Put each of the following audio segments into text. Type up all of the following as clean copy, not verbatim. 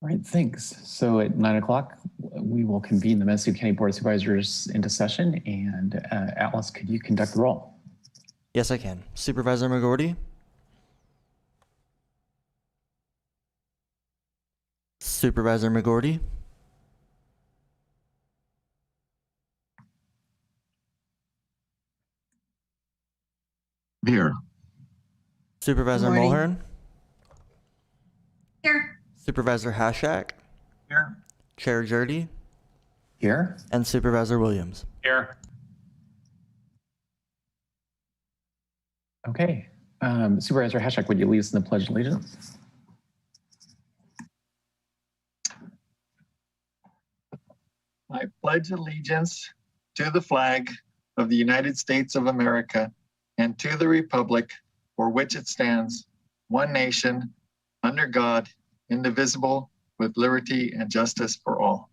All right, thanks. So at 9 o'clock, we will convene the Manistee County Board of Supervisors into session. And Atlas, could you conduct the roll? Yes, I can. Supervisor McGorty? Supervisor McGorty? Here. Supervisor Good morning. Mulhern? Here. Supervisor Hashak? Here. Chair Jurdy? Here. And Supervisor Williams? Here. Okay. Supervisor Hashak, would you lead us in the Pledge of Allegiance? I pledge allegiance to the flag of the United States of America and to the republic for which it stands, one nation, under God, indivisible, with liberty and justice for all.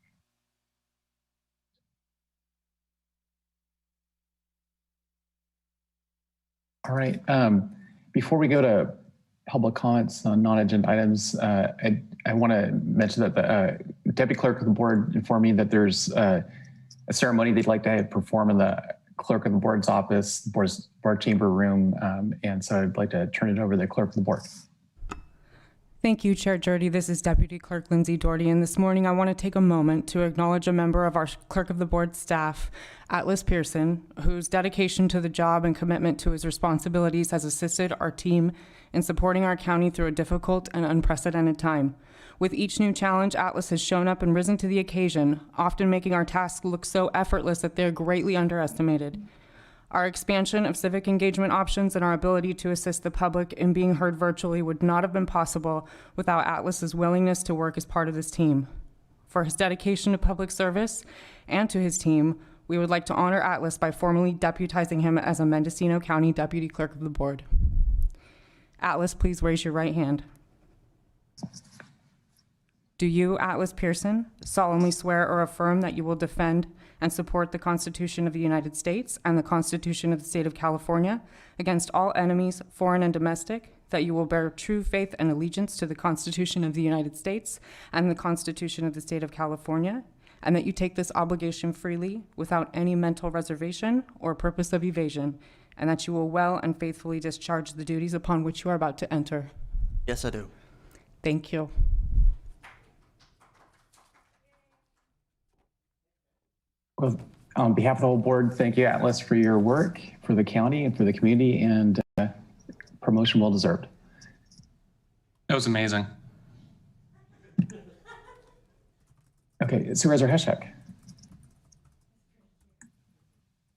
All right. Before we go to public comments on non-agenda items, I want to mention that the Deputy Clerk of the Board informed me that there's a ceremony they'd like to have perform in the Clerk of the Board's office, the board chamber room, and so I'd like to turn it over to the Clerk of the Board. Thank you, Chair Jurdy. This is Deputy Clerk Lindsay Doherty, and this morning I want to take a moment to acknowledge a member of our Clerk of the Board staff, Atlas Pearson, whose dedication to the job and commitment to his responsibilities has assisted our team in supporting our county through a difficult and unprecedented time. With each new challenge, Atlas has shown up and risen to the occasion, often making our tasks look so effortless that they're greatly underestimated. Our expansion of civic engagement options and our ability to assist the public in being heard virtually would not have been possible without Atlas's willingness to work as part of this team. For his dedication to public service and to his team, we would like to honor Atlas by formally deputizing him as a Mendocino County Deputy Clerk of the Board. Atlas, please raise your right hand. Do you, Atlas Pearson, solemnly swear or affirm that you will defend and support the Constitution of the United States and the Constitution of the State of California against all enemies, foreign and domestic, that you will bear true faith and allegiance to the Constitution of the United States and the Constitution of the State of California, and that you take this obligation freely without any mental reservation or purpose of evasion, and that you will well and faithfully discharge the duties upon which you are about to enter? Yes, I do. Thank you. Well, on behalf of the whole board, thank you, Atlas, for your work, for the county and for the community, and promotion well deserved. That was amazing. Okay, Supervisor Hashak.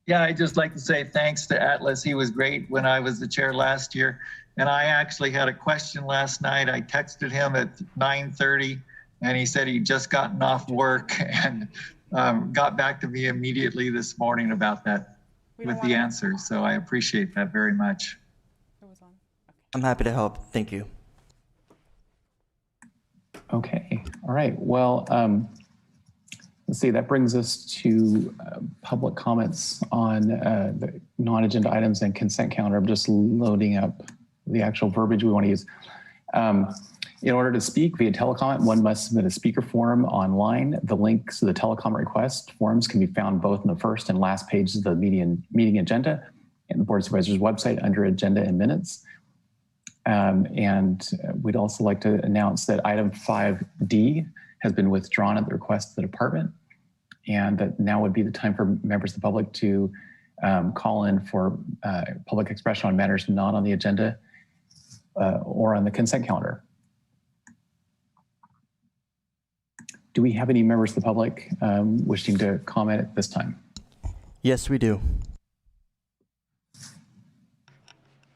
Yeah, I'd just like to say thanks to Atlas. He was great when I was the chair last year. And I actually had a question last night. I texted him at 9:30 and he said he'd just gotten off work and got back to me immediately this morning about that with the answer. So I appreciate that very much. I'm happy to help. Thank you. Okay, all right. Well, let's see, that brings us to public comments on the non-agenda items and consent calendar. I'm just loading up the actual verbiage we want to use. In order to speak via telecomment, one must submit a speaker form online. The links to the telecom request forms can be found both in the first and last pages of the meeting agenda and the Board of Supervisors website under Agenda and Minutes. And we'd also like to announce that item 5D has been withdrawn at the request of the department, and that now would be the time for members of the public to call in for public expression on matters not on the agenda or on the consent calendar. Do we have any members of the public wishing to comment at this time? Yes, we do.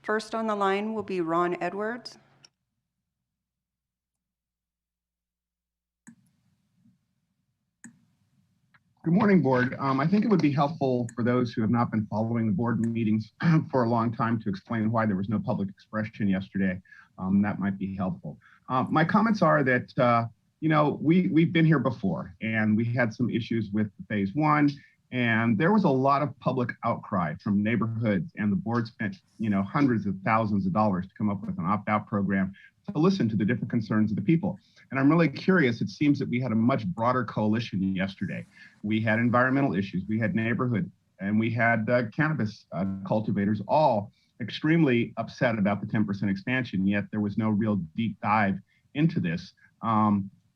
First on the line will be Ron Edwards. Good morning, board. I think it would be helpful for those who have not been following the board meetings for a long time to explain why there was no public expression yesterday. That might be helpful. My comments are that, you know, we've been here before and we had some issues with phase one, and there was a lot of public outcry from neighborhoods, and the board spent, you know, hundreds of thousands of dollars to come up with an opt-out program to listen to the different concerns of the people. And I'm really curious, it seems that we had a much broader coalition yesterday. We had environmental issues, we had neighborhood, and we had cannabis cultivators, all extremely upset about the 10% expansion, yet there was no real deep dive into this.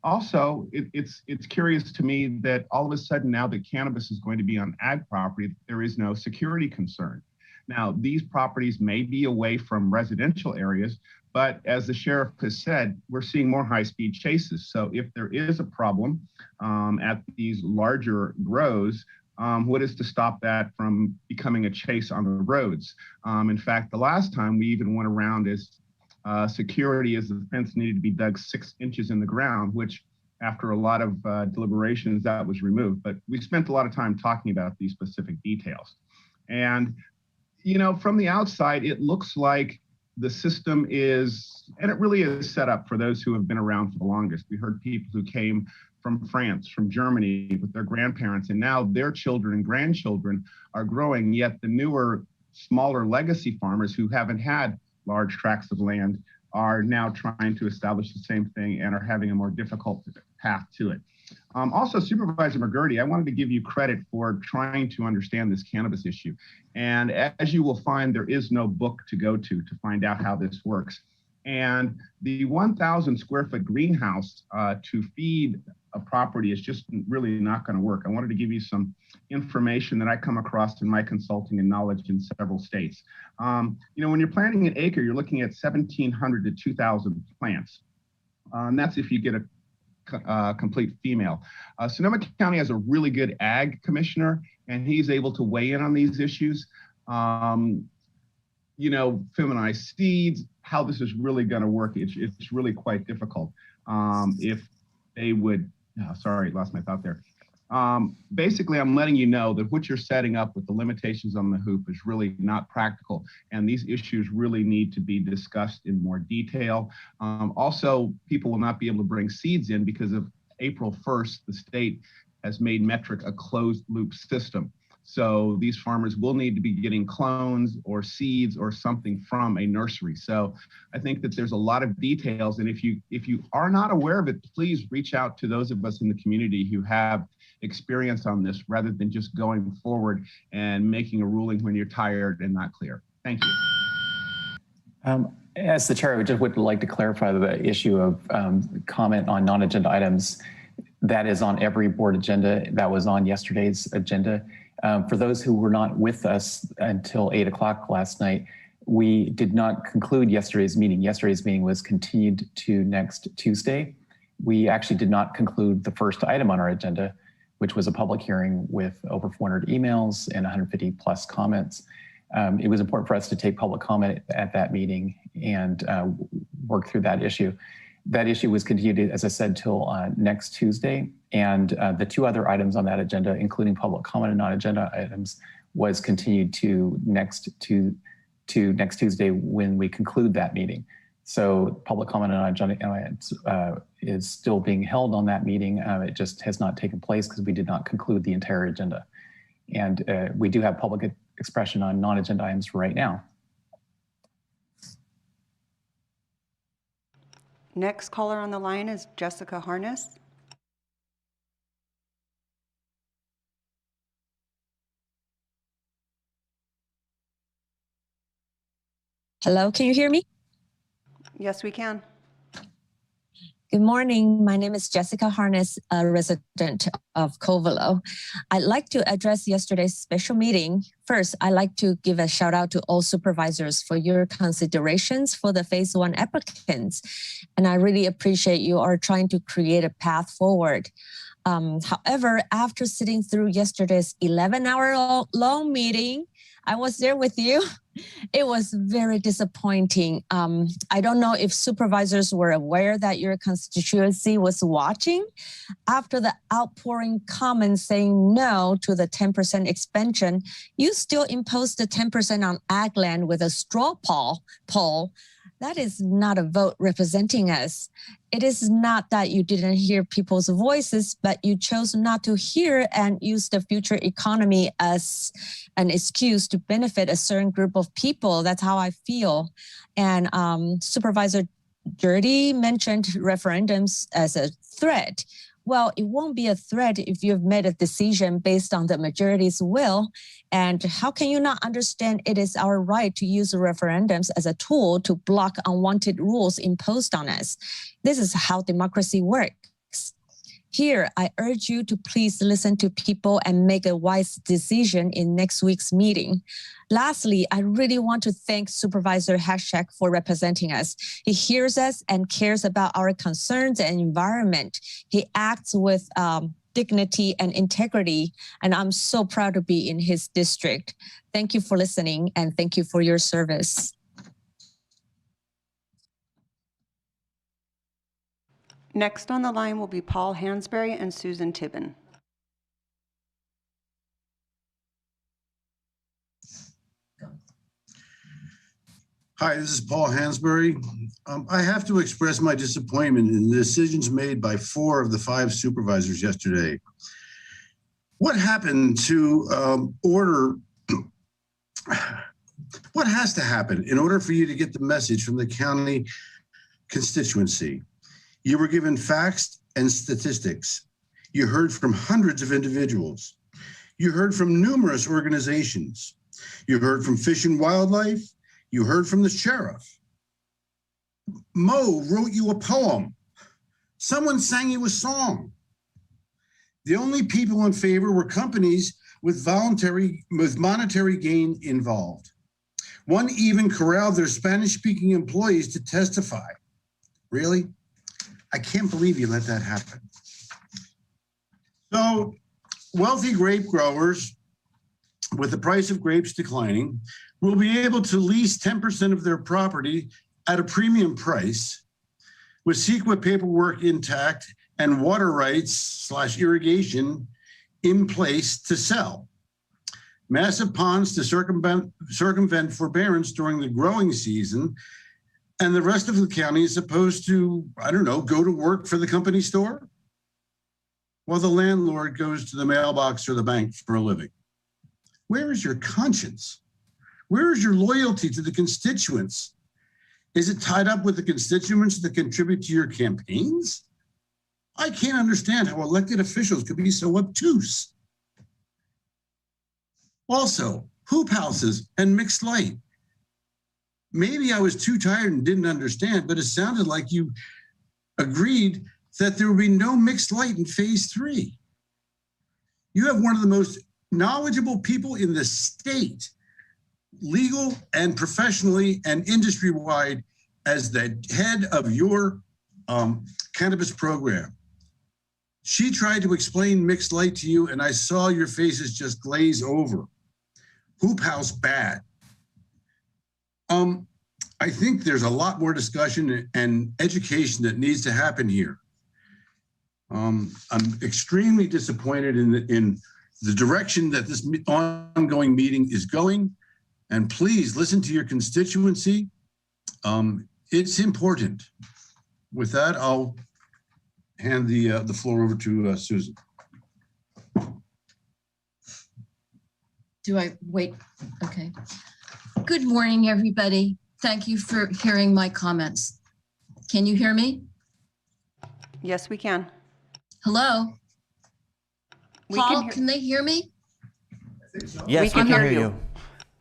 Also, it's curious to me that all of a sudden now that cannabis is going to be on ag property, there is no security concern. Now, these properties may be away from residential areas, but as the sheriff has said, we're seeing more high-speed chases. So if there is a problem at these larger grows, what is to stop that from becoming a chase on the roads? In fact, the last time we even went around as security as the fence needed to be dug 6 inches in the ground, which after a lot of deliberations, that was removed. But we spent a lot of time talking about these specific details. And, you know, from the outside, it looks like the system is, and it really is set up for those who have been around for the longest. We heard people who came from France, from Germany with their grandparents, and now their children and grandchildren are growing, yet the newer, smaller legacy farmers who haven't had large tracts of land are now trying to establish the same thing and are having a more difficult path to it. Also, Supervisor McGurty, I wanted to give you credit for trying to understand this cannabis issue. And as you will find, there is no book to go to find out how this works. And the 1,000 square foot greenhouse to feed a property is just really not going to work. I wanted to give you some information that I come across in my consulting and knowledge in several states. You know, when you're planting an acre, you're looking at 1,700 to 2,000 plants. And that's if you get a complete female. Sonoma County has a really good ag commissioner, and he's able to weigh in on these issues. You know, feminized seeds, how this is really going to work. It's really quite difficult. If they would, sorry, lost my thought there. Basically, I'm letting you know that what you're setting up with the limitations on the hoop is really not practical, and these issues really need to be discussed in more detail. Also, people will not be able to bring seeds in because of April 1st, the state has made Metric a closed loop system. So these farmers will need to be getting clones or seeds or something from a nursery. So I think that there's a lot of details, and if you are not aware of it, please reach out to those of us in the community who have experience on this, rather than just going forward and making a ruling when you're tired and not clear. Thank you. As the chair, I just would like to clarify the issue of comment on non-agenda items. That is on every board agenda. That was on yesterday's agenda. For those who were not with us until 8 o'clock last night, we did not conclude yesterday's meeting. Yesterday's meeting was continued to next Tuesday. We actually did not conclude the first item on our agenda, which was a public hearing with over 400 emails and 150 plus comments. It was important for us to take public comment at that meeting and work through that issue. That issue was continued, as I said, till next Tuesday. And the 2 other items on that agenda, including public comment and non-agenda items, was continued to next Tuesday when we conclude that meeting. So public comment on non-agenda is still being held on that meeting. It just has not taken place because we did not conclude the entire agenda. And we do have public expression on non-agenda items right now. Next caller on the line is Jessica Harness. Hello, can you hear me? Yes, we can. Good morning. My name is Jessica Harness, a resident of Covelo. I'd like to address yesterday's special meeting. First, I'd like to give a shout out to all supervisors for your considerations for the Phase 1 applicants. And I really appreciate you are trying to create a path forward. However, after sitting through yesterday's 11-hour long meeting, I was there with you. It was very disappointing. I don't know if supervisors were aware that your constituency was watching. After the outpouring comments saying no to the 10% expansion, you still imposed the 10% on ag land with a straw poll. That is not a vote representing us. It is not that you didn't hear people's voices, but you chose not to hear and use the future economy as an excuse to benefit a certain group of people. That's how I feel. And Supervisor Jody mentioned referendums as a threat. Well, it won't be a threat if you've made a decision based on the majority's will. And how can you not understand it is our right to use referendums as a tool to block unwanted rules imposed on us? This is how democracy works. Here, I urge you to please listen to people and make a wise decision in next week's meeting. Lastly, I really want to thank Supervisor Hashak for representing us. He hears us and cares about our concerns and environment. He acts with dignity and integrity, and I'm so proud to be in his district. Thank you for listening, and thank you for your service. Next on the line will be Paul Hansberry and Susan Tibbin. Hi, this is Paul Hansberry. I have to express my disappointment in the decisions made by 4 of the 5 supervisors yesterday. What happened to what has to happen in order for you to get the message from the county constituency? You were given facts and statistics. You heard from hundreds of individuals. You heard from numerous organizations. You heard from Fish and Wildlife. You heard from the sheriff. Mo wrote you a poem. Someone sang you a song. The only people in favor were companies with monetary gain involved. One even corralled their Spanish-speaking employees to testify. Really? I can't believe you let that happen. So, wealthy grape growers, with the price of grapes declining, will be able to lease 10% of their property at a premium price with CEQA paperwork intact and water rights / irrigation in place to sell. Massive ponds to circumvent forbearance during the growing season, and the rest of the county is supposed to, I don't know, go to work for the company store while the landlord goes to the mailbox or the bank for a living. Where is your conscience? Where is your loyalty to the constituents? Is it tied up with the constituents that contribute to your campaigns? I can't understand how elected officials could be so obtuse. Also, hoop houses and mixed light. Maybe I was too tired and didn't understand, but it sounded like you agreed that there would be no mixed light in phase 3. You have one of the most knowledgeable people in the state, legal and professionally and industry-wide, as the head of your cannabis program. She tried to explain mixed light to you, and I saw your faces just glaze over. Hoop house bad. I think there's a lot more discussion and education that needs to happen here. I'm extremely disappointed in the direction that this ongoing meeting is going. And please listen to your constituency. It's important. With that, I'll hand the floor over to Susan. Do I wait? Okay. Good morning, everybody. Thank you for hearing my comments. Can you hear me? Yes, we can. Hello? We Paul, can can they hear me? Yes, we can can hear hear you. you.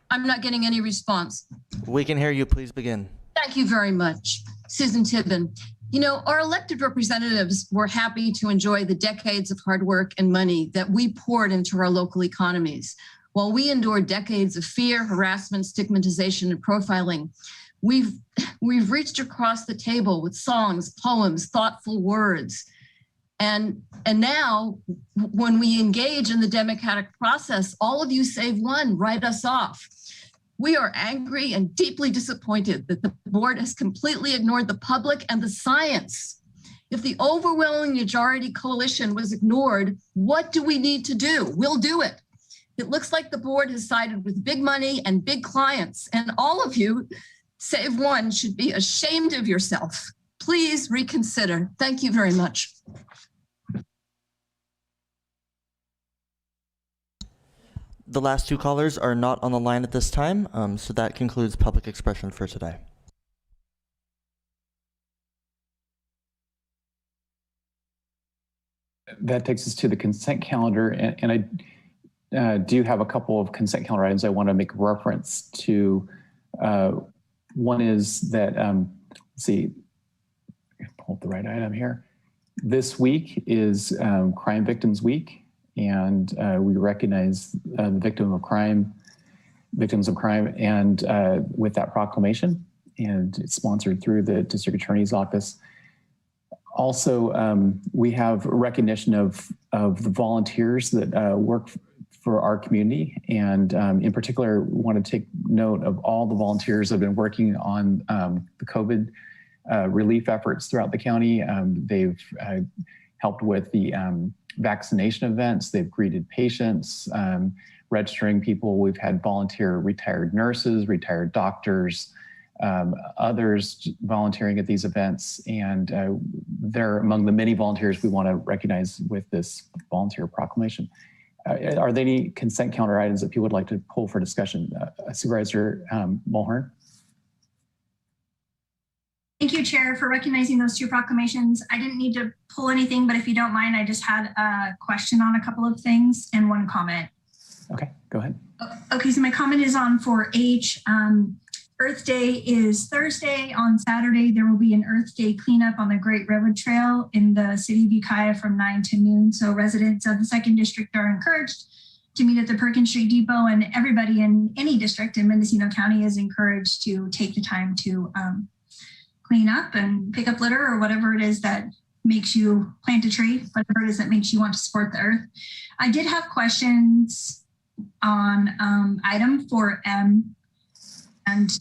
I'm not getting any response. We can hear you. Please begin. Thank you very much. Susan Tibbin. You know, our elected representatives were happy to enjoy the decades of hard work and money that we poured into our local economies. While we endured decades of fear, harassment, stigmatization, and profiling, we've reached across the table with songs, poems, thoughtful words. And now, when we engage in the democratic process, all of you save one write us off. We are angry and deeply disappointed that the board has completely ignored the public and the science. If the overwhelming majority coalition was ignored, what do we need to do? We'll do it. It looks like the board has sided with big money and big clients, and all of you, save one, should be ashamed of yourself. Please reconsider. Thank you very much. The last 2 callers are not on the line at this time, so that concludes public expression for today. that takes us to the consent calendar, and I do have a couple of consent calendar items I want to make reference to. One is that, let's see, pull up the right item here. This week is Crime Victims Week, and we recognize the victims of crime, and with that proclamation, and it's sponsored through the District Attorney's Office. Also, we have recognition of the volunteers that work for our community, and in particular, want to take note of all the volunteers that have been working on the COVID relief efforts throughout the county. They've helped with the vaccination events. They've greeted patients, registering people. We've had volunteer retired nurses, retired doctors, others volunteering at these events. And they're among the many volunteers we want to recognize with this volunteer proclamation. Are there any consent calendar items that people would like to pull for discussion? Supervisor Mulhern? Thank you, Chair, for recognizing those two proclamations. I didn't need to pull anything, but if you don't mind, I just had a question on a couple of things and one comment. Okay, go ahead. Okay, so my comment is on 4H. Earth Day is Thursday. On Saturday, there will be an Earth Day cleanup on the Great Railroad Trail in the city of Ukiah from 9 to noon. So residents of the 2nd District are encouraged to meet at the Perkins Street Depot, and everybody in any district in Mendocino County is encouraged to take the time to clean up and pick up litter or whatever it is that makes you plant a tree, whatever it is that makes you want to support the earth. I did have questions on item 4M. And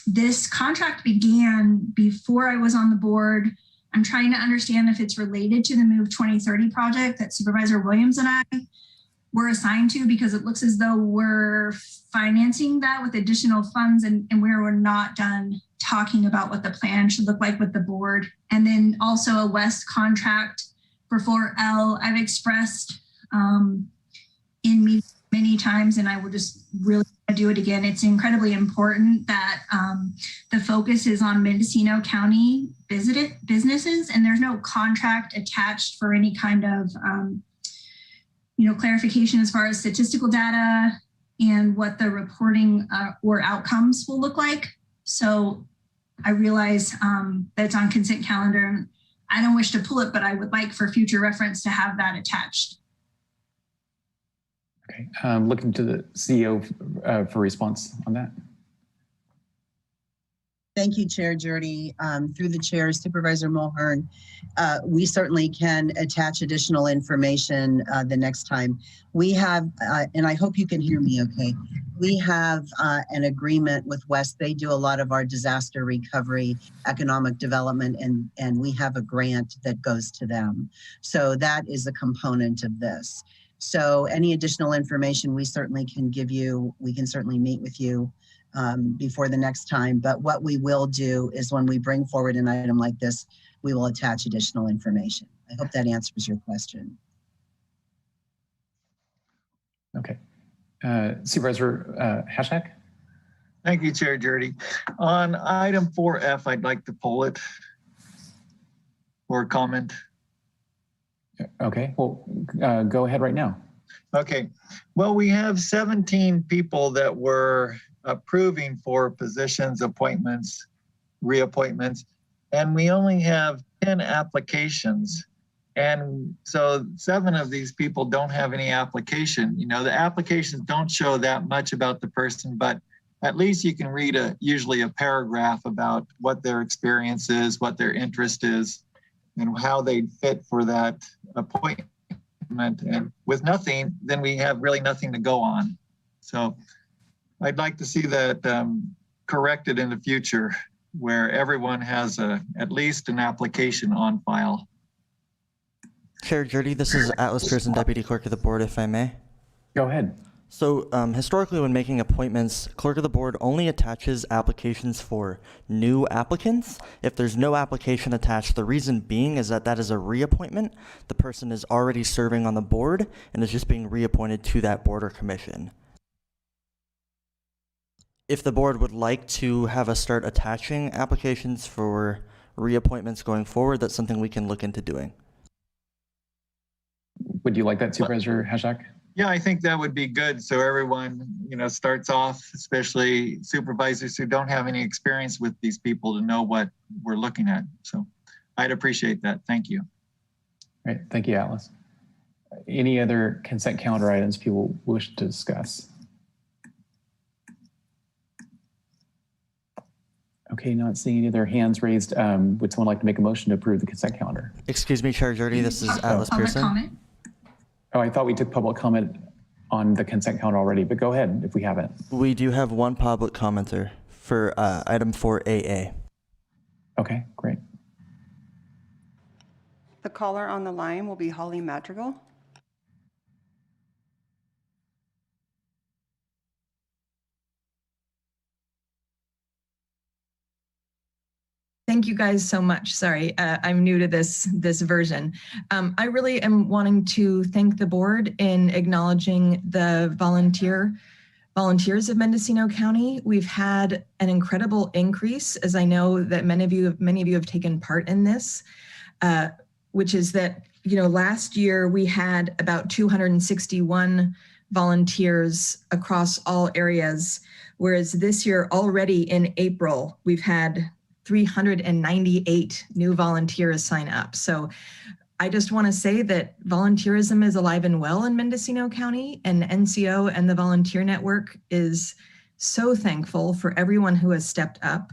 this contract began before I was on the board. I'm trying to understand if it's related to the Move 2030 project that Supervisor Williams and I were assigned to, because it looks as though we're financing that with additional funds and where we're not done talking about what the plan should look like with the board. And then also a West contract for 4L. I've expressed in meetings many times, and I will just really do it again. It's incredibly important that the focus is on Mendocino County businesses, and there's no contract attached for any kind of clarification as far as statistical data and what the reporting or outcomes will look like. So I realize that it's on consent calendar, and I don't wish to pull it, but I would like for future reference to have that attached. Okay, looking to the CEO for response on that. Thank you, Chair Jurdy. Through the chair, Supervisor Mulhern, we certainly can attach additional information the next time. We have, and I hope you can hear me okay, we have an agreement with West. They do a lot of our disaster recovery, economic development, and we have a grant that goes to them. So that is a component of this. So any additional information we certainly can give you, we can certainly meet with you before the next time. But what we will do is when we bring forward an item like this, we will attach additional information. I hope that answers your question. Okay. Supervisor Hashak? Thank you, Chair Jurdy. On item 4F, I'd like to pull it for comment. Okay, well, go ahead right now. Okay, well, we have 17 people that were approving for positions, appointments, reappointments, and we only have 10 applications. And so 7 of these people don't have any application. You know, the applications don't show that much about the person, but at least you can read usually a paragraph about what their experience is, what their interest is, and how they'd fit for that appointment. And with nothing, then we have really nothing to go on. So I'd like to see that corrected in the future, where everyone has at least an application on file. Chair Jurdy, this is Atlas Pearson, Deputy Clerk of the Board, if I may. Go ahead. So historically, when making appointments, Clerk of the Board only attaches applications for new applicants. If there's no application attached, the reason being is that is a reappointment. The person is already serving on the board and is just being reappointed to that board or commission. If the board would like to have us start attaching applications for reappointments going forward, that's something we can look into doing. Would you like that, Supervisor Hashak? Yeah, I think that would be good. So everyone, starts off, especially supervisors who don't have any experience with these people, to know what we're looking at. So I'd appreciate that. Thank you. All right, thank you, Atlas. Any other consent calendar items people wish to discuss? Okay, not seeing any other hands raised. Would someone like to make a motion to approve the consent calendar? Excuse me, Chair Jurdy, this is Atlas Public Pearson. comment? Oh, I thought we took public comment on the consent calendar already, but go ahead if we haven't. We do have one public commenter for item 4AA. Okay, great. The caller on the line will be Holly Madrigal. Thank you guys so much. Sorry, I'm new to this version. I really am wanting to thank the board in acknowledging the volunteers of Mendocino County. We've had an incredible increase, as I know that many of you have taken part in this, which is that last year we had about 261 volunteers across all areas, whereas this year already in April we've had 398 new volunteers sign up. So I just want to say that volunteerism is alive and well in Mendocino County, and NCO and the Volunteer Network is so thankful for everyone who has stepped up.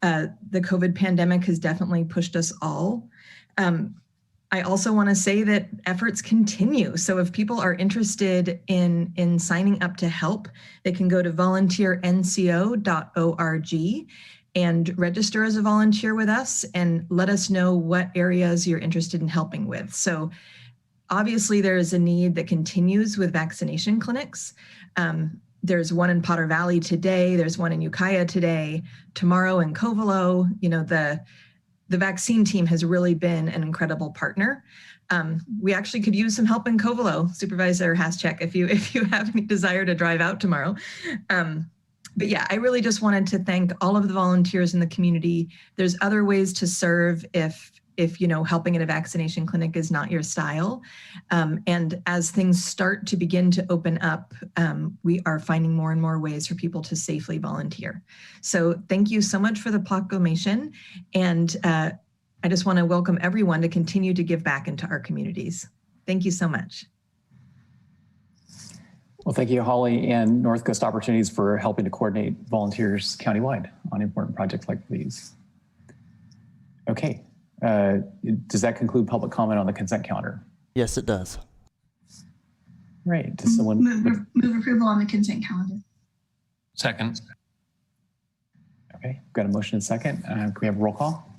The COVID pandemic has definitely pushed us all. I also want to say that efforts continue. So if people are interested in signing up to help, they can go to volunteernco.org and register as a volunteer with us and let us know what areas you're interested in helping with. So obviously there is a need that continues with vaccination clinics. There's one in Potter Valley today, there's one in Ukiah today, tomorrow in Covelo. The vaccine team has really been an incredible partner. We actually could use some help in Covelo, Supervisor Haschek, if you have any desire to drive out tomorrow. But yeah, I really just wanted to thank all of the volunteers in the community. There's other ways to serve if helping at a vaccination clinic is not your style. And as things start to begin to open up, we are finding more and more ways for people to safely volunteer. So thank you so much for the proclamation. And I just want to welcome everyone to continue to give back into our communities. Thank you so much. Well, thank you, Holly, and North Coast Opportunities for helping to coordinate volunteers countywide on important projects like these. Okay, does that conclude public comment on the consent calendar? Yes, it does. Right, does someone- Move approval on the consent calendar. Second. Okay, got a motion and second. Can we have a roll call?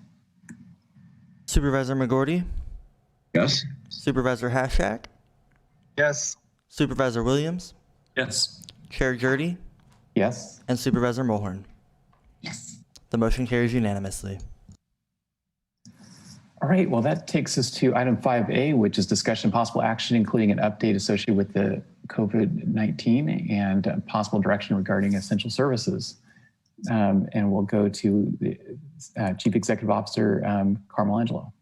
Supervisor McGorty? Yes. Supervisor Hashak? Yes. Supervisor Williams? Yes. Chair Jurdy? Yes. And Supervisor Mulhern? Yes. The motion carries unanimously. All right, well, that takes us to item 5A, which is discussion possible action, including an update associated with the COVID-19 and possible direction regarding essential services. And we'll go to the Chief Executive Officer, Carmel Angelo.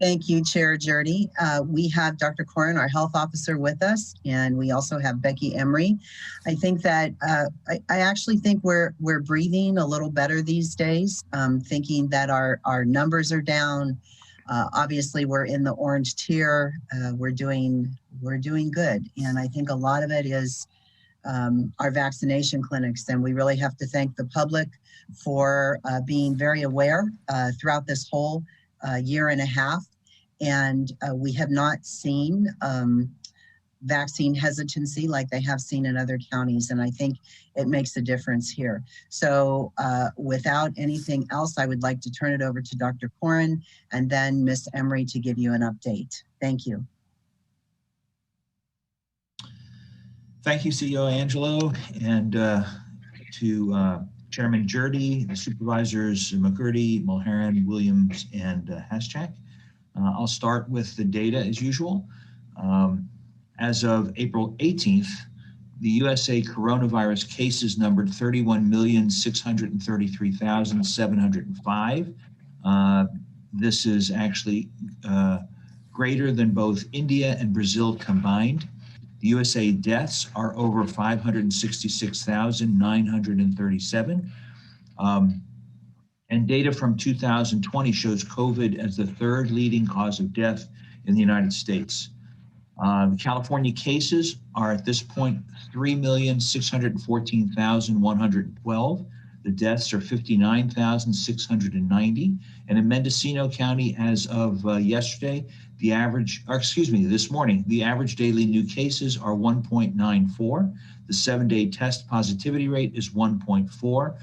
Thank you, Chair Jurdy. We have Dr. Corin, our health officer, with us, and we also have Becky Emery. I think that I actually think we're breathing a little better these days, thinking that our numbers are down. Obviously, we're in the orange tier. We're doing good, and I think a lot of it is our vaccination clinics, and we really have to thank the public for being very aware throughout this whole year and a half. And we have not seen vaccine hesitancy like they have seen in other counties. And I think it makes a difference here. So without anything else, I would like to turn it over to Dr. Corin and then Ms. Emery to give you an update. Thank you. Thank you, CEO Angelo, and to Chairman Jurdy, the Supervisors McGurdy, Mulhern, Williams, and Haschak. I'll start with the data as usual. As of April 18th, the USA coronavirus cases numbered 31,633,705. This is actually greater than both India and Brazil combined. The USA deaths are over 566,937. And data from 2020 shows COVID as the third leading cause of death in the United States. The California cases are at this point 3,614,112. The deaths are 59,690. And in Mendocino County, as of yesterday, this morning, the average daily new cases are 1.94. The 7-day test positivity rate is 1.4,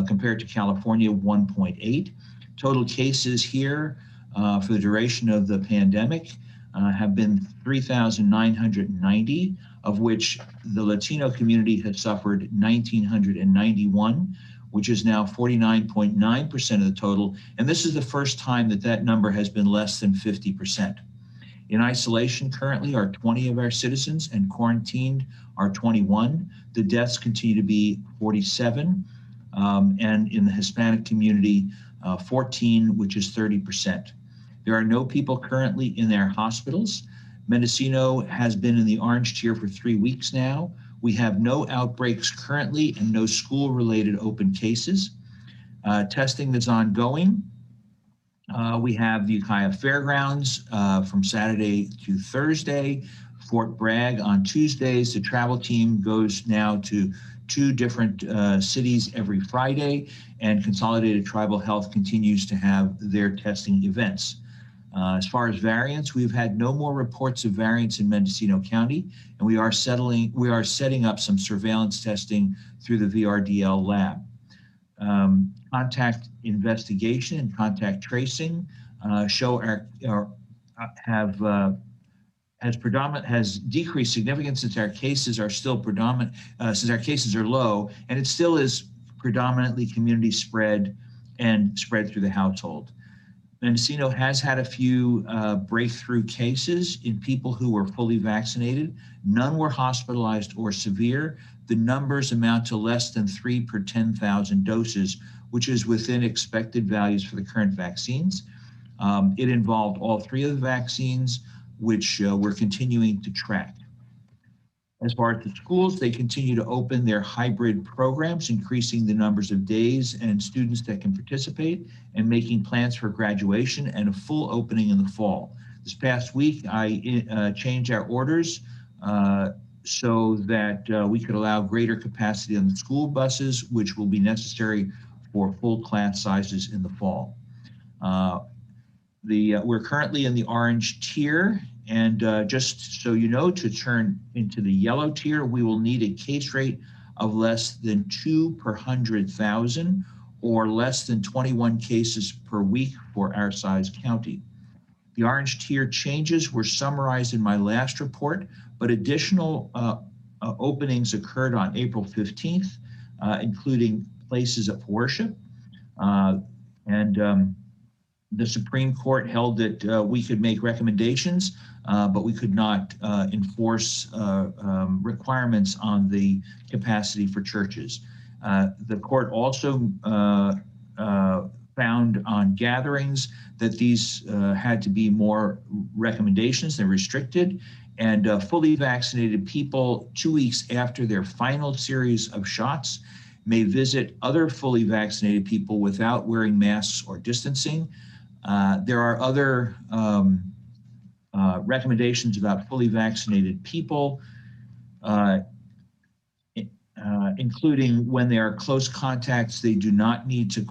compared to California, 1.8. Total cases here for the duration of the pandemic have been 3,990, of which the Latino community has suffered 1,991, which is now 49.9% of the total. And this is the first time that that number has been less than 50%. In isolation currently are 20 of our citizens, and quarantined are 21. The deaths continue to be 47. And in the Hispanic community, 14, which is 30%. There are no people currently in their hospitals. Mendocino has been in the orange tier for 3 weeks now. We have no outbreaks currently and no school-related open cases. Testing that's ongoing. We have the Ukiah Fairgrounds from Saturday to Thursday, Fort Bragg on Tuesdays. The travel team goes now to 2 different cities every Friday, and Consolidated Tribal Health continues to have their testing events. As far as variants, we've had no more reports of variants in Mendocino County, and we are setting up some surveillance testing through the VRDL lab. Contact investigation and contact tracing has decreased significantly since our cases are still predominant, since our cases are low, and it still is predominantly community spread and spread through the household. Mendocino has had a few breakthrough cases in people who were fully vaccinated. None were hospitalized or severe. The numbers amount to less than 3 per 10,000 doses, which is within expected values for the current vaccines. It involved all 3 of the vaccines, which we're continuing to track. As far as the schools, they continue to open their hybrid programs, increasing the numbers of days and students that can participate, and making plans for graduation and a full opening in the fall. This past week, I changed our orders so that we could allow greater capacity on the school buses, which will be necessary for full class sizes in the fall. We're currently in the orange tier, and just so you know, to turn into the yellow tier, we will need a case rate of less than 2 per 100,000 or less than 21 cases per week for our size county. The orange tier changes were summarized in my last report, but additional openings occurred on April 15th, including places of worship. The Supreme Court held that we could make recommendations, but we could not enforce requirements on the capacity for churches. The court also found on gatherings that these had to be more recommendations than restricted, and fully vaccinated people 2 weeks after their final series of shots may visit other fully vaccinated people without wearing masks or distancing. There are other recommendations about fully vaccinated people, including when they are close contacts, they do not need to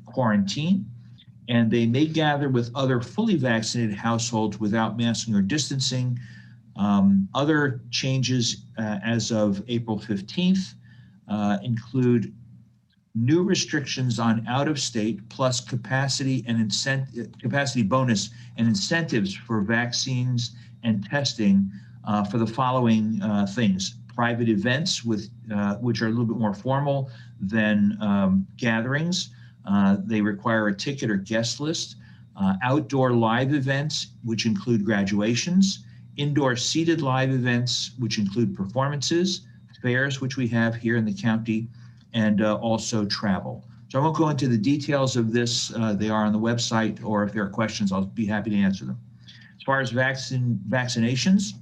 quarantine, and they may gather with other fully vaccinated households without masking or distancing. Other changes as of April 15th include new restrictions on out-of-state plus capacity bonus and incentives for vaccines and testing for the following things: private events which are a little bit more formal than gatherings. They require a ticket or guest list. Outdoor live events, which include graduations. Indoor seated live events, which include performances, fairs, which we have here in the county, and also travel. So I won't go into the details of this. They are on the website, or if there are questions, I'll be happy to answer them. As far as vaccinations,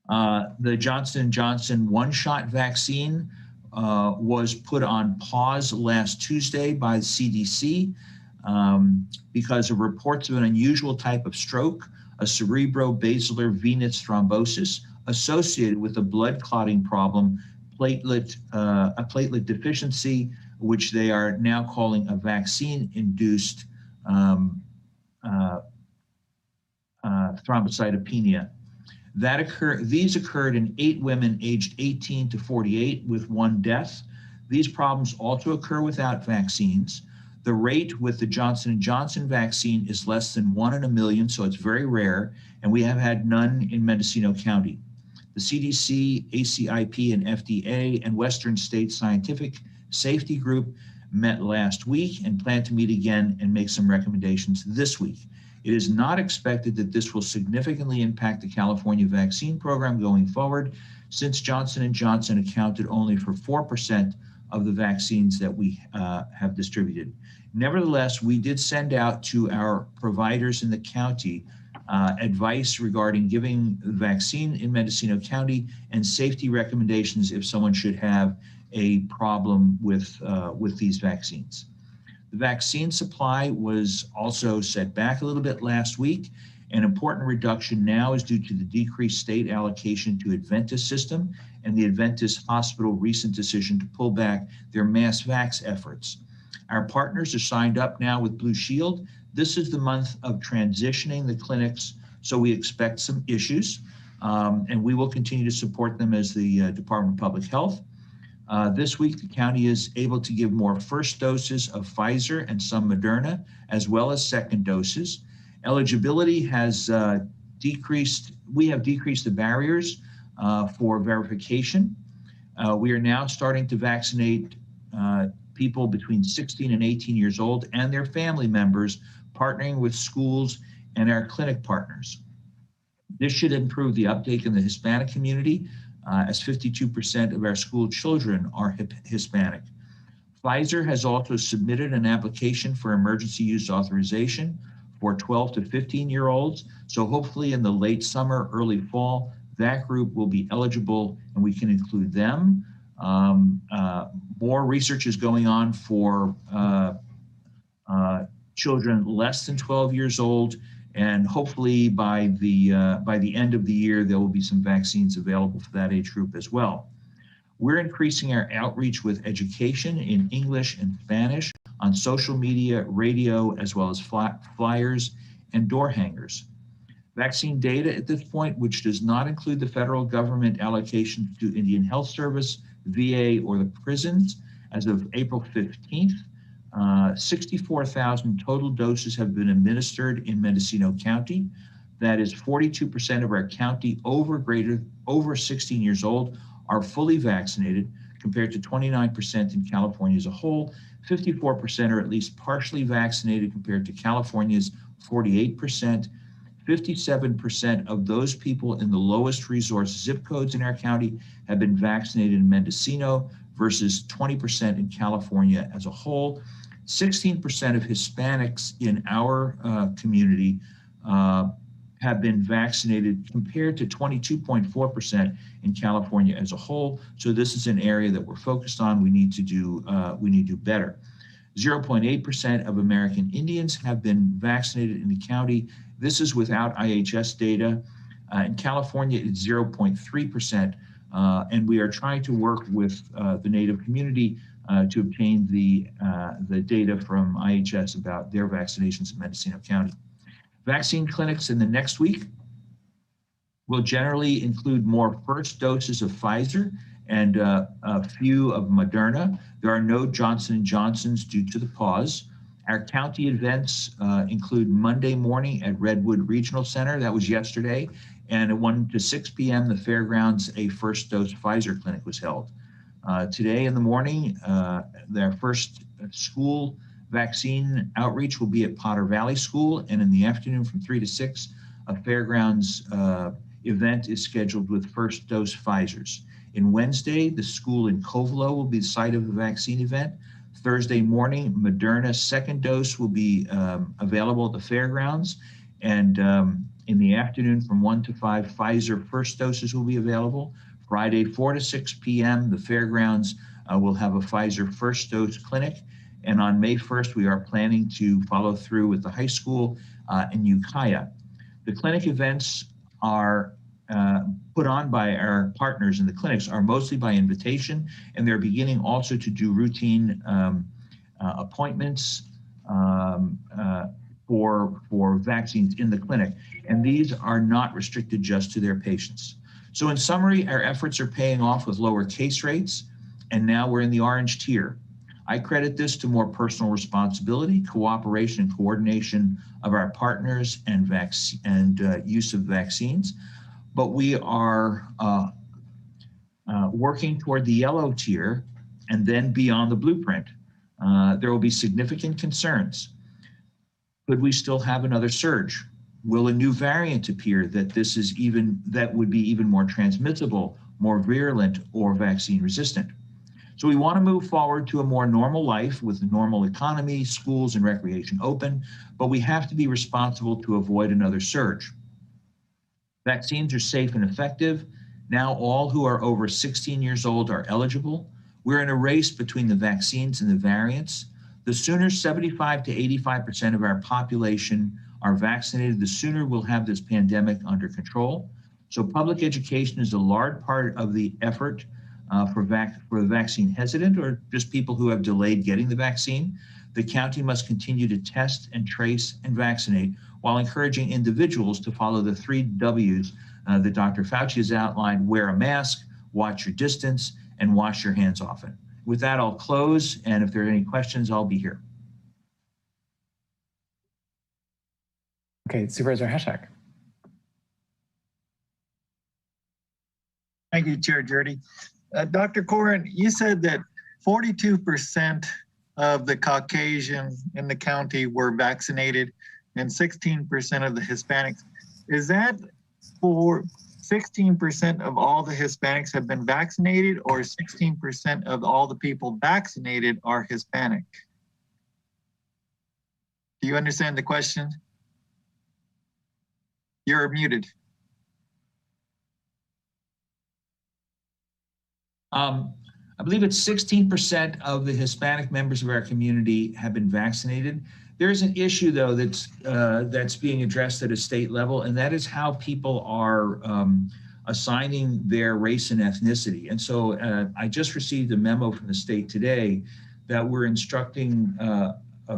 the Johnson & Johnson one-shot vaccine was put on pause last Tuesday by the CDC because of reports of an unusual type of stroke, a cerebrovascular venous thrombosis associated with a blood clotting problem, a platelet deficiency, which they are now calling a vaccine-induced thrombocytopenia. These occurred in 8 women aged 18 to 48 with 1 death. These problems also occur without vaccines. The rate with the Johnson & Johnson vaccine is less than 1 in a million, so it's very rare, and we have had none in Mendocino County. The CDC, ACIP, and FDA and Western State Scientific Safety Group met last week and plan to meet again and make some recommendations this week. It is not expected that this will significantly impact the California vaccine program going forward, since Johnson & Johnson accounted only for 4% of the vaccines that we have distributed. Nevertheless, we did send out to our providers in the county advice regarding giving the vaccine in Mendocino County and safety recommendations if someone should have a problem with these vaccines. The vaccine supply was also set back a little bit last week. An important reduction now is due to the decreased state allocation to Adventist system and the Adventist hospital recent decision to pull back their mass vax efforts. Our partners are signed up now with Blue Shield. This is the month of transitioning the clinics, so we expect some issues, and we will continue to support them as the Department of Public Health. This week, the county is able to give more first doses of Pfizer and some Moderna, as well as second doses. Eligibility has decreased. We have decreased the barriers for verification. We are now starting to vaccinate people between 16 and 18 years old and their family members, partnering with schools and our clinic partners. This should improve the uptake in the Hispanic community, as 52% of our school children are Hispanic. Pfizer has also submitted an application for emergency use authorization for 12 to 15-year-olds. So hopefully in the late summer, early fall, that group will be eligible and we can include them. More research is going on for children less than 12 years old. And hopefully by the end of the year, there will be some vaccines available for that age group as well. We're increasing our outreach with education in English and Spanish on social media, radio, as well as flyers and door hangers. Vaccine data at this point, which does not include the federal government allocations to Indian Health Service, VA, or the prisons, as of April 15th, 64,000 total doses have been administered in Mendocino County. That is 42% of our county over 16 years old are fully vaccinated, compared to 29% in California as a whole. 54% are at least partially vaccinated, compared to California's 48%. 57% of those people in the lowest resource zip codes in our county have been vaccinated in Mendocino versus 20% in California as a whole. 16% of Hispanics in our community have been vaccinated, compared to 22.4% in California as a whole. So this is an area that we're focused on. We need to do better. 0.8% of American Indians have been vaccinated in the county. This is without IHS data. In California, it's 0.3%, and we are trying to work with the Native community to obtain the data from IHS about their vaccinations in Mendocino County. Vaccine clinics in the next week will generally include more first doses of Pfizer and a few of Moderna. There are no Johnson & Johnsons due to the pause. Our county events include Monday morning at Redwood Regional Center, that was yesterday, and at 1 to 6 p.m. the fairgrounds, a first dose Pfizer clinic was held. Today in the morning, their first school vaccine outreach will be at Potter Valley School, and in the afternoon from 3 to 6, a fairgrounds event is scheduled with first dose Pfizers. In Wednesday, the school in Covelo will be the site of the vaccine event. Thursday morning, Moderna second dose will be available at the fairgrounds. And in the afternoon from 1 to 5, Pfizer first doses will be available. Friday, 4 to 6 p.m., the fairgrounds will have a Pfizer first dose clinic. And on May 1st, we are planning to follow through with the high school in Ukiah. The clinic events are put on by our partners in the clinics are mostly by invitation, and they're beginning also to do routine appointments for vaccines in the clinic. And these are not restricted just to their patients. So in summary, our efforts are paying off with lower case rates, and now we're in the orange tier. I credit this to more personal responsibility, cooperation, and coordination of our partners and use of vaccines. But we are working toward the yellow tier and then beyond the blueprint. There will be significant concerns. Could we still have another surge? Will a new variant appear that would be even more transmissible, more virulent, or vaccine resistant? So we want to move forward to a more normal life with a normal economy, schools and recreation open, but we have to be responsible to avoid another surge. Vaccines are safe and effective. Now all who are over 16 years old are eligible. We're in a race between the vaccines and the variants. The sooner 75 to 85% of our population are vaccinated, the sooner we'll have this pandemic under control. So public education is a large part of the effort for the vaccine hesitant or just people who have delayed getting the vaccine. The county must continue to test and trace and vaccinate while encouraging individuals to follow the 3 W's that Dr. Fauci has outlined: wear a mask, watch your distance, and wash your hands often. With that, I'll close, and if there are any questions, I'll be here. Okay, Supervisor Hashak. Thank you, Chair Jurdy. Dr. Corin, you said that 42% of the Caucasian in the county were vaccinated and 16% of the Hispanics. Is that for 16% of all the Hispanics have been vaccinated, or 16% of all the people vaccinated are Hispanic? Do you understand the question? You're muted. I believe it's 16% of the Hispanic members of our community have been vaccinated. There's an issue, though, that's being addressed at a state level, and that is how people are assigning their race and ethnicity. And so I just received a memo from the state today that we're instructing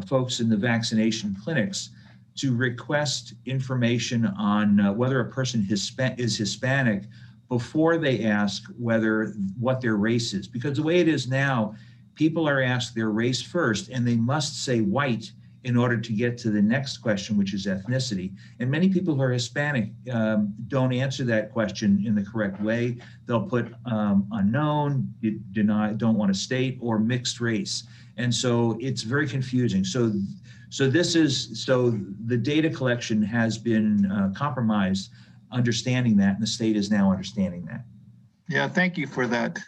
folks in the vaccination clinics to request information on whether a person is Hispanic before they ask what their race is. Because the way it is now, people are asked their race first, and they must say white in order to get to the next question, which is ethnicity. And many people who are Hispanic don't answer that question in the correct way. They'll put unknown, deny, don't want to state, or mixed race. And so it's very confusing. So the data collection has been compromised, understanding that, and the state is now understanding that. Yeah, thank you for that.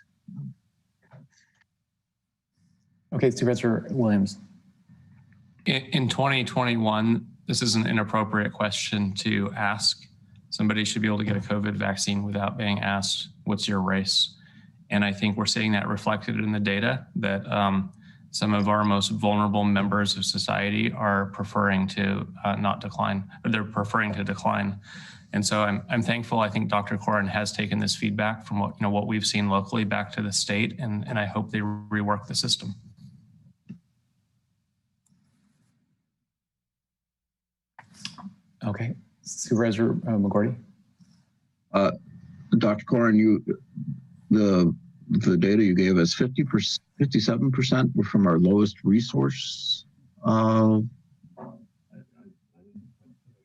Okay, Supervisor Williams. In 2021, this is an inappropriate question to ask. Somebody should be able to get a COVID vaccine without being asked, what's your race? And I think we're seeing that reflected in the data that some of our most vulnerable members of society are preferring to not decline, or they're preferring to decline. And so I'm thankful. I think Dr. Corin has taken this feedback from what we've seen locally back to the state, and I hope they rework the system. Okay, Supervisor McGordy. Dr. Corin, the data you gave us, 57% were from our lowest resource.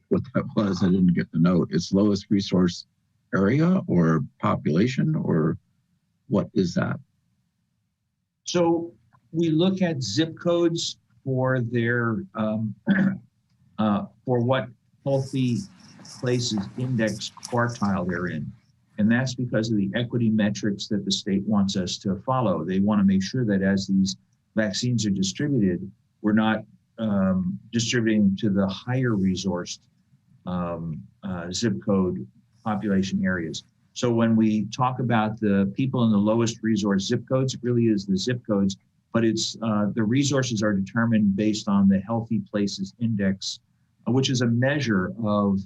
What that was, I didn't get the note. It's lowest resource area or population, or what is that? So we look at zip codes for their for what healthy places index quartile they're in. And that's because of the equity metrics that the state wants us to follow. They want to make sure that as these vaccines are distributed, we're not distributing to the higher resourced zip code population areas. So when we talk about the people in the lowest resource zip codes, it really is the zip codes, but it's the resources are determined based on the Healthy Places Index, which is a measure of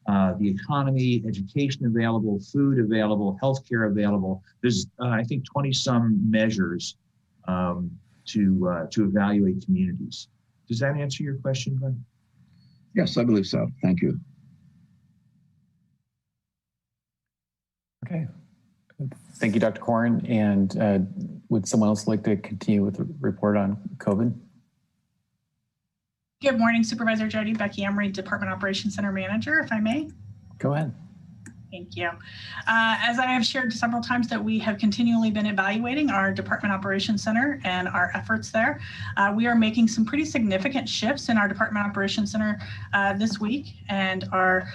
the economy, education available, food available, healthcare available. There's, I think, 20 some measures to evaluate communities. Does that answer your question, Glenn? Yes, I believe so. Thank you. Okay. Thank you, Dr. Corrin. And would someone else like to continue with the report on COVID? Good morning, Supervisor Jody. Becky Emery, Department Operations Center Manager, if I may. Go ahead. Thank you. As I have shared several times that we have continually been evaluating our Department Operations Center and our efforts there. We are making some pretty significant shifts in our Department Operations Center this week and are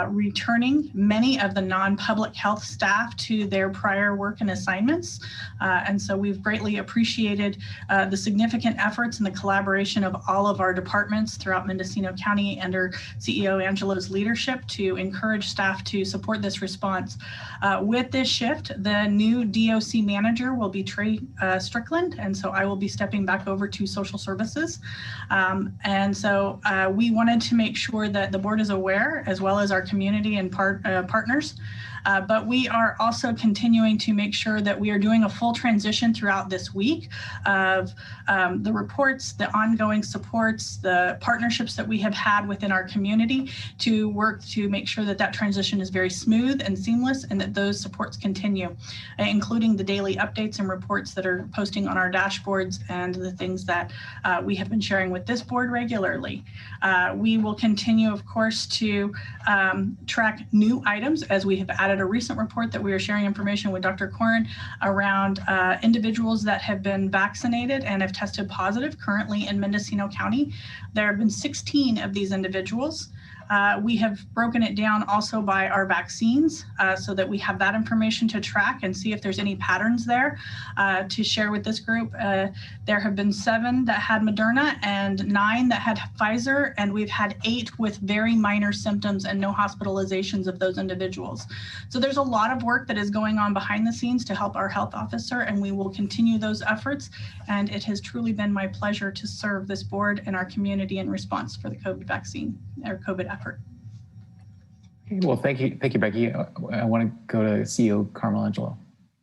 returning many of the non-public health staff to their prior work and assignments. And so we've greatly appreciated the significant efforts and the collaboration of all of our departments throughout Mendocino County under CEO Angelo's leadership to encourage staff to support this response. With this shift, the new DOC manager will be Trey Strickland, and so I will be stepping back over to social services. And so we wanted to make sure that the board is aware, as well as our community and partners. But we are also continuing to make sure that we are doing a full transition throughout this week of the reports, the ongoing supports, the partnerships that we have had within our community to work to make sure that that transition is very smooth and seamless and that those supports continue, including the daily updates and reports that are posting on our dashboards and the things that we have been sharing with this board regularly. We will continue, of course, to track new items as we have added a recent report that we are sharing information with Dr. Corrin around individuals that have been vaccinated and have tested positive currently in Mendocino County. There have been 16 of these individuals. We have broken it down also by our vaccines so that we have that information to track and see if there's any patterns there to share with this group. There have been 7 that had Moderna and 9 that had Pfizer, and we've had 8 with very minor symptoms and no hospitalizations of those individuals. So there's a lot of work that is going on behind the scenes to help our health officer, and we will continue those efforts. And it has truly been my pleasure to serve this board and our community in response for the COVID vaccine or COVID effort. Okay, well, thank you, Becky. I want to go to CEO Carmel Angelo.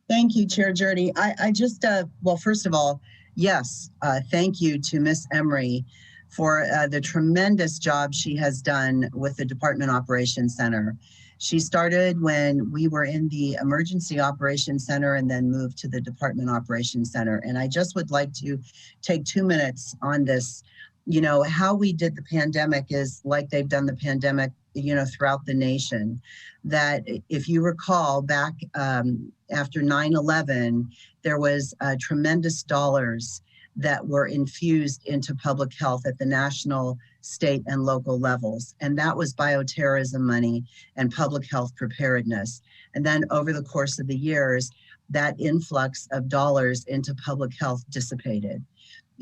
Thank you, Chair Jurdy. I just, well, first of all, yes, thank you to Ms. Emery for the tremendous job she has done with the Department Operations Center. She started when we were in the Emergency Operations Center and then moved to the Department Operations Center. And I just would like to take 2 minutes on this. You know, how we did the pandemic is like they've done the pandemic, you know, throughout the nation. That if you recall back after 9/11, there was tremendous dollars that were infused into public health at the national, state, and local levels. And that was bioterrorism money and public health preparedness. And then over the course of the years, that influx of dollars into public health dissipated.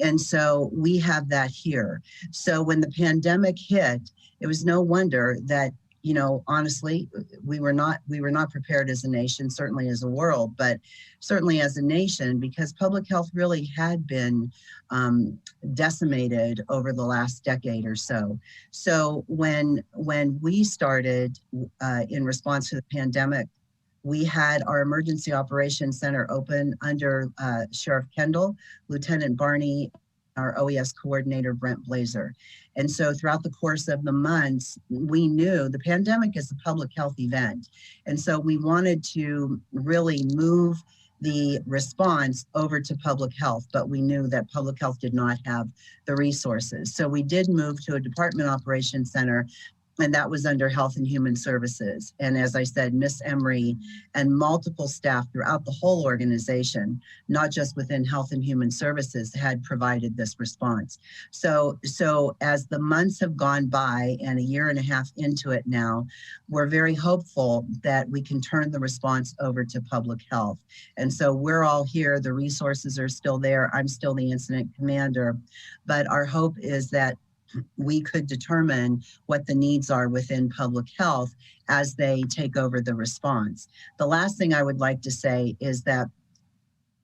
And so we have that here. So when the pandemic hit, it was no wonder that, you know, honestly, we were not prepared as a nation, certainly as a world, but certainly as a nation, because public health really had been decimated over the last decade or so. So when we started in response to the pandemic, we had our Emergency Operations Center open under Sheriff Kendall, Lieutenant Barney, our OES coordinator, Brent Blazer. And so throughout the course of the months, we knew the pandemic is a public health event. And so we wanted to really move the response over to public health, but we knew that public health did not have the resources. So we did move to a Department Operations Center, and that was under Health and Human Services. And as I said, Ms. Emery and multiple staff throughout the whole organization, not just within Health and Human Services, had provided this response. So as the months have gone by and 1.5 years into it now, we're very hopeful that we can turn the response over to public health. And so we're all here, the resources are still there. I'm still the incident commander, but our hope is that we could determine what the needs are within public health as they take over the response. The last thing I would like to say is that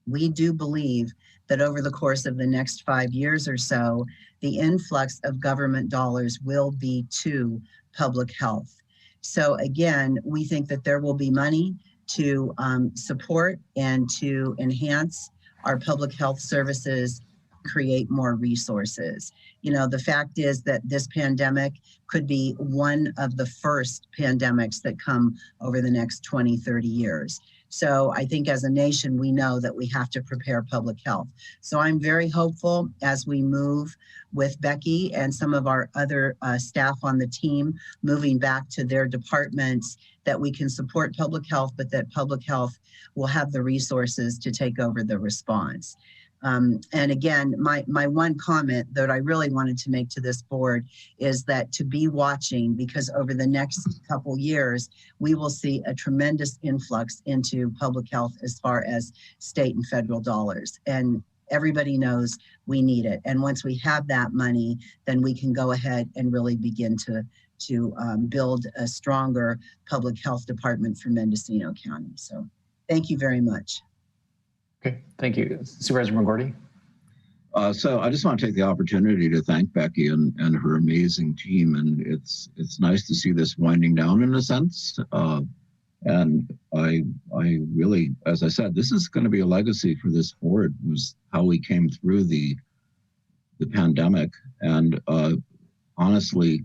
we do believe that over the course of the next 5 years or so, the influx of government dollars will be to public health. So again, we think that there will be money to support and to enhance our public health services, create more resources. You know, the fact is that this pandemic could be one of the first pandemics that come over the next 20, 30 years. So I think as a nation, we know that we have to prepare public health. So I'm very hopeful as we move with Becky and some of our other staff on the team moving back to their departments, that we can support public health, but that public health will have the resources to take over the response. And again, my one comment that I really wanted to make to this board is that to be watching, because over the next couple years, we will see a tremendous influx into public health as far as state and federal dollars. And everybody knows we need it. And once we have that money, then we can go ahead and really begin to build a stronger public health department for Mendocino County. So thank you very much. Okay, thank you. Supervisor McGordy. So I just want to take the opportunity to thank Becky and her amazing team. And it's nice to see this winding down in a sense. And I really, as I said, this is going to be a legacy for this board, was how we came through the pandemic. And honestly,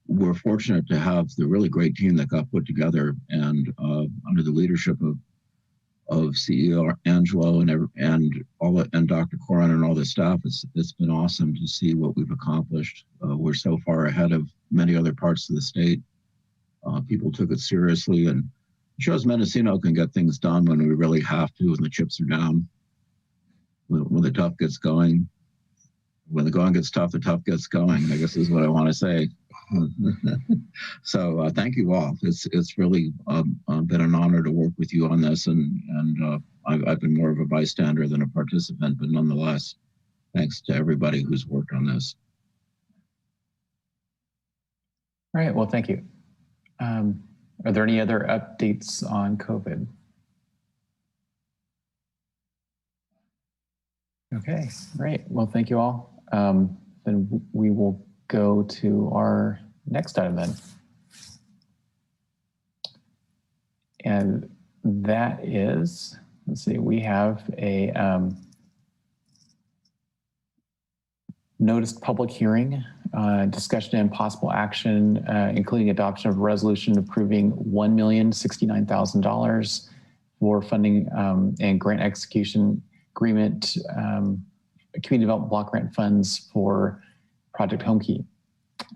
we're fortunate to have the really great team that got put together, and under the leadership of CEO Angelo and Dr. Corin and all the staff. It's been awesome to see what we've accomplished. We're so far ahead of many other parts of the state. People took it seriously, and it shows Mendocino can get things done when we really have to, when the chips are down, when the tough gets going. When the going gets tough, the tough gets going, I guess is what I want to say. So thank you all. It's really been an honor to work with you on this, and I've been more of a bystander than a participant, but nonetheless, thanks to everybody who's worked on this. All right, well, thank you. Are there any other updates on COVID? Okay, great. Well, thank you all. Then we will go to our next item then. And that is, let's see, we have a noticed public hearing, discussion and possible action, including adoption of a resolution approving $1,069,000 for funding and grant execution agreement, community development block grant funds for Project Homekey.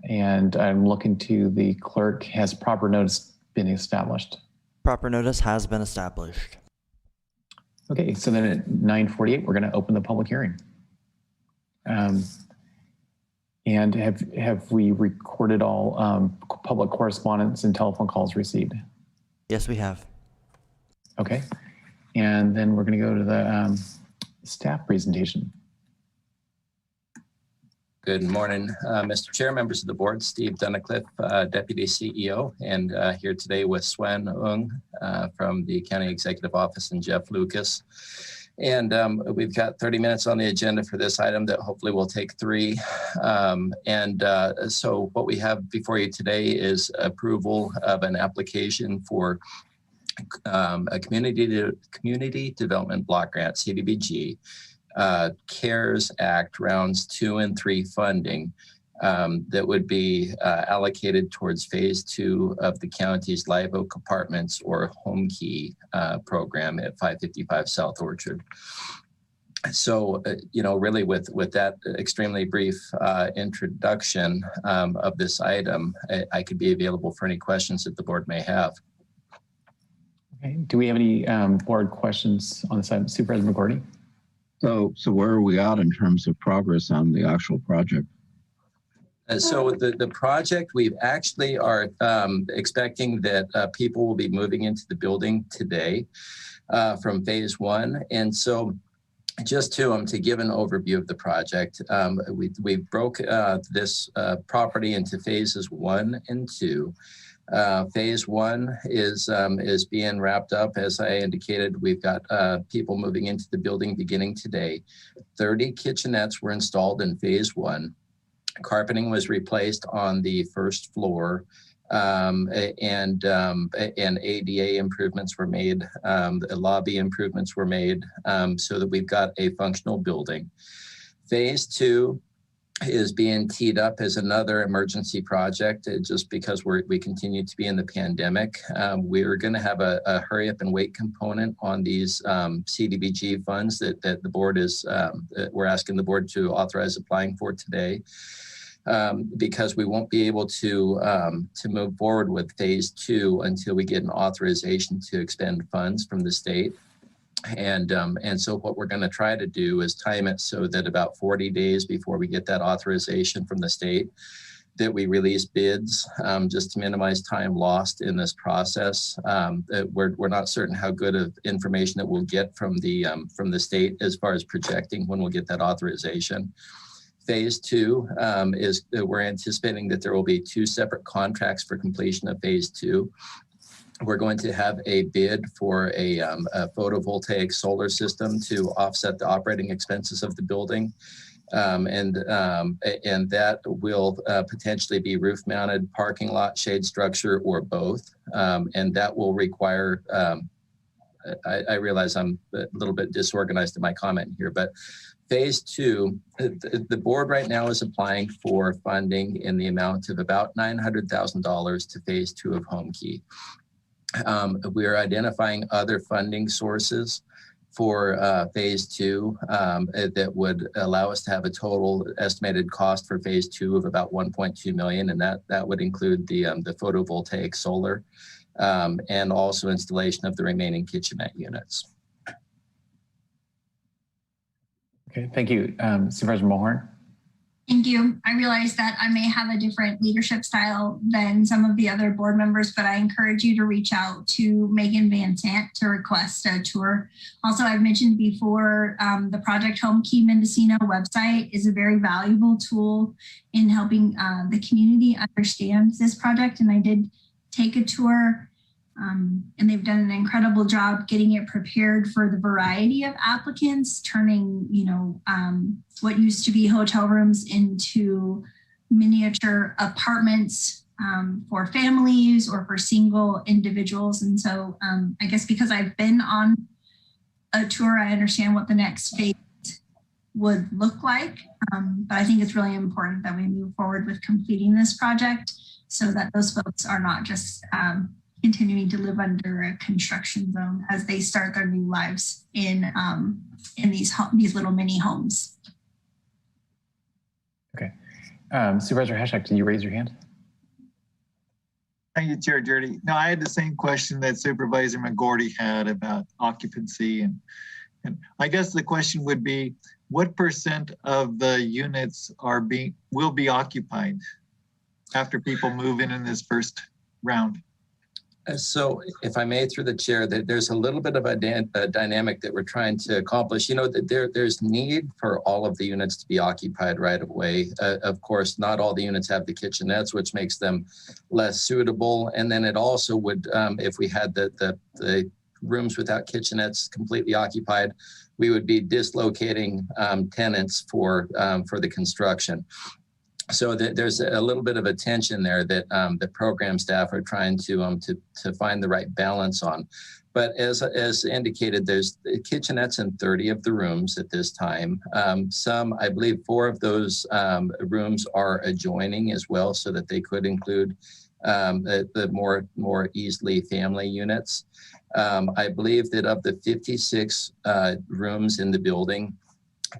And I'm looking to the clerk. Has proper notice been established? Proper notice has been established. Okay, so then at 9:48, we're going to open the public hearing. And have we recorded all public correspondence and telephone calls received? Yes, we have. Okay, and then we're going to go to the staff presentation. Good morning, Mr. Chair, members of the board. Steve Dunnicliffe, Deputy CEO, and here today with Swen Ung from the County Executive Office and Jeff Lucas. And we've got 30 minutes on the agenda for this item that hopefully will take 3. So what we have before you today is approval of an application for a community development block grant, CDBG, CARES Act rounds 2 and 3 funding that would be allocated towards phase 2 of the county's Live Oak Apartments or Homekey program at 555 South Orchard. So, really with that extremely brief introduction of this item, I could be available for any questions that the board may have. Okay. Do we have any board questions on this item? Supervisor McGordy? So where are we at in terms of progress on the actual project? So the project, we actually are expecting that people will be moving into the building today from phase 1. And so just to give an overview of the project, we broke this property into phases 1 and 2. Phase 1 is being wrapped up. As I indicated, we've got people moving into the building beginning today. 30 kitchenettes were installed in phase 1. Carpeting was replaced on the first floor, and ADA improvements were made. The lobby improvements were made, so that we've got a functional building. Phase 2 is being teed up as another emergency project, just because we continue to be in the pandemic. We're going to have a hurry up and wait component on these CDBG funds that the board is, we're asking the board to authorize applying for today. Because we won't be able to move forward with phase 2 until we get an authorization to expend funds from the state. And so what we're going to try to do is time it so that about 40 days before we get that authorization from the state, that we release bids, just to minimize time lost in this process. We're not certain how good of information that we'll get from the state as far as projecting when we'll get that authorization. Phase 2 is we're anticipating that there will be 2 separate contracts for completion of phase 2. We're going to have a bid for a photovoltaic solar system to offset the operating expenses of the building. And that will potentially be roof mounted, parking lot, shade structure, or both. And that will require, I realize I'm a little bit disorganized in my comment here, but phase 2, the board right now is applying for funding in the amount of about $900,000 to phase 2 of Home Key. We are identifying other funding sources for phase 2 that would allow us to have a total estimated cost for phase 2 of about $1.2 million, and that would include the photovoltaic solar and also installation of the remaining kitchenette units. Okay, thank you. Supervisor Mulhern. Thank you. I realize that I may have a different leadership style than some of the other board members, but I encourage you to reach out to Megan Van Sant to request a tour. Also, I've mentioned before, the Project Home Key Mendocino website is a very valuable tool in helping the community understand this project. And I did take a tour, and they've done an incredible job getting it prepared for the variety of applicants, turning, what used to be hotel rooms into miniature apartments for families or for single individuals. And so I guess because I've been on a tour, I understand what the next phase would look like. But I think it's really important that we move forward with completing this project so that those folks are not just continuing to live under a construction zone as they start their new lives in these little mini homes. Okay. Supervisor Hashak, did you raise your hand? Thank you, Chair Jurdy. No, I had the same question that Supervisor McGordy had about occupancy. And I guess the question would be, what % of the units will be occupied after people move in this first round? So if I may, through the chair, there's a little bit of a dynamic that we're trying to accomplish. That there's need for all of the units to be occupied right away. Of course, not all the units have the kitchenettes, which makes them less suitable. And then it also would, if we had the rooms without kitchenettes completely occupied, we would be dislocating tenants for the construction. So there's a little bit of a tension there that the program staff are trying to find the right balance on. But as indicated, there's kitchenettes in 30 of the rooms at this time. Some, I believe 4 of those rooms are adjoining as well, so that they could include the more easily family units. I believe that of the 56 rooms in the building,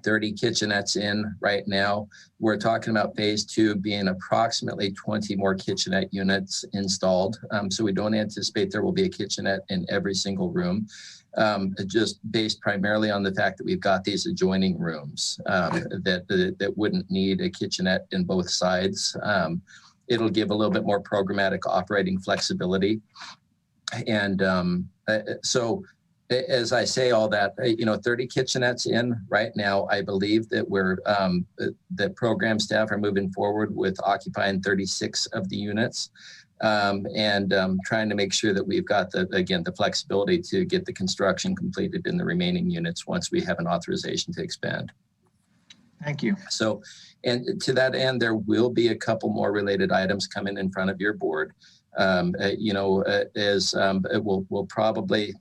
30 kitchenettes in right now. We're talking about phase 2 being approximately 20 more kitchenette units installed. So we don't anticipate there will be a kitchenette in every single room, just based primarily on the fact that we've got these adjoining rooms that wouldn't need a kitchenette in both sides. It'll give a little bit more programmatic operating flexibility. And so as I say all that, 30 kitchenettes in right now. I believe that that program staff are moving forward with occupying 36 of the units, and trying to make sure that we've got the flexibility to get the construction completed in the remaining units once we have an authorization to expand. Thank you. So, and to that end, there will be a couple more related items coming in front of your board. We'll probably,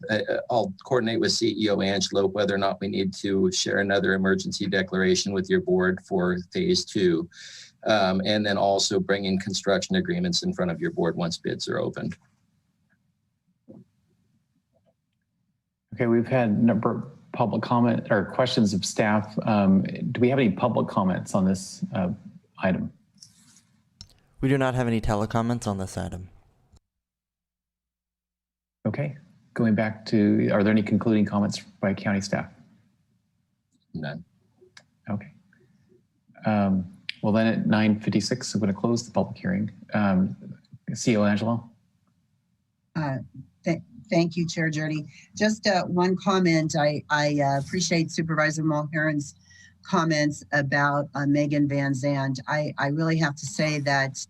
I'll coordinate with CEO Angelo whether or not we need to share another emergency declaration with your board for phase 2. And then also bring in construction agreements in front of your board once bids are opened. Okay, we've had a number of public comment or questions of staff. Do we have any public comments on this item? We do not have any telecomments on this item. Okay, going back to, are there any concluding comments by county staff? None. Okay. Well, then at 9:56, I'm going to close the public hearing. CEO Angelo? Thank you, Chair Jurdy. Just one comment. I appreciate Supervisor Mulheron's comments about Megan Van Zandt. I really have to say that,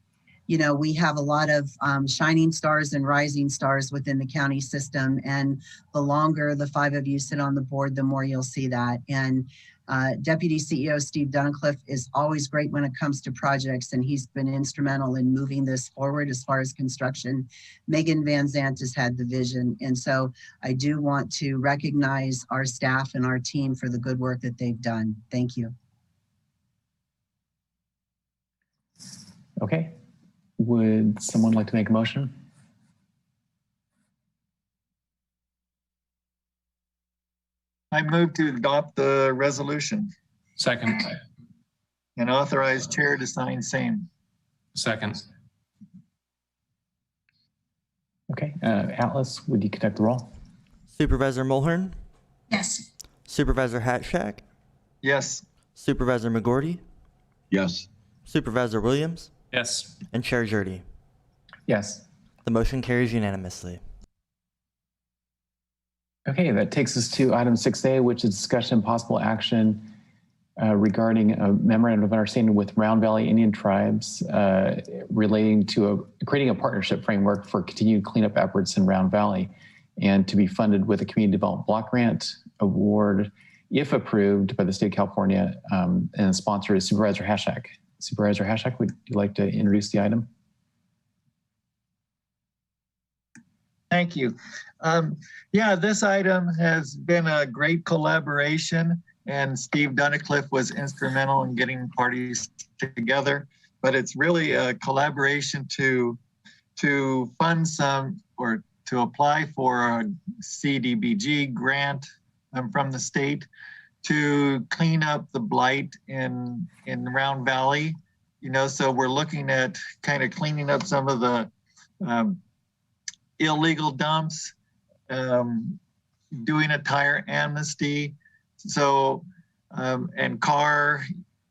we have a lot of shining stars and rising stars within the county system. And the longer the 5 of you sit on the board, the more you'll see that. And Deputy CEO Steve Duncliffe is always great when it comes to projects, and he's been instrumental in moving this forward as far as construction. Megan Van Zandt has had the vision. And so I do want to recognize our staff and our team for the good work that they've done. Thank you. Okay. Would someone like to make a motion? I move to adopt the resolution. Second. And authorize chair to sign same. Second. Okay, Atlas, would you conduct the roll? Supervisor Mulhern? Yes. Supervisor Hatchak? Yes. Supervisor McGordy? Yes. Supervisor Williams? Yes. And Chair Jurdy? Yes. The motion carries unanimously. Okay, that takes us to item 6A, which is discussion and possible action regarding a memorandum of understanding with Round Valley Indian tribes relating to creating a partnership framework for continued cleanup efforts in Round Valley, and to be funded with a community development block grant award, if approved by the state of California, and the sponsor is Supervisor Hatchak. Supervisor Hatchak, would you like to introduce the item? Thank you. Yeah, this item has been a great collaboration, and Steve Duncliffe was instrumental in getting parties together. But it's really a collaboration to fund some, or to apply for a CDBG grant from the state to clean up the blight in Round Valley. So we're looking at kind of cleaning up some of the illegal dumps, doing a tire amnesty, so and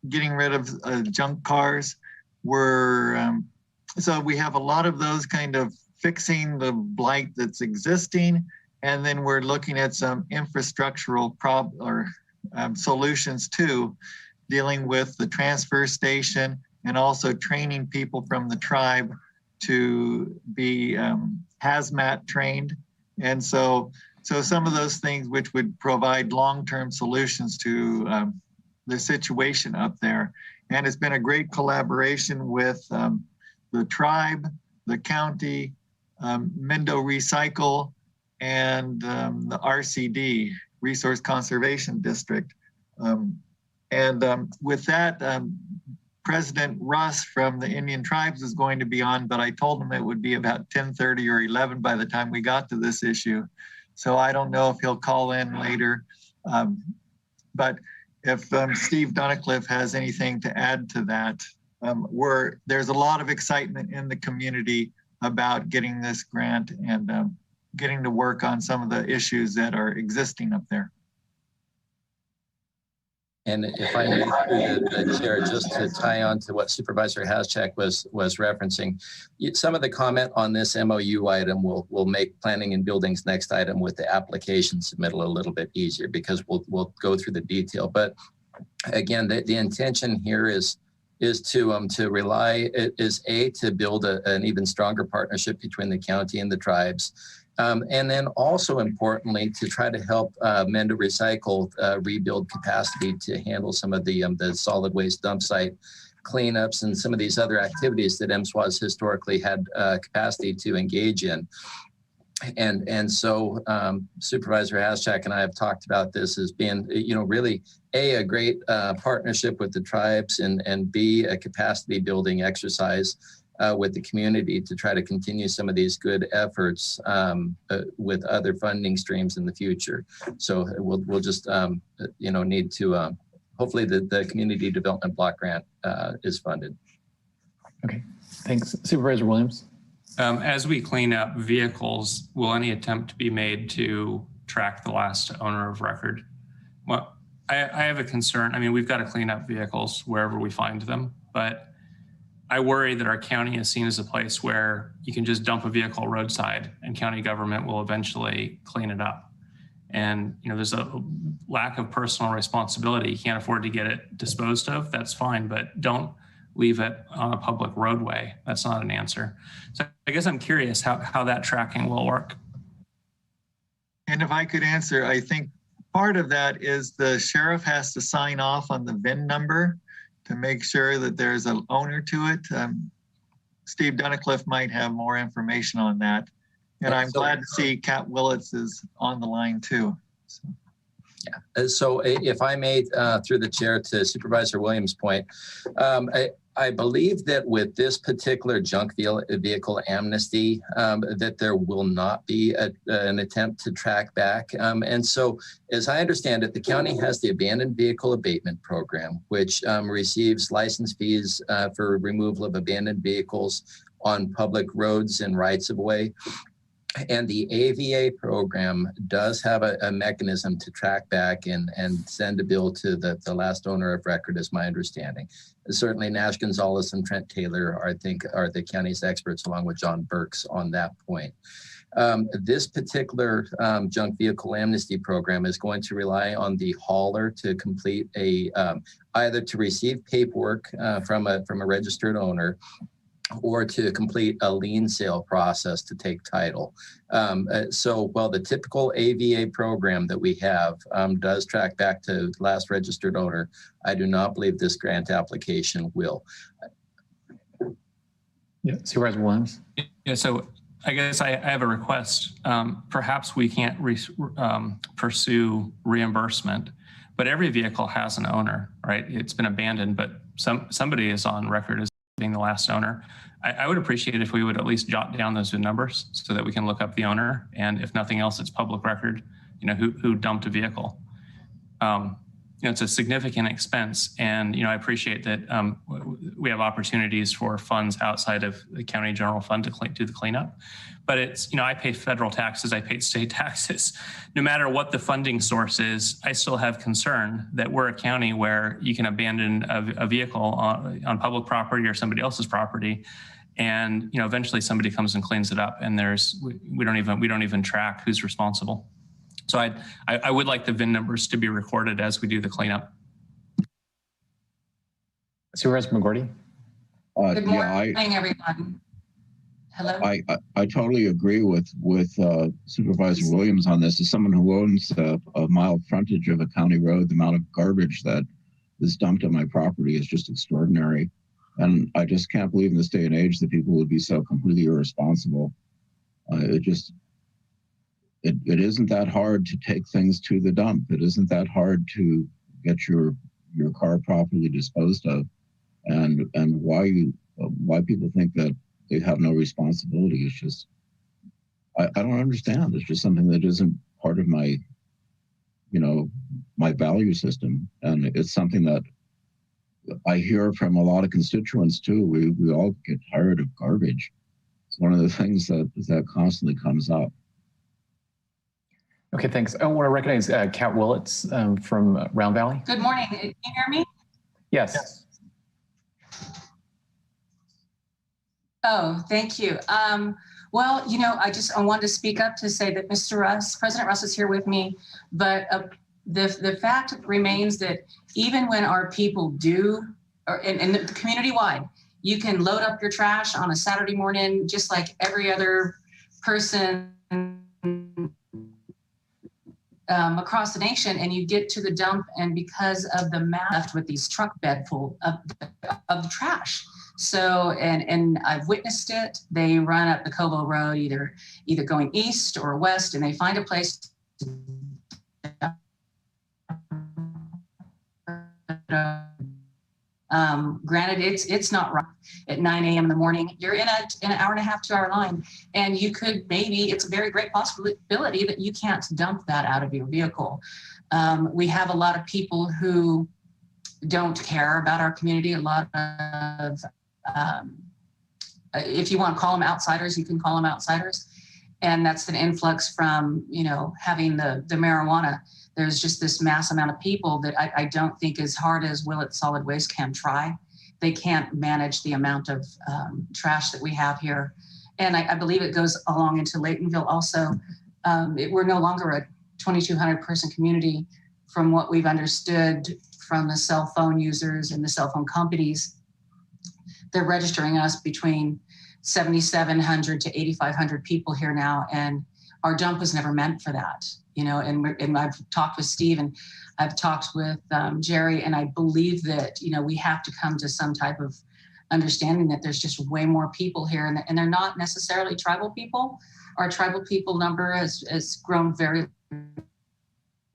getting rid of junk cars. So we have a lot of those kind of fixing the blight that's existing, and then we're looking at some infrastructural solutions too, dealing with the transfer station and also training people from the tribe to be hazmat trained. And so some of those things which would provide long-term solutions to the situation up there. And it's been a great collaboration with the tribe, the county, Mendo Recycle, and the RCD, Resource Conservation District. With that, President Russ from the Indian Tribes is going to be on, but I told him it would be about 10:30 or 11 by the time we got to this issue. So I don't know if he'll call in later. But if Steve Duncliffe has anything to add to that, there's a lot of excitement in the community about getting this grant and getting to work on some of the issues that are existing up there. And if I may, through the chair, just to tie on to what Supervisor Haschak was referencing, some of the comment on this MOU item will make planning and buildings next item with the application submittal a little bit easier, because we'll go through the detail. But again, the intention here is to rely, to build an even stronger partnership between the county and the tribes. And then also importantly, to try to help Mend to Recycle rebuild capacity to handle some of the solid waste dump site cleanups and some of these other activities that MSWA's historically had capacity to engage in. And so Supervisor Haschak and I have talked about this as being, really a great partnership with the tribes, and B, a capacity building exercise with the community to try to continue some of these good efforts with other funding streams in the future. So we'll just, need to, hopefully the community development block grant is funded. Okay, thanks. Supervisor Williams. As we clean up vehicles, will any attempt be made to track the last owner of record? Well, I have a concern. I mean, we've got to clean up vehicles wherever we find them, but I worry that our county is seen as a place where you can just dump a vehicle roadside and county government will eventually clean it up. And, there's a lack of personal responsibility. You can't afford to get it disposed of. That's fine, but don't leave it on a public roadway. That's not an answer. So I guess I'm curious how that tracking will work. And if I could answer, I think part of that is the sheriff has to sign off on the VIN number to make sure that there's an owner to it. Steve Dunicliffe might have more information on that. And I'm glad to see Kat Willits is on the line too. So. Yeah. So if I may, through the chair to Supervisor Williams' point, I believe that with this particular junk vehicle amnesty, that there will not be an attempt to track back. And so, as I understand it, the county has the Abandoned Vehicle Abatement Program, which receives license fees for removal of abandoned vehicles on public roads and rights of way. And the AVA program does have a mechanism to track back and send a bill to the last owner of record, is my understanding. Certainly Nash Gonzalez and Trent Taylor, I think, are the county's experts, along with John Burks, on that point. This particular junk vehicle amnesty program is going to rely on the hauler to complete either to receive paperwork from a registered owner, or to complete a lien sale process to take title. So while the typical AVA program that we have does track back to last registered owner, I do not believe this grant application will. Yeah, Supervisor Williams. Yeah, so I guess I have a request. Perhaps we can't pursue reimbursement, but every vehicle has an owner, right? It's been abandoned, but somebody is on record as being the last owner. I would appreciate it if we would at least jot down those numbers so that we can look up the owner, and if nothing else, it's public record, who dumped a vehicle. It's a significant expense, and I appreciate that we have opportunities for funds outside of the county general fund to do the cleanup. But it's, I pay federal taxes, I pay state taxes. No matter what the funding source is, I still have concern that we're a county where you can abandon a vehicle on public property or somebody else's property, and eventually somebody comes and cleans it up, and we don't even track who's responsible. So I would like the VIN numbers to be recorded as we do the cleanup. Supervisor McGordy. Good morning, everyone. Hello. I totally agree with Supervisor Williams on this. As someone who owns a mile frontage of a county road, the amount of garbage that is dumped on my property is just extraordinary. And I just can't believe in this day and age that people would be so completely irresponsible. It isn't that hard to take things to the dump. It isn't that hard to get your car properly disposed of. And why people think that they have no responsibility is just, I don't understand. It's just something that isn't part of my, my value system. And it's something that I hear from a lot of constituents too. We all get tired of garbage. It's one of the things that constantly comes up. Okay, thanks. I want to recognize Kat Willits from Round Valley. Good morning. Can you hear me? Yes. Oh, thank you. Well, you know, I wanted to speak up to say that President Russ is here with me, but the fact remains that even when our people do, and the community-wide, you can load up your trash on a Saturday morning, just like every other person across the nation, and you get to the dump, and because of the math with these truck bed full of the trash. So, and I've witnessed it. They run up the Cobo Road, either going east or west, and they find a place to granted, it's not right at 9 a.m. in the morning. You're in an hour and a half, 2 hour line, and you could it's a very great possibility that you can't dump that out of your vehicle. We have a lot of people who don't care about our community. A lot of, if you want to call them outsiders, you can call them outsiders. And that's an influx from, you know, having the marijuana. There's just this mass amount of people that I don't think, as hard as Willett Solid Waste can try, they can't manage the amount of trash that we have here. And I believe it goes along into Laytonville also. We're no longer a 2,200 person community from what we've understood from the cell phone users and the cell phone companies. They're registering us between 7,700 to 8,500 people here now. And our dump was never meant for that. You know, and I've talked with Steve and I've talked with Jerry, and I believe that, you know, we have to come to some type of understanding that there's just way more people here, and they're not necessarily tribal people. Our tribal people number has grown very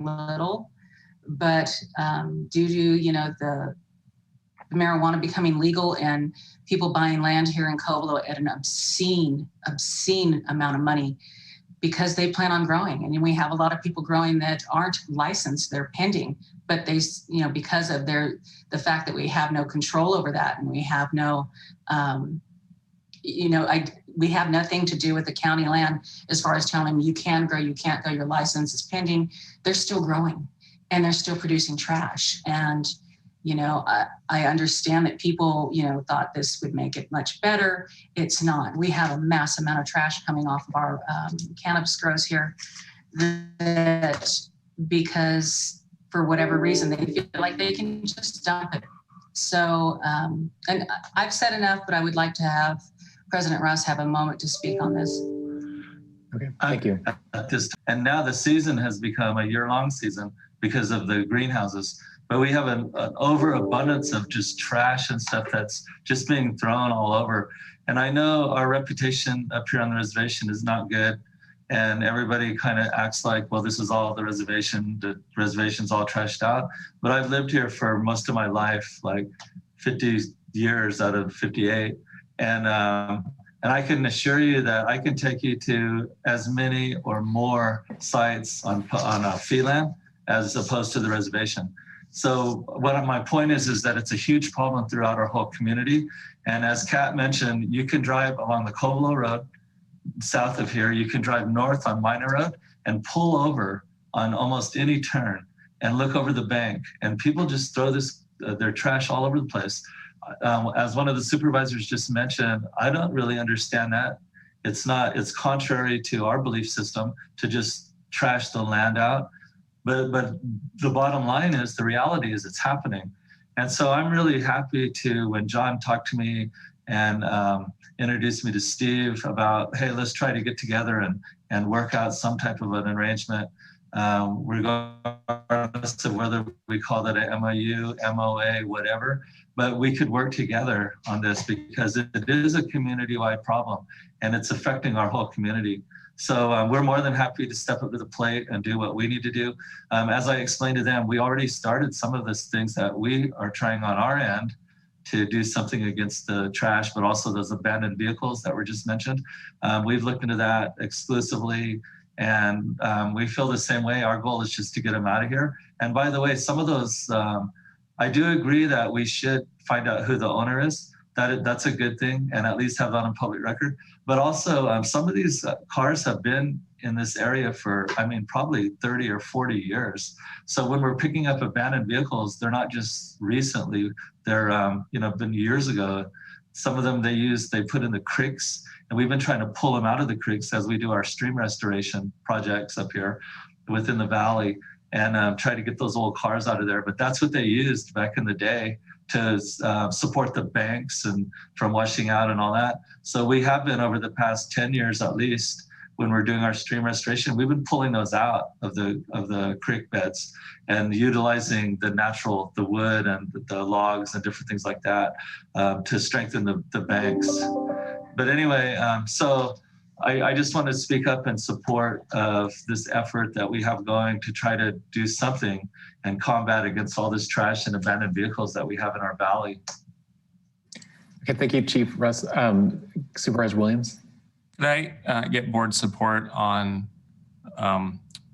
little, but due to, you know, the marijuana becoming legal and people buying land here in Covelo at an obscene amount of money, because they plan on growing. And we have a lot of people growing that aren't licensed, they're pending, but they, you know, because of the fact that we have no control over that, and we have no, you know, we have nothing to do with the county land as far as telling them you can grow, you can't go, your license is pending. They're still growing and they're still producing trash. And, you know, I understand that people, you know, thought this would make it much better. It's not. We have a mass amount of trash coming off of our cannabis grows here that, because for whatever reason, they feel like they can just dump it. So, and I've said enough, but I would like to have President Russ have a moment to speak on this. Okay, thank you. And now the season has become a year-long season because of the greenhouses. But we have an overabundance of just trash and stuff that's just being thrown all over. And I know our reputation up here on the reservation is not good. And everybody kind of acts like, well, this is all the reservation's all trashed out. But I've lived here for most of my life, like 50 years out of 58. And I can assure you that I can take you to as many or more sites on fee land as opposed to the reservation. So what my point is that it's a huge problem throughout our whole community. And as Kat mentioned, you can drive along the Covelo Road south of here, you can drive north on Minor Road and pull over on almost any turn and look over the bank. And people just throw their trash all over the place. As one of the supervisors just mentioned, I don't really understand that. It's contrary to our belief system to just trash the land out. But the bottom line is, the reality is it's happening. And so I'm really happy when John talked to me and introduced me to Steve about, hey, let's try to get together and work out some type of an arrangement, regardless of whether we call that a MOU, MOA, whatever, but we could work together on this because it is a community-wide problem and it's affecting our whole community. So we're more than happy to step up to the plate and do what we need to do. As I explained to them, we already started some of those things that we are trying on our end to do something against the trash, but also those abandoned vehicles that were just mentioned. We've looked into that exclusively, and we feel the same way. Our goal is just to get them out of here. And by the way, some of those, I do agree that we should find out who the owner is. That's a good thing, and at least have that on public record. But also, some of these cars have been in this area for, I mean, probably 30 or 40 years. So when we're picking up abandoned vehicles, they're not just recently, they're, been years ago. Some of them they put in the creeks, and we've been trying to pull them out of the creeks as we do our stream restoration projects up here within the valley, and try to get those old cars out of there. But that's what they used back in the day to support the banks and from washing out and all that. So we have been, over the past 10 years at least, when we're doing our stream restoration, we've been pulling those out of the creek beds and utilizing the wood and the logs and different things like that to strengthen the banks. But anyway, so I just want to speak up in support of this effort that we have going to try to do something and combat against all this trash and abandoned vehicles that we have in our valley. Okay, thank you, Chief Russ. Supervisor Williams. Could I get board support on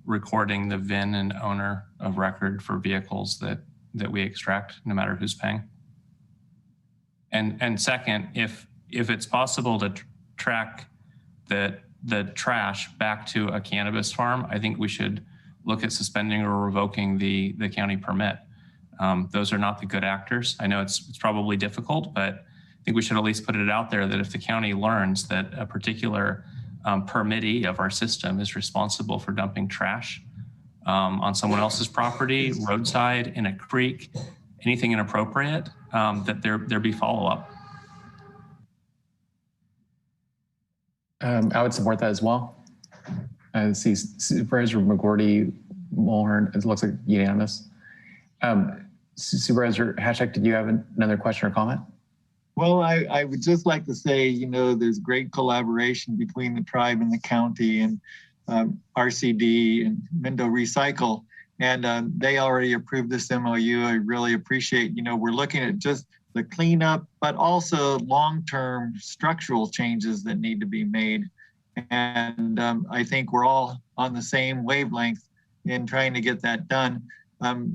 recording the VIN and owner of record for vehicles that we extract, no matter who's paying? And second, if it's possible to track the trash back to a cannabis farm, I think we should look at suspending or revoking the county permit. Those are not the good actors. I know it's probably difficult, but I think we should at least put it out there that if the county learns that a particular permittee of our system is responsible for dumping trash on someone else's property, roadside, in a creek, anything inappropriate, that there be follow-up. I would support that as well. I see Supervisor McGorty, Mulhern, it looks like unanimous. Supervisor Hatchak, did you have another question or comment? Well, I would just like to say, there's great collaboration between the tribe and the county and RCD and Mindo Recycle, and they already approved this MOU. I really appreciate, we're looking at just the cleanup, but also long-term structural changes that need to be made. And I think we're all on the same wavelength in trying to get that done.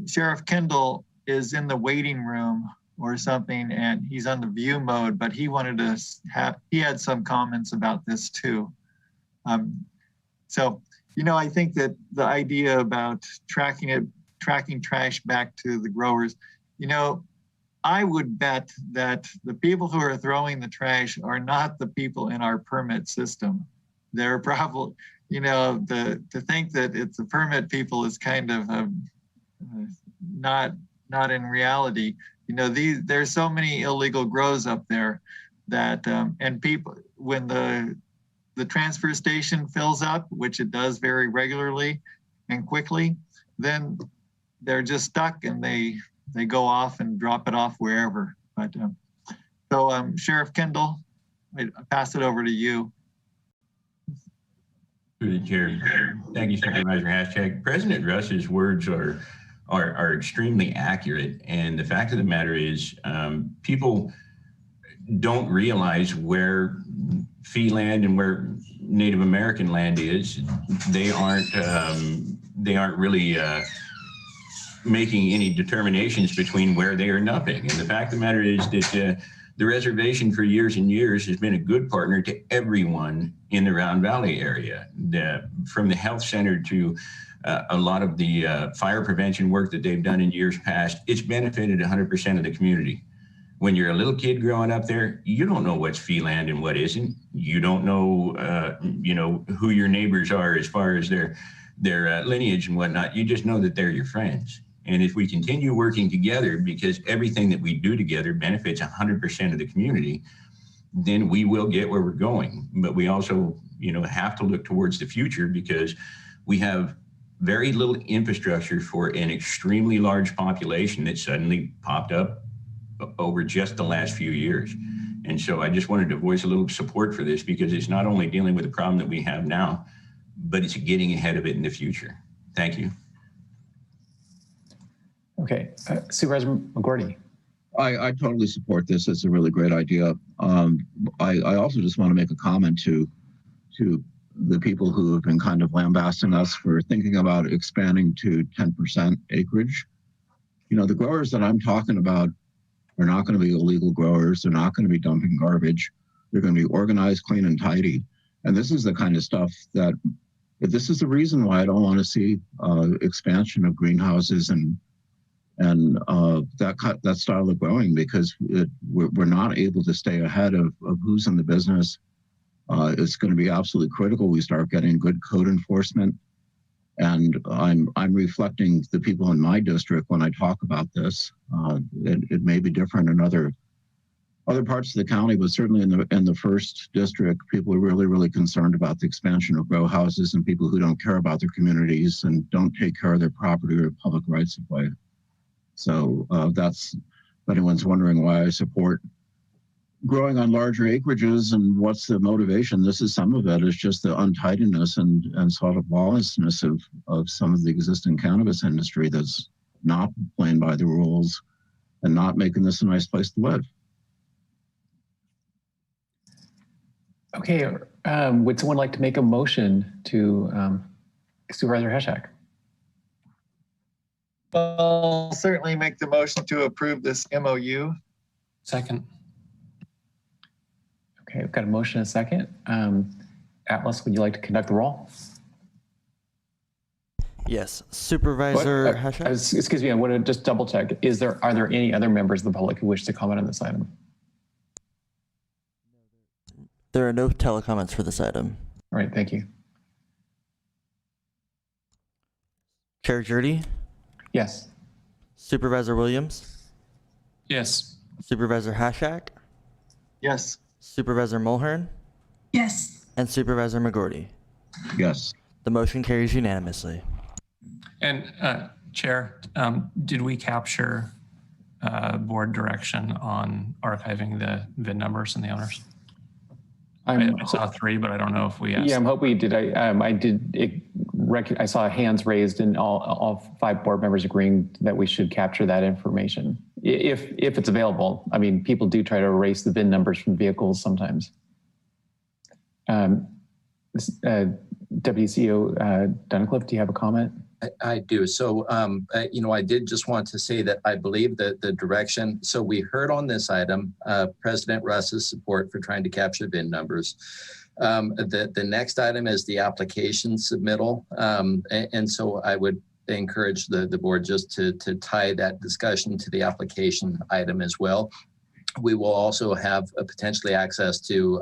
Sheriff Kendall is in the waiting room or something, and he's on the view mode, but he wanted to he had some comments about this too. So, I think that the idea about tracking trash back to the growers, I would bet that the people who are throwing the trash are not the people in our permit system. They're probably, to think that it's the permit people is kind of not in reality. There's so many illegal grows up there that, and people, when the transfer station fills up, which it does very regularly and quickly, then they're just stuck and they go off and drop it off wherever. But so Sheriff Kendall, I pass it over to you. Through the chair. Thank you, Supervisor Hatchak. President Russ's words are extremely accurate. And the fact of the matter is people don't realize where fee land and where Native American land is. They aren't really making any determinations between where they are dumping. And the fact of the matter is that the reservation for years and years has been a good partner to everyone in the Round Valley area, from the health center to a lot of the fire prevention work that they've done in years past. It's benefited 100% of the community. When you're a little kid growing up there, you don't know what's fee land and what isn't. You don't know, who your neighbors are as far as their lineage and whatnot. You just know that they're your friends. And if we continue working together, because everything that we do together benefits 100% of the community, then we will get where we're going. But we also, have to look towards the future, because we have very little infrastructure for an extremely large population that suddenly popped up over just the last few years. And so I just wanted to voice a little support for this, because it's not only dealing with the problem that we have now, but it's getting ahead of it in the future. Thank you. Okay, Supervisor McGorty. I totally support this. It's a really great idea. I also just want to make a comment to the people who have been kind of lambasting us for thinking about expanding to 10% acreage. The growers that I'm talking about are not going to be illegal growers. They're not going to be dumping garbage. They're going to be organized, clean, and tidy. And this is the kind of stuff that this is the reason why I don't want to see expansion of greenhouses and that style of growing, because we're not able to stay ahead of who's in the business. It's going to be absolutely critical we start getting good code enforcement. And I'm reflecting the people in my district when I talk about this. It may be different in other parts of the county, but certainly in the first district, people are really concerned about the expansion of grow houses and people who don't care about their communities and don't take care of their property or public rights of way. So that's, if anyone's wondering why I support growing on larger acreages and what's the motivation, this is some of it is just the untidiness and sort of lawlessness of some of the existing cannabis industry that's not playing by the rules and not making this a nice place to live. Okay, would someone like to make a motion to Supervisor Hashak? Well, I'll certainly make the motion to approve this MOU. Second. Okay, we've got a motion and a second. Atlas, would you like to conduct the roll? Yes, Supervisor Hashak. Excuse me, I want to just double check. Are there any other members of the public who wish to comment on this item? There are no telecomments for this item. All right, thank you. Chair Jurdy? Yes. Supervisor Williams? Yes. Supervisor Hashak? Yes. Supervisor Mulhern? Yes. And Supervisor McGorty? Yes. The motion carries unanimously. And Chair, did we capture board direction on archiving the VIN numbers and the owners? I saw 3, but I don't know if we asked. Yeah, I'm hoping we did. I saw hands raised and all 5 board members agreeing that we should capture that information if it's available. I mean, people do try to erase the VIN numbers from vehicles sometimes. Deputy CEO Duncliffe, do you have a comment? I do. So, I did just want to say that I believe that the direction, so we heard on this item, President Russ's support for trying to capture VIN numbers. The next item is the application submittal. And so I would encourage the board just to tie that discussion to the application item as well. We will also have potentially access to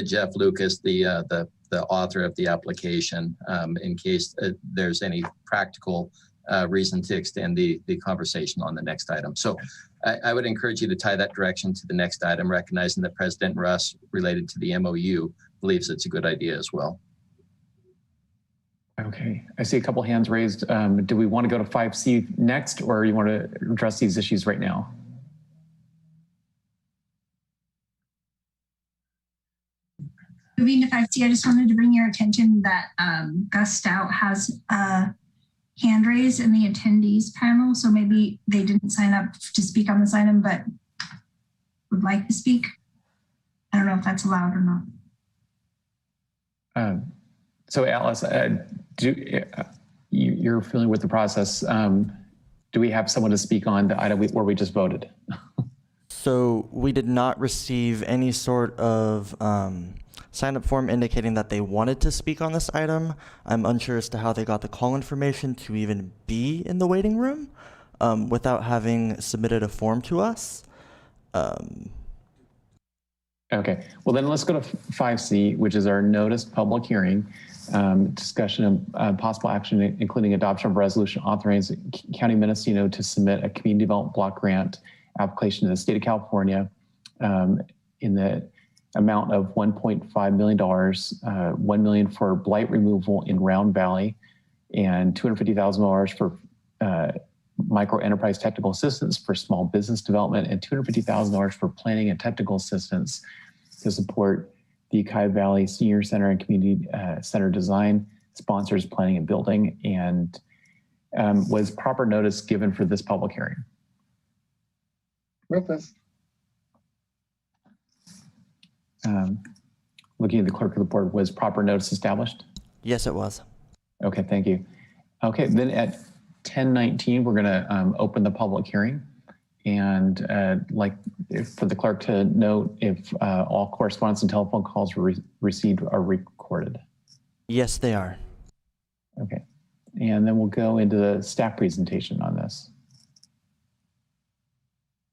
Jeff Lucas, the author of the application, in case there's any practical reason to extend the conversation on the next item. So I would encourage you to tie that direction to the next item, recognizing that President Russ, related to the MOU, believes it's a good idea as well. Okay, I see a couple hands raised. Do we want to go to 5C next, or you want to address these issues right now? Moving to 5C, I just wanted to bring your attention that Gus Stout has a hand raised in the attendees panel. So maybe they didn't sign up to speak on this item, but would like to speak. I don't know if that's allowed or not. So Alice, you're familiar with the process. Do we have someone to speak on the item where we just voted? So we did not receive any sort of sign-up form indicating that they wanted to speak on this item. I'm unsure as to how they got the call information to even be in the waiting room without having submitted a form to us. Okay, well then let's go to 5C, which is our noticed public hearing, discussion of possible action, including adoption of resolution authorizing County Mendocino to submit a community development block grant application to the state of California in the amount of $1.5 million, $1 million for blight removal in Round Valley, and $250,000 for micro enterprise technical assistance for small business development, and $250,000 for planning and technical assistance to support the Ukiah Valley Senior Center and Community Center design, sponsors planning and building, and was proper notice given for this public hearing? Rufus. Looking at the clerk of the board, was proper notice established? Yes, it was. Okay, thank you. Okay, then at 10:19, we're going to open the public hearing, and for the clerk to note if all correspondence and telephone calls were received are recorded. Yes, they are. Okay. And then we'll go into the staff presentation on this.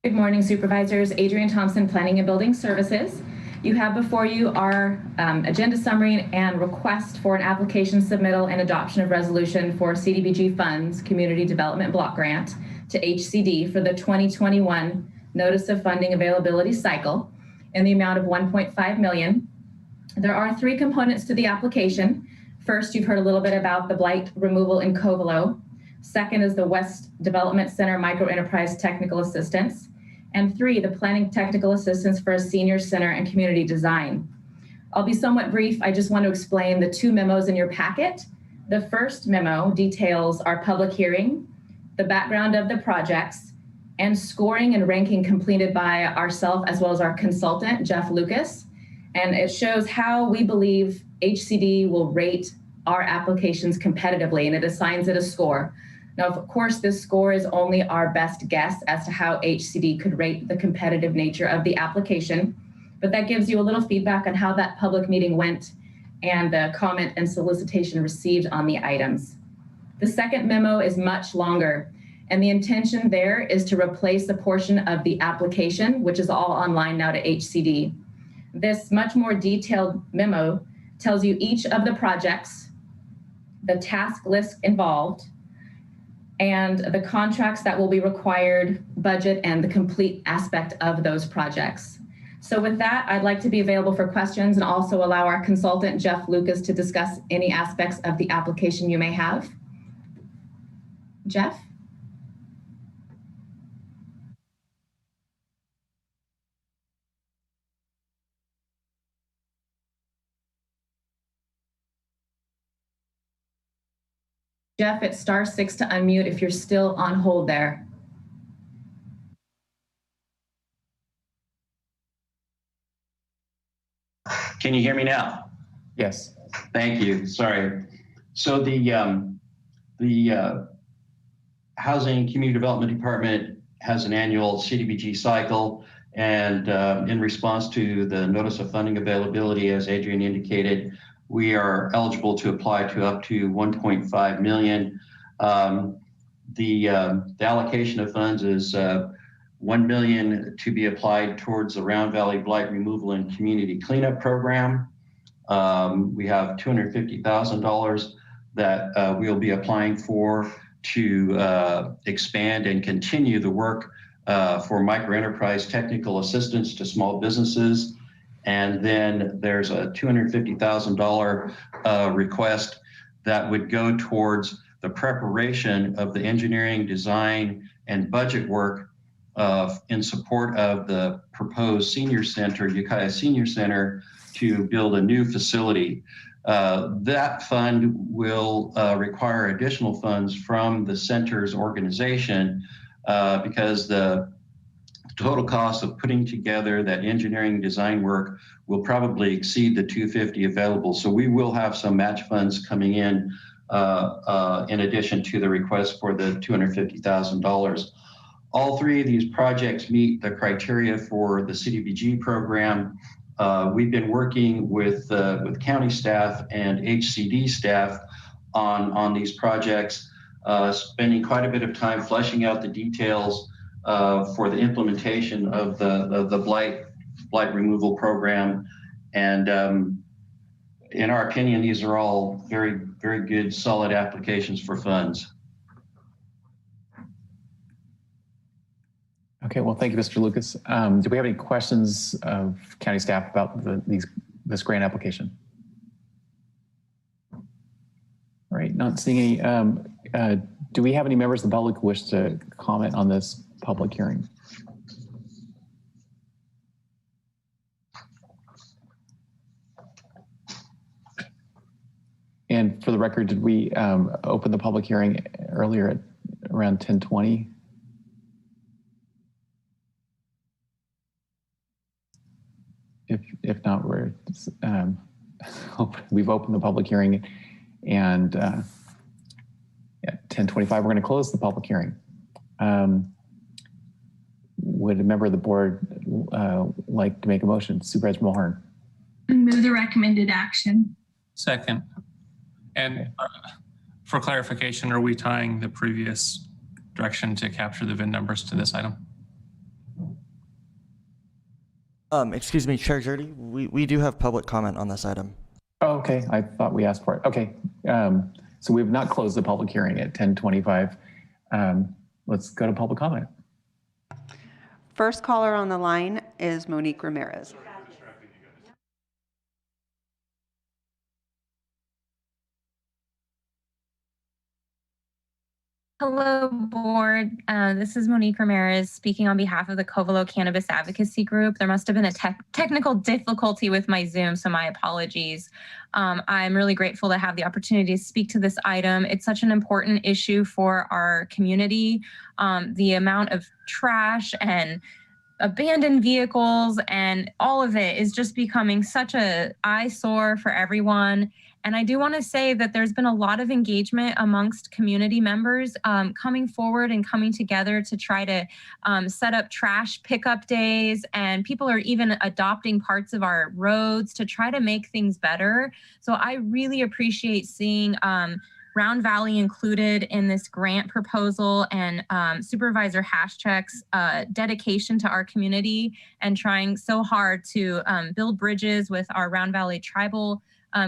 Good morning, Supervisors. Adrienne Thompson, Planning and Building Services. You have before you our agenda summary and request for an application submittal and adoption of resolution for CDBG funds Community Development Block Grant to HCD for the 2021 Notice of Funding Availability Cycle in the amount of $1.5 million. There are 3 components to the application. First, you've heard a little bit about the blight removal in Covelo. Second is the West Development Center Microenterprise Technical Assistance. And 3, the Planning Technical Assistance for a Senior Center and Community Design. I'll be somewhat brief. I just want to explain the 2 memos in your packet. The first memo details our public hearing, the background of the projects, and scoring and ranking completed by ourselves as well as our consultant, Jeff Lucas. And it shows how we believe HCD will rate our applications competitively, and it assigns it a score. Now, of course, this score is only our best guess as to how HCD could rate the competitive nature of the application, but that gives you a little feedback on how that public meeting went and the comment and solicitation received on the items. The second memo is much longer, and the intention there is to replace a portion of the application, which is all online now to HCD. This much more detailed memo tells you each of the projects, the task list involved, and the contracts that will be required, budget, and the complete aspect of those projects. So with that, I'd like to be available for questions and also allow our consultant, Jeff Lucas, to discuss any aspects of the application you may have. Jeff? Jeff, it's *6 to unmute if you're still on hold there. Can you hear me now? Yes. Thank you. Sorry. So the Housing Community Development Department has an annual CDBG cycle, and in response to the Notice of Funding Availability, as Adrienne indicated, we are eligible to apply to up to $1.5 million. The allocation of funds is $1 million to be applied towards the Round Valley Blight Removal and Community Cleanup Program. We have $250,000 that we'll be applying for to expand and continue the work for microenterprise technical assistance to small businesses. And then there's a $250,000 request that would go towards the preparation of the engineering, design, and budget work in support of the proposed senior center, Ukiah Senior Center, to build a new facility. That fund will require additional funds from the center's organization because the total cost of putting together that engineering design work will probably exceed the $250 available. So we will have some match funds coming in addition to the request for the $250,000. All 3 of these projects meet the criteria for the CDBG program. We've been working with county staff and HCD staff on these projects, spending quite a bit of time fleshing out the details for the implementation of the blight removal program. And in our opinion, these are all very, very good, solid applications for funds. Okay, well, thank you, Mr. Lucas. Do we have any questions of county staff about this grant application? All right, not seeing any. Do we have any members of the public who wish to comment on this public hearing? And for the record, did we open the public hearing earlier at around 10:20? If not, we're we've opened the public hearing, and at 10:25 we're going to close the public hearing. Would a member of the board like to make a motion? Supervisor Mulhern. Move the recommended action. Second. And For clarification, are we tying the previous direction to capture the VIN numbers to this item? Excuse me, Chair Jurdy, we do have public comment on this item. Oh, okay, I thought we asked for it. Okay, so we've not closed the public hearing at 10:25. Let's go to public comment. First caller on the line is Monique Ramirez. Hello, board. This is Monique Ramirez speaking on behalf of the Covelo Cannabis Advocacy Group. There must have been a technical difficulty with my Zoom, so my apologies. I'm really grateful to have the opportunity to speak to this item. It's such an important issue for our community. The amount of trash and abandoned vehicles and all of it is just becoming such a eyesore for everyone. And I do want to say that there's been a lot of engagement amongst community members coming forward and coming together to try to set up trash pickup days. And people are even adopting parts of our roads to try to make things better. So I really appreciate seeing Round Valley included in this grant proposal and Supervisor Hashcheck's dedication to our community and trying so hard to build bridges with our Round Valley Tribal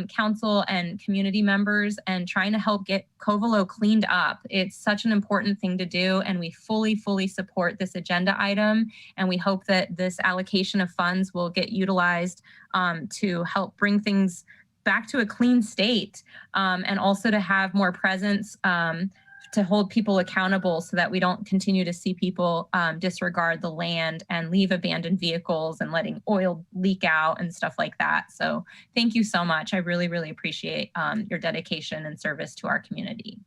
Council and community members and trying to help get Covelo cleaned up. It's such an important thing to do, and we fully support this agenda item, and we hope that this allocation of funds will get utilized to help bring things back to a clean state, and also to have more presence to hold people accountable so that we don't continue to see people disregard the land and leave abandoned vehicles and letting oil leak out and stuff like that. So thank you so much. I really appreciate your dedication and service to our community.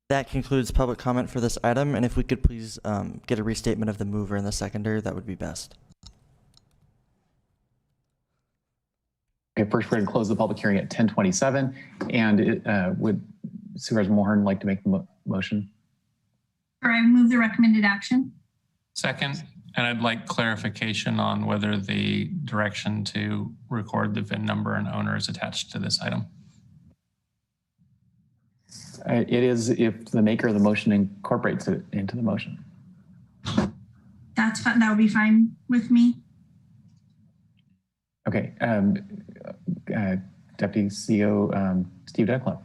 That concludes public comment for this item, and if we could please get a restatement of the mover and the seconder, that would be best. Okay, first we're going to close the public hearing at 10:27, and would Supervisor Mulhern like to make the motion? Or I move the recommended action. Second, and I'd like clarification on whether the direction to record the VIN number and owner is attached to this item. It is if the maker of the motion incorporates it into the motion. That's fine. That would be fine with me. Okay, Deputy CEO Steve Declan.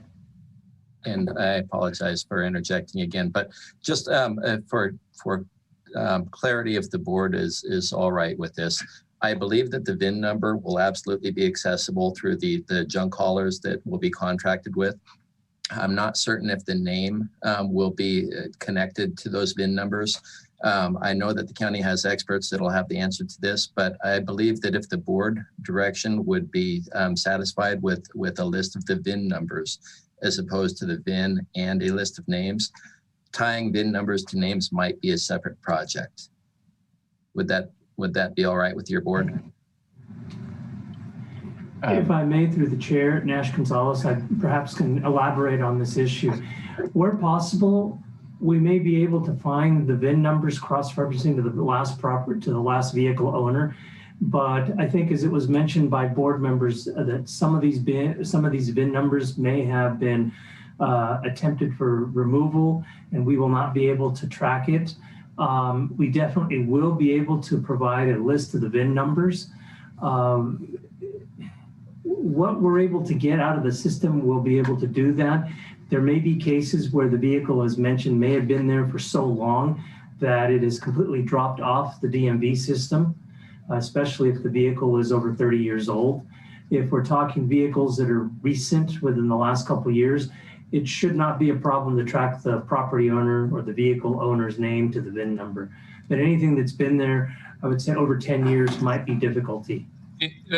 And I apologize for interjecting again, but just for clarity, if the board is all right with this, I believe that the VIN number will absolutely be accessible through the junk haulers that will be contracted with. I'm not certain if the name will be connected to those VIN numbers. I know that the county has experts that will have the answer to this, but I believe that if the board direction would be satisfied with a list of the VIN numbers, as opposed to the VIN and a list of names, tying VIN numbers to names might be a separate project. Would that be all right with your board? If I may, through the chair, Nash Gonzalez, I perhaps can elaborate on this issue. Where possible, we may be able to find the VIN numbers cross-referencing to the last vehicle owner. But I think, as it was mentioned by board members, that some of these VIN numbers may have been attempted for removal, and we will not be able to track it. We definitely will be able to provide a list of the VIN numbers. What we're able to get out of the system, we'll be able to do that. There may be cases where the vehicle, as mentioned, may have been there for so long that it is completely dropped off the DMV system, especially if the vehicle is over 30 years old. If we're talking vehicles that are recent within the last couple of years, it should not be a problem to track the property owner or the vehicle owner's name to the VIN number. But anything that's been there, I would say over 10 years might be difficulty.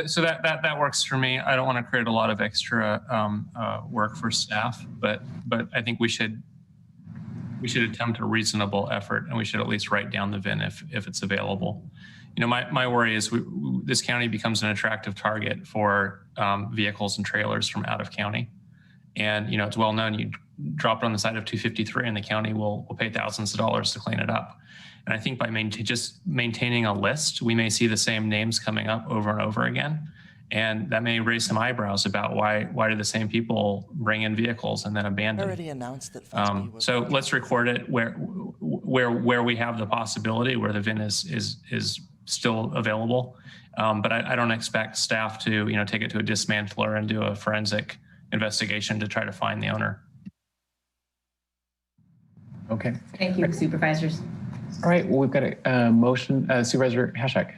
So that works for me. I don't want to create a lot of extra work for staff, but I think we should attempt a reasonable effort, and we should at least write down the VIN if it's available. You know, my worry is this county becomes an attractive target for vehicles and trailers from out of county, and you know it's well known. You drop it on the side of 253, and the county will pay thousands of dollars to clean it up. And I think by just maintaining a list, we may see the same names coming up over and over again. And that may raise some eyebrows about why do the same people bring in vehicles and then abandon. Already announced that So let's record it where we have the possibility, where the VIN is still available. But I don't expect staff to take it to a dismantler and do a forensic investigation to try to find the owner. Okay. Thank you, supervisors. All right. Well, we've got a motion. Supervisor Hashak.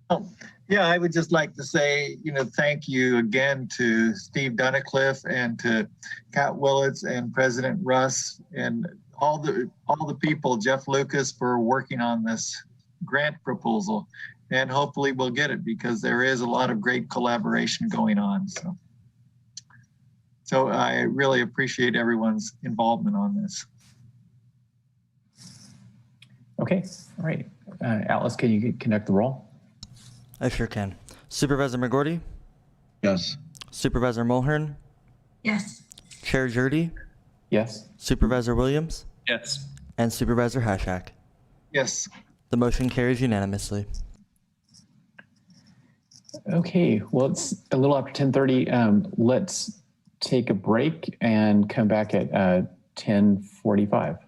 Oh, yeah, I would just like to say, thank you again to Steve Dunnicliffe and to Kat Willits and President Russ and all the people, Jeff Lucas, for working on this grant proposal. And hopefully we'll get it, because there is a lot of great collaboration going on. So I really appreciate everyone's involvement on this. Okay. All right. Atlas, can you conduct the roll? I sure can. Supervisor McGorty? Yes. Supervisor Mulhern? Yes. Chair Jurdy? Yes. Supervisor Williams? Yes. And Supervisor Hashak? Yes. The motion carries unanimously. Okay. Well, it's a little after 10:30. Let's take a break and come back at 10:45.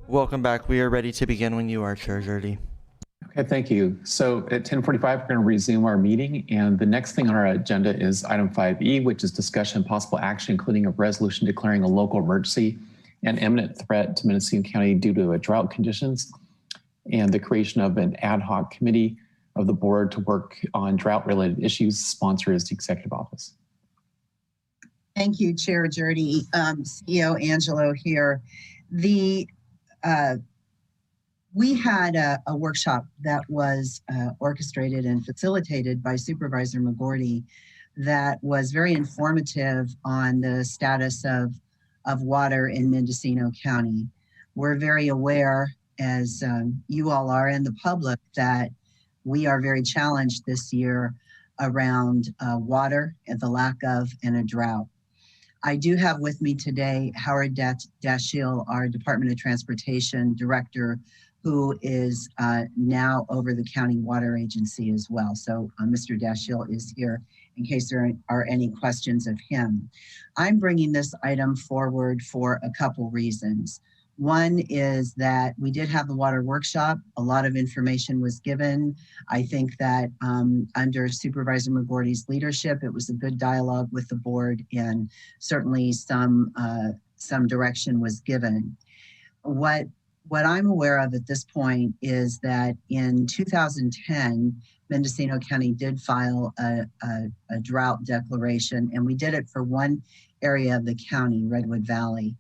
Welcome back. We are ready to begin when you are, Chair Jurdy. Okay, thank you. So at 10:45, we're going to resume our meeting. And the next thing on our agenda is item 5E, which is discussion and possible action, including a resolution declaring a local emergency and imminent threat to Mendocino County due to a drought conditions, and the creation of an ad hoc committee of the board to work on drought-related issues. Sponsor is the executive office. Thank you, Chair Jurdy. CEO Angelo here. We had a workshop that was orchestrated and facilitated by Supervisor McGorty that was very informative on the status of water in Mendocino County. We're very aware, as you all are and the public, that we are very challenged this year around water and the lack of and a drought. I do have with me today Howard Dashiell, our Department of Transportation Director, who is now over the County Water Agency as well. So Mr. Dashiell is here in case there are any questions of him. I'm bringing this item forward for a couple reasons. One is that we did have the water workshop. A lot of information was given. I think that under Supervisor McGorty's leadership, it was a good dialogue with the board, and certainly some direction was given. What I'm aware of at this point is that in 2010, Mendocino County did file a drought declaration, and we did it for one area of the county, Redwood Valley.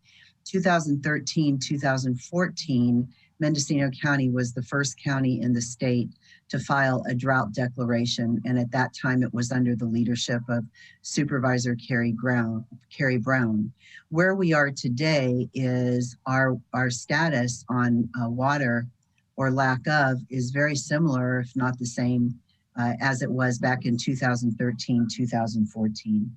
2013, 2014, Mendocino County was the first county in the state to file a drought declaration. And at that time, it was under the leadership of Supervisor Carrie Brown. Where we are today is our status on water or lack of is very similar, if not the same, as it was back in 2013, 2014.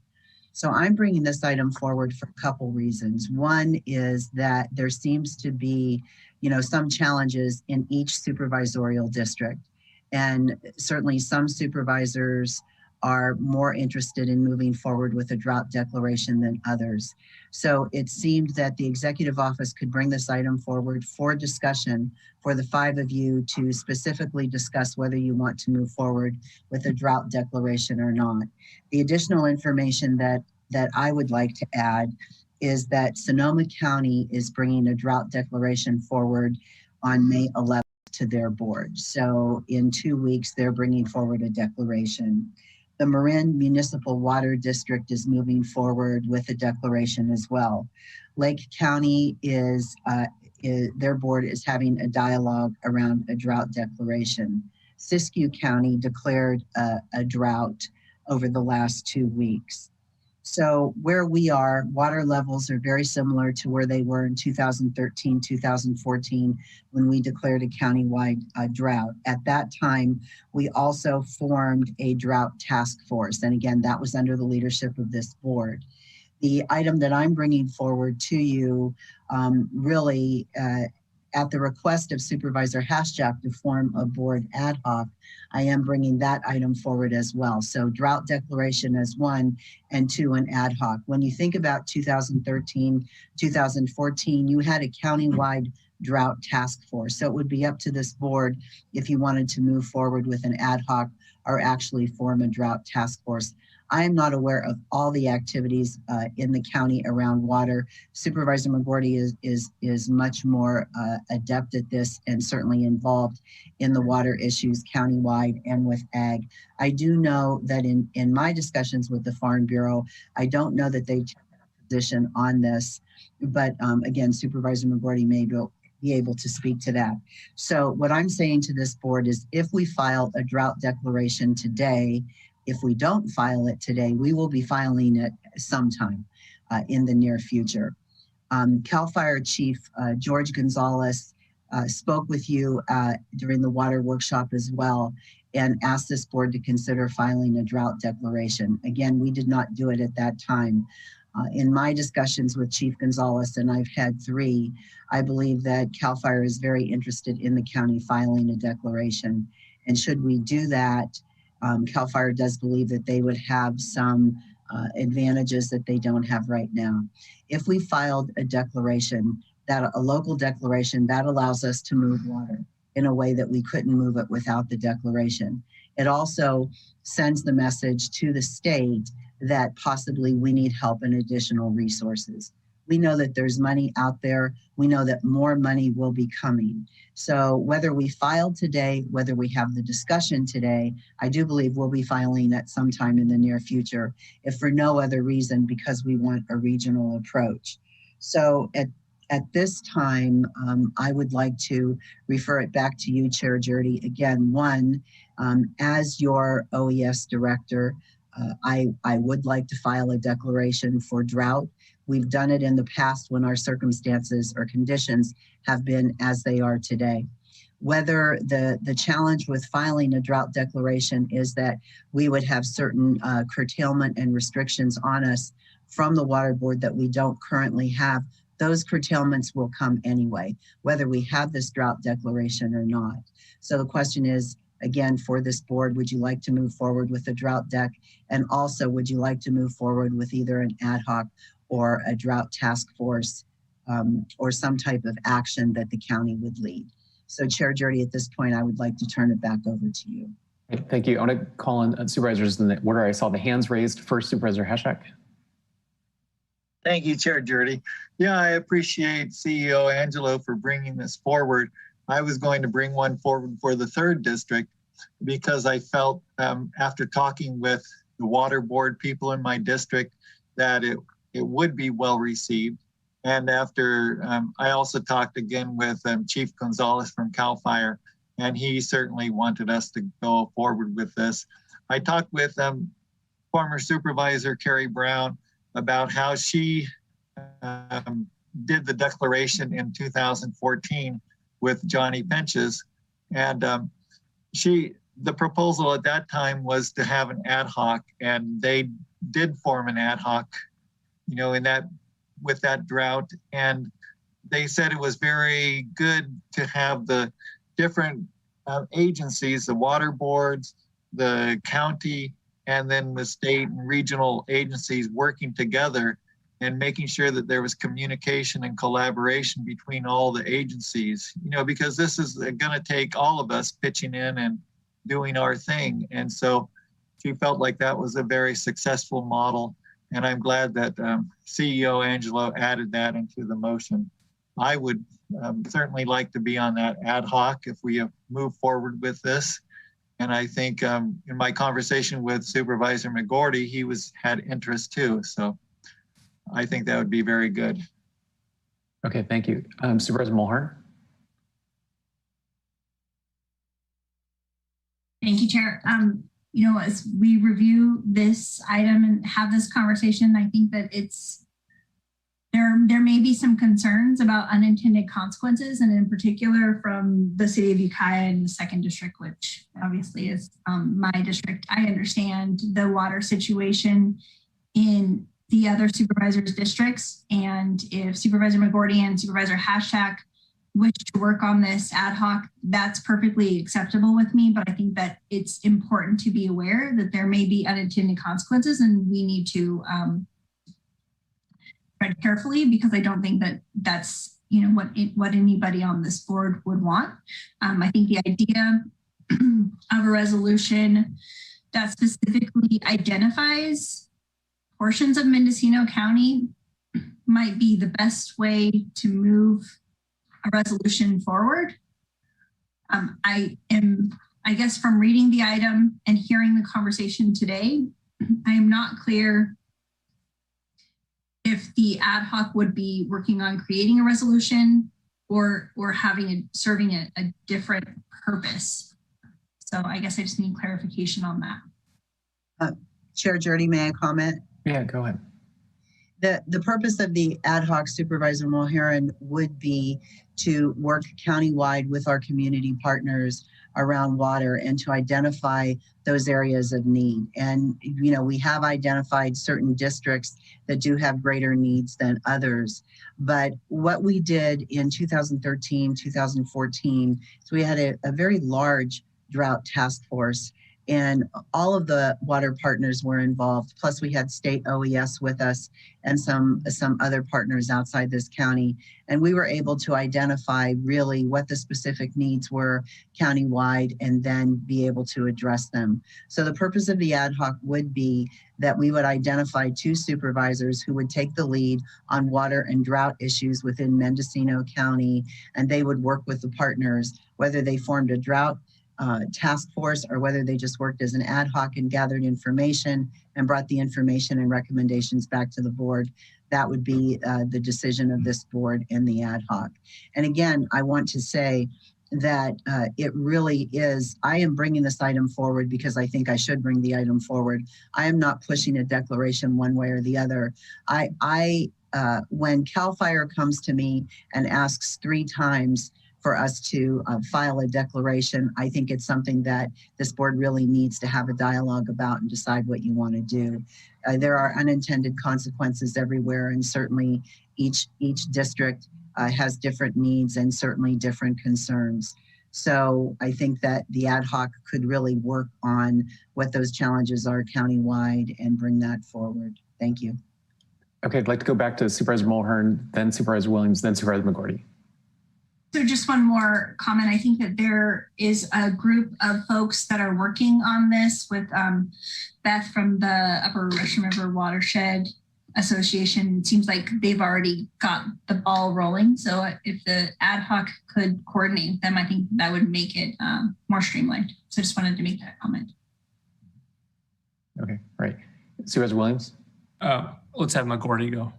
So I'm bringing this item forward for a couple reasons. One is that there seems to be, some challenges in each supervisorial district. And certainly some supervisors are more interested in moving forward with a drought declaration than others. So it seemed that the executive office could bring this item forward for discussion for the 5 of you to specifically discuss whether you want to move forward with a drought declaration or not. The additional information that I would like to add is that Sonoma County is bringing a drought declaration forward on May 11th to their board. So in 2 weeks, they're bringing forward a declaration. The Marin Municipal Water District is moving forward with a declaration as well. Lake County their board is having a dialogue around a drought declaration. Siskiyou County declared a drought over the last 2 weeks. So where we are, water levels are very similar to where they were in 2013, 2014, when we declared a countywide drought. At that time, we also formed a drought task force. And again, that was under the leadership of this board. The item that I'm bringing forward to you really at the request of Supervisor Haschak to form a board ad hoc, I am bringing that item forward as well. So drought declaration as 1, and 2, an ad hoc. When you think about 2013, 2014, you had a countywide drought task force. So it would be up to this board if you wanted to move forward with an ad hoc or actually form a drought task force. I am not aware of all the activities in the county around water. Supervisor McGorty is much more adept at this and certainly involved in the water issues countywide and with ag. I do know that in my discussions with the Farm Bureau, I don't know that they took a position on this, but again, Supervisor McGorty may be able to speak to that. So what I'm saying to this board is if we file a drought declaration today, if we don't file it today, we will be filing it sometime in the near future. CAL FIRE Chief George Gonzalez spoke with you during the water workshop as well and asked this board to consider filing a drought declaration. Again, we did not do it at that time. In my discussions with Chief Gonzalez, and I've had 3, I believe that CAL FIRE is very interested in the county filing a declaration. And should we do that, CAL FIRE does believe that they would have some advantages that they don't have right now. If we filed a declaration, that a local declaration that allows us to move water in a way that we couldn't move it without the declaration. It also sends the message to the state that possibly we need help and additional resources. We know that there's money out there. We know that more money will be coming. So whether we file today, whether we have the discussion today, I do believe we'll be filing at some time in the near future, if for no other reason, because we want a regional approach. So at this time, I would like to refer it back to you, Chair Jurdy. Again, one, as your OES director, I would like to file a declaration for drought. We've done it in the past when our circumstances or conditions have been as they are today. Whether the challenge with filing a drought declaration is that we would have certain curtailment and restrictions on us from the water board that we don't currently have, those curtailments will come anyway, whether we have this drought declaration or not. So the question is, again, for this board, would you like to move forward with a drought deck? And also, would you like to move forward with either an ad hoc or a drought task force or some type of action that the county would lead? So Chair Jurdy, at this point, I would like to turn it back over to you. Thank you. I want to call on supervisors in the order I saw the hands raised. First, Supervisor Hashak. Thank you, Chair Jurdy. Yeah, I appreciate CEO Angelo for bringing this forward. I was going to bring one forward for the 3rd district because I felt after talking with the water board people in my district that it would be well received. And after I also talked again with Chief Gonzalez from CAL FIRE, and he certainly wanted us to go forward with this. I talked with former Supervisor Carrie Brown about how she did the declaration in 2014 with Johnny Penches. And the proposal at that time was to have an ad hoc, and they did form an ad hoc, with that drought. And they said it was very good to have the different agencies, the water boards, the county, and then the state and regional agencies working together and making sure that there was communication and collaboration between all the agencies, because this is going to take all of us pitching in and doing our thing. And so she felt like that was a very successful model. And I'm glad that CEO Angelo added that into the motion. I would certainly like to be on that ad hoc if we move forward with this. And I think in my conversation with Supervisor McGordy, he had interest too. So I think that would be very good. Okay, thank you. Supervisor Mulhern. Thank you, Chair. As we review this item and have this conversation, I think that there may be some concerns about unintended consequences, and in particular from the city of Ukiah and the 2nd district, which obviously is my district. I understand the water situation in the other supervisors' districts, and if Supervisor McGordy and Supervisor Hashak wish to work on this ad hoc, that's perfectly acceptable with me. But I think that it's important to be aware that there may be unintended consequences, and we need to tread carefully, because I don't think that that's what anybody on this board would want. I think the idea of a resolution that specifically identifies portions of Mendocino County might be the best way to move a resolution forward. I guess from reading the item and hearing the conversation today, I am not clear if the ad hoc would be working on creating a resolution or serving a different purpose. So I guess I just need clarification on that. Chair Jurdy, may I comment? Yeah, go ahead. The purpose of the ad hoc, Supervisor Mulhern, would be to work countywide with our community partners around water and to identify those areas of need. And, we have identified certain districts that do have greater needs than others. But what we did in 2013, 2014, so we had a very large drought task force. and all of the water partners were involved. Plus we had state OES with us and some other partners outside this county. And we were able to identify really what the specific needs were countywide and then be able to address them. So the purpose of the ad hoc would be that we would identify 2 supervisors who would take the lead on water and drought issues within Mendocino County, and they would work with the partners, whether they formed a drought task force or whether they just worked as an ad hoc and gathered information and brought the information and recommendations back to the board. That would be the decision of this board and the ad hoc. And again, I want to say that it really is, I am bringing this item forward because I think I should bring the item forward. I am not pushing a declaration one way or the other. When CAL FIRE comes to me and asks 3 times for us to file a declaration, I think it's something that this board really needs to have a dialogue about and decide what you want to do. There are unintended consequences everywhere, and certainly each district has different needs and certainly different concerns. So I think that the ad hoc could really work on what those challenges are countywide and bring that forward. Thank you. Okay, I'd like to go back to Supervisor Mulhern, then Supervisor Williams, then Supervisor McGorty. So just one more comment. I think that there is a group of folks that are working on this with Beth from the Upper Russian River Watershed Association. It seems like they've already got the ball rolling. So if the ad hoc could coordinate them, I think that would make it more streamlined. So just wanted to make that comment. Okay, right. Supervisor Williams? Let's have McGorty go.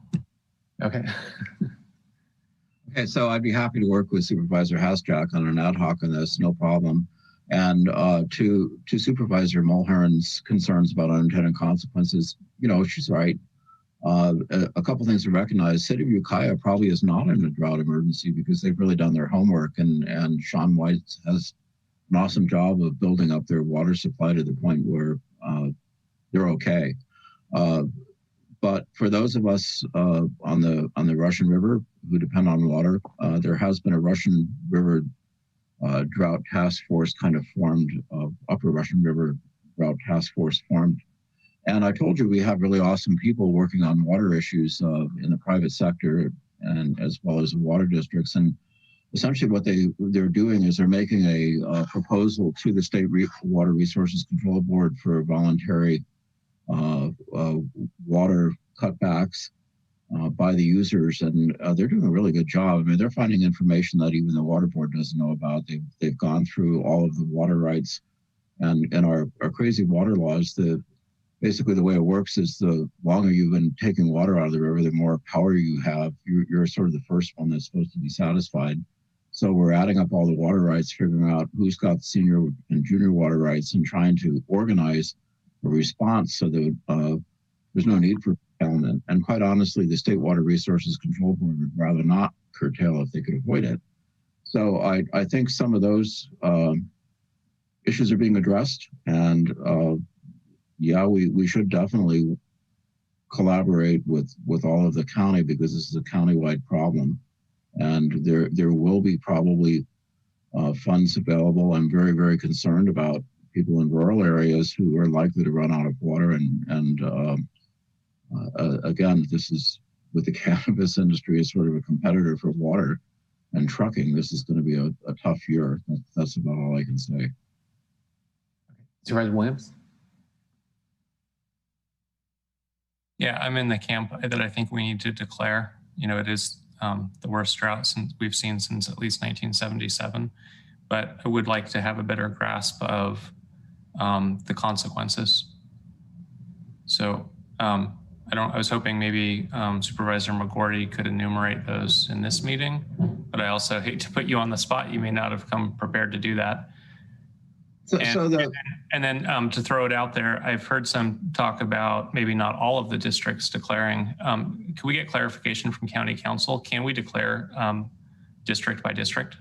Okay. Okay, so I'd be happy to work with Supervisor Hasjack on an ad hoc on this, no problem. And to Supervisor Mulhern's concerns about unintended consequences, you know, she's right. A couple things to recognize: City of Ukiah probably is not in a drought emergency because they've really done their homework, and Sean White has an awesome job of building up their water supply to the point where they're okay. But for those of us on the Russian River who depend on water, there has been a Russian River drought task force kind of formed, Upper Russian River drought task force formed. And I told you we have really awesome people working on water issues in the private sector and as well as the water districts. And essentially what they're doing is they're making a proposal to the State Water Resources Control Board for voluntary water cutbacks by the users, and they're doing a really good job. I mean, they're finding information that even the water board doesn't know about. They've gone through all of the water rights, and in our crazy water laws, basically the way it works is the longer you've been taking water out of the river, the more power you have. You're sort of the first one that's supposed to be satisfied. So we're adding up all the water rights, figuring out who's got senior and junior water rights, and trying to organize a response so that there's no need for curtailment. And quite honestly, the State Water Resources Control Board would rather not curtail if they could avoid it. So I think some of those issues are being addressed, and yeah, we should definitely collaborate with all of the county, because this is a countywide problem, and there will be probably funds available. I'm very, very concerned about people in rural areas who are likely to run out of water. And again, this is with the cannabis industry as sort of a competitor for water and trucking. This is going to be a tough year. That's about all I can say. Supervisor Williams? Yeah, I'm in the camp that I think we need to declare. You know, it is the worst drought we've seen since at least 1977. But I would like to have a better grasp of the consequences. So I was hoping maybe Supervisor McGorty could enumerate those in this meeting, but I also hate to put you on the spot. You may not have come prepared to do that. And then to throw it out there, I've heard some talk about maybe not all of the districts declaring. Can we get clarification from County Council? Can we declare district by district?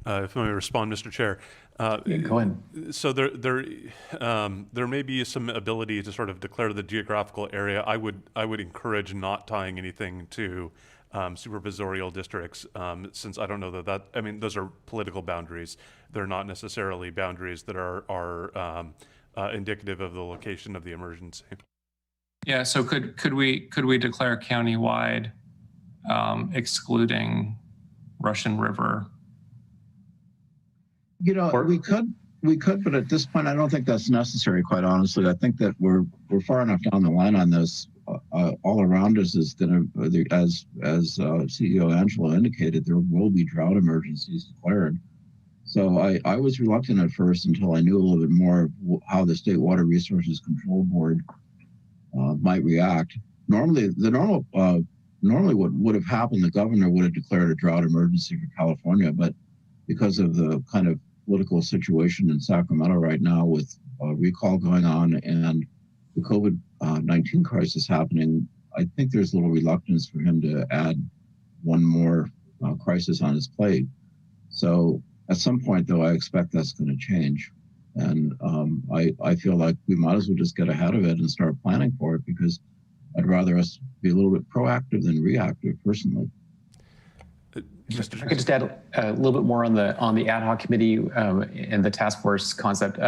If I may respond, Mr. Chair. Go ahead. So there may be some ability to sort of declare the geographical area. I would encourage not tying anything to supervisorial districts, since I don't know I mean, those are political boundaries. They're not necessarily boundaries that are indicative of the location of the emergency. Yeah, so could we declare countywide, excluding Russian River? You know, we could, but at this point, I don't think that's necessary. Quite honestly, I think that we're far enough down the line on this. All around us is going to, as CEO Angelo indicated, there will be drought emergencies declared. So I was reluctant at first until I knew a little bit more of how the State Water Resources Control Board might react. Normally what would have happened, the governor would have declared a drought emergency for California, but because of the kind of political situation in Sacramento right now with recall going on and the COVID-19 crisis happening, I think there's a little reluctance for him to add one more crisis on his plate. So at some point, though, I expect that's going to change. And I feel like we might as well just get ahead of it and start planning for it, because I'd rather us be a little bit proactive than reactive, personally. If I could just add a little bit more on the ad hoc committee and the task force concept.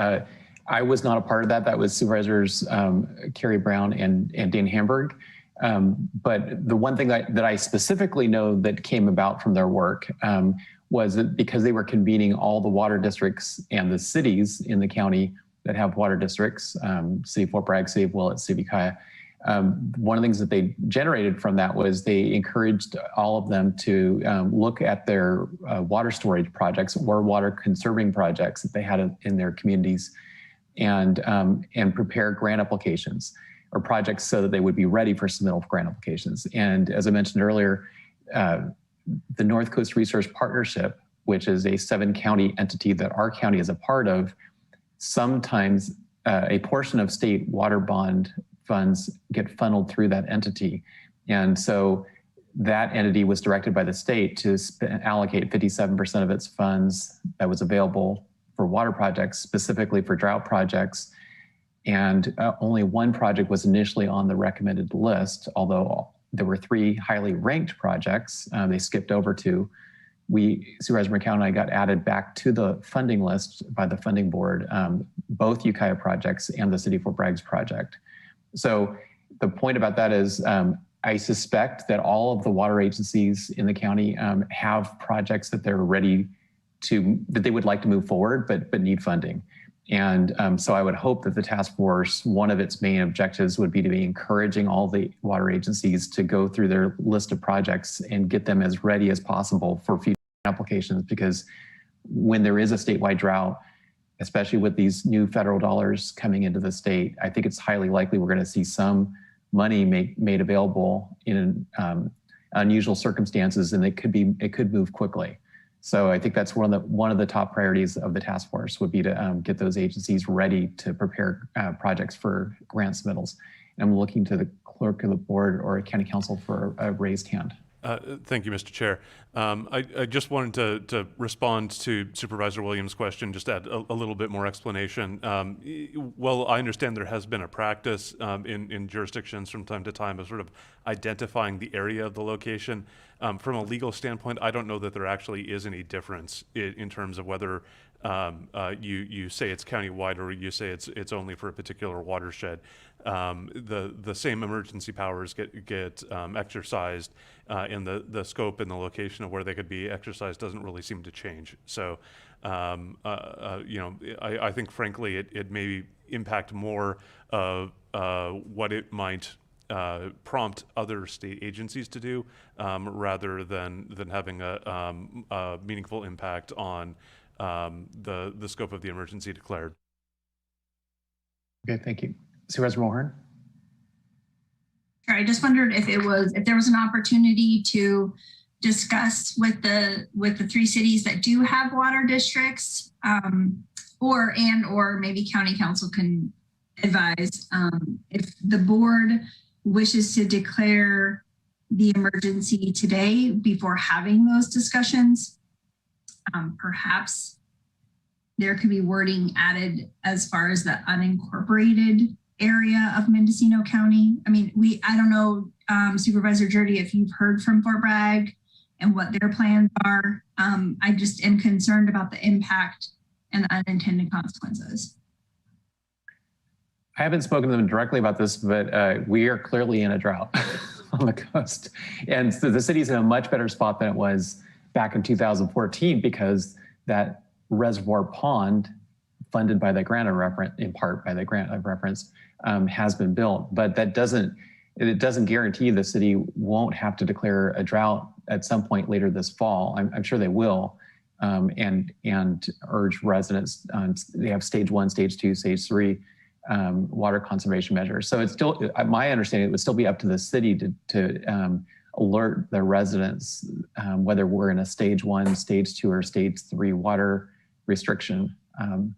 I was not a part of that. That was Supervisors Carrie Brown and Dan Hamburg. But the one thing that I specifically know that came about from their work was that because they were convening all the water districts and the cities in the county that have water districts, City of Fort Bragg, City of Willett, City of Ukiah. One of the things that they generated from that was they encouraged all of them to look at their water storage projects or water conserving projects that they had in their communities and prepare grant applications or projects so that they would be ready for submittal of grant applications. And as I mentioned earlier, the North Coast Resource Partnership, which is a 7-county entity that our county is a part of, sometimes a portion of state water bond funds get funneled through that entity. And so that entity was directed by the state to allocate 57% of its funds that was available for water projects, specifically for drought projects. And only one project was initially on the recommended list, although there were 3 highly ranked projects. They skipped over 2. Supervisor McCown and I got added back to the funding list by the funding board, both Ukiah projects and the City of Fort Bragg's project. So the point about that is I suspect that all of the water agencies in the county have projects that they're ready to, that they would like to move forward, but need funding. And so I would hope that the task force, one of its main objectives would be to be encouraging all the water agencies to go through their list of projects and get them as ready as possible for future applications, because when there is a statewide drought, especially with these new federal dollars coming into the state, I think it's highly likely we're going to see some money made available in unusual circumstances, and it could move quickly. So I think that's one of the top priorities of the task force would be to get those agencies ready to prepare projects for grant submittals. And I'm looking to the clerk of the board or county council for a raised hand. Thank you, Mr. Chair. I just wanted to respond to Supervisor Williams' question, just add a little bit more explanation. Well, I understand there has been a practice in jurisdictions from time to time of sort of identifying the area of the location. From a legal standpoint, I don't know that there actually is any difference in terms of whether you say it's countywide or you say it's only for a particular watershed. The same emergency powers get exercised, and the scope and the location of where they could be exercised doesn't really seem to change. So, I think frankly it may impact more of what it might prompt other state agencies to do, rather than having a meaningful impact on the scope of the emergency declared. Okay, thank you. Supervisor Mulhern. I just wondered if there was an opportunity to discuss with the 3 cities that do have water districts, or maybe county council can advise if the board wishes to declare the emergency today before having those discussions. Perhaps there could be wording added as far as the unincorporated area of Mendocino County. I mean, I don't know, Supervisor Jurdy, if you've heard from Fort Bragg and what their plans are. I just am concerned about the impact and the unintended consequences. I haven't spoken to them directly about this, but we are clearly in a drought on the coast. And so the city's in a much better spot than it was back in 2014 because that reservoir pond funded by the grant of reference, in part by the grant of reference, has been built. But that doesn't guarantee the city won't have to declare a drought at some point later this fall. I'm sure they will, and urge residents. They have stage 1, stage 2, stage 3 water conservation measures. So it's still, my understanding, it would still be up to the city to alert the residents whether we're in a stage 1, stage 2, or stage 3 water restriction,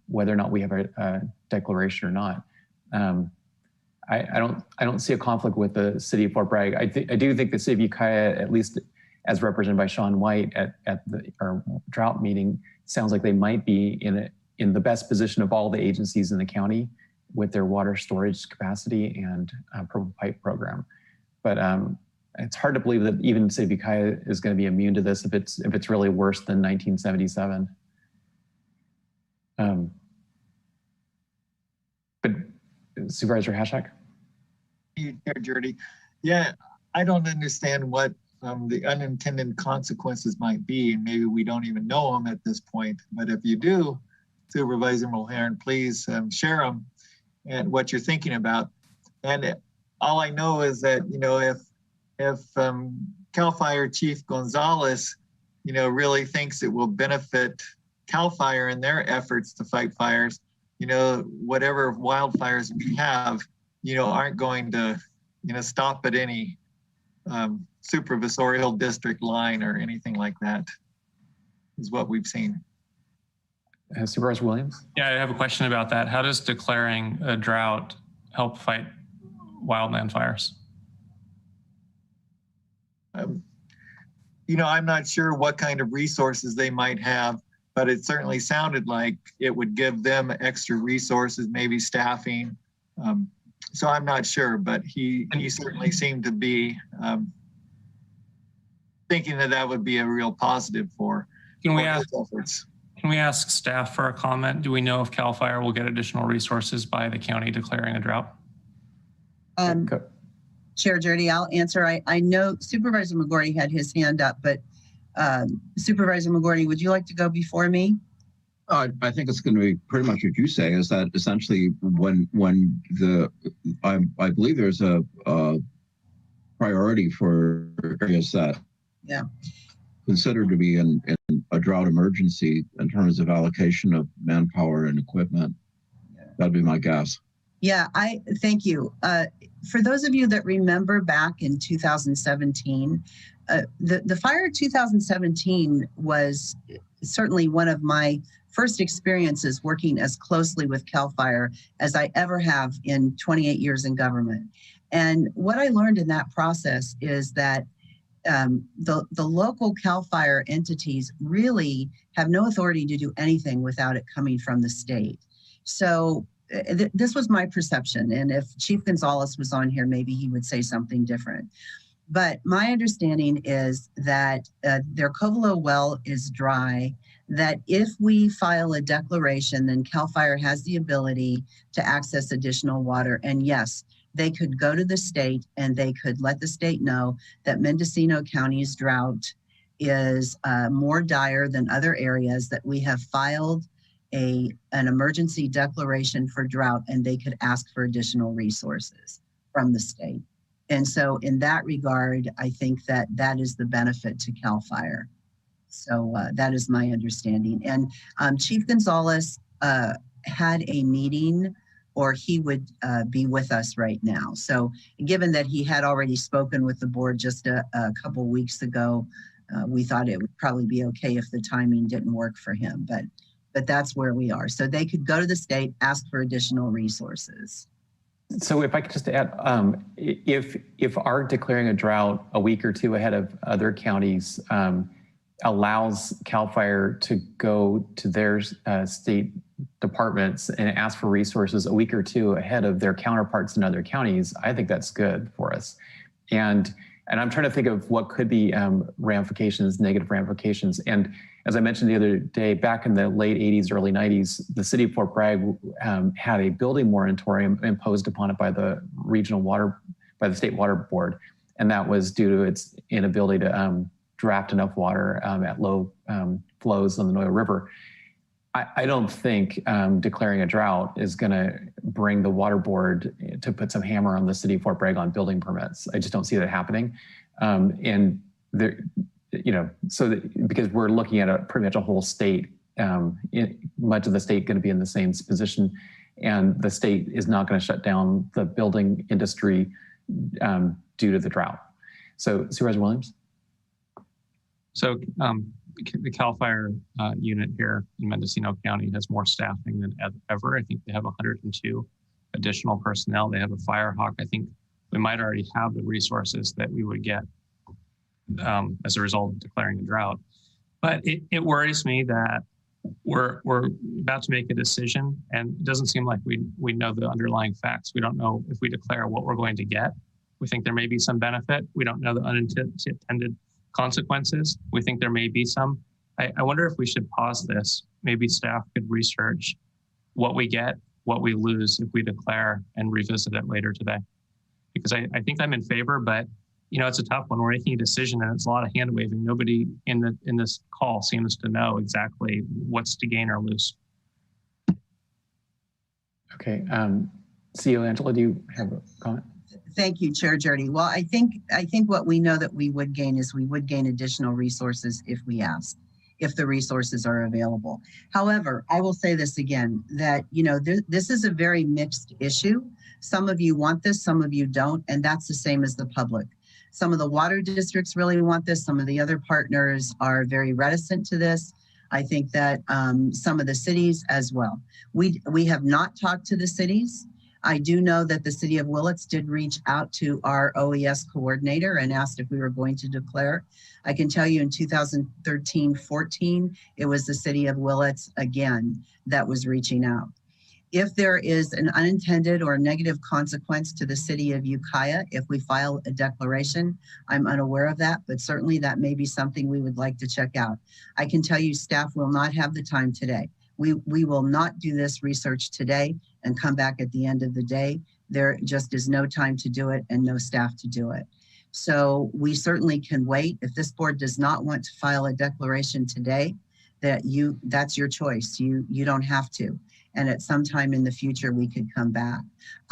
whether or not we have a declaration or not. I don't see a conflict with the city of Fort Bragg. I do think the city of Ukiah, at least as represented by Sean White at our drought meeting, sounds like they might be in the best position of all the agencies in the county with their water storage capacity and purple pipe program. But it's hard to believe that even the city of Ukiah is going to be immune to this if it's really worse than 1977. But Supervisor Hashak? Jurdy. Yeah, I don't understand what the unintended consequences might be. Maybe we don't even know them at this point. But if you do, Supervisor Mulhern, please share them and what you're thinking about. And all I know is that, if CAL FIRE Chief Gonzalez, really thinks it will benefit CAL FIRE in their efforts to fight fires, whatever wildfires we have, aren't going to, stop at any supervisorial district line or anything like that, is what we've seen. Supervisor Williams? Yeah, I have a question about that. How does declaring a drought help fight wildland fires? I'm not sure what kind of resources they might have, but it certainly sounded like it would give them extra resources, maybe staffing. So I'm not sure, but he certainly seemed to be thinking that would be a real positive for his efforts. Can we ask staff for a comment? Do we know if CAL FIRE will get additional resources by the county declaring a drought? Chair Jurdy, I'll answer. I know Supervisor McGorty had his hand up, but Supervisor McGorty, would you like to go before me? I think it's going to be pretty much what you say, is that essentially when I believe there's a priority for areas that considered to be in a drought emergency in terms of allocation of manpower and equipment. That'd be my guess. Yeah, thank you. For those of you that remember back in 2017, the fire of 2017 was certainly one of my first experiences working as closely with CAL FIRE as I ever have in 28 years in government. And what I learned in that process is that the local CAL FIRE entities really have no authority to do anything without it coming from the state. So this was my perception. And if Chief Gonzalez was on here, maybe he would say something different. But my understanding is that their Covelo well is dry, that if we file a declaration, then CAL FIRE has the ability to access additional water. And yes, they could go to the state and they could let the state know that Mendocino County's drought is more dire than other areas, that we have filed an emergency declaration for drought, and they could ask for additional resources from the state. And so in that regard, I think that that is the benefit to CAL FIRE. So that is my understanding. And Chief Gonzalez had a meeting, or he would be with us right now. So given that he had already spoken with the board just a couple weeks ago, we thought it would probably be okay if the timing didn't work for him, but that's where we are. So they could go to the state, ask for additional resources. So if I could just add, if our declaring a drought a week or two ahead of other counties allows CAL FIRE to go to their state departments and ask for resources a week or two ahead of their counterparts in other counties, I think that's good for us. And I'm trying to think of what could be ramifications, negative ramifications. And as I mentioned the other day, back in the late 80s, early 90s, the city of Fort Bragg had a building moratorium imposed upon it by the by the state water board. And that was due to its inability to draft enough water at low flows on the Noyo River. I don't think declaring a drought is going to bring the water board to put some hammer on the city of Fort Bragg on building permits. I just don't see that happening. And there, because we're looking at pretty much a whole state, much of the state going to be in the same position, and the state is not going to shut down the building industry due to the drought. So, Supervisor Williams. So the CAL FIRE unit here in Mendocino County has more staffing than ever. I think they have 102 additional personnel. They have a Firehawk. I think we might already have the resources that we would get as a result of declaring a drought. But it worries me that we're about to make a decision, and it doesn't seem like we know the underlying facts. We don't know if we declare what we're going to get. We think there may be some benefit. We don't know the unintended consequences. We think there may be some. I wonder if we should pause this. Maybe staff could research what we get, what we lose if we declare, and revisit it later today. Because I think I'm in favor, but it's a tough one. We're making a decision and it's a lot of hand waving. Nobody in this call seems to know exactly what's to gain or lose. Okay, CEO Angela, do you have a comment? Thank you, Chair Jurdy. Well, I think what we know that we would gain is we would gain additional resources if we ask, if the resources are available. However, I will say this again, that this is a very mixed issue. Some of you want this, some of you don't, and that's the same as the public. Some of the water districts really want this. Some of the other partners are very reticent to this. I think that some of the cities as well. We have not talked to the cities. I do know that the city of Willits did reach out to our OES coordinator and asked if we were going to declare. I can tell you in 2013-14, it was the city of Willits again that was reaching out. If there is an unintended or negative consequence to the city of Ukiah, if we file a declaration, I'm unaware of that, but certainly that may be something we would like to check out. I can tell you staff will not have the time today. We will not do this research today and come back at the end of the day. There just is no time to do it and no staff to do it. So we certainly can wait. If this board does not want to file a declaration today, that's your choice. You don't have to. And at some time in the future, we could come back.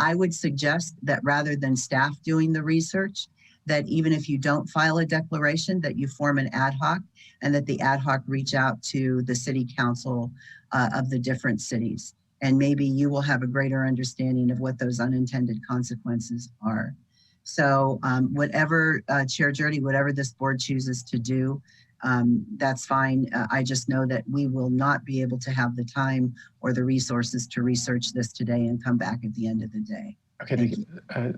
I would suggest that rather than staff doing the research, that even if you don't file a declaration, that you form an ad hoc and that the ad hoc reach out to the city council of the different cities. And maybe you will have a greater understanding of what those unintended consequences are. So whatever, Chair Jurdy, whatever this board chooses to do, that's fine. I just know that we will not be able to have the time or the resources to research this today and come back at the end of the day. Okay, thank you.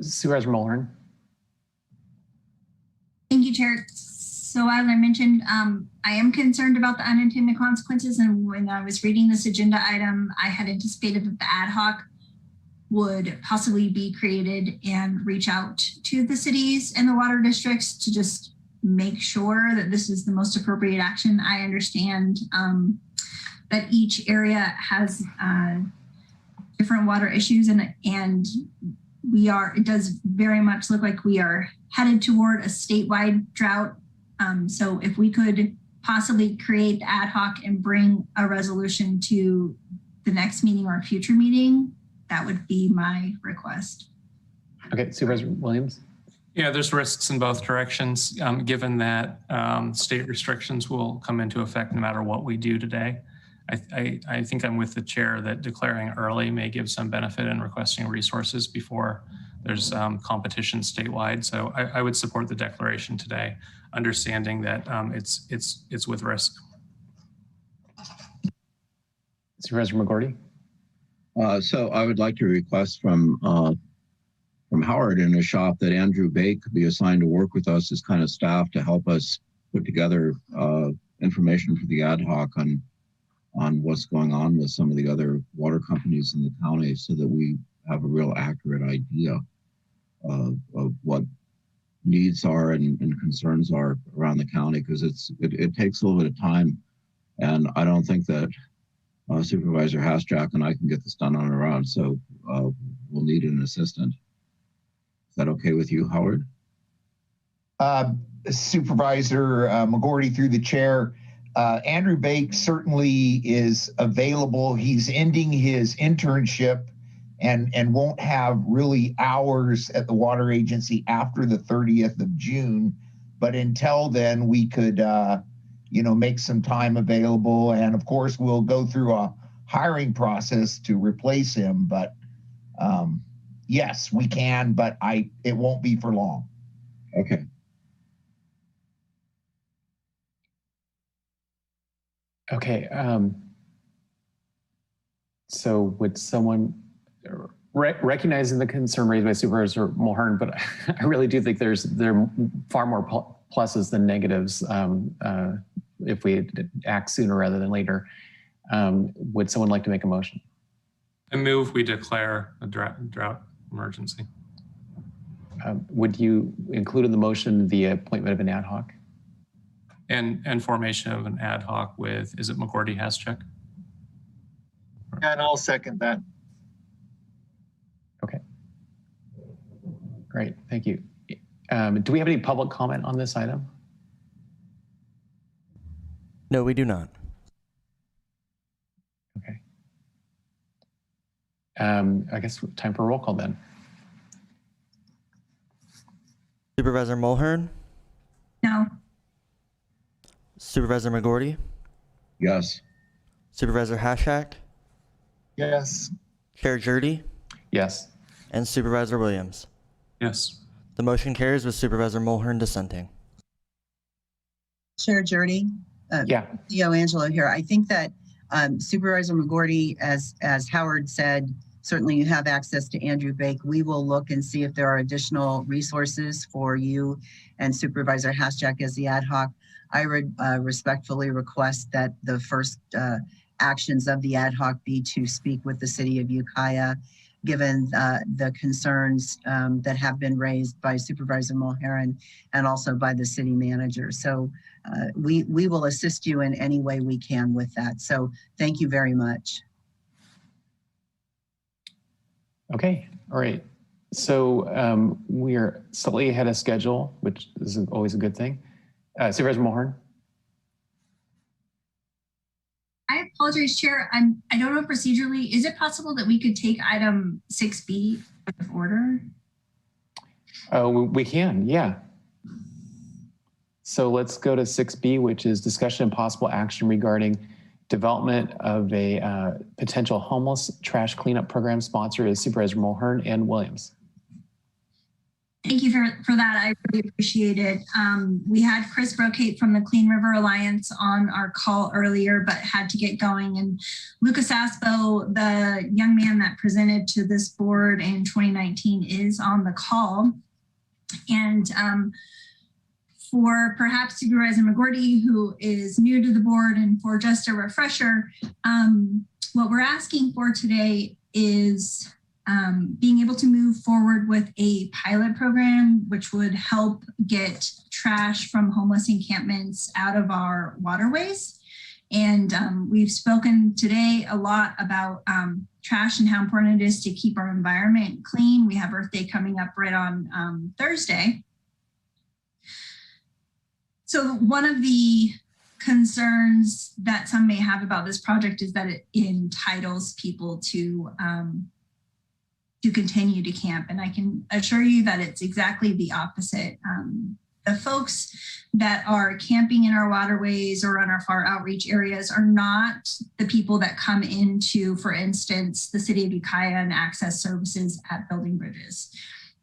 Supervisor Mulhern. Thank you, Chair. So as I mentioned, I am concerned about the unintended consequences. And when I was reading this agenda item, I had anticipated that the ad hoc would possibly be created and reach out to the cities and the water districts to just make sure that this is the most appropriate action. I understand that each area has different water issues and it does very much look like we are headed toward a statewide drought. So if we could possibly create the ad hoc and bring a resolution to the next meeting or a future meeting, that would be my request. Okay, Supervisor Williams. Yeah, there's risks in both directions, given that state restrictions will come into effect no matter what we do today. I think I'm with the chair that declaring early may give some benefit in requesting resources before there's competition statewide. So I would support the declaration today, understanding that it's with risk. Supervisor McGordy. So I would like to request from Howard in his shop that Andrew Bake be assigned to work with us as kind of staff to help us put together information for the ad hoc on what's going on with some of the other water companies in the county, so that we have a real accurate idea of what needs are and concerns are around the county, because it takes a little bit of time, and I don't think that Supervisor Hasjack and I can get this done on our own, so we'll need an assistant. Is that okay with you, Howard? Supervisor McGorty, through the chair, Andrew Bake certainly is available. He's ending his internship and won't have really hours at the water agency after the 30th of June. But until then, we could, make some time available. And of course, we'll go through a hiring process to replace him. But yes, we can, but it won't be for long. Okay. Okay. So would someone, recognizing the concern raised by Supervisor Mulhern, but I really do think there are far more pluses than negatives if we act sooner rather than later. Would someone like to make a motion? I move we declare a drought emergency. Would you include in the motion the appointment of an ad hoc? And formation of an ad hoc with, is it McGorty Hasjack? And I'll second that. Okay. Great, thank you. Do we have any public comment on this item? No, we do not. Okay. I guess time for a roll call then. Supervisor Mulhern? No. Supervisor McGorty? Yes. Supervisor Hashack? Yes. Chair Jurdy? Yes. And Supervisor Williams? Yes. The motion carries with Supervisor Mulhern dissenting. Chair Jurdy? Yeah. CEO Angelo here. I think that Supervisor McGorty, as Howard said, certainly you have access to Andrew Bake. We will look and see if there are additional resources for you and Supervisor Hasjack as the ad hoc. I would respectfully request that the first actions of the ad hoc be to speak with the city of Ukiah, given the concerns that have been raised by Supervisor Mulhern and also by the city manager. So we will assist you in any way we can with that. So thank you very much. Okay, all right. So we are slightly ahead of schedule, which is always a good thing. Supervisor Mulhern. I apologize, Chair. I don't know procedurally, is it possible that we could take item 6B out of order? Oh, we can, yeah. So let's go to 6B, which is discussion and possible action regarding development of a potential homeless trash cleanup program sponsored as Supervisor Mulhern and Williams. Thank you for that. I really appreciate it. We had Chris Brocate from the Clean River Alliance on our call earlier, but had to get going. And Lucas Aspo, the young man that presented to this board in 2019, is on the call. And for perhaps Supervisor McGorty, who is new to the board, and for just a refresher, what we're asking for today is being able to move forward with a pilot program which would help get trash from homeless encampments out of our waterways. And we've spoken today a lot about trash and how important it is to keep our environment clean. We have Earth Day coming up right on Thursday. So one of the concerns that some may have about this project is that it entitles people to continue to camp. And I can assure you that it's exactly the opposite. The folks that are camping in our waterways or on our far outreach areas are not the people that come into, for instance, the city of Ukiah and access services at building bridges.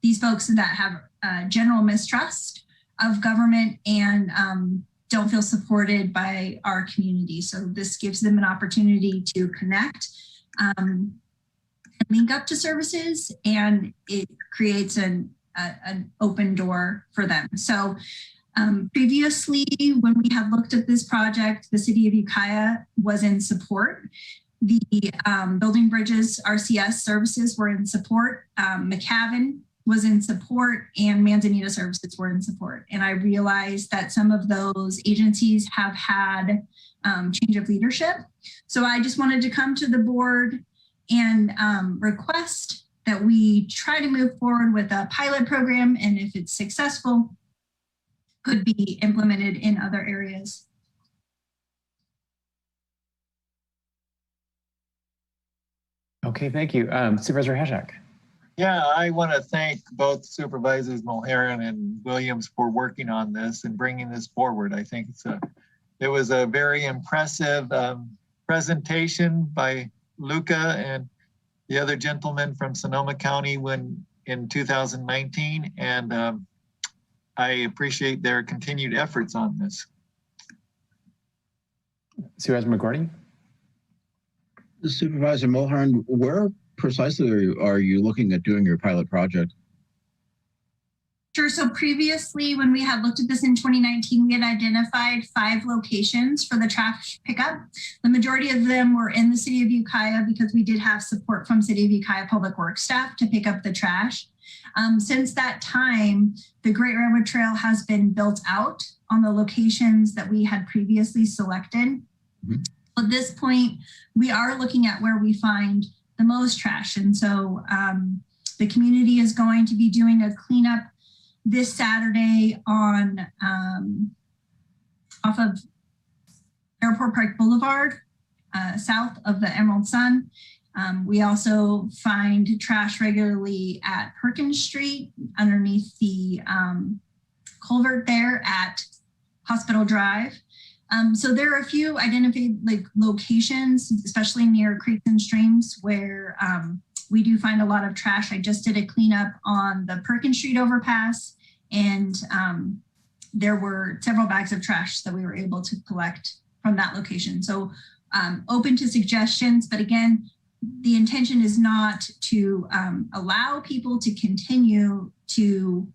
These folks that have general mistrust of government and don't feel supported by our community. So this gives them an opportunity to connect, link up to services, and it creates an open door for them. So Previously, when we had looked at this project, the city of Ukiah was in support. The Building Bridges RCS services were in support. McCavan was in support, and Manzanita services were in support. And I realized that some of those agencies have had change of leadership. So I just wanted to come to the board and request that we try to move forward with a pilot program, and if it's successful, could be implemented in other areas. Okay, thank you. Supervisor Hashak. Yeah, I want to thank both Supervisors Mulherin and Williams for working on this and bringing this forward. I think it was a very impressive presentation by Luca and the other gentleman from Sonoma County in 2019, and I appreciate their continued efforts on this. Supervisor McGordy. Supervisor Mulhern, where precisely are you looking at doing your pilot project? Sure. So previously, when we had looked at this in 2019, we had identified 5 locations for the trash pickup. The majority of them were in the city of Ukiah because we did have support from City of Ukiah Public Works staff to pick up the trash. Since that time, the Great Railroad Trail has been built out on the locations that we had previously selected. Mm-hmm. At this point, we are looking at where we find the most trash. And so the community is going to be doing a cleanup this Saturday on off of Airport Park Boulevard, south of the Emerald Sun. We also find trash regularly at Perkins Street underneath the culvert there at Hospital Drive. So there are a few identified locations, especially near creeks and streams, where we do find a lot of trash. I just did a cleanup on the Perkins Street overpass, and there were several bags of trash that we were able to collect from that location. So open to suggestions, but again, the intention is not to allow people to continue to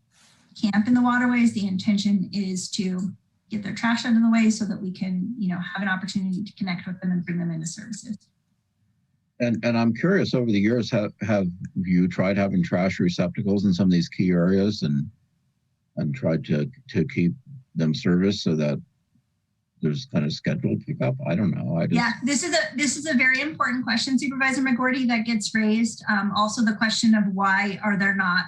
camp in the waterways. The intention is to get their trash out of the way so that we can, have an opportunity to connect with them and bring them into services. And I'm curious, over the years, have you tried having trash receptacles in some of these key areas and tried to keep them serviced so that there's kind of scheduled pickup? I don't know. Yeah, this is a very important question, Supervisor McGordy, that gets raised. Also the question of why are there not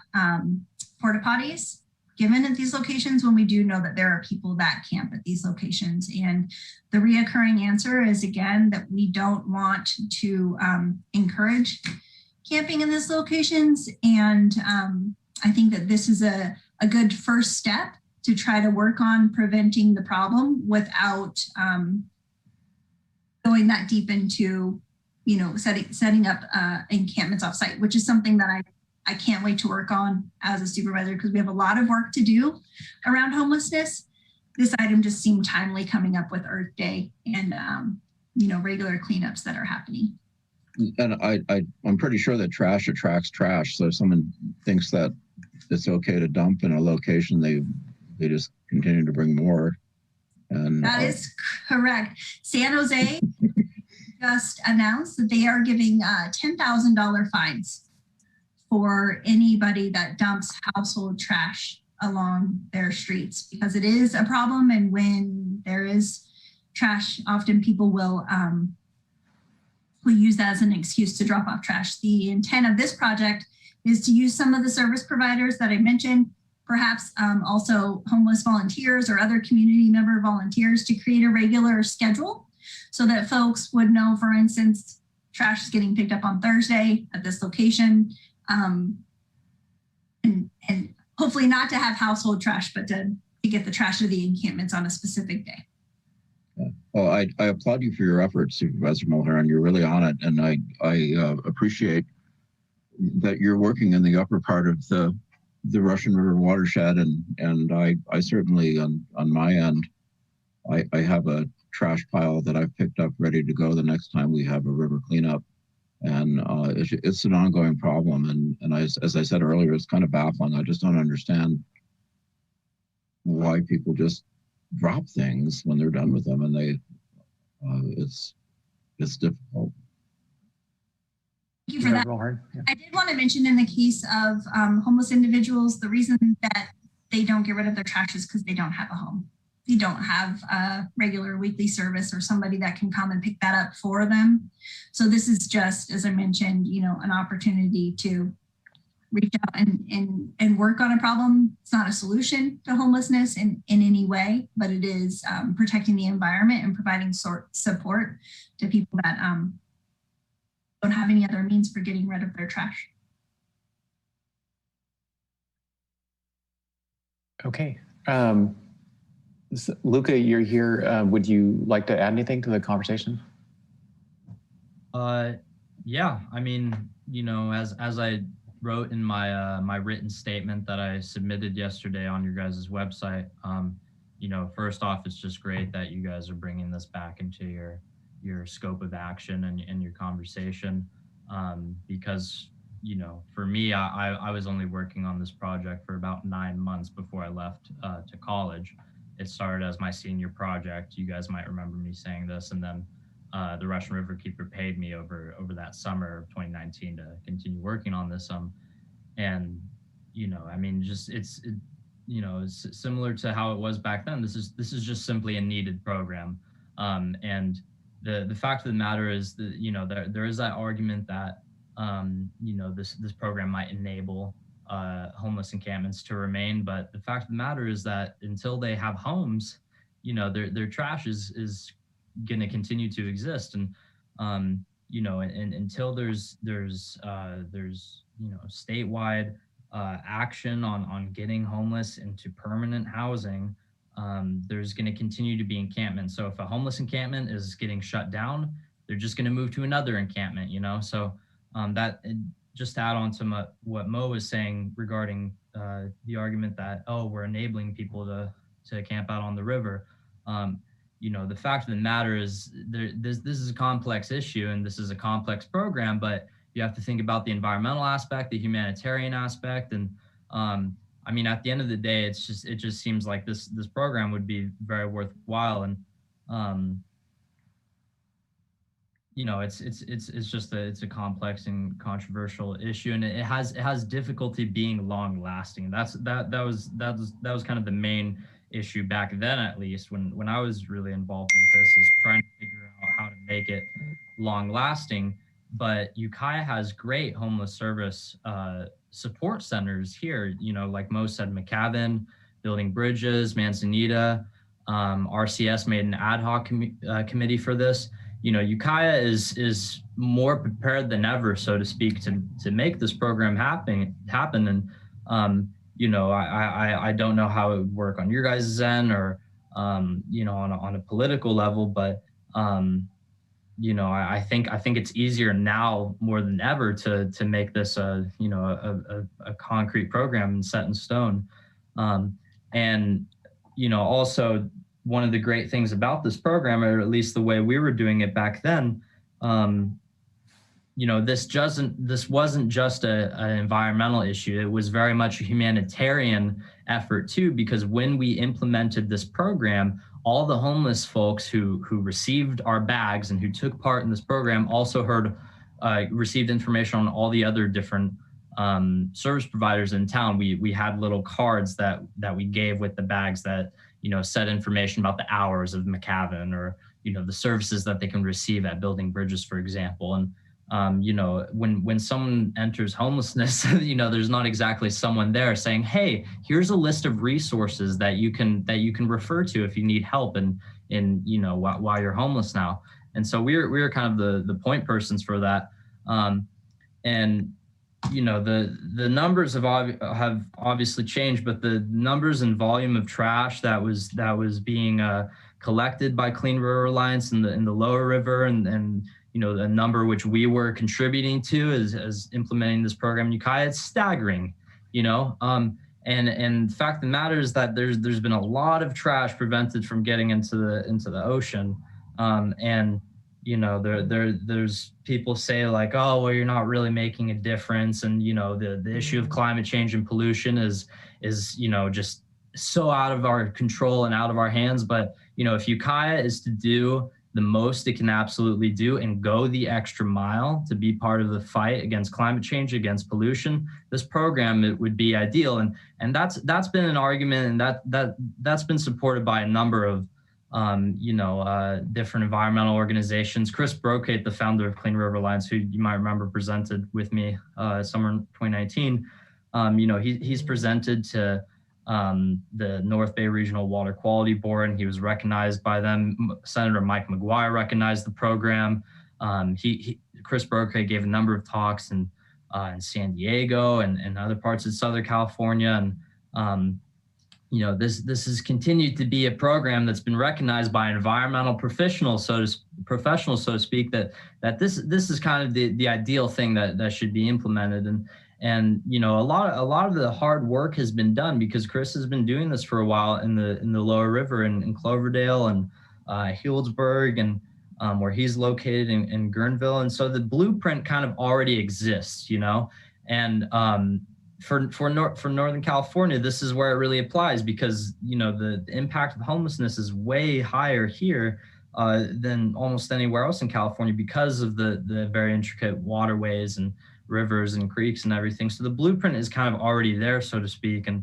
porta potties given at these locations when we do know that there are people that camp at these locations. And the reoccurring answer is, again, that we don't want to encourage camping in these locations. And I think that this is a good first step to try to work on preventing the problem without going that deep into, setting up encampments off site, which is something that I can't wait to work on as a supervisor, because we have a lot of work to do around homelessness. This item just seemed timely coming up with Earth Day and, regular cleanups that are happening. And I'm pretty sure that trash attracts trash. So if someone thinks that it's okay to dump in a location, they just continue to bring more. And that is correct. San Jose just announced that they are giving $10,000 fines for anybody that dumps household trash along their streets, because it is a problem. And when there is trash, often people will use that as an excuse to drop off trash. The intent of this project is to use some of the service providers that I mentioned, perhaps also homeless volunteers or other community member volunteers, to create a regular schedule so that folks would know, for instance, trash is getting picked up on Thursday at this location. And hopefully not to have household trash, but to get the trash to the encampments on a specific day. Well, I applaud you for your efforts, Supervisor Mulhern. You're really on it, and I appreciate that you're working in the upper part of the Russian River watershed, and I certainly on my end, I have a trash pile that I've picked up ready to go the next time we have a river cleanup. And it's an ongoing problem. And as I said earlier, it's kind of baffling. I just don't understand why people just drop things when they're done with them, and it's difficult. Thank you for that. I did want to mention in the case of homeless individuals, the reason that they don't get rid of their trash is because they don't have a home. They don't have a regular weekly service or somebody that can come and pick that up for them. So this is just, as I mentioned, an opportunity to reach out and work on a problem. It's not a solution to homelessness in any way, but it is protecting the environment and providing support to people that don't have any other means for getting rid of their trash. Okay. Luca, you're here. Would you like to add anything to the conversation? Yeah, I mean, as I wrote in my my written statement that I submitted yesterday on your guys' website, first off, it's just great that you guys are bringing this back into your scope of action and your conversation, because for me, I was only working on this project for about 9 months before I left to college. It started as my senior project. You guys might remember me saying this, and then the Russian River Keeper paid me over that summer of 2019 to continue working on this. And I mean, just it's similar to how it was back then. This is just simply a needed program, and the fact of the matter is that there is that argument that this program might enable homeless encampments to remain, but the fact of the matter is that until they have homes, their trash is going to continue to exist, and and until there's statewide action on getting homeless into permanent housing, there's going to continue to be encampments. So if a homeless encampment is getting shut down, they're just going to move to another encampment, so that just to add on to what Mo was saying regarding the argument that, oh, we're enabling people to camp out on the river. The fact of the matter is this is a complex issue and this is a complex program, but you have to think about the environmental aspect, the humanitarian aspect. And I mean, at the end of the day, it just seems like this program would be very worthwhile. And it's a complex and controversial issue, and it has difficulty being long lasting. That was kind of the main issue back then, at least when I was really involved with this, is trying to figure out how to make it long lasting. But Ukiah has great homeless service support centers here, like Mo said, McCavan, Building Bridges, Manzanita, RCS made an ad hoc committee for this. Ukiah is more prepared than ever, so to speak, to make this program happen. And I don't know how it would work on your guys' end or on a political level, but I think it's easier now more than ever to make this a concrete program and set in stone. And also, one of the great things about this program, or at least the way we were doing it back then, this wasn't just an environmental issue. It was very much a humanitarian effort too, because when we implemented this program, all the homeless folks who received our bags and who took part in this program also received information on all the other different service providers in town. We had little cards that we gave with the bags that said information about the hours of McCavan, or the services that they can receive at Building Bridges, for example. And when someone enters homelessness, there's not exactly someone there saying, hey, here's a list of resources that you can refer to if you need help while you're homeless now. And so we're kind of the point persons for that. And the numbers have obviously changed, but the numbers and volume of trash that was being collected by Clean River Alliance in the lower river, and the number which we were contributing to as implementing this program in Ukiah, it's staggering. And the fact of the matter is that there's been a lot of trash prevented from getting into the ocean. And there's people say like, oh, well, you're not really making a difference. And, the issue of climate change and pollution is just so out of our control and out of our hands. But, you know, if Ukiah is to do the most it can absolutely do and go the extra mile to be part of the fight against climate change, against pollution, this program, it would be ideal. And that's been an argument, and that's been supported by a number of different environmental organizations. Chris Brocate, the founder of Clean River Alliance, who you might remember presented with me summer 2019, he's presented to the North Bay Regional Water Quality Board, and he was recognized by them. Senator Mike McGuire recognized the program. Chris Brocate gave a number of talks in San Diego and other parts of Southern California. And, this has continued to be a program that's been recognized by environmental professionals, so to speak, that this is kind of the ideal thing that should be implemented. And a lot of the hard work has been done because Chris has been doing this for a while in the Lower River in Cloverdale and Healdsburg and where he's located in Guerneville. And so the blueprint kind of already exists, and for Northern California, this is where it really applies because, the impact of homelessness is way higher here than almost anywhere else in California because of the very intricate waterways and rivers and creeks and everything. So the blueprint is kind of already there, so to speak. And,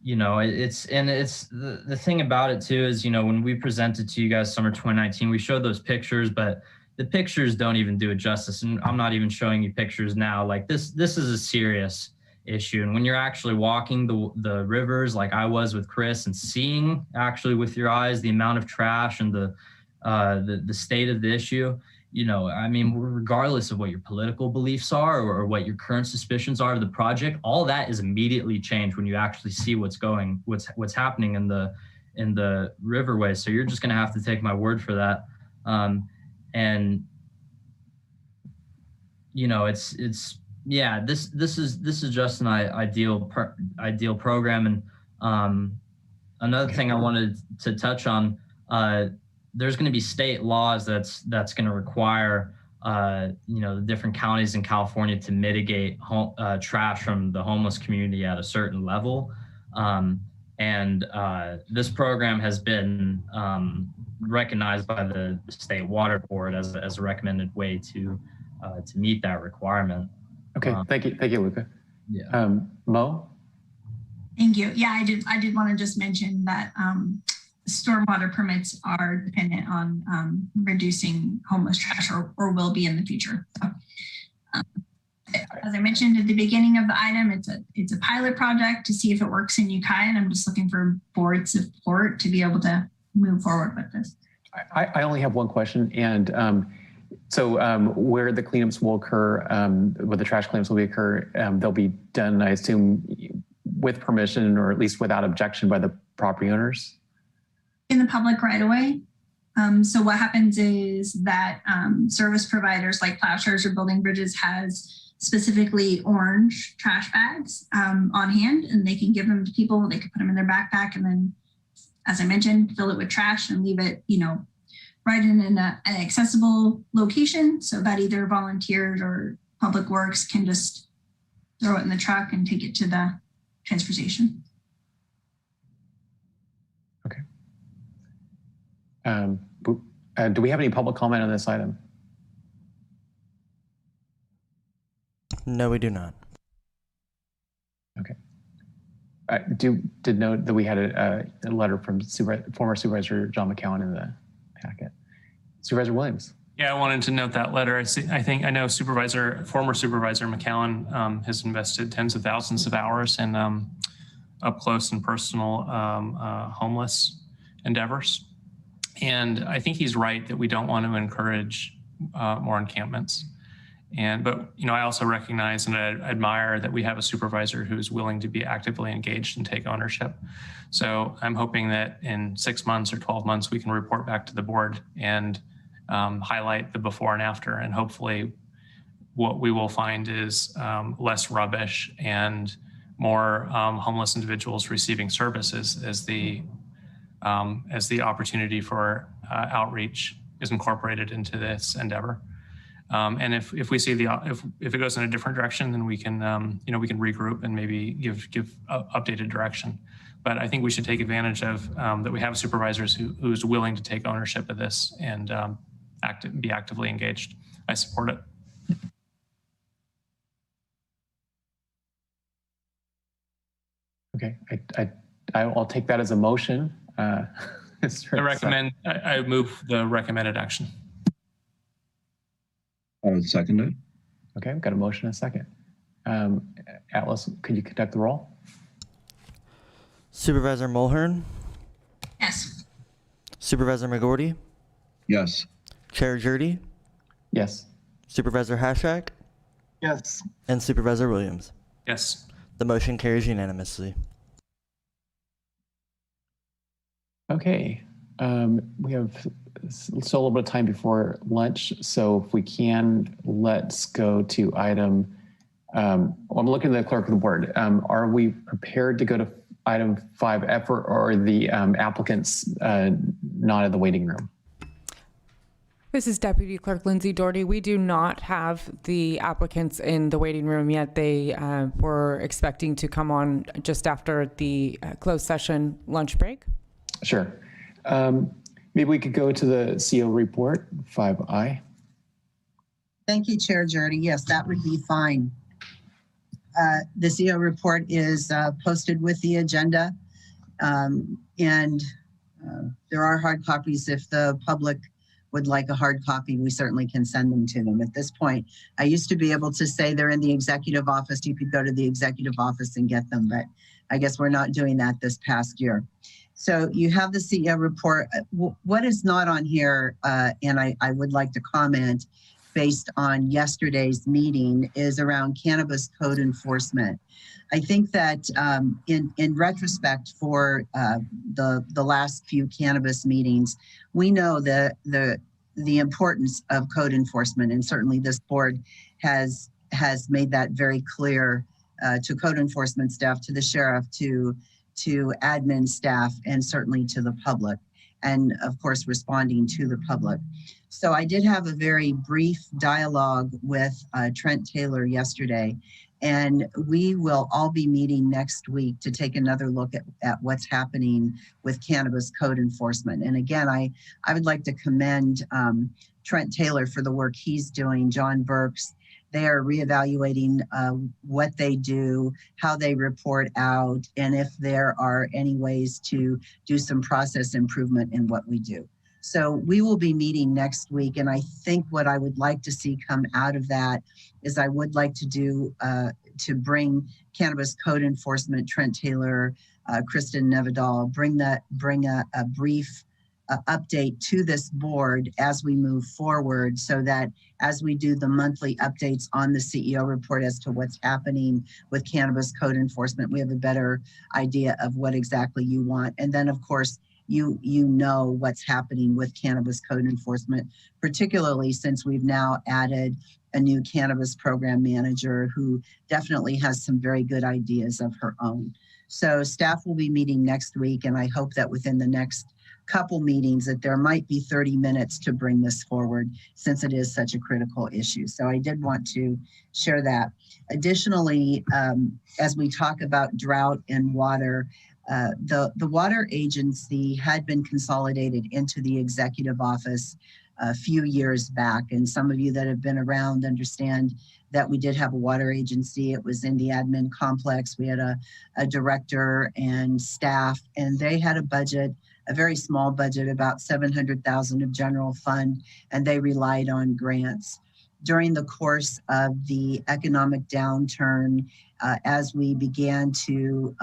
it's the thing about it too is, when we presented to you guys summer 2019, we showed those pictures, but the pictures don't even do it justice. And I'm not even showing you pictures now. Like this is a serious issue. And when you're actually walking the rivers, like I was with Chris, and seeing actually with your eyes the amount of trash and the state of the issue, regardless of what your political beliefs are or what your current suspicions are of the project, all that is immediately changed when you actually see what's happening in the riverways. So you're just going to have to take my word for that. This is just an ideal program. And another thing I wanted to touch on, there's going to be state laws that's going to require the different counties in California to mitigate trash from the homeless community at a certain level. This program has been recognized by the State Water Board as a recommended way to meet that requirement. Okay, thank you, Luca. Yeah. Mo? Thank you. Yeah, I did want to just mention that stormwater permits are dependent on reducing homeless trash or will be in the future. So, as I mentioned at the beginning of the item, it's a pilot project to see if it works in Ukiah, and I'm just looking for board support to be able to move forward with this. I only have one question, and where the cleanups will occur, where the trash cleanups will occur, they'll be done, I assume, with permission or at least without objection by the property owners? In the public right away. So what happens is that service providers like Plowshares or Building Bridges has specifically orange trash bags on hand, and they can give them to people. They could put them in their backpack and then, as I mentioned, fill it with trash and leave it, right in an accessible location so that either volunteers or Public Works can just throw it in the truck and take it to the transfer station. Okay. Do we have any public comment on this item? No, we do not. Okay. Did note that we had a letter from former Supervisor John McCowan in the packet. Supervisor Williams. Yeah, I wanted to note that letter. I know former Supervisor McCowan has invested tens of thousands of hours in up close and personal homeless endeavors. And I think he's right that we don't want to encourage more encampments. But I also recognize and I admire that we have a supervisor who's willing to be actively engaged and take ownership. So I'm hoping that in 6 months or 12 months, we can report back to the board and highlight the before and after. And hopefully what we will find is less rubbish and more homeless individuals receiving services as the opportunity for outreach is incorporated into this endeavor. And if we see if it goes in a different direction, then we can we can regroup and maybe give updated direction. But I think we should take advantage of that we have supervisors who's willing to take ownership of this and be actively engaged. I support it. Okay, I'll take that as a motion. I move the recommended action. I would second it. Okay, we've got a motion and a second. Atlas, could you conduct the roll? Supervisor Mulhern? Yes. Supervisor McGorty? Yes. Chair Jurdy? Yes. Supervisor Hashak? Yes. And Supervisor Williams? Yes. The motion carries unanimously. Okay, we have still a little bit of time before lunch, so if we can, let's go to item, I'm looking at the clerk of the board. Are we prepared to go to item 5F, or are the applicants not in the waiting room? This is Deputy Clerk Lindsay Doherty. We do not have the applicants in the waiting room yet. They were expecting to come on just after the closed session lunch break. Sure. Maybe we could go to the CO report, 5I. Thank you, Chair Jurdy. Yes, that would be fine. The CO report is posted with the agenda, and there are hard copies. If the public would like a hard copy, we certainly can send them to them. At this point, I used to be able to say they're in the executive office. You could go to the executive office and get them, but I guess we're not doing that this past year. So you have the CEO report. What is not on here, and I would like to comment based on yesterday's meeting, is around cannabis code enforcement. I think that in retrospect for the last few cannabis meetings, we know the importance of code enforcement, and certainly this board has made that very clear to code enforcement staff, to the sheriff, to admin staff, and certainly to the public, and of course responding to the public. So I did have a very brief dialogue with Trent Taylor yesterday, and we will all be meeting next week to take another look at what's happening with cannabis code enforcement. And again, I would like to commend Trent Taylor for the work he's doing, John Burks. They are reevaluating what they do, how they report out, and if there are any ways to do some process improvement in what we do. So we will be meeting next week, and I think what I would like to see come out of that is I would like to do to bring cannabis code enforcement, Trent Taylor, Kristen Nevedal, bring a brief update to this board as we move forward, so that as we do the monthly updates on the CEO report as to what's happening with cannabis code enforcement, we have a better idea of what exactly you want. And then of course, you know what's happening with cannabis code enforcement, particularly since we've now added a new cannabis program manager who definitely has some very good ideas of her own. So staff will be meeting next week, and I hope that within the next couple meetings that there might be 30 minutes to bring this forward, since it is such a critical issue. So I did want to share that. Additionally, as we talk about drought and water, the water agency had been consolidated into the executive office a few years back. And some of you that have been around understand that we did have a water agency. It was in the admin complex. We had a director and staff, and they had a budget, a very small budget, about $700,000 of general fund, and they relied on grants. During the course of the economic downturn, as we began to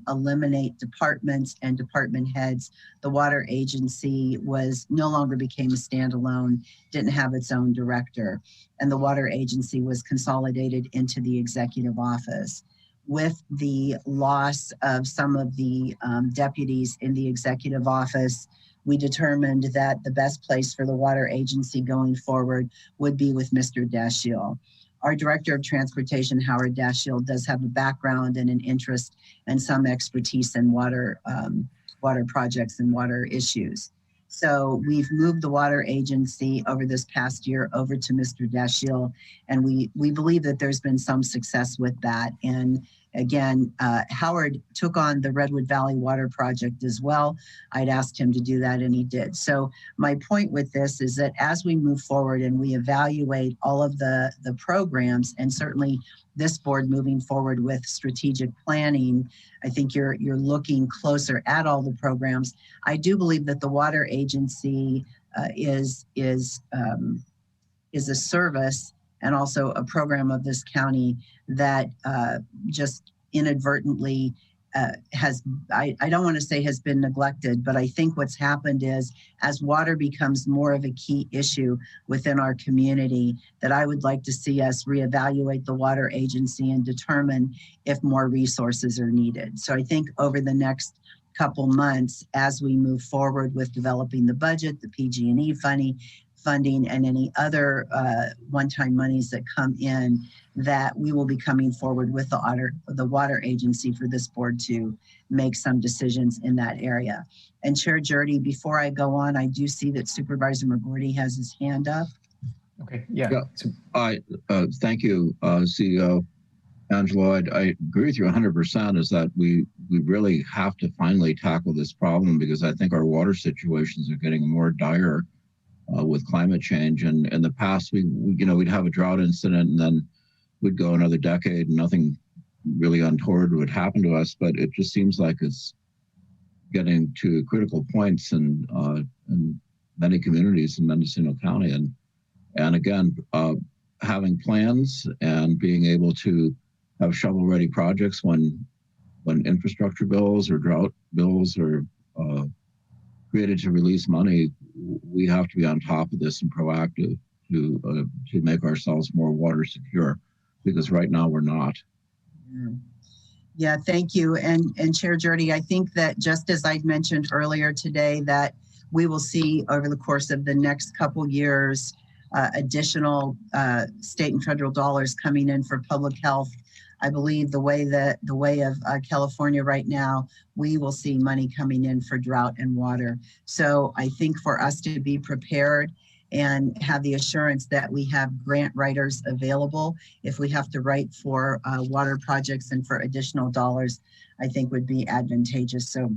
eliminate departments and department heads, the water agency no longer became a standalone, didn't have its own director, and the water agency was consolidated into the executive office. With the loss of some of the deputies in the executive office, we determined that the best place for the water agency going forward would be with Mr. Dashiell. Our Director of Transportation, Howard Dashiell, does have a background and an interest and some expertise in water projects and water issues. So we've moved the water agency over this past year over to Mr. Dashiell, and we believe that there's been some success with that. And again, Howard took on the Redwood Valley Water Project as well. I'd asked him to do that, and he did. So my point with this is that as we move forward and we evaluate all of the programs, and certainly this board moving forward with strategic planning, I think you're looking closer at all the programs. I do believe that the water agency is a service and also a program of this county that just inadvertently I don't want to say has been neglected, but I think what's happened is as water becomes more of a key issue within our community, that I would like to see us reevaluate the water agency and determine if more resources are needed. So I think over the next couple months, as we move forward with developing the budget, the PG&E funding, and any other one-time monies that come in, that we will be coming forward with the water agency for this board to make some decisions in that area. And Chair Jurdy, before I go on, I do see that Supervisor McGorty has his hand up. Okay, yeah. Thank you, CEO Angelo. I agree with you 100% is that we really have to finally tackle this problem, because I think our water situations are getting more dire with climate change. And in the past, we'd have a drought incident and then we'd go another decade and nothing really untoward would happen to us. But it just seems like it's getting to critical points in many communities in Mendocino County. And again, having plans and being able to have shovel-ready projects when infrastructure bills or drought bills are created to release money, we have to be on top of this and proactive to make ourselves more water secure, because right now we're not. Yeah, thank you. And Chair Jurdy, I think that just as I mentioned earlier today, that we will see over the course of the next couple years additional state and federal dollars coming in for public health. I believe the way of California right now, we will see money coming in for drought and water. So I think for us to be prepared and have the assurance that we have grant writers available, if we have to write for water projects and for additional dollars, I think would be advantageous. So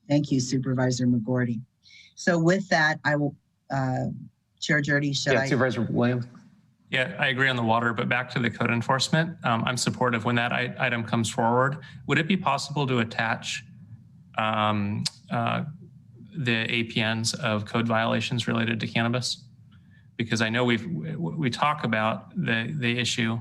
thank you, Supervisor McGorty. So with that, I will, Chair Jurdy, Supervisor Williams. Yeah, I agree on the water, but back to the code enforcement, I'm supportive when that item comes forward. Would it be possible to attach the APNs of code violations related to cannabis? Because I know we talk about the issue,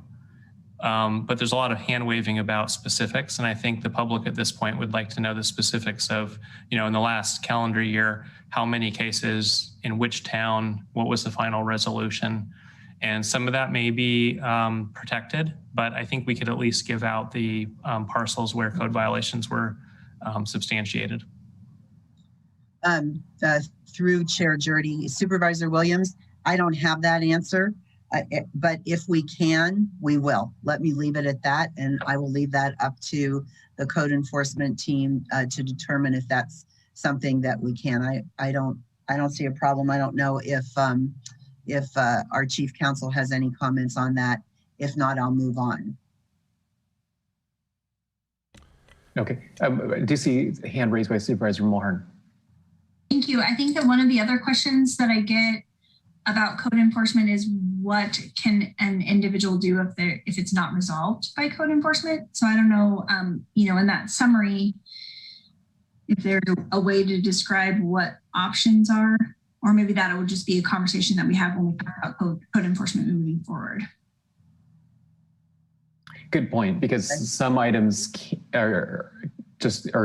but there's a lot of hand waving about specifics, and I think the public at this point would like to know the specifics of, in the last calendar year, how many cases, in which town, what was the final resolution. And some of that may be protected, but I think we could at least give out the parcels where code violations were substantiated. Through Chair Jurdy, Supervisor Williams, I don't have that answer, but if we can, we will. Let me leave it at that, and I will leave that up to the code enforcement team to determine if that's something that we can. I don't see a problem. I don't know if our chief counsel has any comments on that. If not, I'll move on. Okay, I do see a hand raised by Supervisor Mulhern. Thank you. I think that one of the other questions that I get about code enforcement is what can an individual do if it's not resolved by code enforcement? So I don't know, in that summary, if there's a way to describe what options are, or maybe that would just be a conversation that we have when we talk about code enforcement moving forward. Good point, because some items are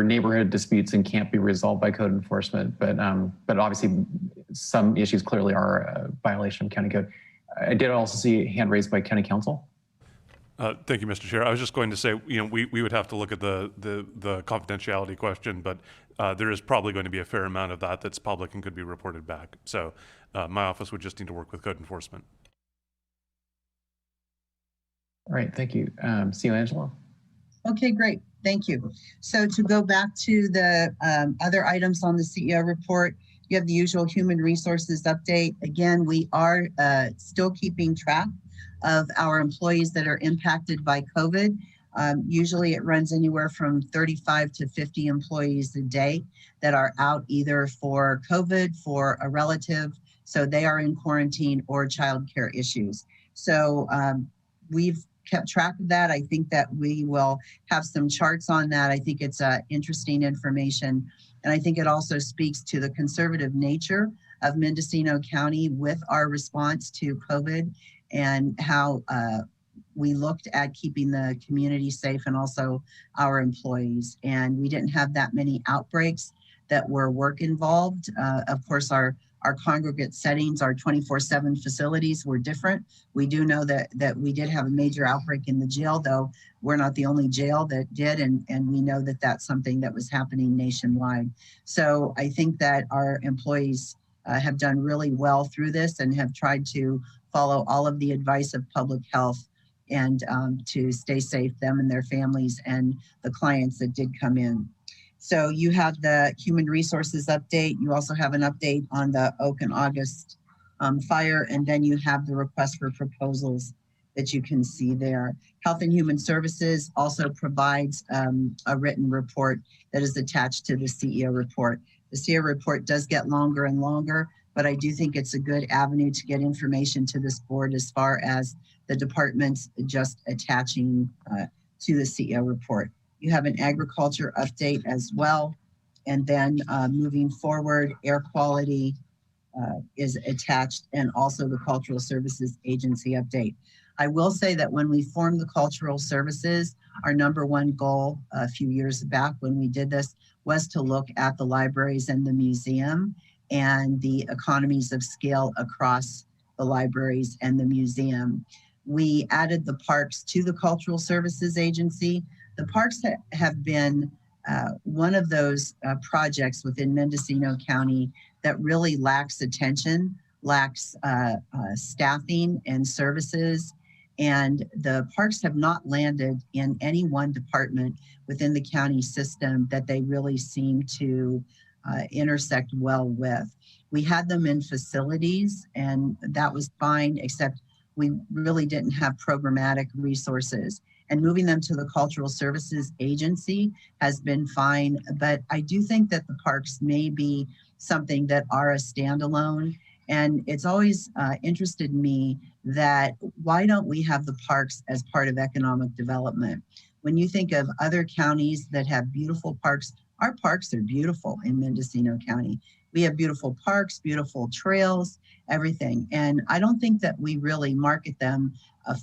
neighborhood disputes and can't be resolved by code enforcement, but obviously some issues clearly are a violation of county code. I did also see a hand raised by county council. Thank you, Mr. Chair. I was just going to say, we would have to look at the confidentiality question, but there is probably going to be a fair amount of that that's public and could be reported back. So my office would just need to work with code enforcement. All right, thank you. CEO Angelo. Okay, great. Thank you. So to go back to the other items on the CEO report, You have the usual human resources update. Again, we are still keeping track of our employees that are impacted by COVID. Usually it runs anywhere from 35 to 50 employees a day that are out either for COVID, for a relative, so they are in quarantine, or childcare issues. So we've kept track of that. I think that we will have some charts on that. I think it's interesting information. And I think it also speaks to the conservative nature of Mendocino County with our response to COVID and how we looked at keeping the community safe and also our employees. And we didn't have that many outbreaks that were work involved. Of course, our congregate settings, our 24/7 facilities were different. We do know that we did have a major outbreak in the jail, though we're not the only jail that did, and we know that that's something that was happening nationwide. So I think that our employees have done really well through this and have tried to follow all of the advice of public health and to stay safe, them and their families and the clients that did come in. So you have the human resources update. You also have an update on the Oak and August fire, and then you have the request for proposals that you can see there. Health and Human Services also provides a written report that is attached to the CEO report. The CEO report does get longer and longer, but I do think it's a good avenue to get information to this board as far as the departments just attaching to the CEO report. You have an agriculture update as well. And then moving forward, air quality is attached, and also the Cultural Services Agency update. I will say that when we formed the Cultural Services, our number one goal a few years back when we did this was to look at the libraries and the museum and the economies of scale across the libraries and the museum. We added the parks to the Cultural Services Agency. The parks have been one of those projects within Mendocino County that really lacks attention, lacks staffing and services. And the parks have not landed in any one department within the county system that they really seem to intersect well with. We had them in facilities, and that was fine, except we really didn't have programmatic resources. And moving them to the Cultural Services Agency has been fine, but I do think that the parks may be something that are a standalone. And it's always interested me that why don't we have the parks as part of economic development? When you think of other counties that have beautiful parks, our parks are beautiful in Mendocino County. We have beautiful parks, beautiful trails, everything. And I don't think that we really market them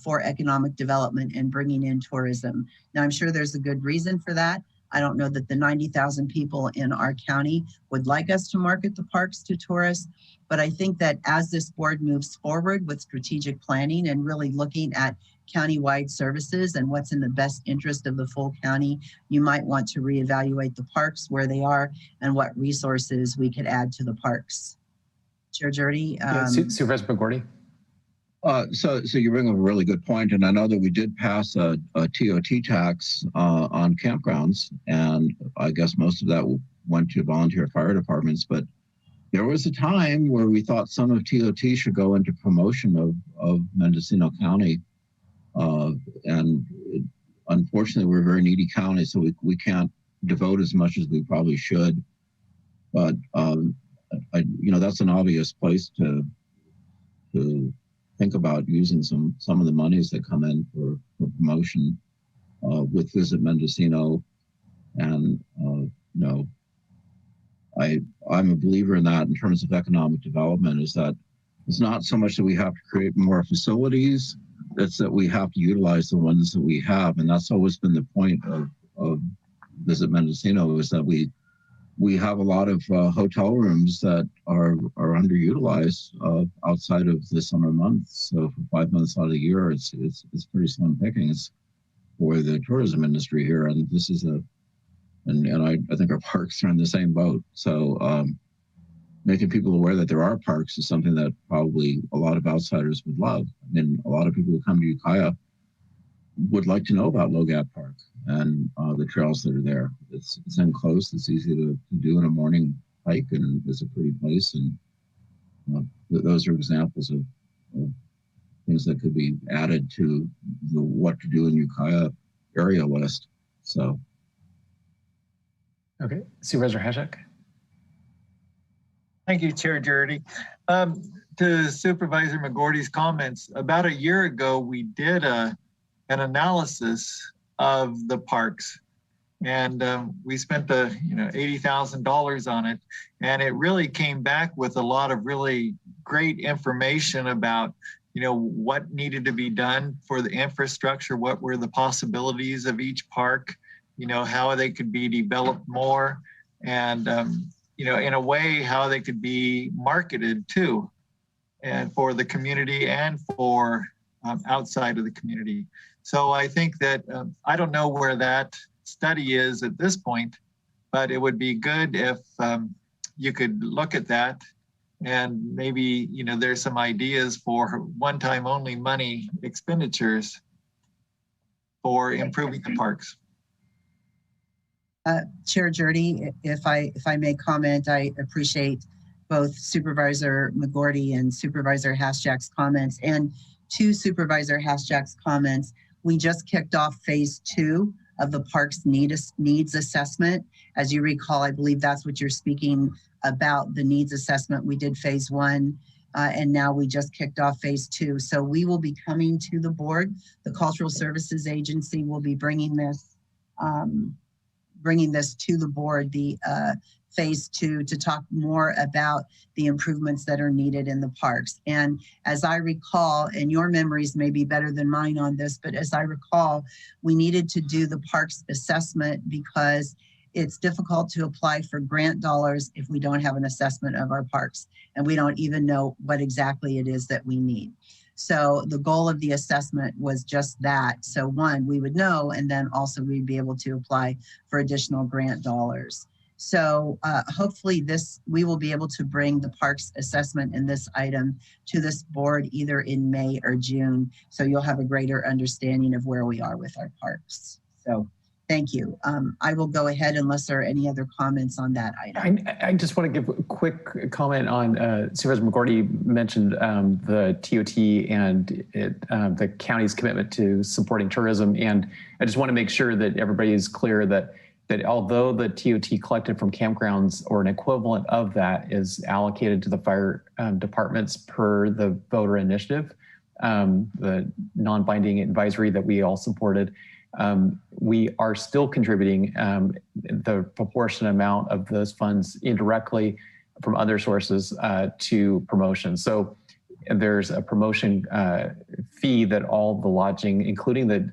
for economic development and bringing in tourism. Now, I'm sure there's a good reason for that. I don't know that the 90,000 people in our county would like us to market the parks to tourists, but I think that as this board moves forward with strategic planning and really looking at county-wide services and what's in the best interest of the full county, you might want to reevaluate the parks, where they are, and what resources we could add to the parks. Chair Jurdy? Supervisor McGordy? So you bring up a really good point, and I know that we did pass a TOT tax on campgrounds, and I guess most of that went to volunteer fire departments, but there was a time where we thought some of TOT should go into promotion of Mendocino County, and unfortunately we're a very needy county, so we can't devote as much as we probably should, but that's an obvious place to think about using some of the monies that come in for promotion with Visit Mendocino. And I'm a believer in that in terms of economic development, is that it's not so much that we have to create more facilities, it's that we have to utilize the ones that we have. And that's always been the point of Visit Mendocino, is that we have a lot of hotel rooms that are underutilized outside of the summer months. So for 5 months out of the year, it's pretty slim pickings for the tourism industry here. And this is I think our parks are in the same boat. So making people aware that there are parks is something that probably a lot of outsiders would love. I mean, a lot of people who come to Ukiah would like to know about Logat Park and the trails that are there. It's enclosed. It's easy to do in a morning Pike and is a pretty place. And those are examples of things that could be added to the what to do in Ukiah area list. So. Okay, Supervisor Hashek. Thank you, Chair Jurdy. To Supervisor McGordy's comments, about a year ago, we did an analysis of the parks, and we spent $80,000 on it, and it really came back with a lot of really great information about what needed to be done for the infrastructure, what were the possibilities of each park, how they could be developed more, and in a way how they could be marketed too, and for the community and for outside of the community. So I think that I don't know where that study is at this point, but it would be good if you could look at that, and maybe there's some ideas for one-time only money expenditures for improving the parks. Chair Jurdy, if I may comment, I appreciate both Supervisor McGordy and Supervisor Haschak's comments, and to Supervisor Haschak's comments. We just kicked off phase 2 of the parks needs assessment. As you recall, I believe that's what you're speaking about, the needs assessment. We did phase 1, and now we just kicked off phase 2. So we will be coming to the board. The Cultural Services Agency will be bringing this to the board, the phase 2, to talk more about the improvements that are needed in the parks. And as I recall, and your memories may be better than mine on this, but as I recall, we needed to do the parks assessment because it's difficult to apply for grant dollars if we don't have an assessment of our parks, and we don't even know what exactly it is that we need. So the goal of the assessment was just that. So one, we would know, and then also we'd be able to apply for additional grant dollars. So hopefully we will be able to bring the parks assessment in this item to this board either in May or June. So you'll have a greater understanding of where we are with our parks. So thank you. I will go ahead unless there are any other comments on that item. I just want to give a quick comment on Supervisor McGordy mentioned the TOT and the county's commitment to supporting tourism. And I just want to make sure that everybody is clear that although the TOT collected from campgrounds or an equivalent of that is allocated to the fire departments per the voter initiative, the non-binding advisory that we all supported, we are still contributing the proportionate amount of those funds indirectly from other sources to promotion. So there's a promotion fee that all the lodging, including the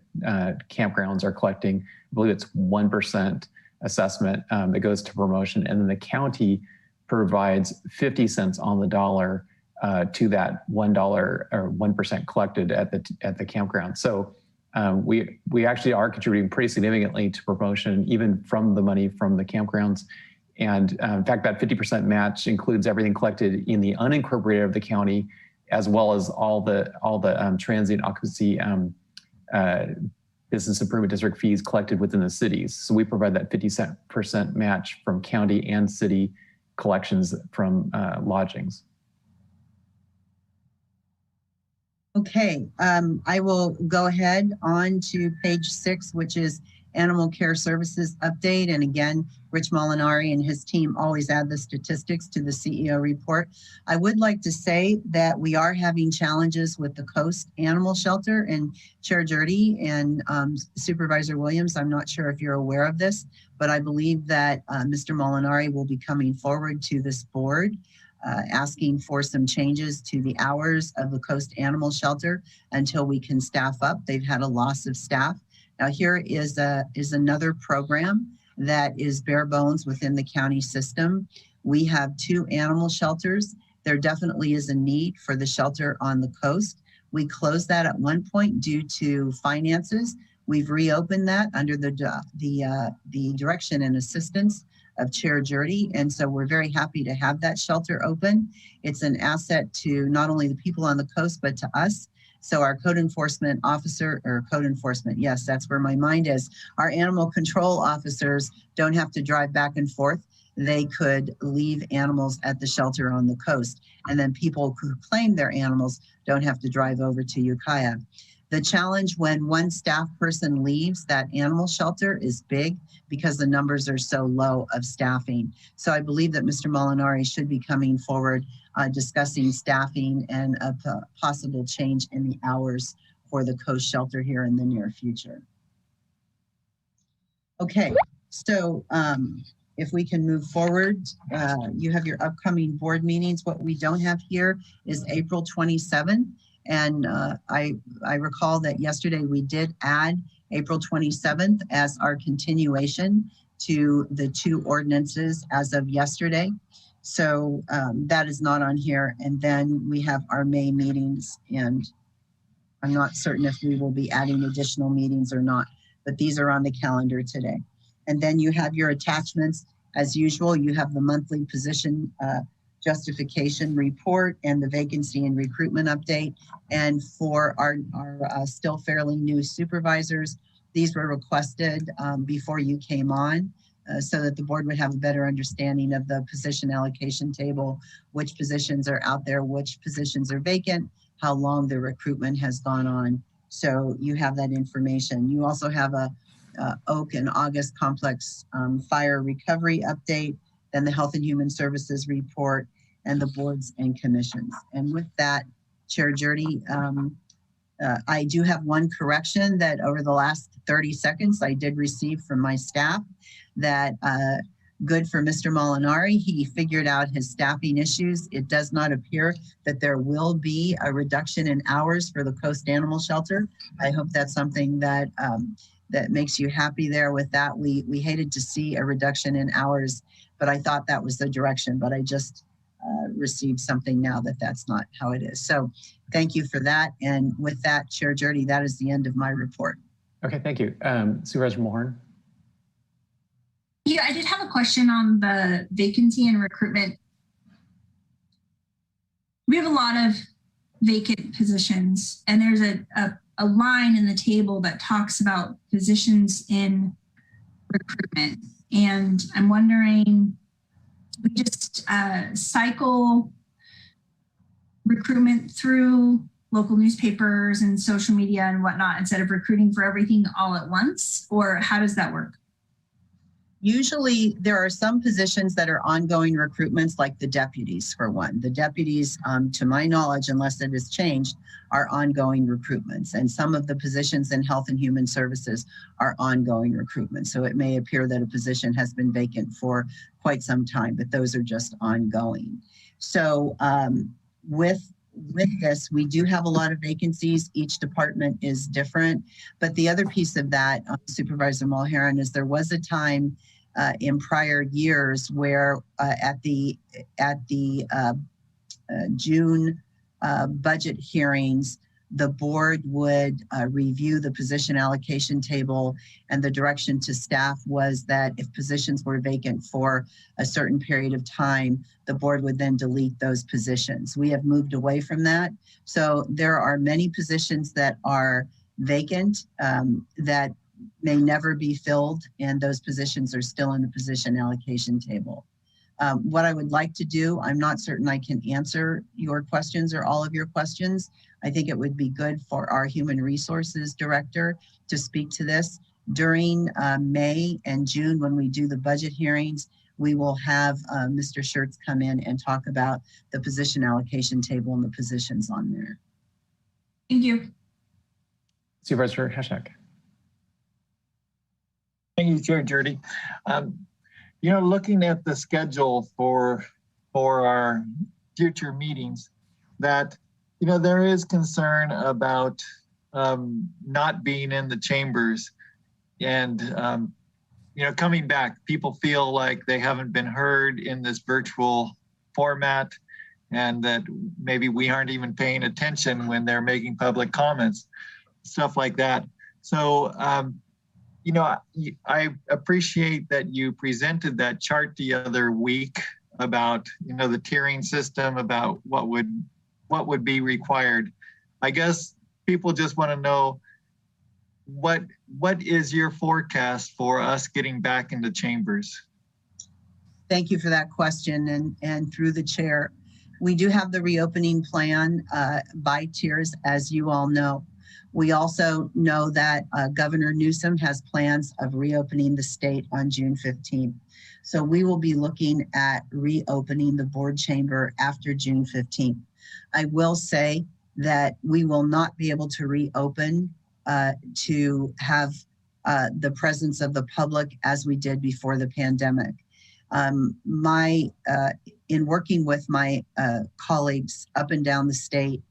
campgrounds, are collecting. I believe it's 1% assessment that goes to promotion, and then the county provides 50 cents on the dollar to that $1 or 1% collected at the campground. So we actually are contributing pretty significantly to promotion, even from the money from the campgrounds. And in fact, that 50% match includes everything collected in the unincorporated of the county, as well as all the transient occupancy business improvement district fees collected within the cities. So we provide that 50% match from county and city collections from lodgings. Okay, I will go ahead on to page 6, which is Animal Care Services Update. And again, Rich Molinari and his team always add the statistics to the CEO report. I would like to say that we are having challenges with the Coast Animal Shelter, and Chair Jurdy and Supervisor Williams, I'm not sure if you're aware of this, but I believe that Mr. Molinari will be coming forward to this board asking for some changes to the hours of the Coast Animal Shelter until we can staff up. They've had a loss of staff. Now here is another program that is bare bones within the county system. We have 2 animal shelters. There definitely is a need for the shelter on the coast. We closed that at one point due to finances. We've reopened that under the direction and assistance of Chair Jurdy, and so we're very happy to have that shelter open. It's an asset to not only the people on the coast, but to us. So our code enforcement officer, or code enforcement, yes, that's where my mind is. Our animal control officers don't have to drive back and forth they could leave animals at the shelter on the coast. And then people who claim their animals don't have to drive over to Ukiah. The challenge when one staff person leaves that animal shelter is big because the numbers are so low of staffing. So I believe that Mr. Molinari should be coming forward discussing staffing and a possible change in the hours for the coast shelter here in the near future. Okay, so if we can move forward, you have your upcoming board meetings. What we don't have here is April 27th. And I recall that yesterday we did add April 27th as our continuation to the 2 ordinances as of yesterday. So that is not on here. And then we have our May meetings, and I'm not certain if we will be adding additional meetings or not, but these are on the calendar today. And then you have your attachments. As usual, you have the monthly position justification report and the vacancy and recruitment update. And for our still fairly new supervisors, these were requested before you came on so that the board would have a better understanding of the position allocation table, which positions are out there, which positions are vacant, how long the recruitment has gone on. So you have that information. You also have a Oak and August complex fire recovery update, then the Health and Human Services report, and the boards and commissions. And with that, Chair Jurdy, I do have one correction that over the last 30 seconds I did receive from my staff that good for Mr. Molinari. He figured out his staffing issues. It does not appear that there will be a reduction in hours for the Coast Animal Shelter. I hope that's something that that makes you happy there with that. We hated to see a reduction in hours, but I thought that was the direction, but I just received something now that that's not how it is. So thank you for that. And with that, Chair Jurdy, that is the end of my report. Okay, thank you. Supervisor Mulhern. Yeah, I did have a question on the vacancy and recruitment. We have a lot of vacant positions, and there's a line in the table that talks about positions in recruitment. And I'm wondering, we just cycle recruitment through local newspapers and social media and whatnot instead of recruiting for everything all at once? Or how does that work? Usually there are some positions that are ongoing recruitments, like the deputies for one. The deputies, to my knowledge, unless it has changed, are ongoing recruitments. And some of the positions in Health and Human Services are ongoing recruitment. So it may appear that a position has been vacant for quite some time, but those are just ongoing. So with this, we do have a lot of vacancies. Each department is different. But the other piece of that, Supervisor Mulhern, is there was a time in prior years where at the June budget hearings, the board would review the position allocation table, and the direction to staff was that if positions were vacant for a certain period of time, the board would then delete those positions. We have moved away from that. So there are many positions that are vacant that may never be filled, and those positions are still in the position allocation table. What I would like to do, I'm not certain I can answer your questions or all of your questions. I think it would be good for our Human Resources Director to speak to this. During May and June, when we do the budget hearings, we will have Mr. Schertz come in and talk about the position allocation table and the positions on there. Thank you. Supervisor Hashak. Thank you, Chair Jurdy. You know, looking at the schedule for our future meetings, that, you know, there is concern about not being in the chambers and, you know, coming back. People feel like they haven't been heard in this virtual format, and that maybe we aren't even paying attention when they're making public comments, stuff like that. So, you know, I appreciate that you presented that chart the other week about, you know, the tiering system, about what would be required. I guess people just want to know what is your forecast for us getting back into chambers? Thank you for that question. And through the chair, we do have the reopening plan by tiers, as you all know. We also know that Governor Newsom has plans of reopening the state on June 15th. So we will be looking at reopening the board chamber after June 15th. I will say that we will not be able to reopen to have the presence of the public as we did before the pandemic. In working with my colleagues up and down the state,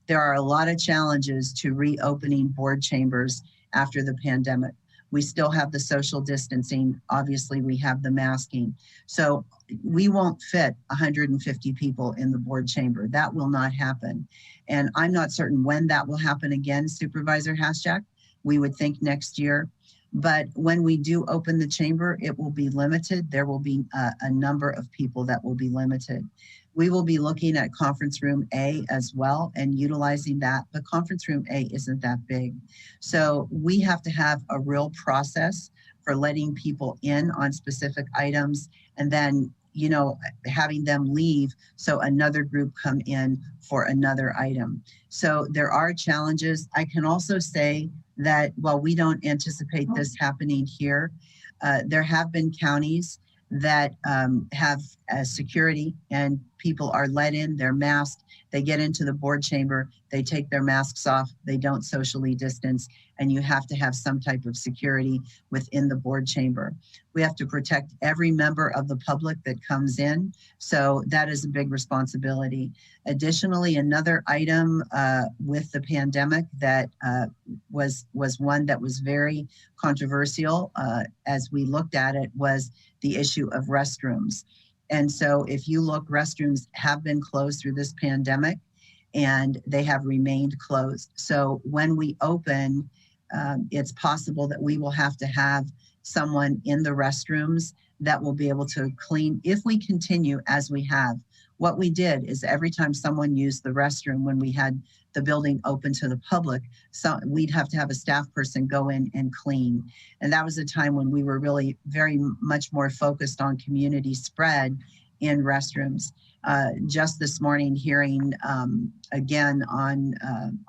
there are a lot of challenges to reopening board chambers after the pandemic. We still have the social distancing. Obviously, we have the masking. So we won't fit 150 people in the board chamber. That will not happen. And I'm not certain when that will happen again, Supervisor Haschak. We would think next year. But when we do open the chamber, it will be limited. There will be a number of people that will be limited. We will be looking at conference room A as well and utilizing that, but conference room A isn't that big. So we have to have a real process for letting people in on specific items and then, you know, having them leave so another group come in for another item. So there are challenges. I can also say that while we don't anticipate this happening here, there have been counties that have security and people are let in, they're masked, they get into the board chamber, they take their masks off, they don't socially distance, and you have to have some type of security within the board chamber. We have to protect every member of the public that comes in, so that is a big responsibility. Additionally, another item with the pandemic that was one that was very controversial as we looked at it was the issue of restrooms. And so if you look, restrooms have been closed through this pandemic and they have remained closed. So when we open, it's possible that we will have to have someone in the restrooms that will be able to clean if we continue as we have. What we did is every time someone used the restroom when we had the building open to the public, so we'd have to have a staff person go in and clean. And that was a time when we were really very much more focused on community spread in restrooms. Just this morning, hearing again on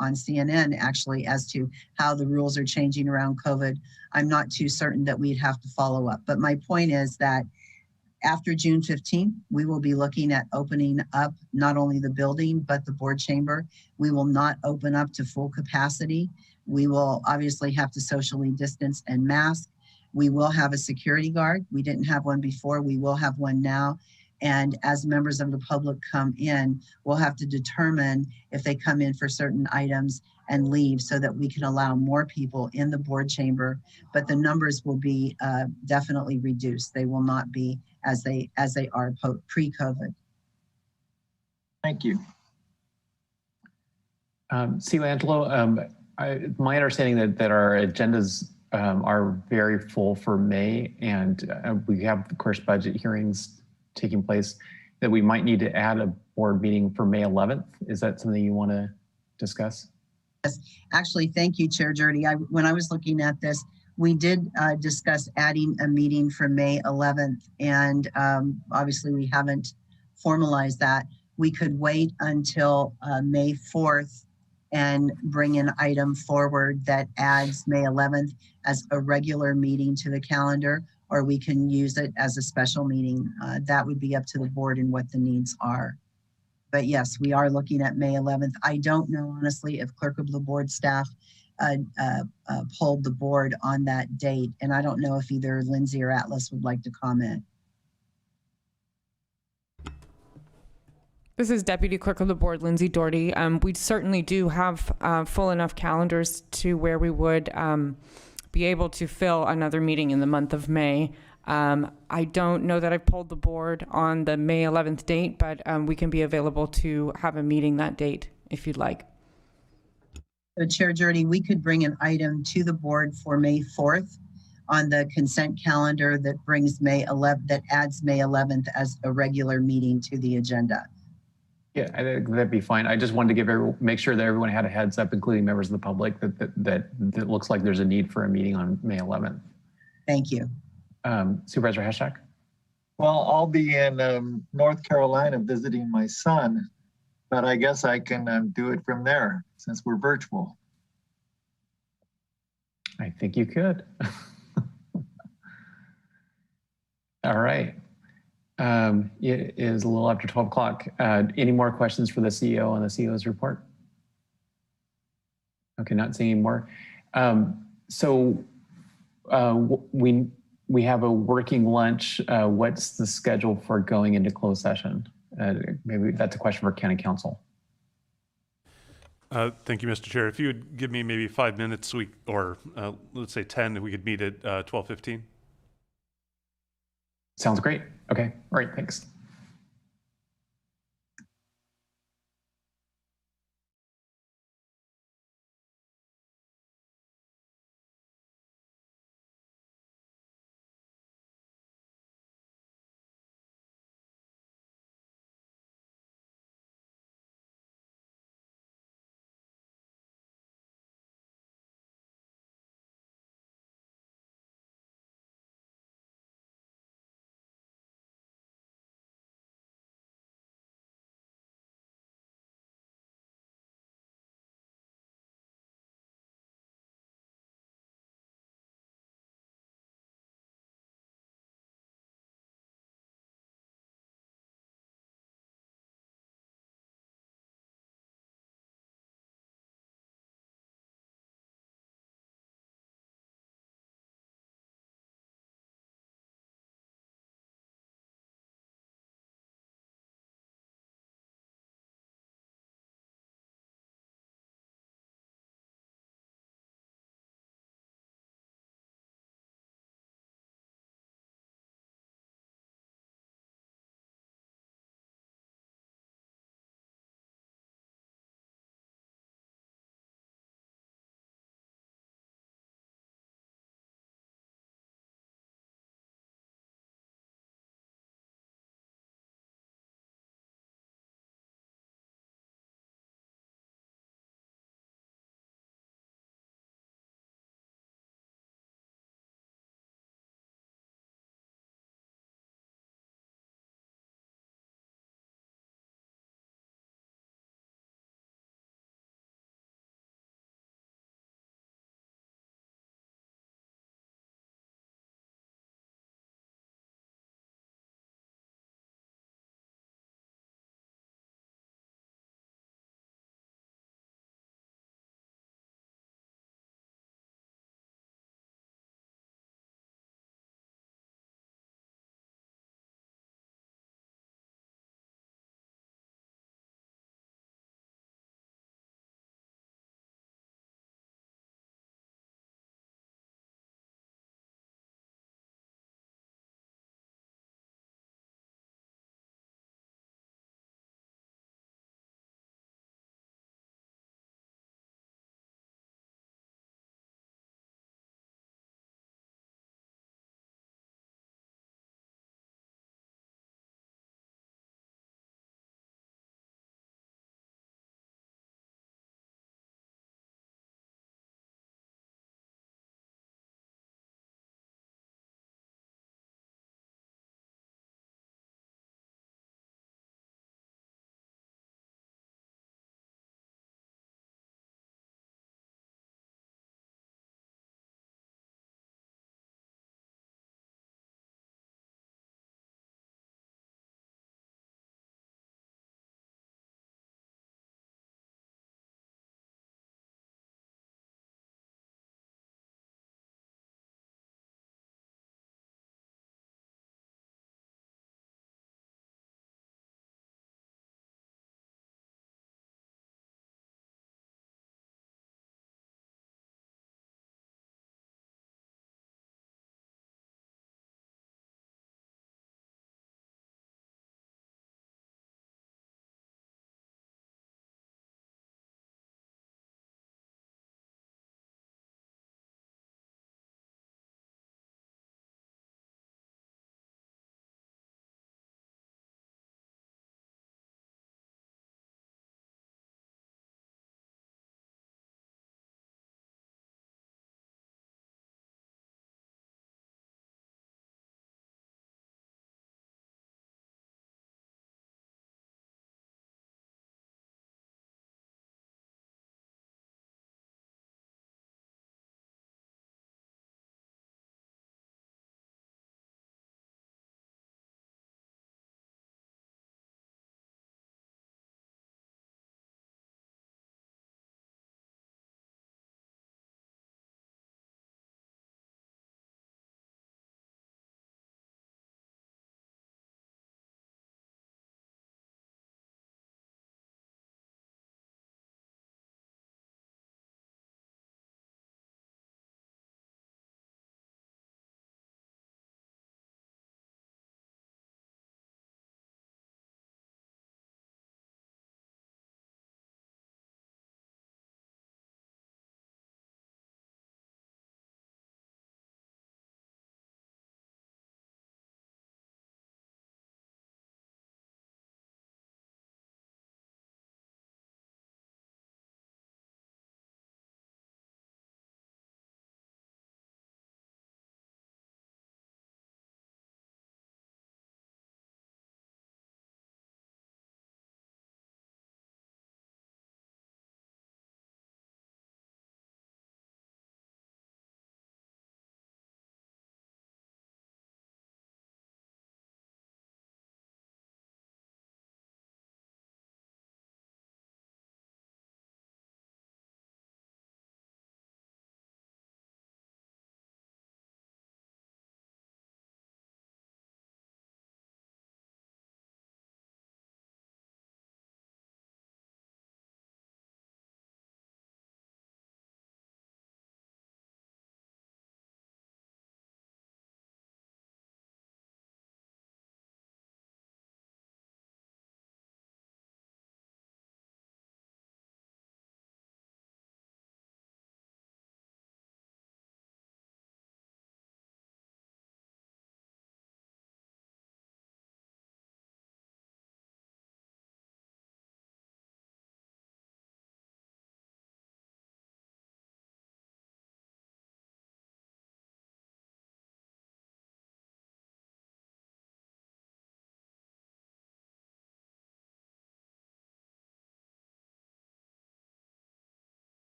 CNN actually as to how the rules are changing around COVID, I'm not too certain that we'd have to follow up. But my point is that after June 15th, we will be looking at opening up not only the building, but the board chamber. We will not open up to full capacity. We will obviously have to socially distance and mask. We will have a security guard. We didn't have one before. We will have one now. And as members of the public come in, we'll have to determine if they come in for certain items and leave so that we can allow more people in the board chamber, but the numbers will be definitely reduced. They will not be as they are pre-COVID. Thank you. Angelo, my understanding that our agendas are very full for May, and we have, of course, budget hearings taking place, that we might need to add a board meeting for May 11th. Is that something you want to discuss? Yes, actually, thank you, Chair Jurdy. When I was looking at this, we did discuss adding a meeting for May 11th, and obviously we haven't formalized that. We could wait until May 4th and bring an item forward that adds May 11th as a regular meeting to the calendar, or we can use it as a special meeting. That would be up to the board and what the needs are. But yes, we are looking at May 11th. I don't know, honestly, if clerk of the board staff polled the board on that date. And I don't know if either Lindsay or Atlas would like to comment. This is Deputy Clerk of the Board, Lindsay Doherty. We certainly do have full enough calendars to where we would be able to fill another meeting in the month of May. I don't know that I've polled the board on the May 11th date, but we can be available to have a meeting that date if you'd like. So Chair Jurdy, we could bring an item to the board for May 4th on the consent calendar that brings May 11th, that adds May 11th as a regular meeting to the agenda. Yeah, I think that'd be fine. I just wanted to make sure that everyone had a heads up, including members of the public, that looks like there's a need for a meeting on May 11th. Thank you. Supervisor Haschak? Well, I'll be in North Carolina visiting my son, but I guess I can do it from there since we're virtual. I think you could. All right. It is a little after 12 o'clock. Any more questions for the CEO on the CEO's report? Okay, not seeing any more. We have a working lunch. What's the schedule for going into closed session? Maybe that's a question for County Council. Thank you, Mr. Chair. If you would give me maybe 5 minutes, or let's say 10, we could meet at 12:15. Sounds great. Okay. All right. Thanks.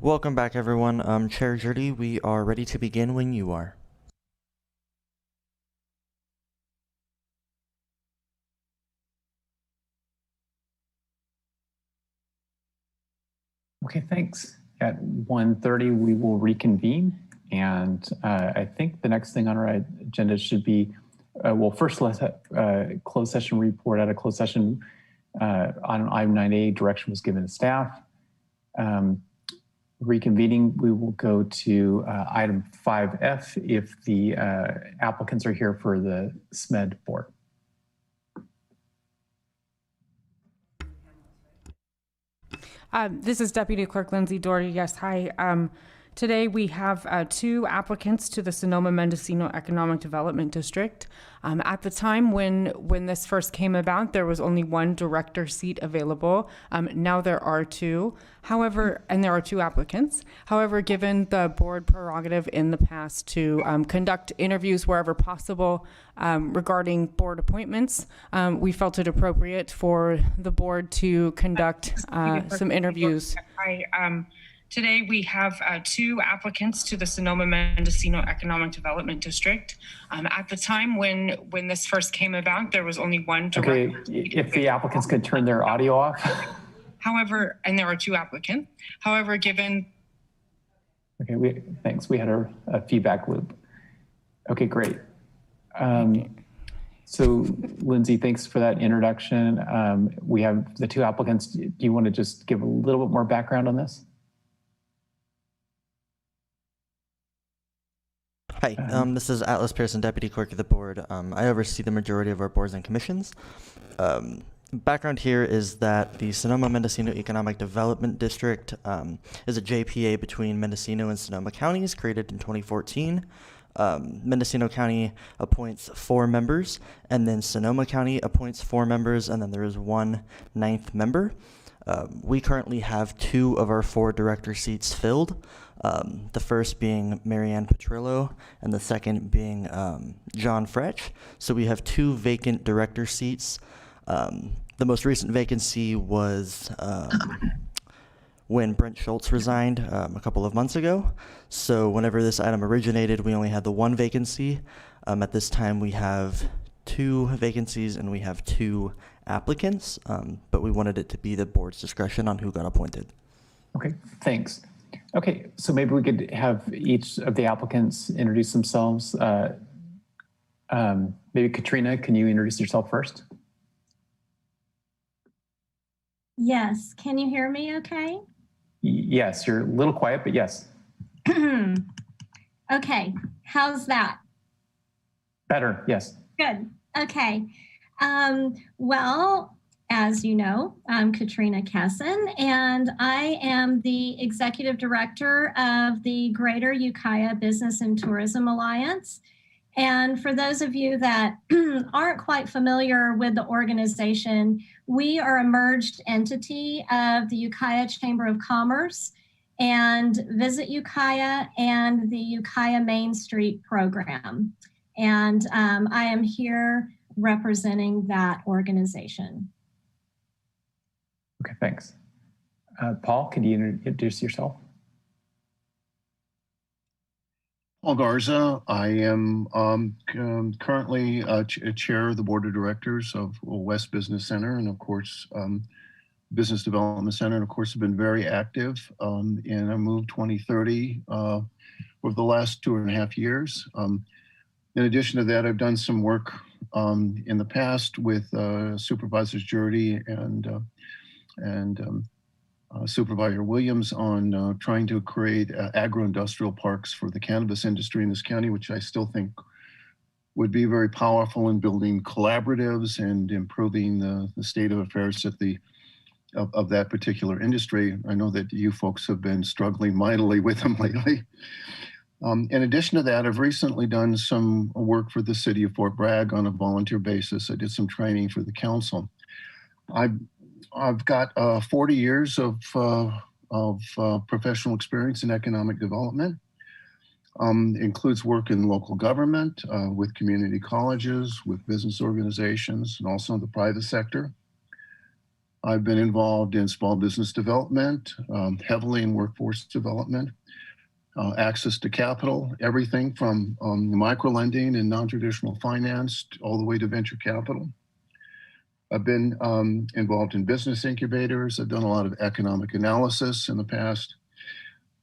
Welcome back, everyone. Chair Jurdy, we are ready to begin when you are. Okay, thanks. At 1:30, we will reconvene. And I think the next thing on our agenda should be, well, first let's have a closed session report. At a closed session on item 9A, direction was given to staff. Reconvening, we will go to item 5F if the applicants are here for the SMEDD board. This is Deputy Clerk Lindsay Doherty. Yes, hi. Today we have 2 applicants to the Sonoma-Mendocino Economic Development District. At the time when this first came about, there was only 1 director seat available. Now there are 2. However, and there are 2 applicants. However, given the board prerogative in the past to conduct interviews wherever possible regarding board appointments, we felt it appropriate for the board to conduct some interviews. Today we have 2 applicants to the Sonoma-Mendocino Economic Development District. At the time when this first came about, there was only 1 director. Okay, if the applicants could turn their audio off. However, and there are 2 applicants. However, given... Okay, thanks. We had a feedback loop. Okay, great. So Lindsay, thanks for that introduction. We have the 2 applicants. Do you want to just give a little bit more background on this? Hi, this is Atlas Pearson, Deputy Clerk of the Board. I oversee the majority of our boards and commissions. Background here is that the Sonoma-Mendocino Economic Development District is a JPA between Mendocino and Sonoma counties created in 2014. Mendocino County appoints 4 members, and then Sonoma County appoints 4 members, and then there is 1 9th member. We currently have 2 of our 4 director seats filled. The first being Marianne Petrillo, and the second being John Fretch. So we have 2 vacant director seats. The most recent vacancy was when Brent Schultz resigned a couple of months ago. So whenever this item originated, we only had the 1 vacancy. At this time, we have 2 vacancies and we have 2 applicants, but we wanted it to be the board's discretion on who got appointed. Okay, thanks. Okay, so maybe we could have each of the applicants introduce themselves. Maybe Katrina, can you introduce yourself first? Yes, can you hear me okay? Yes, you're a little quiet, but yes. Okay, how's that? Better, yes. Good, okay. Well, as you know, I'm Katrina Kesson, and I am the Executive Director of the Greater Ukiah Business and Tourism Alliance. And for those of you that aren't quite familiar with the organization, we are a merged entity of the Ukiah Chamber of Commerce and Visit Ukiah and the Ukiah Main Street program. And I am here representing that organization. Okay, thanks. Paul, can you introduce yourself? Paul Garza. I am currently chair of the board of directors of West Business Center, and of course, Business Development Center, and of course have been very active in a Move 2030 over the last 2.5 years. In addition to that, I've done some work in the past with Supervisors Jurdy and Supervisor Williams on trying to create agro-industrial parks for the cannabis industry in this county, which I still think would be very powerful in building collaboratives and improving the state of affairs at of that particular industry. I know that you folks have been struggling mightily with them lately. In addition to that, I've recently done some work for the city of Fort Bragg on a volunteer basis. I did some training for the council. I've got 40 years of professional experience in economic development. Includes work in local government, with community colleges, with business organizations, and also in the private sector. I've been involved in small business development, heavily in workforce development, access to capital, everything from micro-lending and non-traditional finance all the way to venture capital. I've been involved in business incubators. I've done a lot of economic analysis in the past.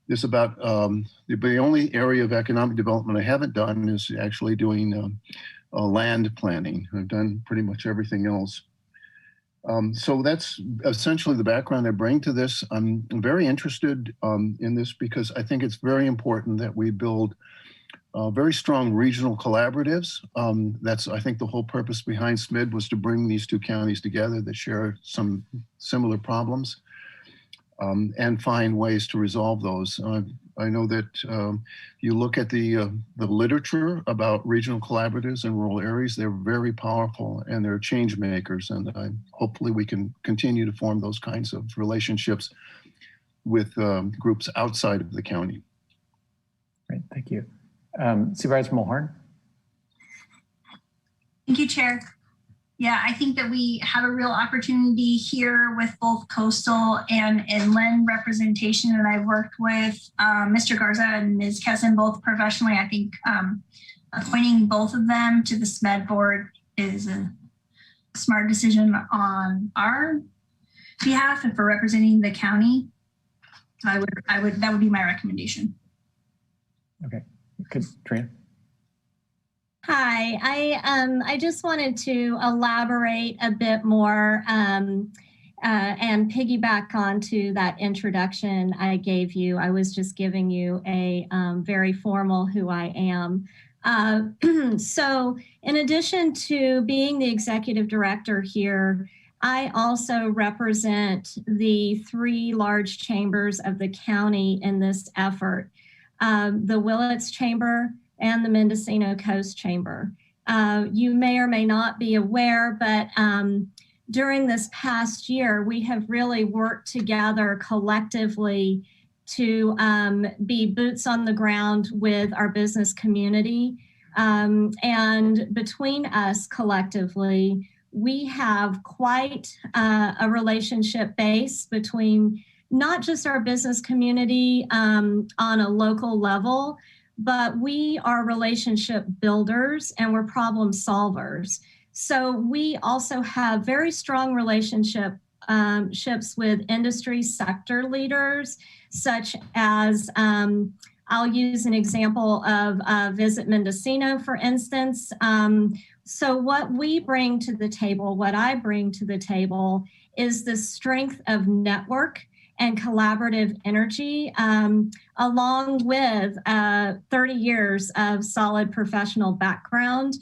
This about the only area of economic development I haven't done is actually doing land planning. I've done pretty much everything else. So that's essentially the background I bring to this. I'm very interested in this because I think it's very important that we build very strong regional collaboratives. That's, I think, the whole purpose behind SMEDD was to bring these two counties together that share some similar problems and find ways to resolve those. I know that you look at the literature about regional collaboratives in rural areas, they're very powerful and they're change makers. And hopefully we can continue to form those kinds of relationships with groups outside of the county. Great, thank you. Supervisor Mulhern. Thank you, Chair. Yeah, I think that we have a real opportunity here with both coastal and inland representation. And I've worked with Mr. Garza and Ms. Kesson both professionally. I think appointing both of them to the SMEDD board is a smart decision on our behalf and for representing the county. So that would be my recommendation. Okay, good, Trina. Hi, I just wanted to elaborate a bit more and piggyback onto that introduction I gave you. I was just giving you a very formal who I am. So in addition to being the executive director here, I also represent the 3 large chambers of the county in this effort, the Willits Chamber, and the Mendocino Coast Chamber. You may or may not be aware, but during this past year, we have really worked together collectively to be boots on the ground with our business community. And between us collectively, we have quite a relationship base between not just our business community on a local level, but we are relationship builders and we're problem solvers. So we also have very strong relationships with industry sector leaders, such as, I'll use an example of Visit Mendocino, for instance. So what we bring to the table, what I bring to the table, is the strength of network and collaborative energy, along with 30 years of solid professional background,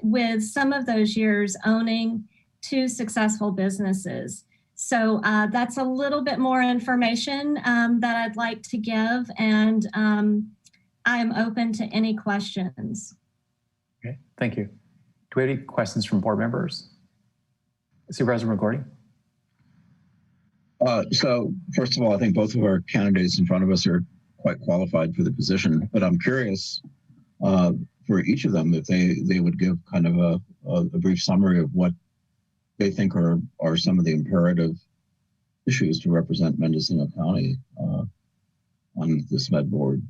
with some of those years owning 2 successful businesses. So that's a little bit more information that I'd like to give, and I'm open to any questions. Okay, thank you. Do we have any questions from board members? Supervisor McGordy? So first of all, I think both of our candidates in front of us are quite qualified for the position, but I'm curious for each of them if they would give kind of a brief summary of what they think are some of the imperative issues to represent Mendocino County on the SMEDD board.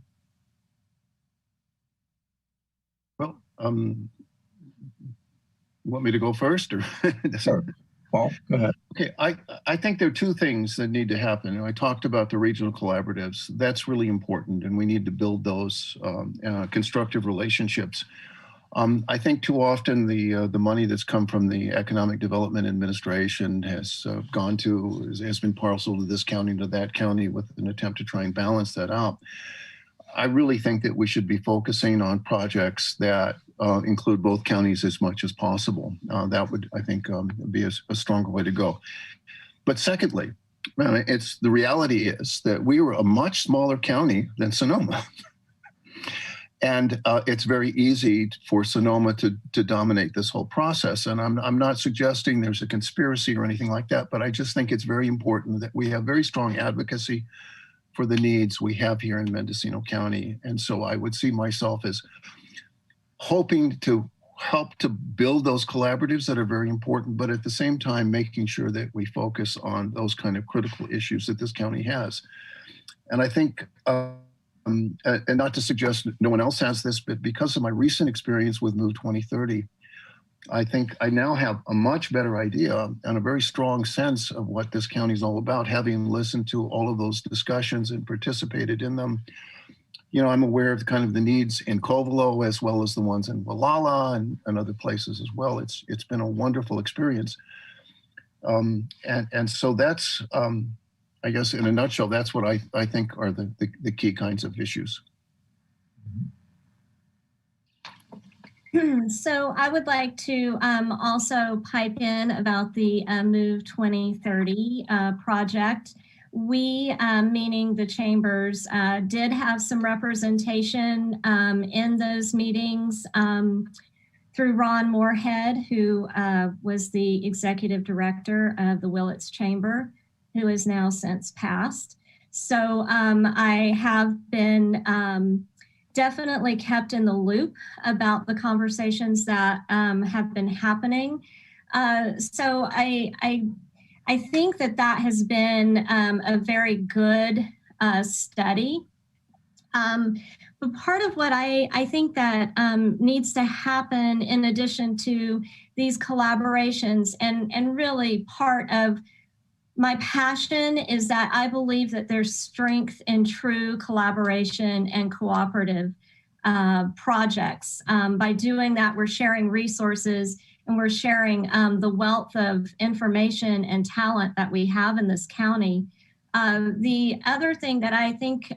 Well, you want me to go first, or? Sure. Paul, go ahead. Okay, I think there are 2 things that need to happen. I talked about the regional collaboratives. That's really important, and we need to build those constructive relationships. I think too often the money that's come from the Economic Development Administration has been parceled to this county, to that county, with an attempt to try and balance that out. I really think that we should be focusing on projects that include both counties as much as possible. That would, I think, be a stronger way to go. But secondly, the reality is that we were a much smaller county than Sonoma. And it's very easy for Sonoma to dominate this whole process. And I'm not suggesting there's a conspiracy or anything like that, but I just think it's very important that we have very strong advocacy for the needs we have here in Mendocino County. And so I would see myself as hoping to help to build those collaboratives that are very important, but at the same time, making sure that we focus on those kind of critical issues that this county has. And I think, and not to suggest no one else has this, but because of my recent experience with Move 2030, I think I now have a much better idea and a very strong sense of what this county is all about, having listened to all of those discussions and participated in them. You know, I'm aware of kind of the needs in Covelo as well as the ones in Walala and other places as well. It's been a wonderful experience. And so that's, I guess in a nutshell, that's what I think are the key kinds of issues. So I would like to also pipe in about the Move 2030 project. We, meaning the chambers, did have some representation in those meetings through Ron Moorhead, who was the executive director of the Willits Chamber, who is now since passed. So I have been definitely kept in the loop about the conversations that have been happening. So I think that that has been a very good study. But part of what I think that needs to happen in addition to these collaborations, and really part of my passion is that I believe that there's strength in true collaboration and cooperative projects. By doing that, we're sharing resources and we're sharing the wealth of information and talent that we have in this county. The other thing that I think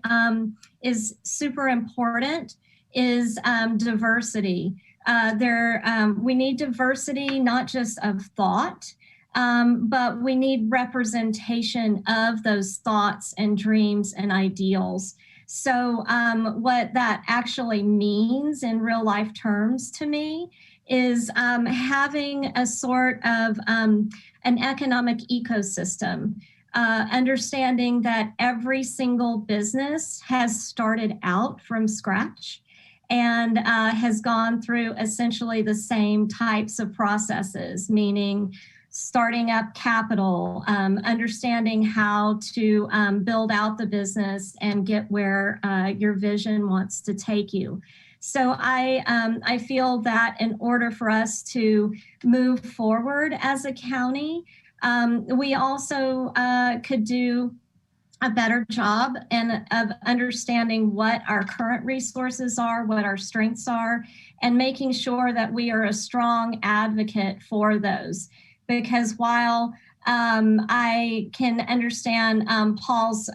is super important is diversity. We need diversity, not just of thought, but we need representation of those thoughts and dreams and ideals. So what that actually means in real life terms to me is having a sort of an economic ecosystem, understanding that every single business has started out from scratch and has gone through essentially the same types of processes, meaning starting up capital, understanding how to build out the business and get where your vision wants to take you. So I feel that in order for us to move forward as a county, we also could do a better job of understanding what our current resources are, what our strengths are, and making sure that we are a strong advocate for those. Because while I can understand Paul's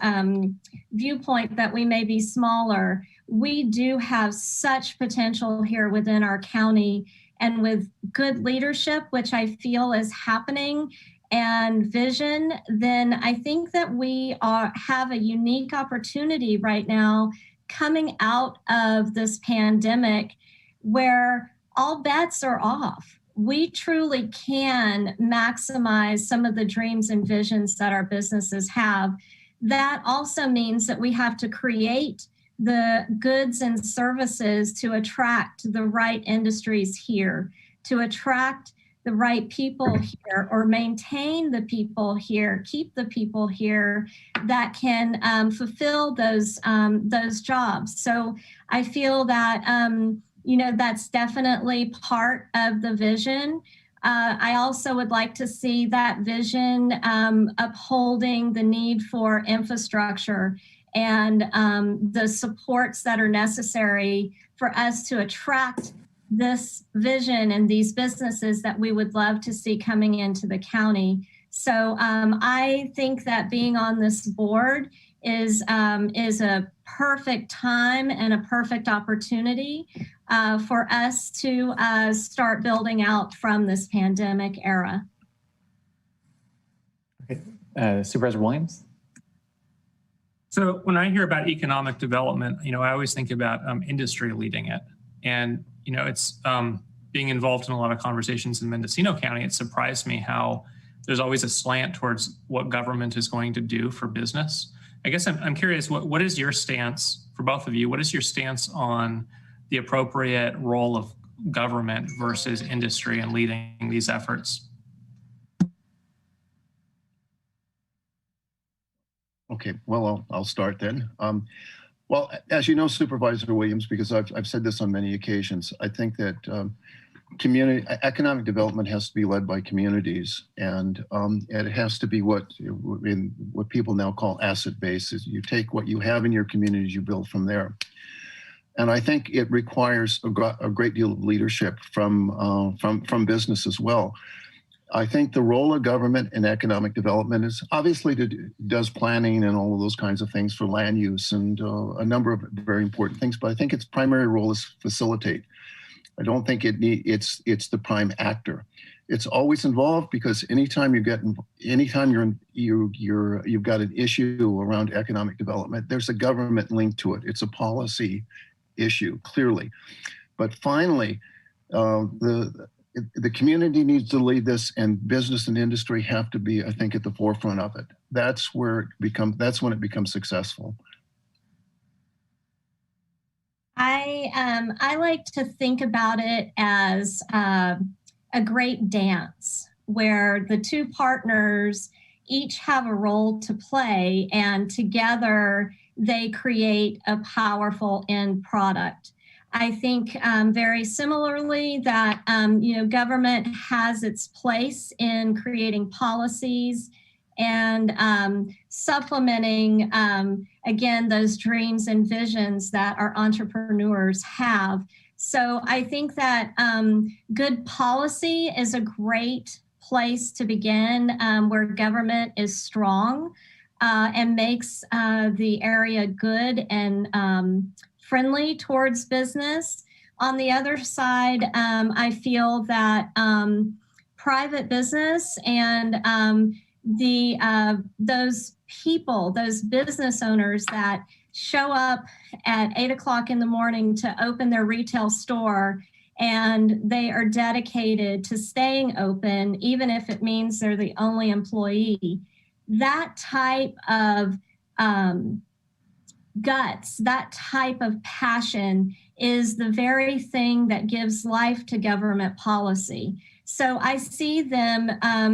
viewpoint that we may be smaller, we do have such potential here within our county, and with good leadership, which I feel is happening, and vision, then I think that we have a unique opportunity right now coming out of this pandemic where all bets are off. We truly can maximize some of the dreams and visions that our businesses have. That also means that we have to create the goods and services to attract the right industries here, to attract the right people here, or maintain the people here, keep the people here that can fulfill those jobs. So I feel that that's definitely part of the vision. I also would like to see that vision upholding the need for infrastructure and the supports that are necessary for us to attract this vision and these businesses that we would love to see coming into the county. So I think that being on this board is a perfect time and a perfect opportunity for us to start building out from this pandemic era. Okay. Supervisor Williams? So when I hear about economic development, I always think about industry leading it. And, it's being involved in a lot of conversations in Mendocino County. It surprised me how there's always a slant towards what government is going to do for business. I guess I'm curious, what is your stance for both of you? What is your stance on the appropriate role government versus industry in leading these efforts? Okay, well, I'll start then. Well, as you know, Supervisor Williams, because I've said this on many occasions, I think that economic development has to be led by communities, and it has to be what people now call asset-based. You take what you have in your communities, you build from there. And I think it requires a great deal of leadership from business as well. I think the role of government in economic development is obviously does planning and all of those kinds of things for land use and a number of very important things, but I think its primary role is facilitate. I don't think it's the prime actor. It's always involved because anytime you've got an issue around economic development, there's a government link to it. It's a policy issue, clearly. But finally, the community needs to lead this, and business and industry have to be, I think, at the forefront of it. That's when it becomes successful. I like to think about it as a great dance where the two partners each have a role to play, and together they create a powerful end product. I think very similarly that government has its place in creating policies and supplementing, again, those dreams and visions that our entrepreneurs have. So I think that good policy is a great place to begin, where government is strong and makes the area good and friendly towards business. On the other side, I feel that private business and those people, those business owners that show up at 8 o'clock in the morning to open their retail store, and they are dedicated to staying open, even if it means they're the only employee. That type of guts, that type of passion is the very thing that gives life to government policy. So I see them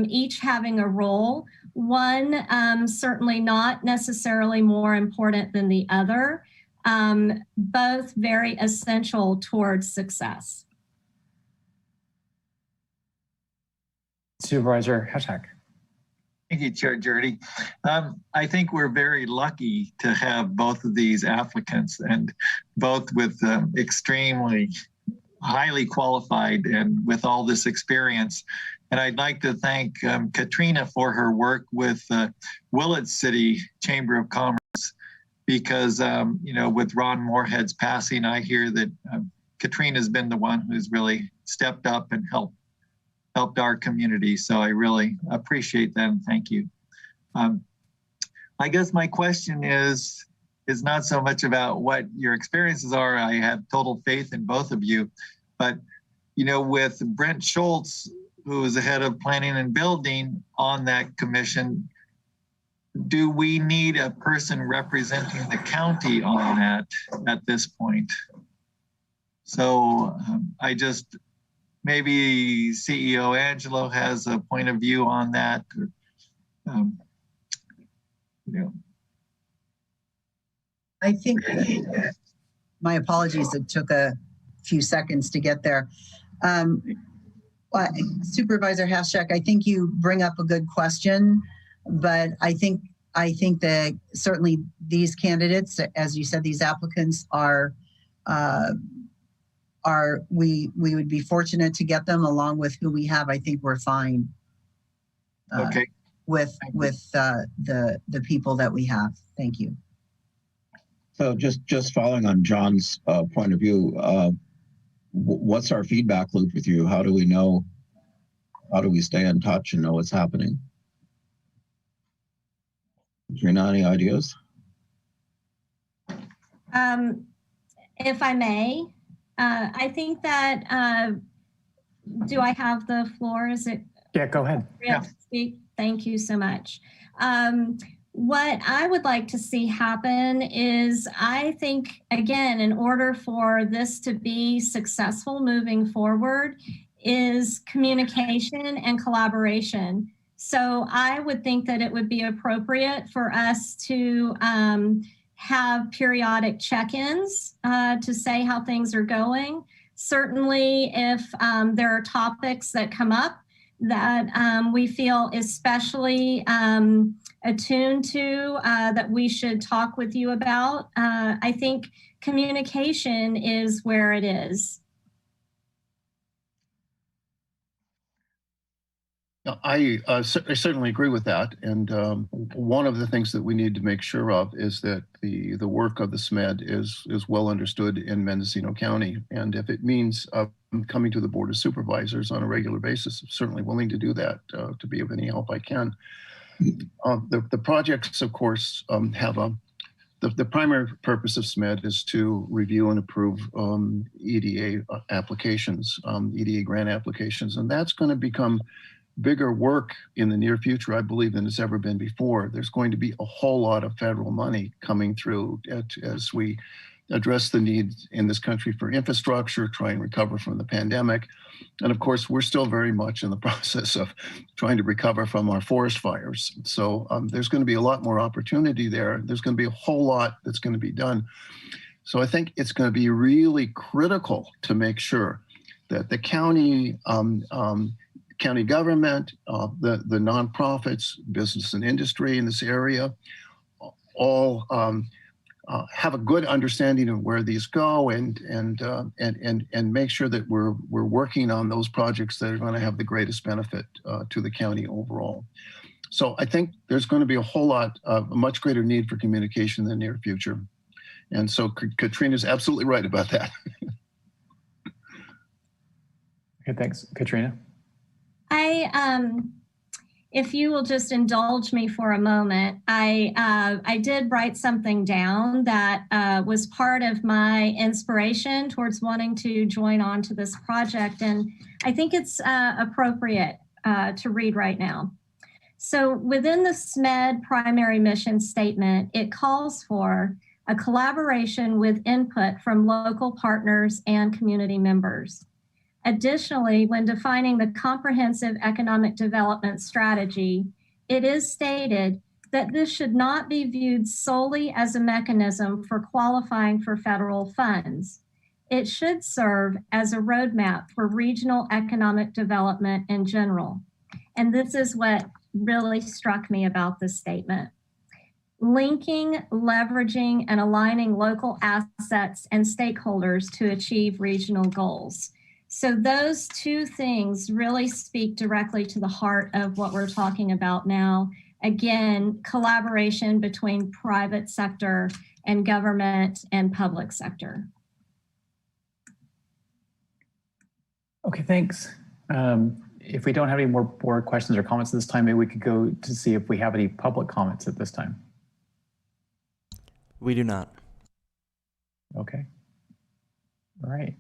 each having a role, one certainly not necessarily more important than the other, both very essential towards success. Supervisor Hashak. Thank you, Chair Jurdy. I think we're very lucky to have both of these applicants, and both with extremely highly qualified and with all this experience. And I'd like to thank Katrina for her work with Willett City Chamber of Commerce, because with Ron Moorhead's passing, I hear that Katrina's been the one who's really stepped up and helped our community. So I really appreciate that, and thank you. I guess my question is not so much about what your experiences are. I have total faith in both of you, but with Brent Schultz, who is the head of planning and building on that commission, do we need a person representing the county on that at this point? So maybe CEO Angelo has a point of view on that. I think, my apologies, it took a few seconds to get there. Supervisor Hashak, I think you bring up a good question, but I think that certainly these candidates, as you said, these applicants we would be fortunate to get them along with who we have. I think we're fine. Okay. With the people that we have. Thank you. So just following on John's point of view, what's our feedback loop with you? How do we know? How do we stay in touch and know what's happening? Katrina, any ideas? If I may, I think that, do I have the floor? Is it? Yeah, go ahead. Yeah. Speak? Thank you so much. What I would like to see happen is, I think, again, in order for this to be successful moving forward, is communication and collaboration. So I would think that it would be appropriate for us to have periodic check-ins to say how things are going. Certainly, if there are topics that come up that we feel especially attuned to, that we should talk with you about, I think communication is where it is. I certainly agree with that. And one of the things that we need to make sure of is that the work of the SMED is well understood in Mendocino County. And if it means coming to the Board of Supervisors on a regular basis, I'm certainly willing to do that to be of any help I can. The projects, of course, have the primary purpose of SMED is to review and approve EDA applications, EDA grant applications, and that's going to become bigger work in the near future, I believe, than it's ever been before. There's going to be a whole lot of federal money coming through as we address the needs in this country for infrastructure, try and recover from the pandemic. And of course, we're still very much in the process of trying to recover from our forest fires. So there's going to be a lot more opportunity there. There's going to be a whole lot that's going to be done. So I think it's going to be really critical to make sure that the county county government, the nonprofits, business and industry in this area, all have a good understanding of where these go, and make sure that we're working on those projects that are going to have the greatest benefit to the county overall. So I think there's going to be a whole lot of a much greater need for communication in the near future, and so Katrina's absolutely right about that. Okay, thanks, Katrina. If you will just indulge me for a moment, I did write something down that was part of my inspiration towards wanting to join on to this project, and I think it's appropriate to read right now. So within the SMED primary mission statement, it calls for a collaboration with input from local partners and community members. Additionally, when defining the comprehensive economic development strategy, it is stated that this should not be viewed solely as a mechanism for qualifying for federal funds. It should serve as a roadmap for regional economic development in general. And this is what really struck me about this statement. Linking, leveraging, and aligning local assets and stakeholders to achieve regional goals. So those two things really speak directly to the heart of what we're talking about now. Again, collaboration between private sector and government and public sector. Okay, thanks. If we don't have any more board questions or comments at this time, maybe we could go to see if we have any public comments at this time. We do not. Okay. All right.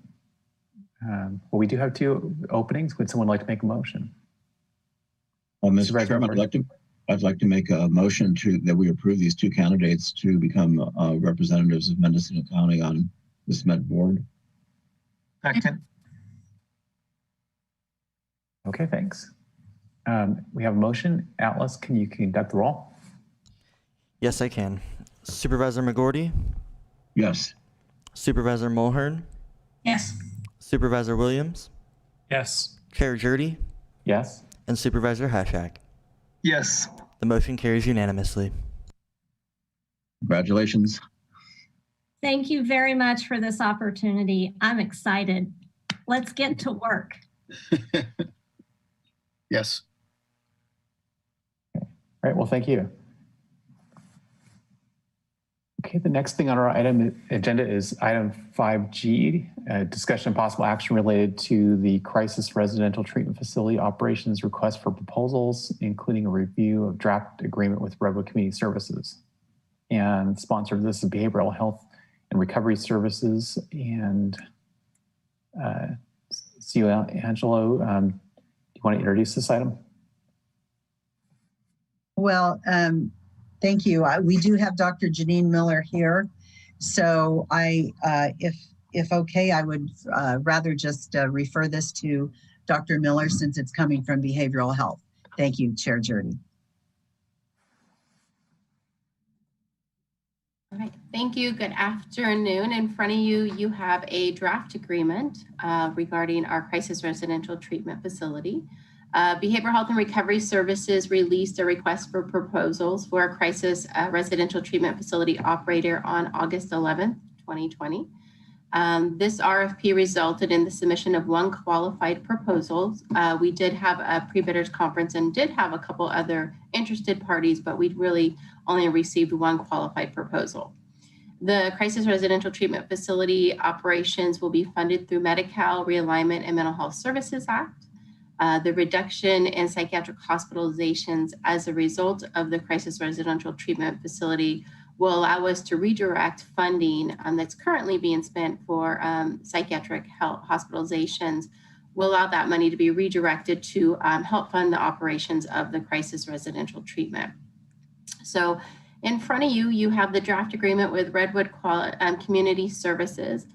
Well, we do have two openings. Would someone like to make a motion? Mr. Chairman, I'd like to make a motion that we approve these two candidates to become representatives of Mendocino County on the SMED board. Second. Okay, thanks. We have a motion. Atlas, can you conduct the roll? Yes, I can. Supervisor McGorty? Yes. Supervisor Mulhern? Yes. Supervisor Williams? Yes. Chair Jurdy? Yes. And Supervisor Hashak? Yes. The motion carries unanimously. Congratulations. Thank you very much for this opportunity. I'm excited. Let's get to work. Yes. All right, well, thank you. Okay, the next thing on our agenda is item 5G, discussion and possible action related to the Crisis Residential Treatment Facility Operations Request for Proposals, including a review of draft agreement with Redwood Community Services. And sponsor of this is Behavioral Health and Recovery Services. And see you, Angelo. Do you want to introduce this item? Well, Thank you. We do have Dr. Janine Miller here. So if okay, I would rather just refer this to Dr. Miller since it's coming from behavioral health. Thank you, Chair Jurdy. All right, thank you. Good afternoon. In front of you, you have a draft agreement regarding our crisis residential treatment facility. Behavioral Health and Recovery Services released a request for proposals for a crisis residential treatment facility operator on August 11th, 2020. This RFP resulted in the submission of one qualified proposal. We did have a pre-bidders conference and did have a couple other interested parties, but we really only received one qualified proposal. The crisis residential treatment facility operations will be funded through Medi-Cal Realignment and Mental Health Services Act. The reduction in psychiatric hospitalizations as a result of the crisis residential treatment facility will allow us to redirect funding that's currently being spent for psychiatric health hospitalizations, will allow that money to be redirected to help fund the operations of the crisis residential treatment. So in front of you, you have the draft agreement with Redwood Community Services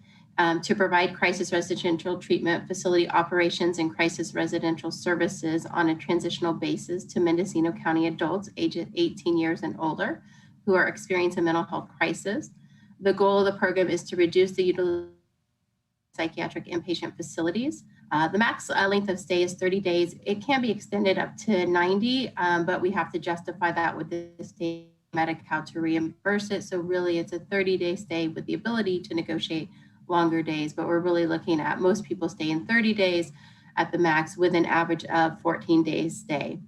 to provide crisis residential treatment facility operations and crisis residential services on a transitional basis to Mendocino County adults aged 18 years and older who are experiencing a mental health crisis. The goal of the program is to reduce the utilization of psychiatric inpatient facilities. The max length of stay is 30 days. It can be extended up to 90, but we have to justify that with the state Medi-Cal to reimburse it. So really it's a 30-day stay with the ability to negotiate longer days, but we're really looking at most people stay in 30 days at the max with an average of 14 days stay.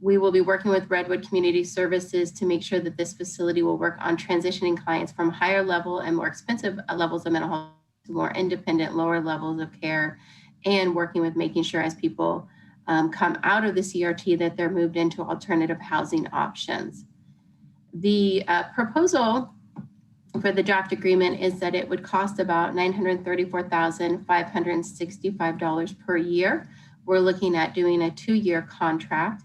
We will be working with Redwood Community Services to make sure that this facility will work on transitioning clients from higher level and more expensive levels of mental health to more independent, lower levels of care, and working with making sure as people come out of the CRT that they're moved into alternative housing options. The proposal for the draft agreement is that it would cost about $934,565 per year. We're looking at doing a 2-year contract.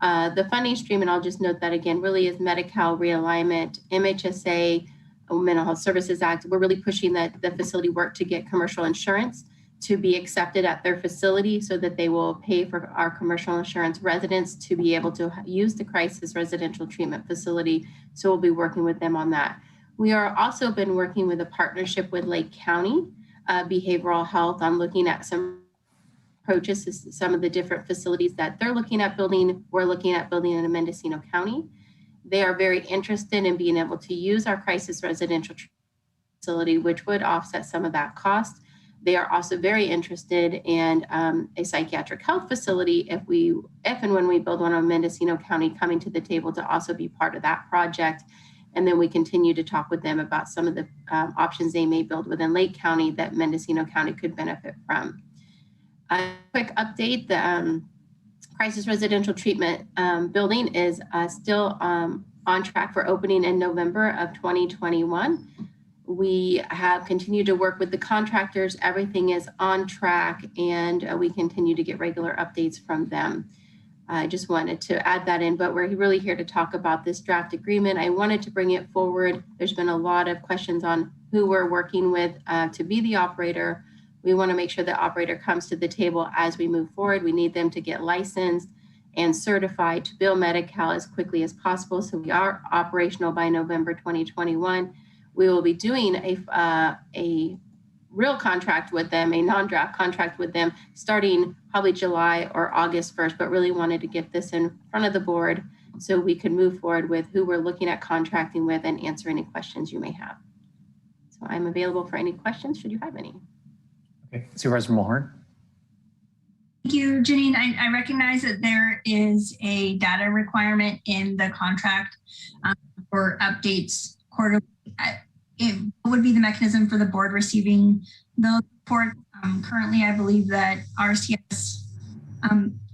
The funding stream, and I'll just note that again, really is Medi-Cal Realignment, MHSA, Mental Health Services Act. We're really pushing that the facility work to get commercial insurance to be accepted at their facility so that they will pay for our commercial insurance residents to be able to use the crisis residential treatment facility. So we'll be working with them on that. We are also been working with a partnership with Lake County Behavioral Health on looking at some approaches to some of the different facilities that they're looking at building. We're looking at building in Mendocino County. They are very interested in being able to use our crisis residential facility, which would offset some of that cost. They are also very interested in a psychiatric health facility if and when we build one in Mendocino County, coming to the table to also be part of that project. And then we continue to talk with them about some of the options they may build within Lake County that Mendocino County could benefit from. A quick update, the crisis residential treatment building is still on track for opening in November of 2021. We have continued to work with the contractors. Everything is on track, and we continue to get regular updates from them. I just wanted to add that in, but we're really here to talk about this draft agreement. I wanted to bring it forward. There's been a lot of questions on who we're working with to be the operator. We want to make sure the operator comes to the table as we move forward. We need them to get licensed and certified to bill Medi-Cal as quickly as possible. So we are operational by November 2021. We will be doing a real contract with them, a non-draft contract with them, starting probably July or August 1st, but really wanted to get this in front of the board so we can move forward with who we're looking at contracting with and answer any questions you may have. So I'm available for any questions, should you have any. Okay, Supervisor Mulhern. Thank you, Janine. I recognize that there is a data requirement in the contract for updates quarterly. What would be the mechanism for the board receiving those reports? Currently, I believe that RCS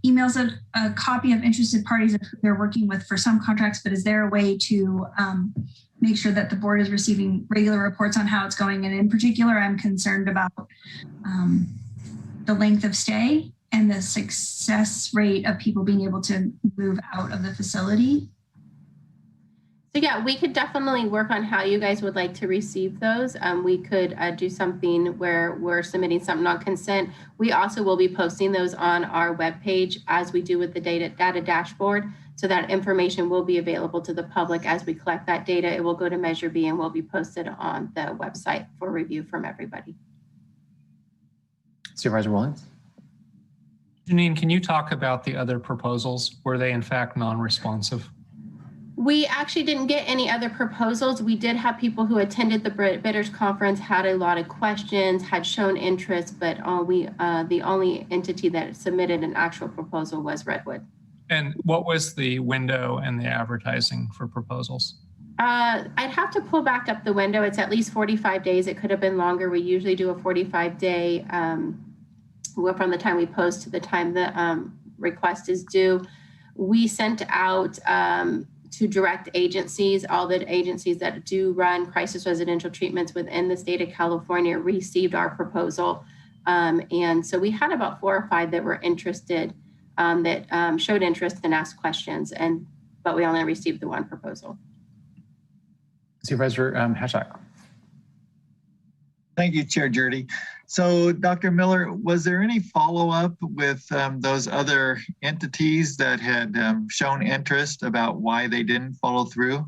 emails a copy of interested parties of who they're working with for some contracts, but is there a way to make sure that the board is receiving regular reports on how it's going? And in particular, I'm concerned about the length of stay and the success rate of people being able to move out of the facility. So yeah, we could definitely work on how you guys would like to receive those. We could do something where we're submitting something on consent. We also will be posting those on our webpage as we do with the data dashboard. So that information will be available to the public as we collect that data. It will go to Measure B and will be posted on the website for review from everybody. Supervisor Williams? Janine, can you talk about the other proposals? Were they in fact non-responsive? We actually didn't get any other proposals. We did have people who attended the bidders conference, had a lot of questions, had shown interest, but the only entity that submitted an actual proposal was Redwood. And what was the window and the advertising for proposals? I'd have to pull back up the window. It's at least 45 days. It could have been longer. We usually do a 45-day from the time we post to the time the request is due. We sent out to direct agencies, all the agencies that do run crisis residential treatments within the state of California received our proposal. And so we had about 4 or 5 that were interested, that showed interest and asked questions, but we only received the 1 proposal. Supervisor Hatchak. Thank you, Chair Jurdy. So, Dr. Miller, was there any follow-up with those other entities that had shown interest about why they didn't follow through?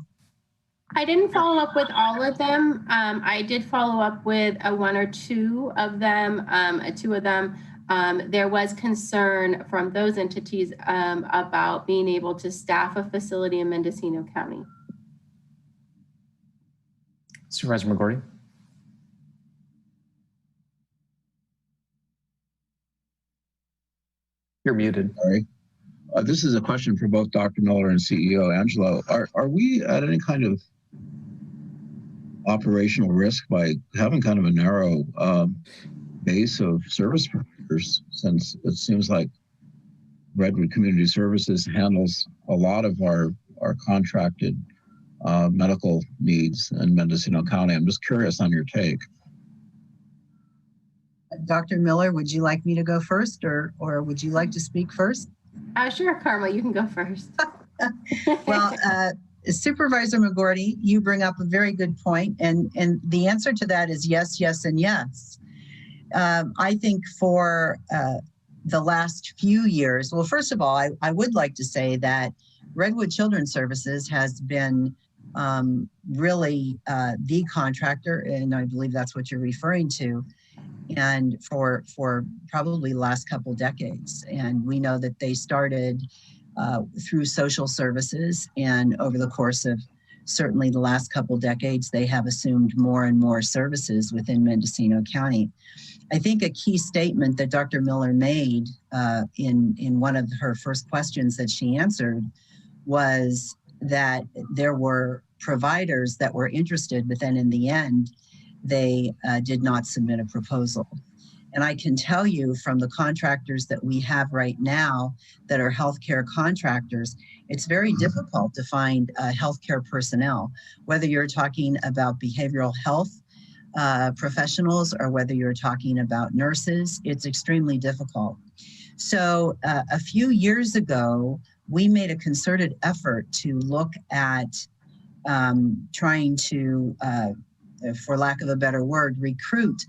I didn't follow up with all of them. I did follow up with 1 or 2 of them. 2 of them, there was concern from those entities about being able to staff a facility in Mendocino County. Supervisor McGordy. You're muted. Sorry. This is a question for both Dr. Miller and CEO Angelo. Are we at any kind of operational risk by having kind of a narrow base of service providers, since it seems like Redwood Community Services handles a lot of our contracted medical needs in Mendocino County? I'm just curious on your take. Dr. Miller, would you like me to go first, or would you like to speak first? Sure, Karma, you can go first. Well, Supervisor McGordy, you bring up a very good point, and the answer to that is yes, yes, and yes. I think for the last few years, well, first of all, I would like to say that Redwood Children's Services has been really the contractor, and I believe that's what you're referring to, and for probably the last couple decades. And we know that they started through social services, and over the course of certainly the last couple decades, they have assumed more and more services within Mendocino County. I think a key statement that Dr. Miller made in one of her first questions that she answered was that there were providers that were interested, but then in the end, they did not submit a proposal. And I can tell you from the contractors that we have right now that are healthcare contractors, it's very difficult to find healthcare personnel, whether you're talking about behavioral health professionals or whether you're talking about nurses. It's extremely difficult. So a few years ago, we made a concerted effort to look at trying to, for lack of a better word, recruit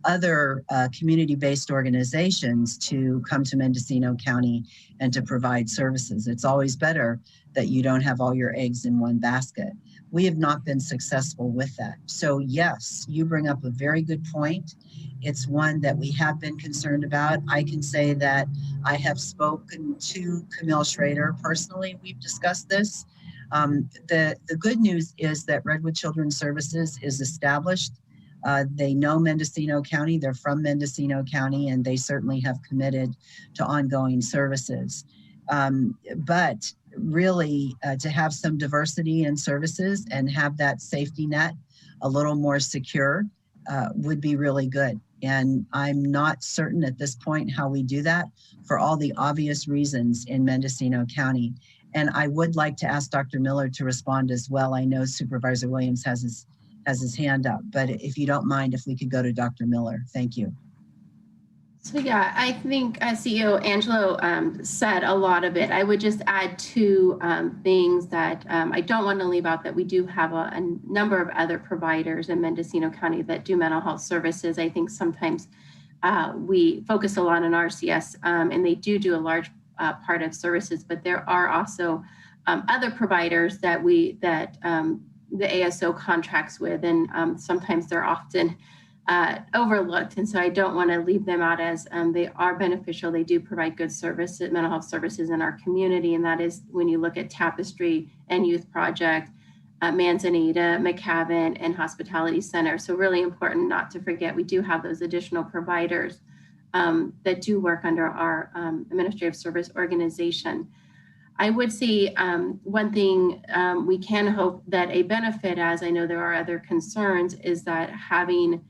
other community-based organizations to come to Mendocino County and to provide services. It's always better that you don't have all your eggs in one basket. We have not been successful with that. So yes, you bring up a very good point. It's one that we have been concerned about. I can say that I have spoken to Camille Schrader personally. We've discussed this. The good news is that Redwood Children's Services is established. They know Mendocino County, they're from Mendocino County, and they certainly have committed to ongoing services. But really, to have some diversity in services and have that safety net a little more secure would be really good. And I'm not certain at this point how we do that for all the obvious reasons in Mendocino County. And I would like to ask Dr. Miller to respond as well. I know Supervisor Williams has his hand up, but if you don't mind, if we could go to Dr. Miller. Thank you. So yeah, I think CEO Angelo said a lot of it. I would just add two things that I don't want to leave out, that we do have a number of other providers in Mendocino County that do mental health services. I think sometimes we focus a lot on RCS and they do a large part of services, but there are also other providers that the ASO contracts with, and sometimes they're often overlooked. And so I don't want to leave them out, as they are beneficial. They do provide good services, mental health services in our community. And that is when you look at Tapestry and Youth Project, Manzanita, McCavan, and Hospitality Center. So really important not to forget, we do have those additional providers that do work under our administrative service organization. I would say one thing we can hope that a benefit, as I know there are other concerns, is that having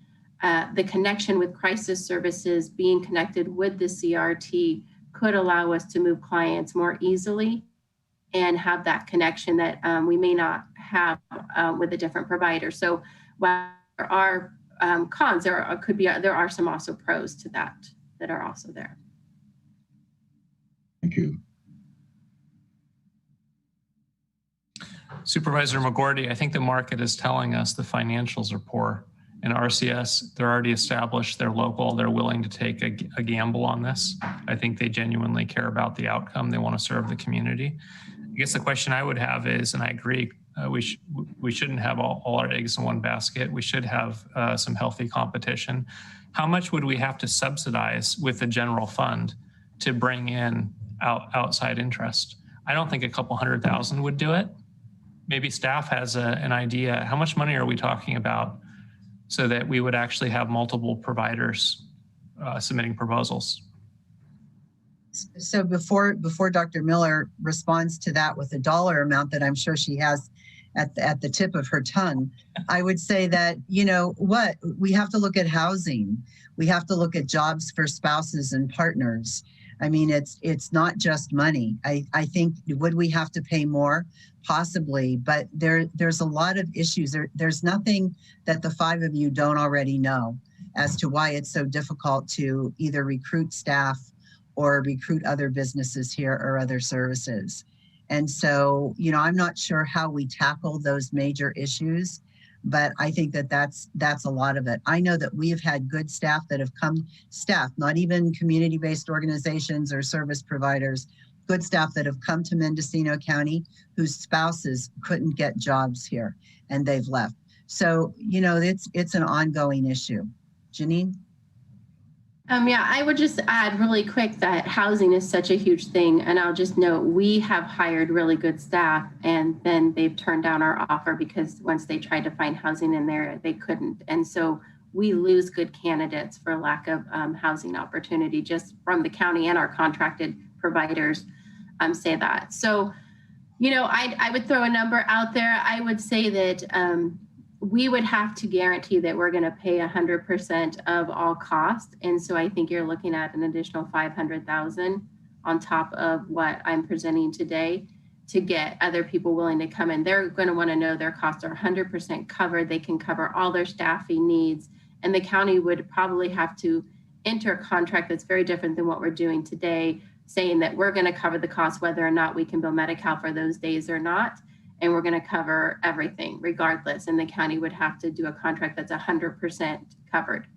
the connection with crisis services, being connected with the CRT, could allow us to move clients more easily and have that connection that we may not have with a different provider. So while there are cons, there are some also pros to that are also there. Thank you. Supervisor McGordy, I think the market is telling us the financials are poor. And RCS, they're already established, they're local, they're willing to take a gamble on this. I think they genuinely care about the outcome. They want to serve the community. I guess the question I would have is, and I agree, we shouldn't have all our eggs in one basket. We should have some healthy competition. How much would we have to subsidize with the general fund to bring in outside interest? I don't think a couple $100,000 would do it. Maybe staff has an idea. How much money are we talking about so that we would actually have multiple providers submitting proposals? So before Dr. Miller responds to that with a dollar amount that I'm sure she has at the tip of her tongue, I would say that, you know what, we have to look at housing. We have to look at jobs for spouses and partners. I mean, it's not just money. I think, would we have to pay more? Possibly, but there's a lot of issues. There's nothing that the five of you don't already know as to why it's so difficult to either recruit staff or recruit other businesses here or other services. And so, you know, I'm not sure how we tackle those major issues, but I think that that's a lot of it. I know that we have had good staff that have come, not even community-based organizations or service providers, good staff that have come to Mendocino County whose spouses couldn't get jobs here and they've left. So, you know, it's an ongoing issue. Janine? Yeah, I would just add really quick that housing is such a huge thing. And I'll just note, we have hired really good staff and then they've turned down our offer because once they tried to find housing in there, they couldn't. And so we lose good candidates for lack of housing opportunity just from the county, and our contracted providers say that. So, you know, I would throw a number out there. I would say that we would have to guarantee that we're going to pay 100% of all costs. And so I think you're looking at an additional $500,000 on top of what I'm presenting today to get other people willing to come in. They're going to want to know their costs are 100% covered. They can cover all their staffing needs. And the county would probably have to enter a contract that's very different than what we're doing today, saying that we're going to cover the cost whether or not we can bill Medi-Cal for those days or not. And we're going to cover everything regardless. And the county would have to do a contract that's 100% covered.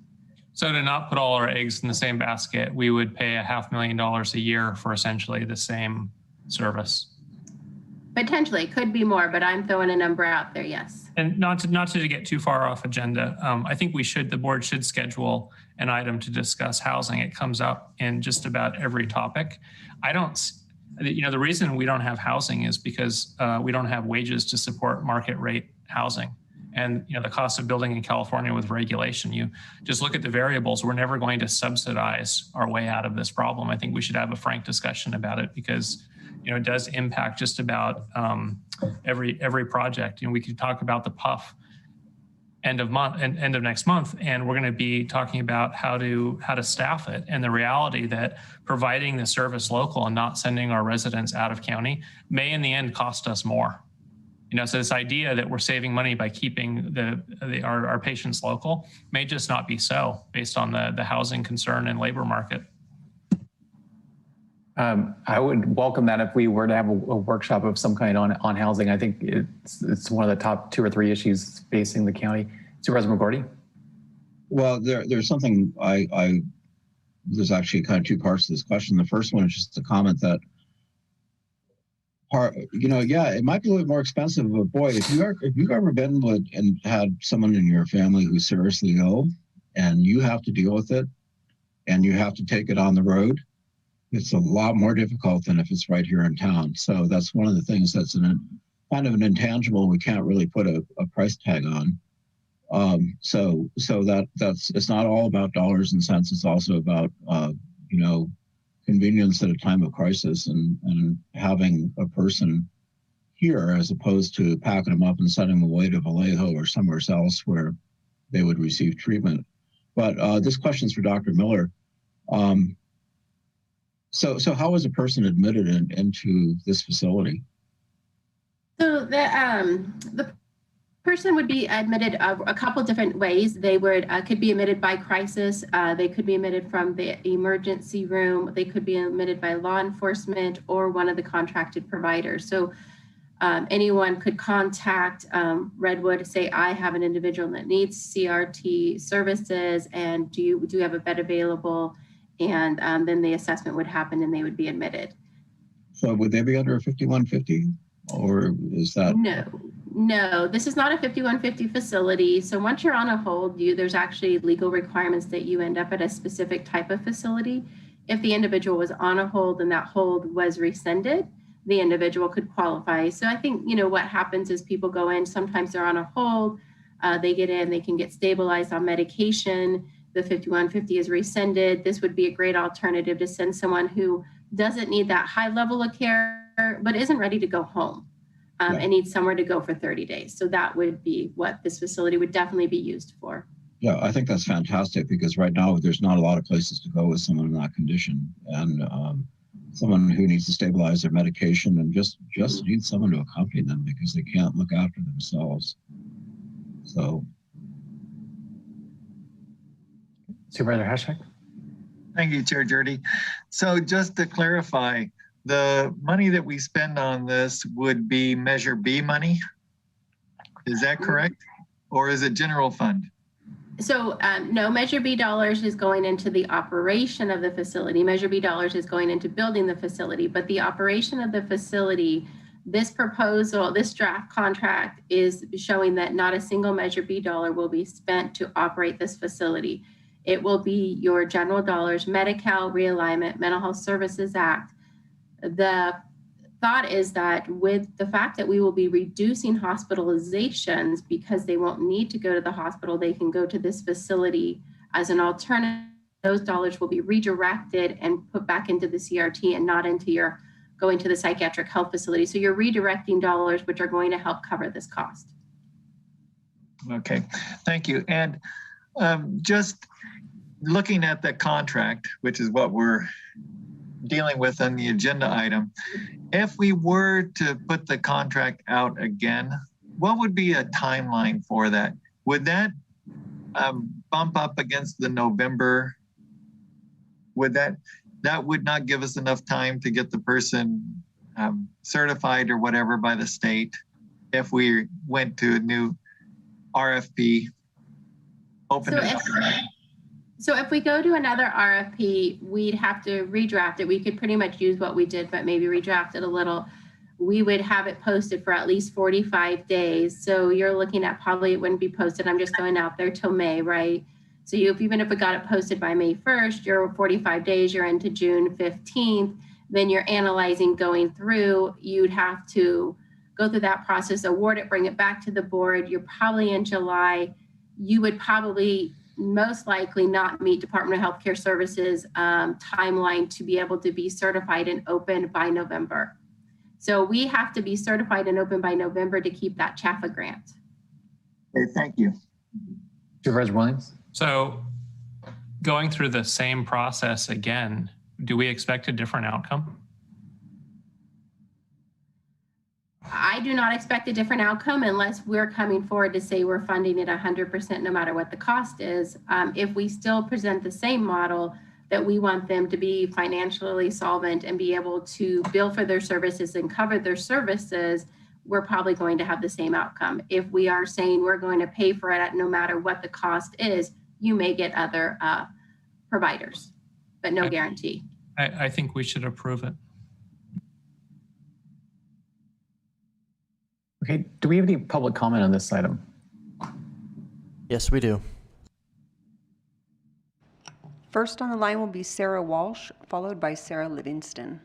So to not put all our eggs in the same basket, we would pay $500,000 a year for essentially the same service. Potentially, could be more, but I'm throwing a number out there, yes. And not to get too far off agenda, I think the board should schedule an item to discuss housing. It comes up in just about every topic. The reason we don't have housing is because we don't have wages to support market rate housing. And, you know, the cost of building in California with regulation, you just look at the variables. We're never going to subsidize our way out of this problem. I think we should have a frank discussion about it because, you know, it does impact just about every project. You know, we could talk about the PUF end of next month, and we're going to be talking about how to staff it, and the reality that providing the service local and not sending our residents out of county may in the end cost us more. So this idea that we're saving money by keeping our patients local may just not be so based on the housing concern and labor market. I would welcome that if we were to have a workshop of some kind on housing. I think it's one of the top 2 or 3 issues facing the county. Supervisor McGordy? Well, there's something there's actually kind of 2 parts to this question. The first one is just a comment that it might be a little more expensive, but boy, if you've ever been and had someone in your family who's seriously ill and you have to deal with it and you have to take it on the road, it's a lot more difficult than if it's right here in town. So that's one of the things that's kind of an intangible we can't really put a price tag on. So that's it's not all about dollars and cents. It's also about convenience at a time of crisis and having a person here as opposed to packing them up and sending them away to Vallejo or somewhere else where they would receive treatment. But this question's for Dr. Miller. So how was a person admitted into this facility? So the person would be admitted a couple different ways. They could be admitted by crisis. They could be admitted from the emergency room. They could be admitted by law enforcement or one of the contracted providers. So anyone could contact Redwood, say, I have an individual that needs CRT services, and do you have a bed available? And then the assessment would happen and they would be admitted. So would they be under a 5150? Or is that? No, this is not a 5150 facility. So once you're on a hold, there's actually legal requirements that you end up at a specific type of facility. If the individual was on a hold and that hold was rescinded, the individual could qualify. So I think, what happens is people go in, sometimes they're on a hold, they get in, they can get stabilized on medication. The 5150 is rescinded. This would be a great alternative to send someone who doesn't need that high level of care, but isn't ready to go home and needs somewhere to go for 30 days. So that would be what this facility would definitely be used for. Yeah, I think that's fantastic because right now there's not a lot of places to go with someone in that condition, and someone who needs to stabilize their medication and just needs someone to accompany them because they can't look after themselves. So. Supervisor Hashtag. Thank you, Chair Jurdy. So just to clarify, the money that we spend on this would be Measure B money. Is that correct? Or is it general fund? So no, Measure B dollars is going into the operation of the facility. Measure B dollars is going into building the facility, but the operation of the facility, this proposal, this draft contract is showing that not a single Measure B dollar will be spent to operate this facility. It will be your general dollars, Medi-Cal, Realignment, Mental Health Services Act. The thought is that with the fact that we will be reducing hospitalizations because they won't need to go to the hospital, they can go to this facility as an alternative. Those dollars will be redirected and put back into the CRT and not into your going to the psychiatric health facility. So you're redirecting dollars which are going to help cover this cost. Okay, thank you. And just looking at the contract, which is what we're dealing with on the agenda item, if we were to put the contract out again, what would be a timeline for that? Would that bump up against the November? Would that would not give us enough time to get the person certified or whatever by the state if we went to a new RFP? So if we go to another RFP, we'd have to redraft it. We could pretty much use what we did, but maybe redraft it a little. We would have it posted for at least 45 days. So you're looking at probably it wouldn't be posted. I'm just going out there till May, right? So even if we got it posted by May 1st, you're 45 days, you're into June 15th, then you're analyzing going through. You'd have to go through that process, award it, bring it back to the board. You're probably in July. You would probably most likely not meet Department of Healthcare Services timeline to be able to be certified and open by November. So we have to be certified and open by November to keep that CHAFA grant. Okay, thank you. Supervisor Williams. So going through the same process again, do we expect a different outcome? I I do not expect a different outcome unless we're coming forward to say we're funding it 100% no matter what the cost is. If we still present the same model that we want them to be financially solvent and be able to bill for their services and cover their services, we're probably going to have the same outcome. If we are saying we're going to pay for it no matter what the cost is, you may get other providers, but no guarantee. I think we should approve it. Okay, do we have any public comment on this item? Yes, we do. First on the line will be Sarah Walsh, followed by Sarah Livingston.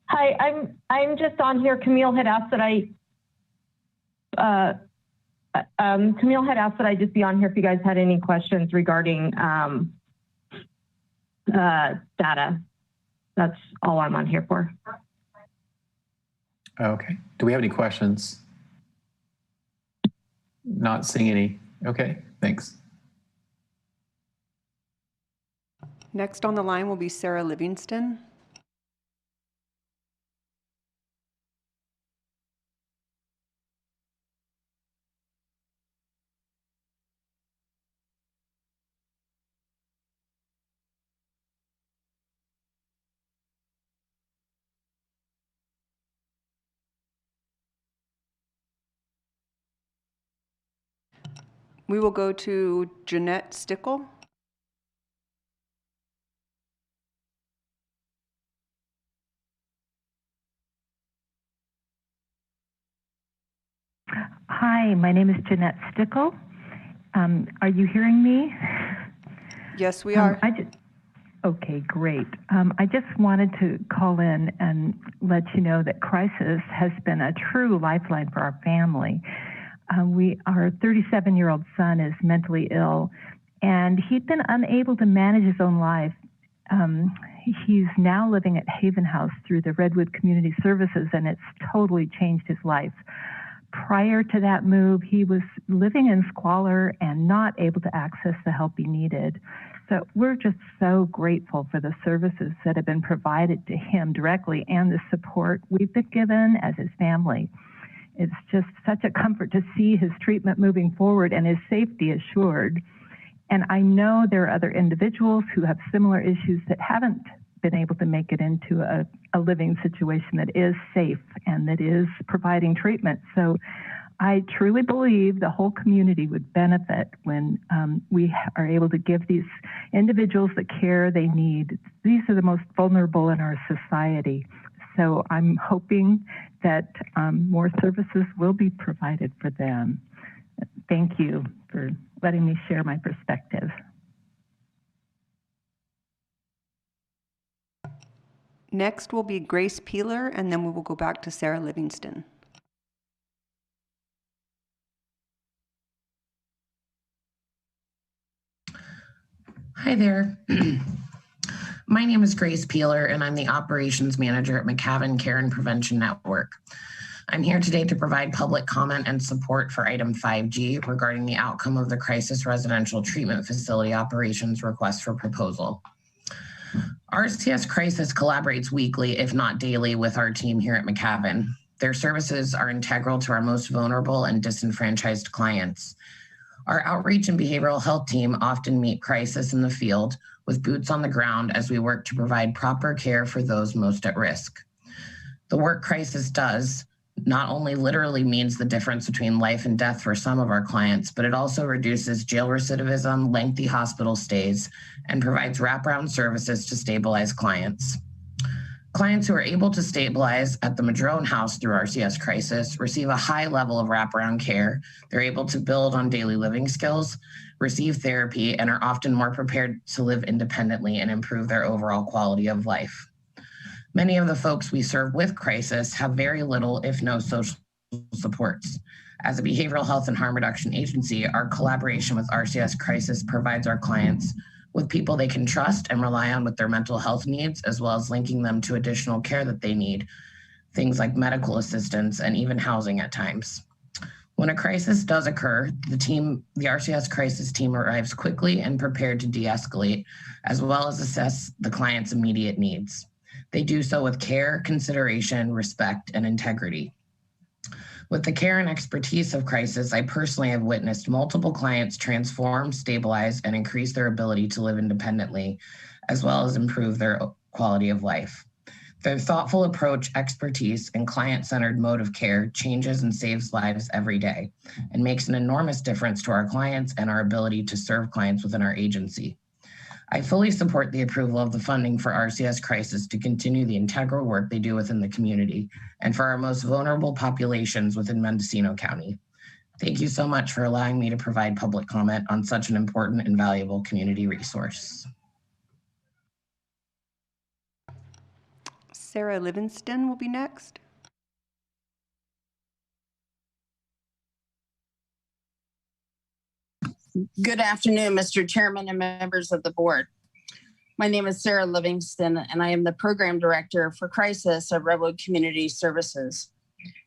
Hi, I'm just on here. Camille had asked that I just be on here if you guys had any questions regarding data. That's all I'm on here for. Okay. Do we have any questions? Not seeing any. Okay, thanks. Next on the line will be Sarah Livingston. We will go to Jeanette Stickle. Hi, my name is Jeanette Stickle. Are you hearing me? Yes, we are. Okay, great. I just wanted to call in and let you know that Crisis has been a true lifeline for our family. Our 37-year-old son is mentally ill, and he'd been unable to manage his own life. He's now living at Haven House through the Redwood Community Services, and it's totally changed his life. Prior to that move, he was living in squalor and not able to access the help he needed. So we're just so grateful for the services that have been provided to him directly and the support we've been given as his family. It's just such a comfort to see his treatment moving forward and his safety assured. And I know there are other individuals who have similar issues that haven't been able to make it into a living situation that is safe and that is providing treatment. So I truly believe the whole community would benefit when we are able to give these individuals the care they need. These are the most vulnerable in our society. So I'm hoping that more services will be provided for them. Thank you for letting me share my perspective. Next will be Grace Peeler, and then we will go back to Sarah Livingston. Hi there. My name is Grace Peeler, and I'm the Operations Manager at McCavan Care and Prevention Network. I'm here today to provide public comment and support for item 5G regarding the outcome of the Crisis Residential Treatment Facility Operations Request for Proposal. RCS Crisis collaborates weekly, if not daily, with our team here at McCavan. Their services are integral to our most vulnerable and disenfranchised clients. Our outreach and behavioral health team often meet Crisis in the field with boots on the ground as we work to provide proper care for those most at risk. The work Crisis does not only literally means the difference between life and death for some of our clients, but it also reduces jail recidivism, lengthy hospital stays, and provides wraparound services to stabilize clients. Clients who are able to stabilize at the Madrone House through RCS Crisis receive a high level of wraparound care. They're able to build on daily living skills, receive therapy, and are often more prepared to live independently and improve their overall quality of life. Many of the folks we serve with Crisis have very little, if no, social supports. As a behavioral health and harm reduction agency, our collaboration with RCS Crisis provides our clients with people they can trust and rely on with their mental health needs, as well as linking them to additional care that they need, things like medical assistance and even housing at times. When a crisis does occur, the RCS crisis team arrives quickly and prepared to de-escalate, as well as assess the client's immediate needs. They do so with care, consideration, respect, and integrity. With the care and expertise of crisis, I personally have witnessed multiple clients transform, stabilize, and increase their ability to live independently, as well as improve their quality of life. Their thoughtful approach, expertise, and client-centered mode of care changes and saves lives every day and makes an enormous difference to our clients and our ability to serve clients within our agency. I fully support the approval of the funding for RCS Crisis to continue the integral work they do within the community and for our most vulnerable populations within Mendocino County. Thank you so much for allowing me to provide public comment on such an important and valuable community resource. Sarah Livingston will be next. Good afternoon, Mr. Chairman and members of the board. My name is Sarah Livingston, and I am the Program Director for Crisis at Redwood Community Services.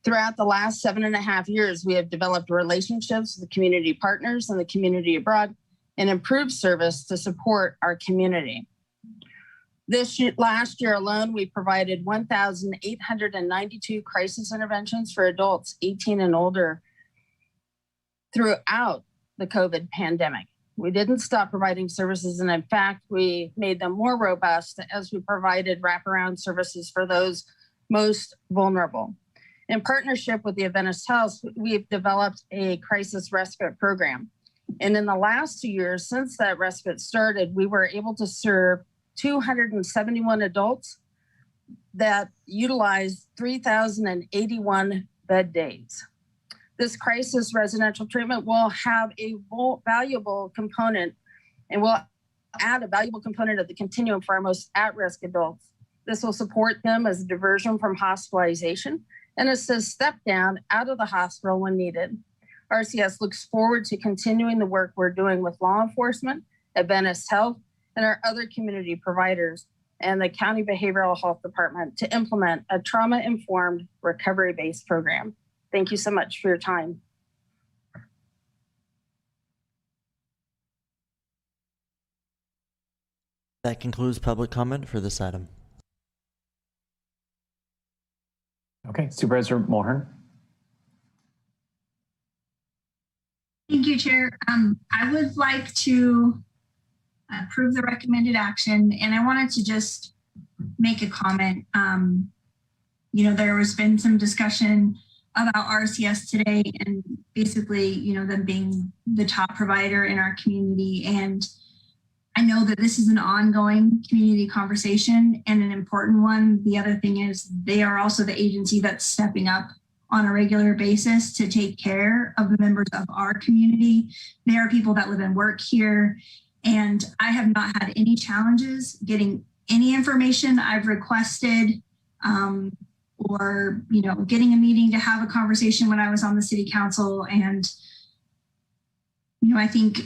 Throughout the last 7.5 years, we have developed relationships with the community partners and the community abroad and improved service to support our community. Last year alone, we provided 1,892 crisis interventions for adults 18 and older throughout the COVID pandemic. We didn't stop providing services, and in fact, we made them more robust as we provided wraparound services for those most vulnerable. In partnership with the Adventist House, we've developed a crisis respite program. And in the last 2 years since that respite started, we were able to serve 271 adults that utilized 3,081 bed days. This crisis residential treatment will have a valuable component and will add a valuable component of the continuum for our most at-risk adults. This will support them as a diversion from hospitalization and assist step down out of the hospital when needed. RCS looks forward to continuing the work we're doing with law enforcement, Adventist Health, and our other community providers and the County Behavioral Health Department to implement a trauma-informed recovery-based program. Thank you so much for your time. That concludes public comment for this item. Okay, Supervisor Mulhern. Thank you, Chair. I would like to approve the recommended action, and I wanted to just make a comment. There has been some discussion about RCS today and basically, them being the top provider in our community. And I know that this is an ongoing community conversation and an important one. The other thing is they are also the agency that's stepping up on a regular basis to take care of the members of our community. They are people that live and work here. And I have not had any challenges getting any information I've requested or getting a meeting to have a conversation when I was on the city council. And, I think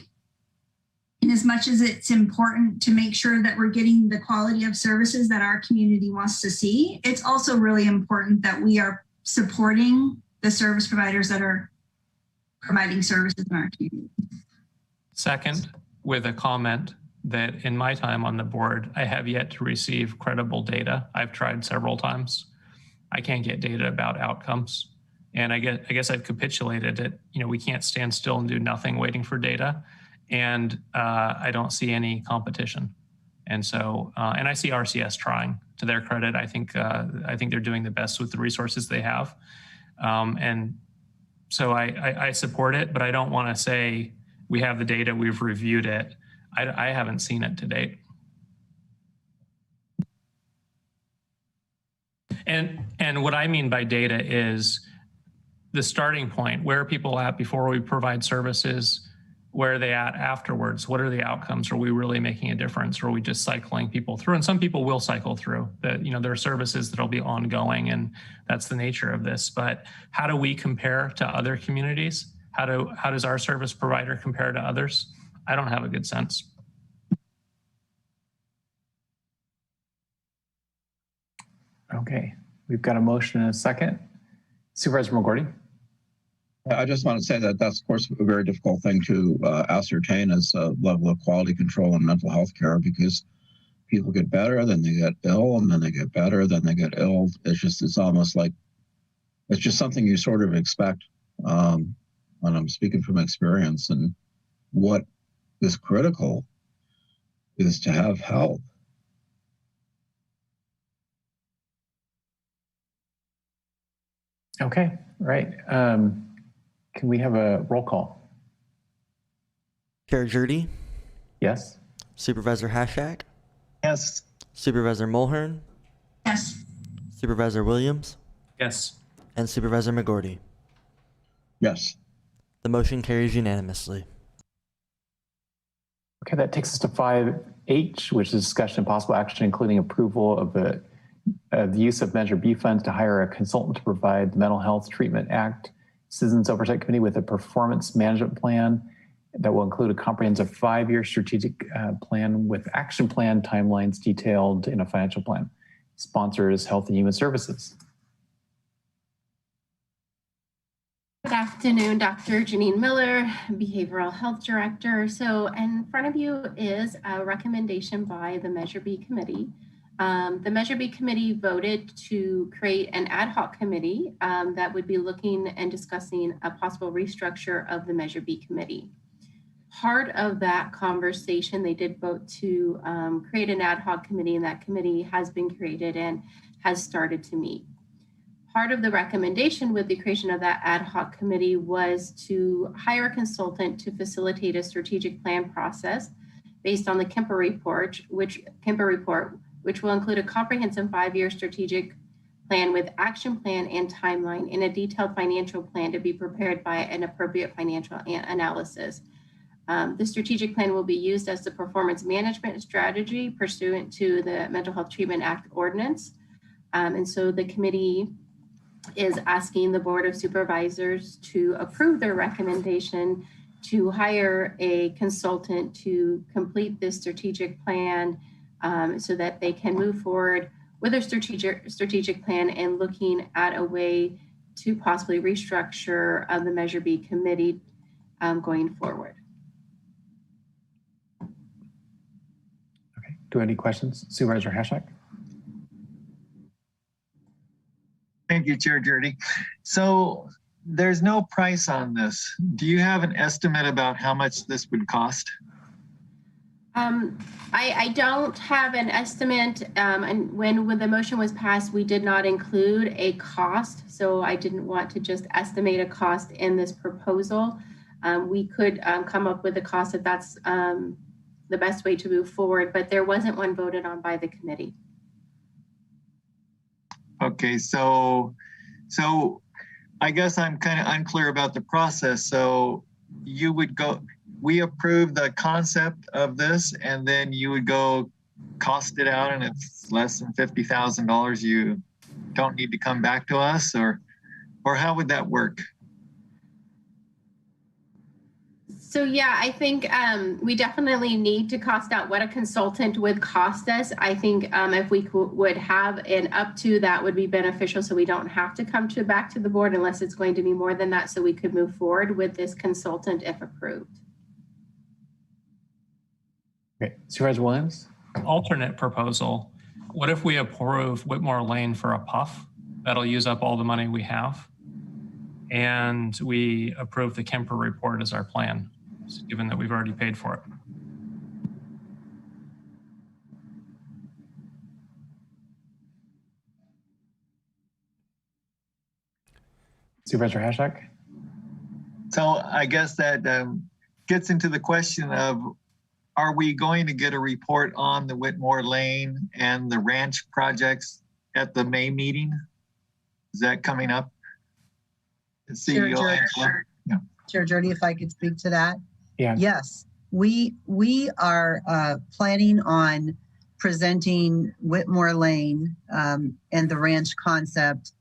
in as much as it's important to make sure that we're getting the quality of services that our community wants to see, it's also really important that we are supporting the service providers that are providing services in our community. Second, with a comment that in my time on the board, I have yet to receive credible data. I've tried several times. I can't get data about outcomes. And I guess I've capitulated it. We can't stand still and do nothing waiting for data. And I don't see any competition. And so, and I see RCS trying. To their credit, I think they're doing the best with the resources they have. And so I support it, but I don't want to say we have the data, we've reviewed it. I haven't seen it to date. And what I mean by data is the starting point. Where are people at before we provide services? Where are they at afterwards? What are the outcomes? Are we really making a difference? Or are we just cycling people through? And some people will cycle through. There are services that'll be ongoing, and that's the nature of this. But how do we compare to other communities? How does our service provider compare to others? I don't have a good sense. Okay, we've got a motion and a second. Supervisor McGordy. I just want to say that that's, of course, a very difficult thing to ascertain as a level of quality control in mental health care, because people get better, then they get ill, and then they get better, then they get ill. It's almost like, it's just something you sort of expect. And I'm speaking from experience, and what is critical is to have help. Okay, right. Can we have a roll call? Chair Jurdy, Yes. Supervisor Hashak, Yes. Supervisor Mulhern, Yes. Supervisor Williams, Yes. and Supervisor McGordy. Yes. The motion carries unanimously. Okay, that takes us to 5H, which is discussion and possible action, including approval of the use of Measure B funds to hire a consultant to provide the Mental Health Treatment Act Citizens Oversight Committee with a performance management plan that will include a comprehensive 5-year strategic plan with action plan timelines detailed in a financial plan. Sponsor is Health and Human Services. Good afternoon, Dr. Janine Miller, Behavioral Health Director. So in front of you is a recommendation by the Measure B Committee. The Measure B Committee voted to create an ad hoc committee that would be looking and discussing a possible restructure of the Measure B Committee. Part of that conversation, they did vote to create an ad hoc committee, and that committee has been created and has started to meet. Part of the recommendation with the creation of that ad hoc committee was to hire a consultant to facilitate a strategic plan process based on the Kemper report, which will include a comprehensive 5-year strategic plan with action plan and timeline, and a detailed financial plan to be prepared by an appropriate financial analysis. The strategic plan will be used as the performance management strategy pursuant to the Mental Health Treatment Act ordinance. And so the committee is asking the Board of Supervisors to approve their recommendation to hire a consultant to complete this strategic plan so that they can move forward with a strategic plan and looking at a way to possibly restructure the Measure B Committee going forward. Okay, do any questions? Supervisor Hashak? Thank you, Chair Jurdy. So there's no price on this. Do you have an estimate about how much this would cost? I don't have an estimate, and when the motion was passed, we did not include a cost, so I didn't want to just estimate a cost in this proposal. We could come up with a cost if that's the best way to move forward, but there wasn't one voted on by the committee. Okay, so I guess I'm kind of unclear about the process. So you would go, we approve the concept of this, and then you would go cost it out, and if it's less than $50,000, you don't need to come back to us, or how would that work? So yeah, I think we definitely need to cost out what a consultant would cost us. I think if we would have an up to, that would be beneficial, so we don't have to come back to the board unless it's going to be more than that, so we could move forward with this consultant if approved. Okay, Supervisor Williams? Alternate proposal. What if we approve Whitmore Lane for a puff? That'll use up all the money we have. And we approve the Kemper report as our plan, given that we've already paid for it. Supervisor Hashak? So I guess that gets into the question of, are we going to get a report on the Whitmore Lane and the ranch projects at the May meeting? Is that coming up? Chair Jurdy, if I could speak to that. Yeah. Yes, we are planning on presenting Whitmore Lane and the ranch concept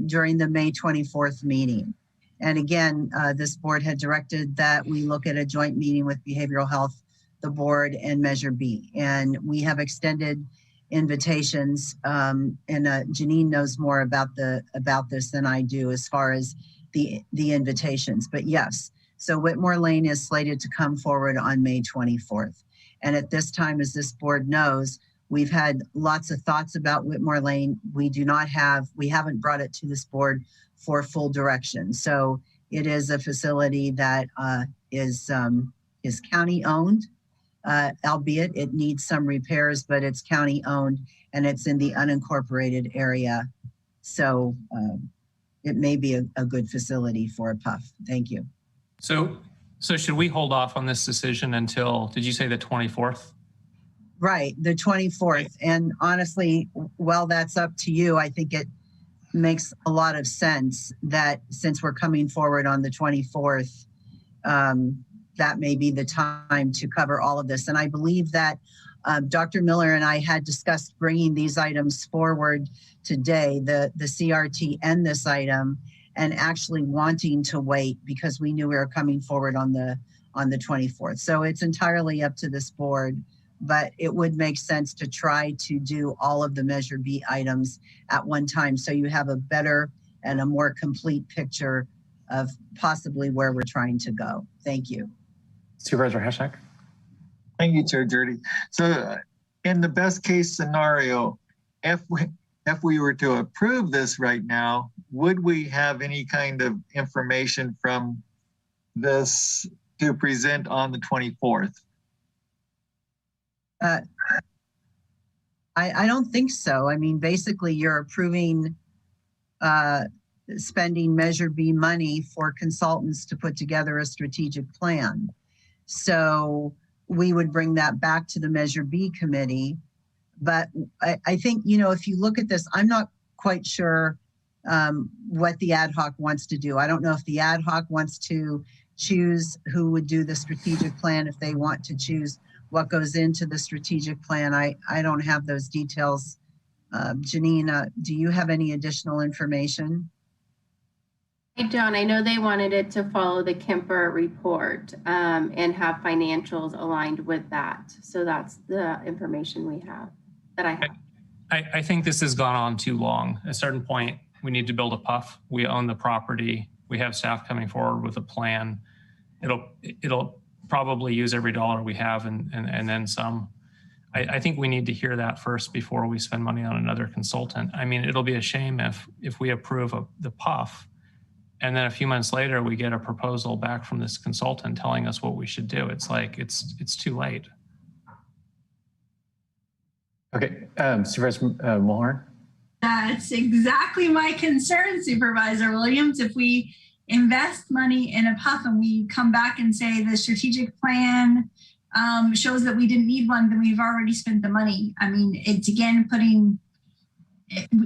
during the May 24th meeting. And again, this board had directed that we look at a joint meeting with Behavioral Health, the board, and Measure B. And we have extended invitations, and Janine knows more about this than I do, as far as the invitations. But yes, so Whitmore Lane is slated to come forward on May 24th. And at this time, as this board knows, we've had lots of thoughts about Whitmore Lane. We haven't brought it to this board for full direction. So it is a facility that is county owned, albeit it needs some repairs, but it's county owned and it's in the unincorporated area. So it may be a good facility for a PUF. Thank you. So should we hold off on this decision until, did you say the 24th? Right, the 24th. And honestly, well, that's up to you. I think it makes a lot of sense that since we're coming forward on the 24th, that may be the time to cover all of this. And I believe that Dr. Miller and I had discussed bringing these items forward today, the CRT and this item, and actually wanting to wait because we knew we were coming forward on the 24th. So it's entirely up to this board, but it would make sense to try to do all of the Measure B items at one time so you have a better and a more complete picture of possibly where we're trying to go. Thank you. Supervisor Hashak. Thank you, Chair Jurdy. So in the best case scenario, if we were to approve this right now, would we have any kind of information from this to present on the 24th? I don't think so. I mean, basically you're approving spending Measure B money for consultants to put together a strategic plan. So we would bring that back to the Measure B committee. But I think, you know, if you look at this, I'm not quite sure what the ad hoc wants to do. I don't know if the ad hoc wants to choose who would do the strategic plan, if they want to choose what goes into the strategic plan. I don't have those details. Janine, do you have any additional information? I don't. I know they wanted it to follow the Kemper report and have financials aligned with that. So that's the information we have, that I have. I think this has gone on too long. At a certain point, we need to build a PUF. We own the property. We have staff coming forward with a plan. It'll probably use every dollar we have and then some. I think we need to hear that first before we spend money on another consultant. I mean, it'll be a shame if we approve the PUF and then a few months later we get a proposal back from this consultant telling us what we should do. It's like, it's too late. Okay, Supervisor Mulhern. That's exactly my concern, Supervisor Williams. If we invest money in a PUF and we come back and say the strategic plan shows that we didn't need one, then we've already spent the money. I mean, it's again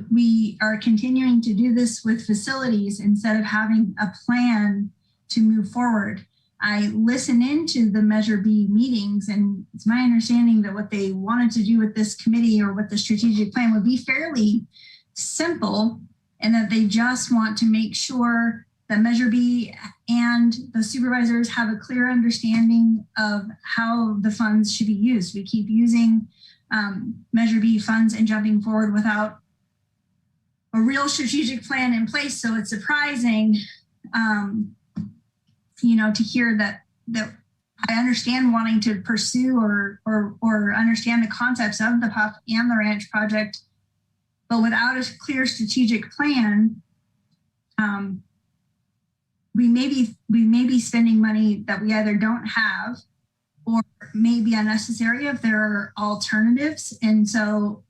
we are continuing to do this with facilities instead of having a plan to move forward. I listen into the Measure B meetings, and it's my understanding that what they wanted to do with this committee or with the strategic plan would be fairly simple, and that they just want to make sure that Measure B and the supervisors have a clear understanding of how the funds should be used. We keep using Measure B funds and jumping forward without a real strategic plan in place. So it's surprising, you know, to hear that I understand wanting to pursue or understand the concepts of the PUF and the ranch project, but without a clear strategic plan, we may be spending money that we either don't have or may be unnecessary if there are alternatives. And so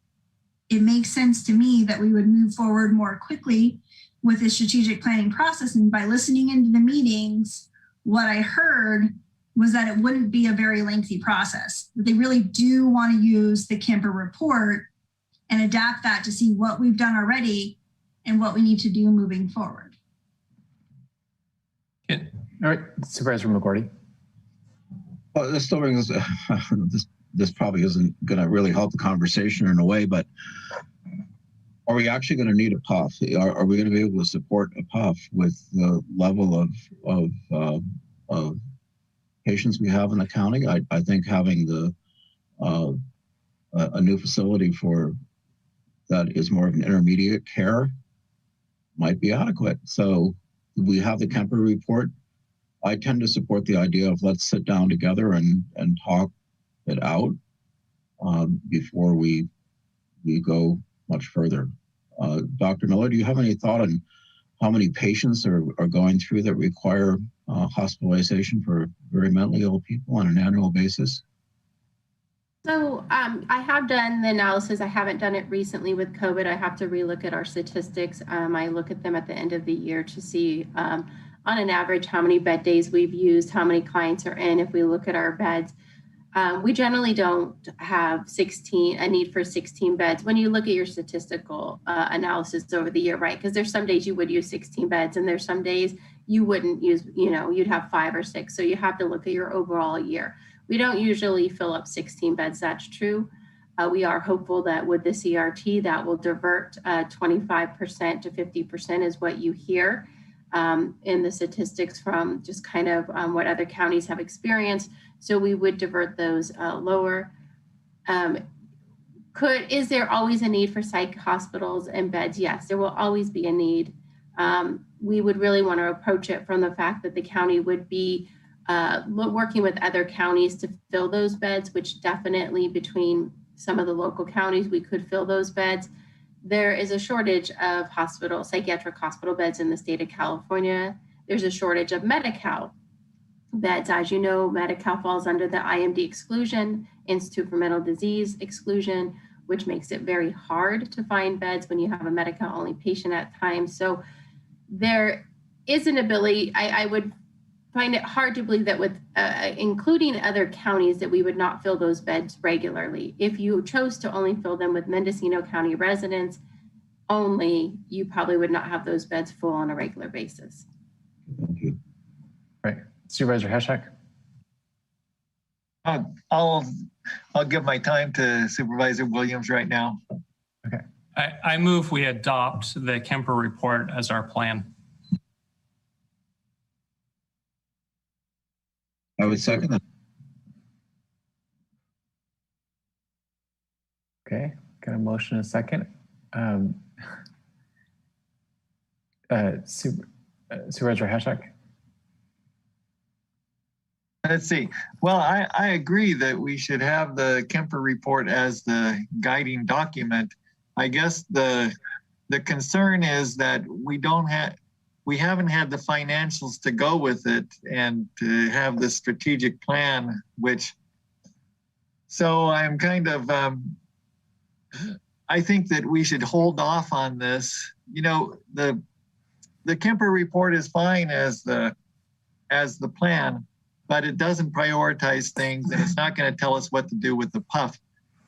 it makes sense to me that we would move forward more quickly with the strategic planning process. And by listening into the meetings, what I heard was that it wouldn't be a very lengthy process. They really do want to use the Kemper report and adapt that to see what we've done already and what we need to do moving forward. Yeah. All right, Supervisor McGordy. Well, this still brings this probably isn't going to really help the conversation in a way, but are we actually going to need a PUF? Are we going to be able to support a PUF with the level of patients we have in the county? I think having a new facility for that is more of an intermediate care might be adequate. So we have the Kemper report. I tend to support the idea of let's sit down together and talk it out before we go much further. Dr. Miller, do you have any thought on how many patients are going through that require hospitalization for very mentally ill people on an annual basis? So I have done the analysis. I haven't done it recently with COVID. I have to relook at our statistics. I look at them at the end of the year to see on an average how many bed days we've used, how many clients are in. If we look at our beds, we generally don't have a need for 16 beds when you look at your statistical analysis over the year, right? Because there's some days you would use 16 beds and there's some days you wouldn't use, you'd have 5 or 6. So you have to look at your overall year. We don't usually fill up 16 beds, that's true. We are hopeful that with the CRT that will divert 25% to 50% is what you hear in the statistics from just kind of what other counties have experienced. So we would divert those lower. Is there always a need for psych hospitals and beds? Yes, there will always be a need. We would really want to approach it from the fact that the county would be working with other counties to fill those beds, which definitely between some of the local counties, we could fill those beds. There is a shortage of psychiatric hospital beds in the state of California. There's a shortage of Medi-Cal beds. As you know, Medi-Cal falls under the IMD exclusion, Institute for Mental Disease exclusion, which makes it very hard to find beds when you have a Medi-Cal only patient at times. So there is an ability, I would find it hard to believe that with including other counties that we would not fill those beds regularly. If you chose to only fill them with Mendocino County residents only, you probably would not have those beds full on a regular basis. Thank you. Right. Supervisor Hashak? I'll give my time to Supervisor Williams right now. Okay. I move we adopt the Kemper report as our plan. I would second that. Okay, got a motion and a second. Supervisor Hashak? Let's see. Well, I agree that we should have the Kemper report as the guiding document. I guess the concern is that we haven't had the financials to go with it and to have the strategic plan, so I'm kind of, I think that we should hold off on this. The Kemper report is fine as the plan, but it doesn't prioritize things and it's not going to tell us what to do with the PUF.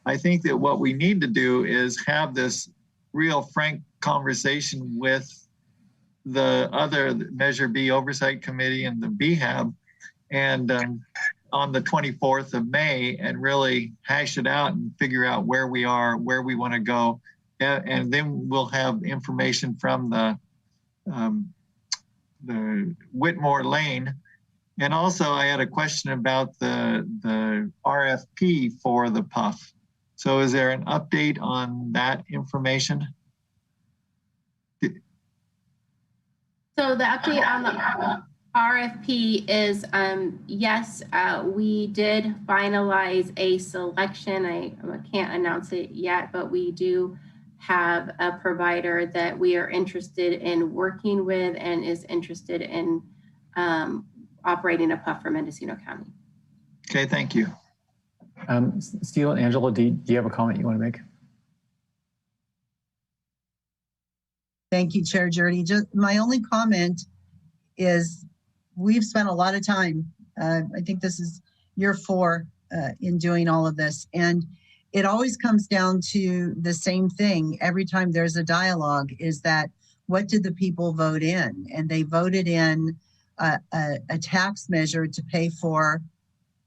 I think that what we need to do is have this real frank conversation with the other Measure B Oversight Committee and the BHAB and on the 24th of May and really hash it out and figure out where we are, where we want to go. And then we'll have information from the Whitmore Lane. And also I had a question about the RFP for the PUF. So is there an update on that information? So the update on the RFP is, yes, we did finalize a selection. I can't announce it yet, but we do have a provider that we are interested in working with and is interested in operating a PUF for Mendocino County. Okay, thank you. Steele and Angela, do you have a comment you want to make? Thank you, Chair Jurdy. Just my only comment is we've spent a lot of time. I think this is year 4 in doing all of this. And it always comes down to the same thing. Every time there's a dialogue is that what did the people vote in? And they voted in a tax measure to pay for,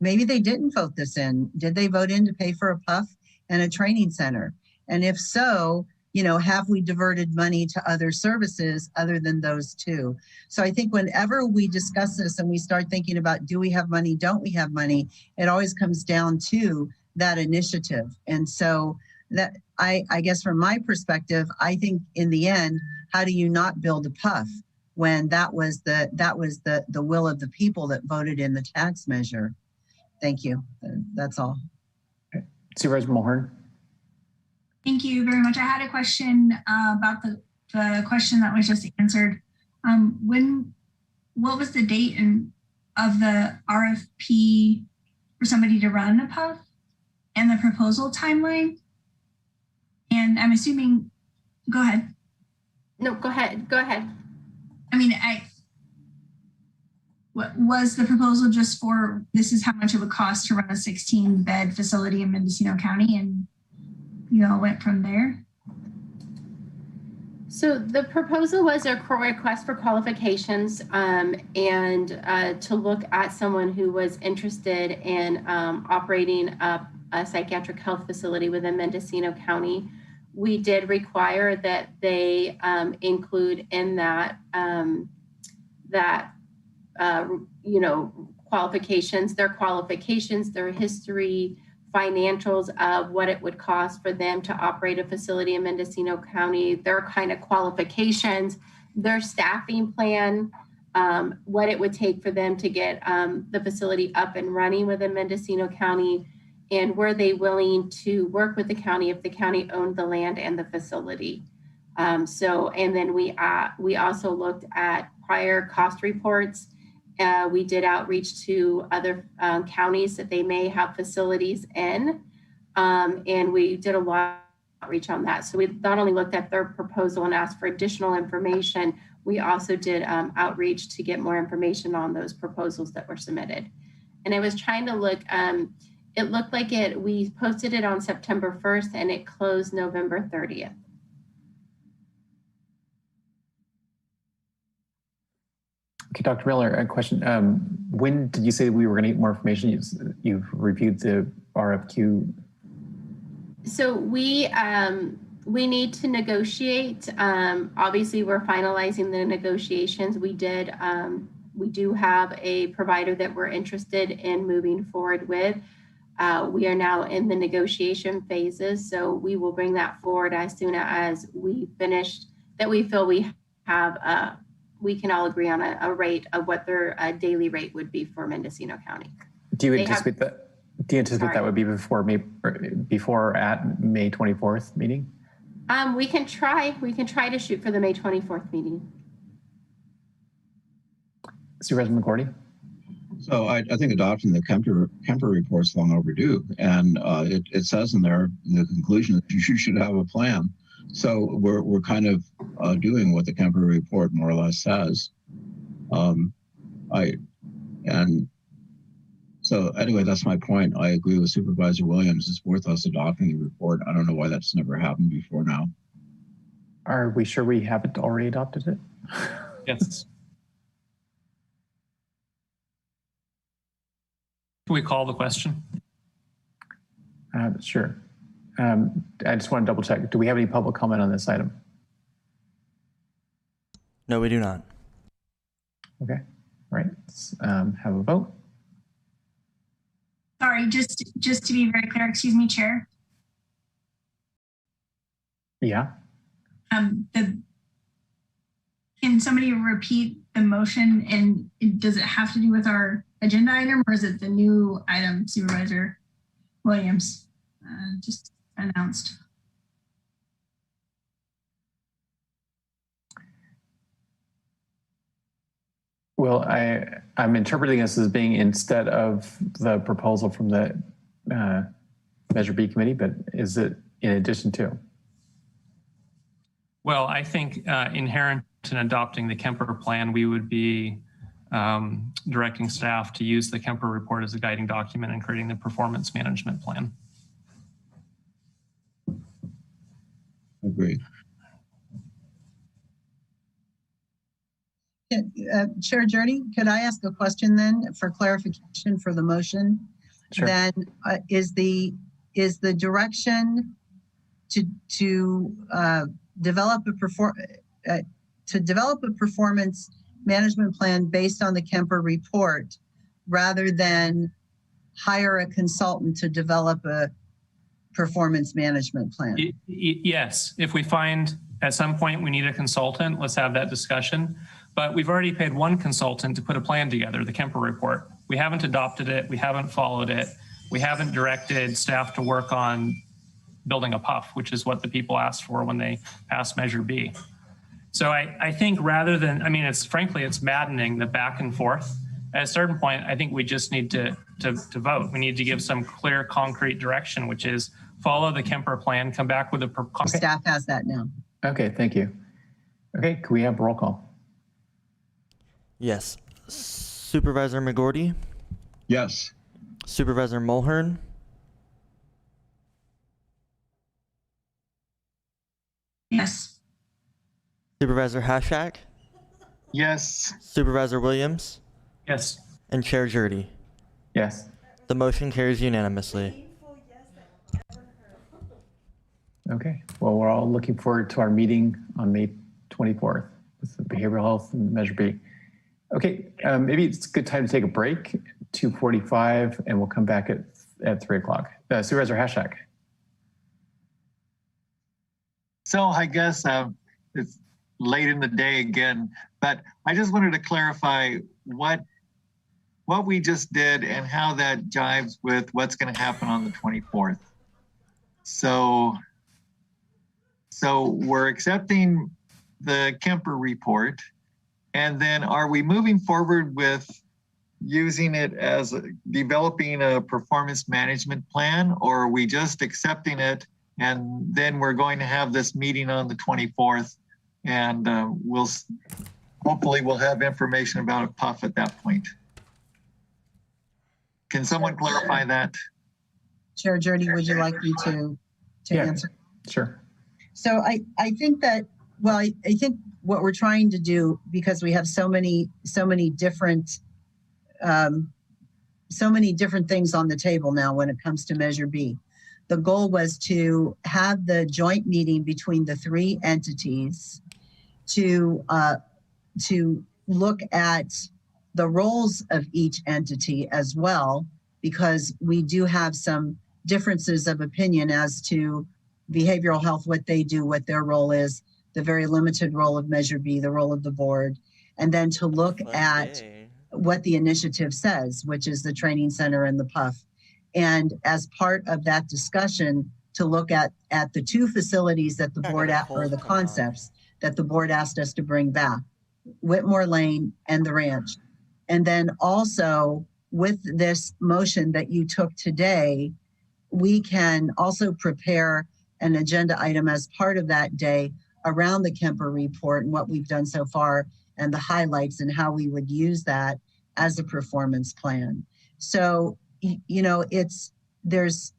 maybe they didn't vote this in. Did they vote in to pay for a PUF and a training center? And if so, have we diverted money to other services other than those two? So I think whenever we discuss this and we start thinking about, do we have money, don't we have money, it always comes down to that initiative. And so that I guess from my perspective, I think in the end, how do you not build a PUF when that was the will of the people that voted in the tax measure. Thank you. That's all. Okay. Supervisor Mulhern. Thank you very much. I had a question about the question that was just answered. What was the date of the RFP for somebody to run a PUF and the proposal timeline? And I'm assuming, go ahead. No, go ahead. Go ahead. I mean, what was the proposal just for, this is how much it would cost to run a 16-bed facility in Mendocino County, and you all went from there? So the proposal was a request for qualifications and to look at someone who was interested in operating a psychiatric health facility within Mendocino County. We did require that they include in that qualifications, their history, financials of what it would cost for them to operate a facility in Mendocino County, their kind of qualifications, their staffing plan, what it would take for them to get the facility up and running within Mendocino County, and were they willing to work with the county if the county owned the land and the facility. And then we also looked at prior cost reports. We did outreach to other counties that they may have facilities in, and we did a lot of outreach on that. So we not only looked at their proposal and asked for additional information, we also did outreach to get more information on those proposals that were submitted. And I was trying to look, it looked like we posted it on September 1st and it closed November 30th. Okay, Dr. Miller, a question. When did you say we were going to get more information? You've reviewed the RFQ. So we need to negotiate. Obviously, we're finalizing the negotiations. We do have a provider that we're interested in moving forward with. We are now in the negotiation phases, so we will bring that forward as soon as we finish, that we feel we have we can all agree on a rate of what their daily rate would be for Mendocino County. Do you anticipate that? Do you anticipate that would be before at May 24th meeting? We can try to shoot for the May 24th meeting. Supervisor McGordy. So I think adopting the Kemper report is long overdue, and it says in there in the conclusion that you should have a plan. So we're kind of doing what the Kemper report more or less says. So anyway, that's my point. I agree with Supervisor Williams. It's worth us adopting the report. I don't know why that's never happened before now. Are we sure we haven't already adopted it? Yes. Can we call the question? Sure. I just want to double check. Do we have any public comment on this item? No, we do not. Okay. All right. Let's have a vote. Sorry, just to be very clear, excuse me, Chair. Yeah. Can somebody repeat the motion, and does it have to do with our agenda item, or is it the new item Supervisor Williams just announced? Well, I'm interpreting this as being instead of the proposal from the Measure B committee, but is it in addition to? Well, I think inherent in adopting the Kemper plan, we would be directing staff to use the Kemper report as a guiding document in creating the performance management plan. Agreed. Chair Journey, could I ask a question then for clarification for the motion? Sure. Then is the direction to develop a performance management plan based on the Kemper report, rather than hire a consultant to develop a performance management plan? Yes, if we find at some point we need a consultant, let's have that discussion. But we've already paid one consultant to put a plan together, the Kemper report. We haven't adopted it. We haven't followed it. We haven't directed staff to work on building a PUF, which is what the people asked for when they passed Measure B. So I think rather than, I mean, frankly, it's maddening, the back and forth. At a certain point, I think we just need to vote. We need to give some clear, concrete direction, which is follow the Kemper plan, come back with a... Staff has that now. Okay, thank you. Okay, can we have roll call? Yes. Supervisor McGorty? Yes. Supervisor Mulhern? Yes. Supervisor Hashak? Yes. Supervisor Williams? Yes. And Chair Jurdy? Yes. The motion carries unanimously. Okay, well, we're all looking forward to our meeting on May 24th with the behavioral health and Measure B. Okay, maybe it's a good time to take a break, 2:45, and we'll come back at 3 o'clock. Supervisor Hashak. So I guess it's late in the day again, but I just wanted to clarify what we just did and how that jives with what's going to happen on the 24th. So we're accepting the Kemper report, and then are we moving forward with using it as developing a performance management plan, or are we just accepting it and then we're going to have this meeting on the 24th, and hopefully we'll have information about a PUF at that point? Can someone clarify that? Chair Jurdy, would you like me to answer? Sure. So I think that, well, I think what we're trying to do, because we have so many different things on the table now when it comes to Measure B. The goal was to have the joint meeting between the three entities to look at the roles of each entity as well, because we do have some differences of opinion as to behavioral health, what they do, what their role is, the very limited role of Measure B, the role of the board, and then to look at what the initiative says, which is the training center and the PUF. And as part of that discussion, to look at the two facilities that the board, or the concepts that the board asked us to bring back, Whitmore Lane and the ranch. And then also with this motion that you took today, we can also prepare an agenda item as part of that day around the Kemper report and what we've done so far and the highlights and how we would use that as a performance plan. So, you know, there's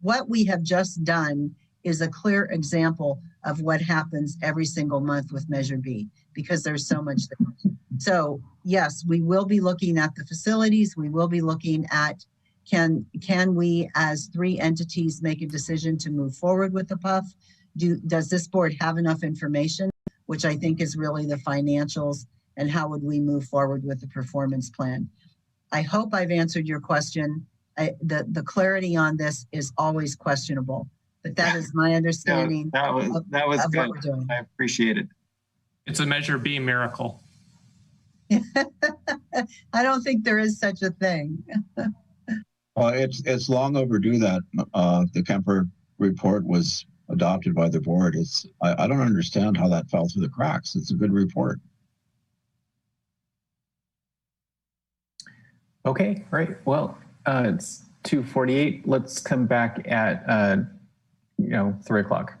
what we have just done is a clear example of what happens every single month with Measure B, because there's so much there. So yes, we will be looking at the facilities. We will be looking at can we as three entities make a decision to move forward with the PUF? Does this board have enough information, which I think is really the financials, and how would we move forward with the performance plan? I hope I've answered your question. The clarity on this is always questionable, but that is my understanding. That was of good. what we're doing. I appreciate it. It's a Measure B miracle. I don't think there is such a thing. Well, it's long overdue that the Kemper report was adopted by the board. I don't understand how that fell through the cracks. It's a good report. Okay, great. Well, it's 2:48. Let's come back at 3 o'clock.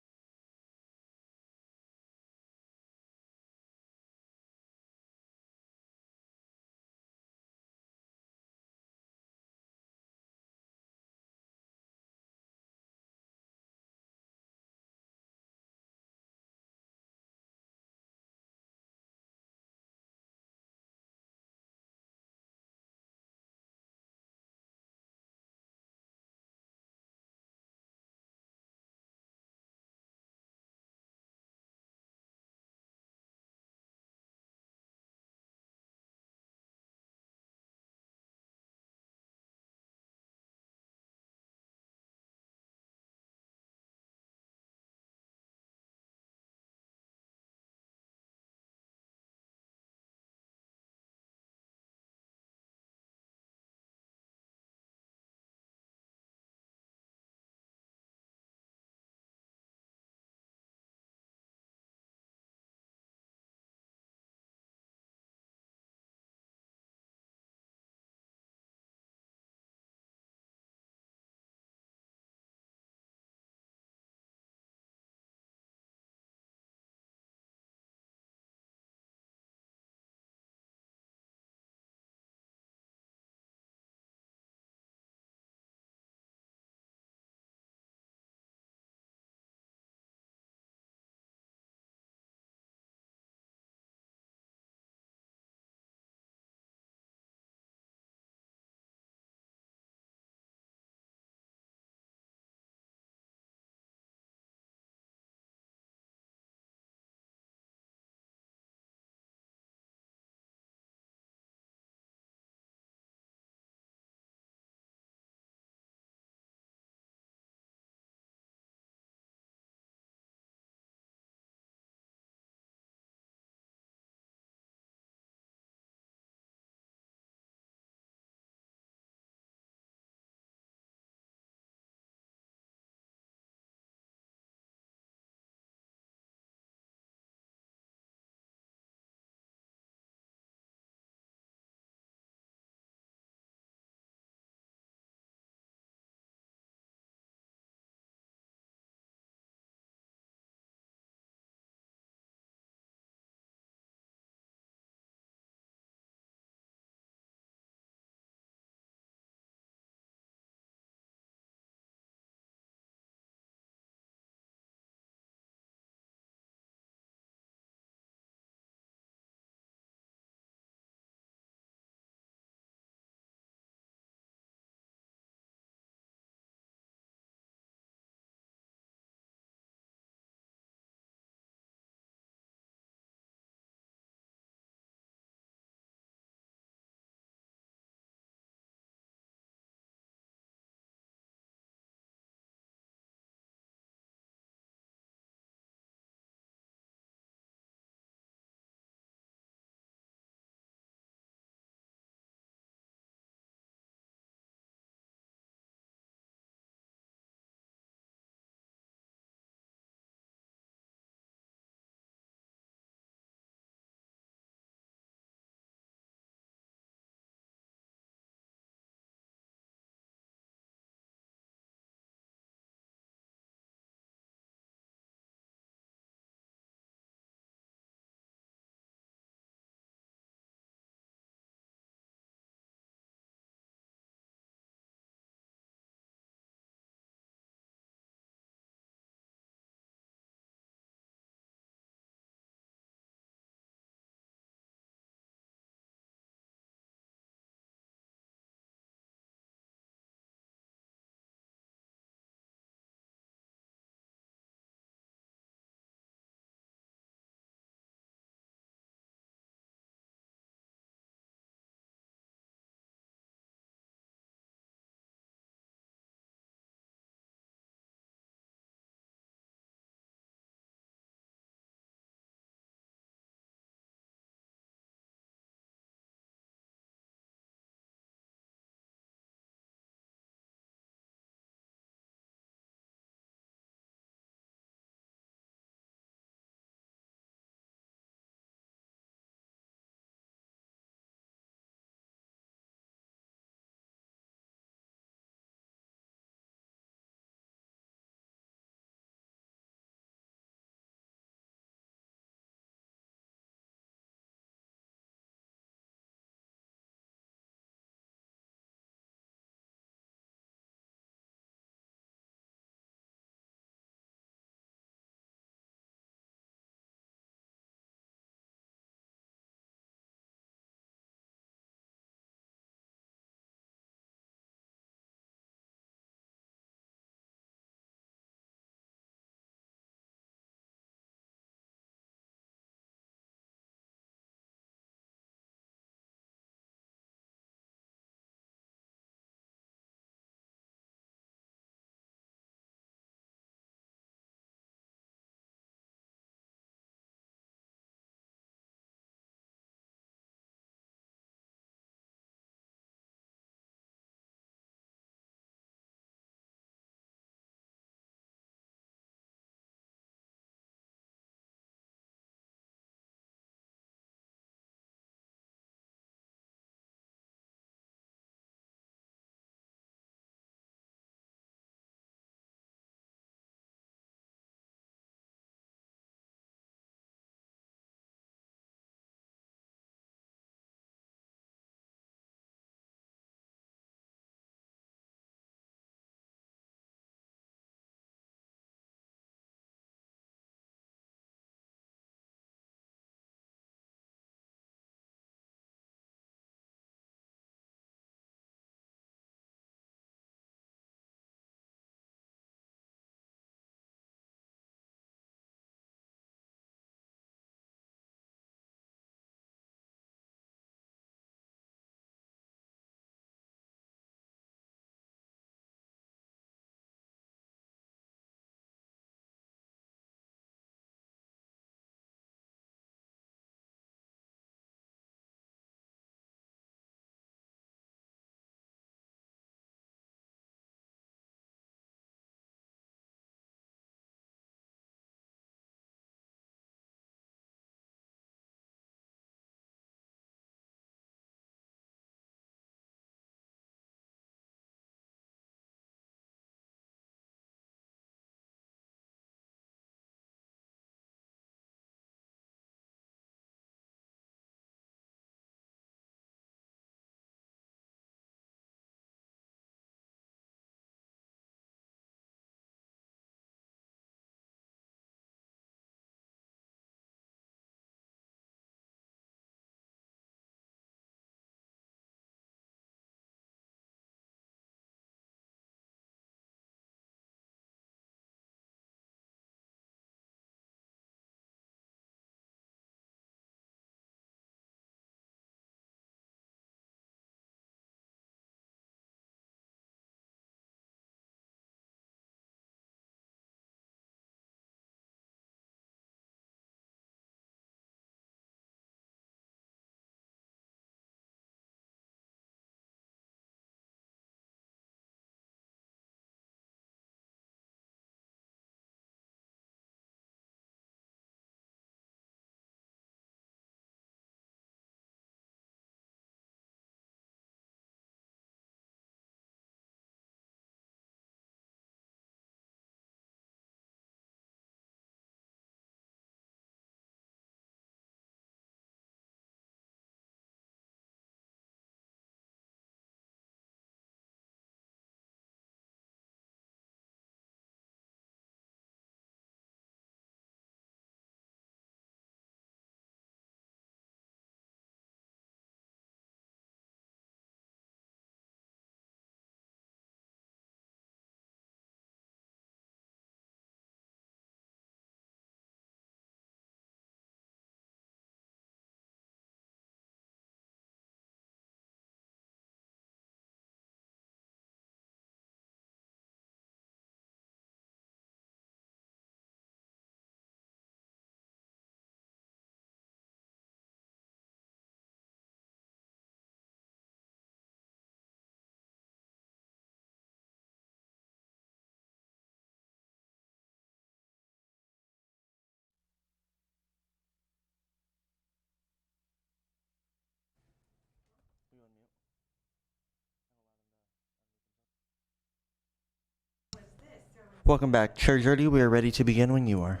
Welcome back. Chair Jurdy, we are ready to begin when you are.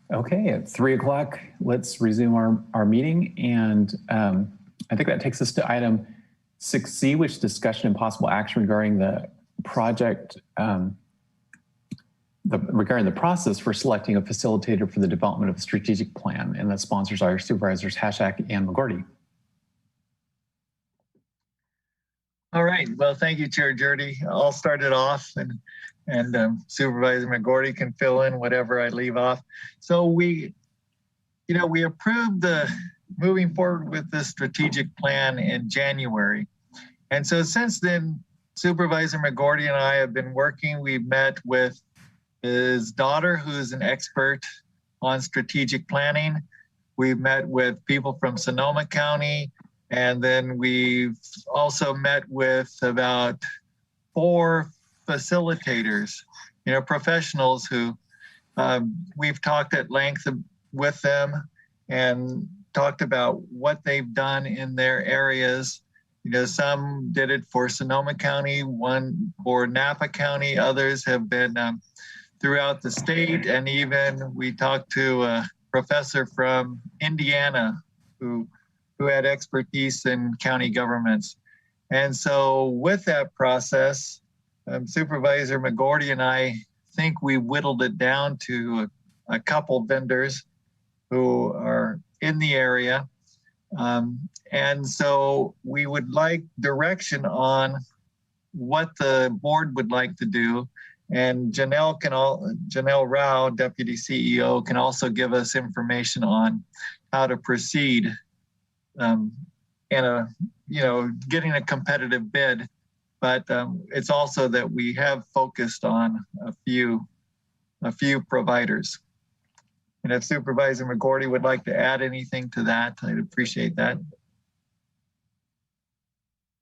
Okay, at 3 o'clock, let's resume our meeting. And I think that takes us to item 6C, which is discussion and possible action regarding the project, regarding the process for selecting a facilitator for the development of a strategic plan. And the sponsors are Supervisors Hashak and McGorty. All right. Well, thank you, Chair Jurdy. I'll start it off, and Supervisor McGorty can fill in whatever I leave off. So we approved the moving forward with the strategic plan in January. And so since then, Supervisor McGorty and I have been working. We've met with his daughter, who's an expert on strategic planning. We've met with people from Sonoma County, and then we've also met with about 4 facilitators, professionals who we've talked at length with them and talked about what they've done in their areas. Some did it for Sonoma County, one for Napa County, others have been throughout the state, and even we talked to a professor from Indiana who had expertise in county governments. And so with that process, Supervisor McGorty and I think we whittled it down to a couple vendors who are in the area. And so we would like direction on what the board would like to do. And Janelle Rao, Deputy CEO, can also give us information on how to proceed getting a competitive bid. But it's also that we have focused on a few providers. And if Supervisor McGorty would like to add anything to that, I'd appreciate that.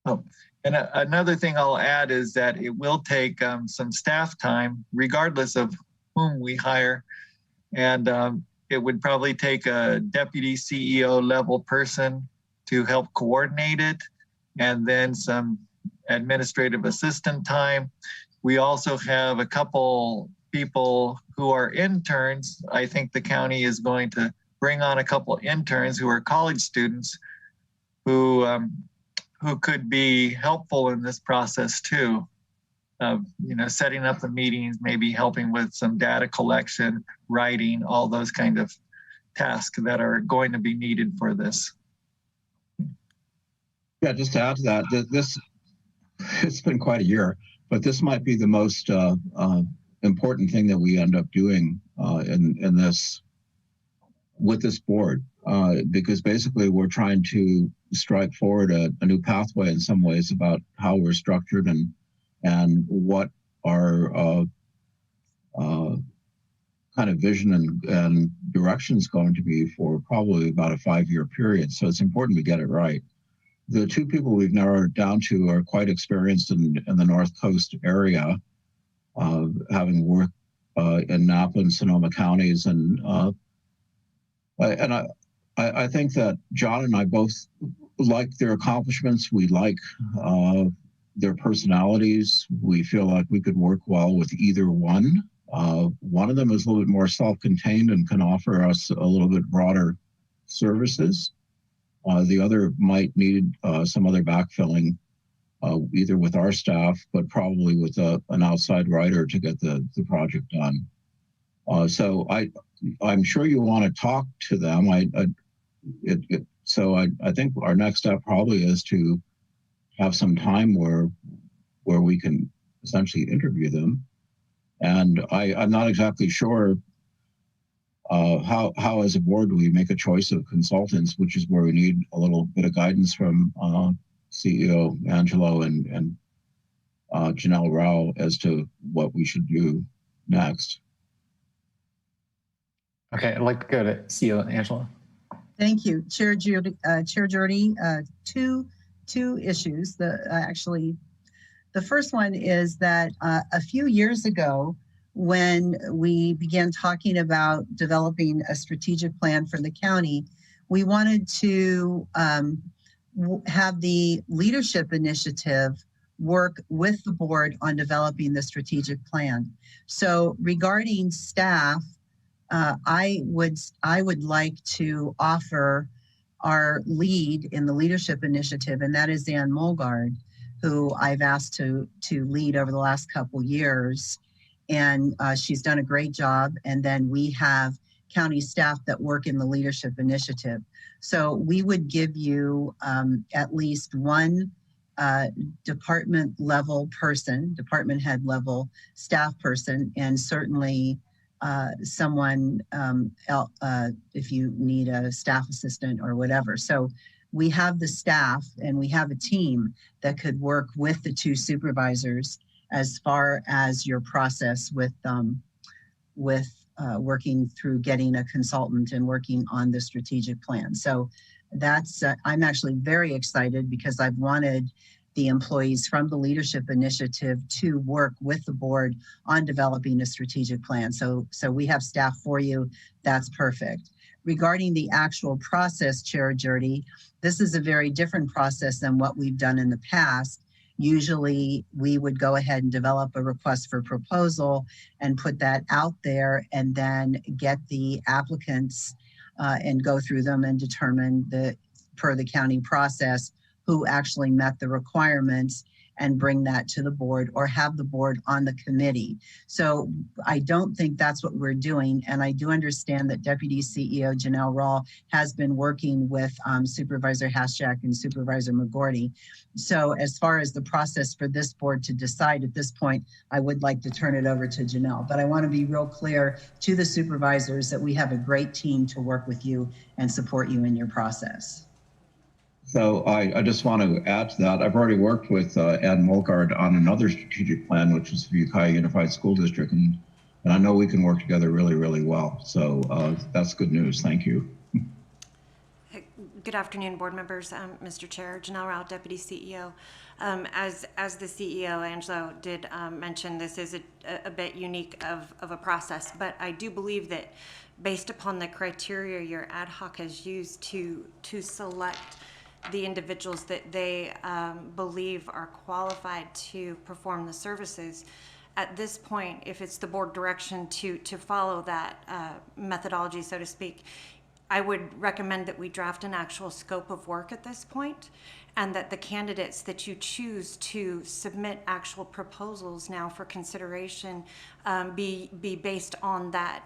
Oh, and another thing I'll add is that it will take some staff time, regardless of whom we hire. And it would probably take a deputy CEO level person to help coordinate it, and then some administrative assistant time. We also have a couple people who are interns. I think the county is going to bring on a couple interns who are college students who could be helpful in this process too. Setting up the meetings, maybe helping with some data collection, writing, all those kind of tasks that are going to be needed for this. Yeah, just to add to that, it's been quite a year, but this might be the most important thing that we end up doing in this with this board, because basically we're trying to strike forward a new pathway in some ways about how we're structured and what our kind of vision and direction is going to be for probably about a 5-year period. So it's important we get it right. The 2 people we've narrowed down to are quite experienced in the North Coast area, having worked in Napa and Sonoma counties. And I think that John and I both like their accomplishments. We like their personalities. We feel like we could work well with either one. One of them is a little bit more self-contained and can offer us a little bit broader services. The other might need some other backfilling, either with our staff, but probably with an outside writer to get the project done. So I'm sure you want to talk to them. So I think our next step probably is to have some time where we can essentially interview them. And I'm not exactly sure how as a board we make a choice of consultants, which is where we need a little bit of guidance from CEO Angelo and Janelle Rao as to what we should do next. Okay, I'd like to go to CEO Angela. Thank you, Chair Jordy. Two issues. The first one is that a few years ago, when we began talking about developing a strategic plan for the county, we wanted to have the leadership initiative work with the board on developing the strategic plan. So regarding staff, I would like to offer our lead in the leadership initiative, and that is Ann Mulgard, who I've asked to lead over the last couple years. And she's done a great job. And then we have county staff that work in the leadership initiative. So we would give you at least one department level person, department head level staff person, and certainly someone if you need a staff assistant or whatever. So we have the staff and we have a team that could work with the two supervisors as far as your process with working through getting a consultant and working on the strategic plan. So that's, I'm actually very excited because I've wanted the employees from the leadership initiative to work with the board on developing a strategic plan. So we have staff for you. That's perfect. Regarding the actual process, Chair Jordy, this is a very different process than what we've done in the past. Usually we would go ahead and develop a request for proposal and put that out there and then get the applicants and go through them and determine per the county process who actually met the requirements and bring that to the board or have the board on the committee. So I don't think that's what we're doing. And I do understand that Deputy CEO Janelle Rawl has been working with Supervisor Haschak and Supervisor McGorty. So as far as the process for this board to decide at this point, I would like to turn it over to Janelle. But I want to be real clear to the supervisors that we have a great team to work with you and support you in your process. So I just want to add to that. I've already worked with Ed Mulgard on another strategic plan, which is the Ukiah Unified School District, and I know we can work together really, really well. So that's good news. Thank you. Good afternoon, board members. Mr. Chair, Janelle Rao, Deputy CEO. As the CEO, Angelo, did mention, this is a bit unique of a process, but I do believe that based upon the criteria your ad hoc has used to select the individuals that they believe are qualified to perform the services, at this point, if it's the board direction to follow that methodology, so to speak, I would recommend that we draft an actual scope of work at this point, and that the candidates that you choose to submit actual proposals now for consideration be based on that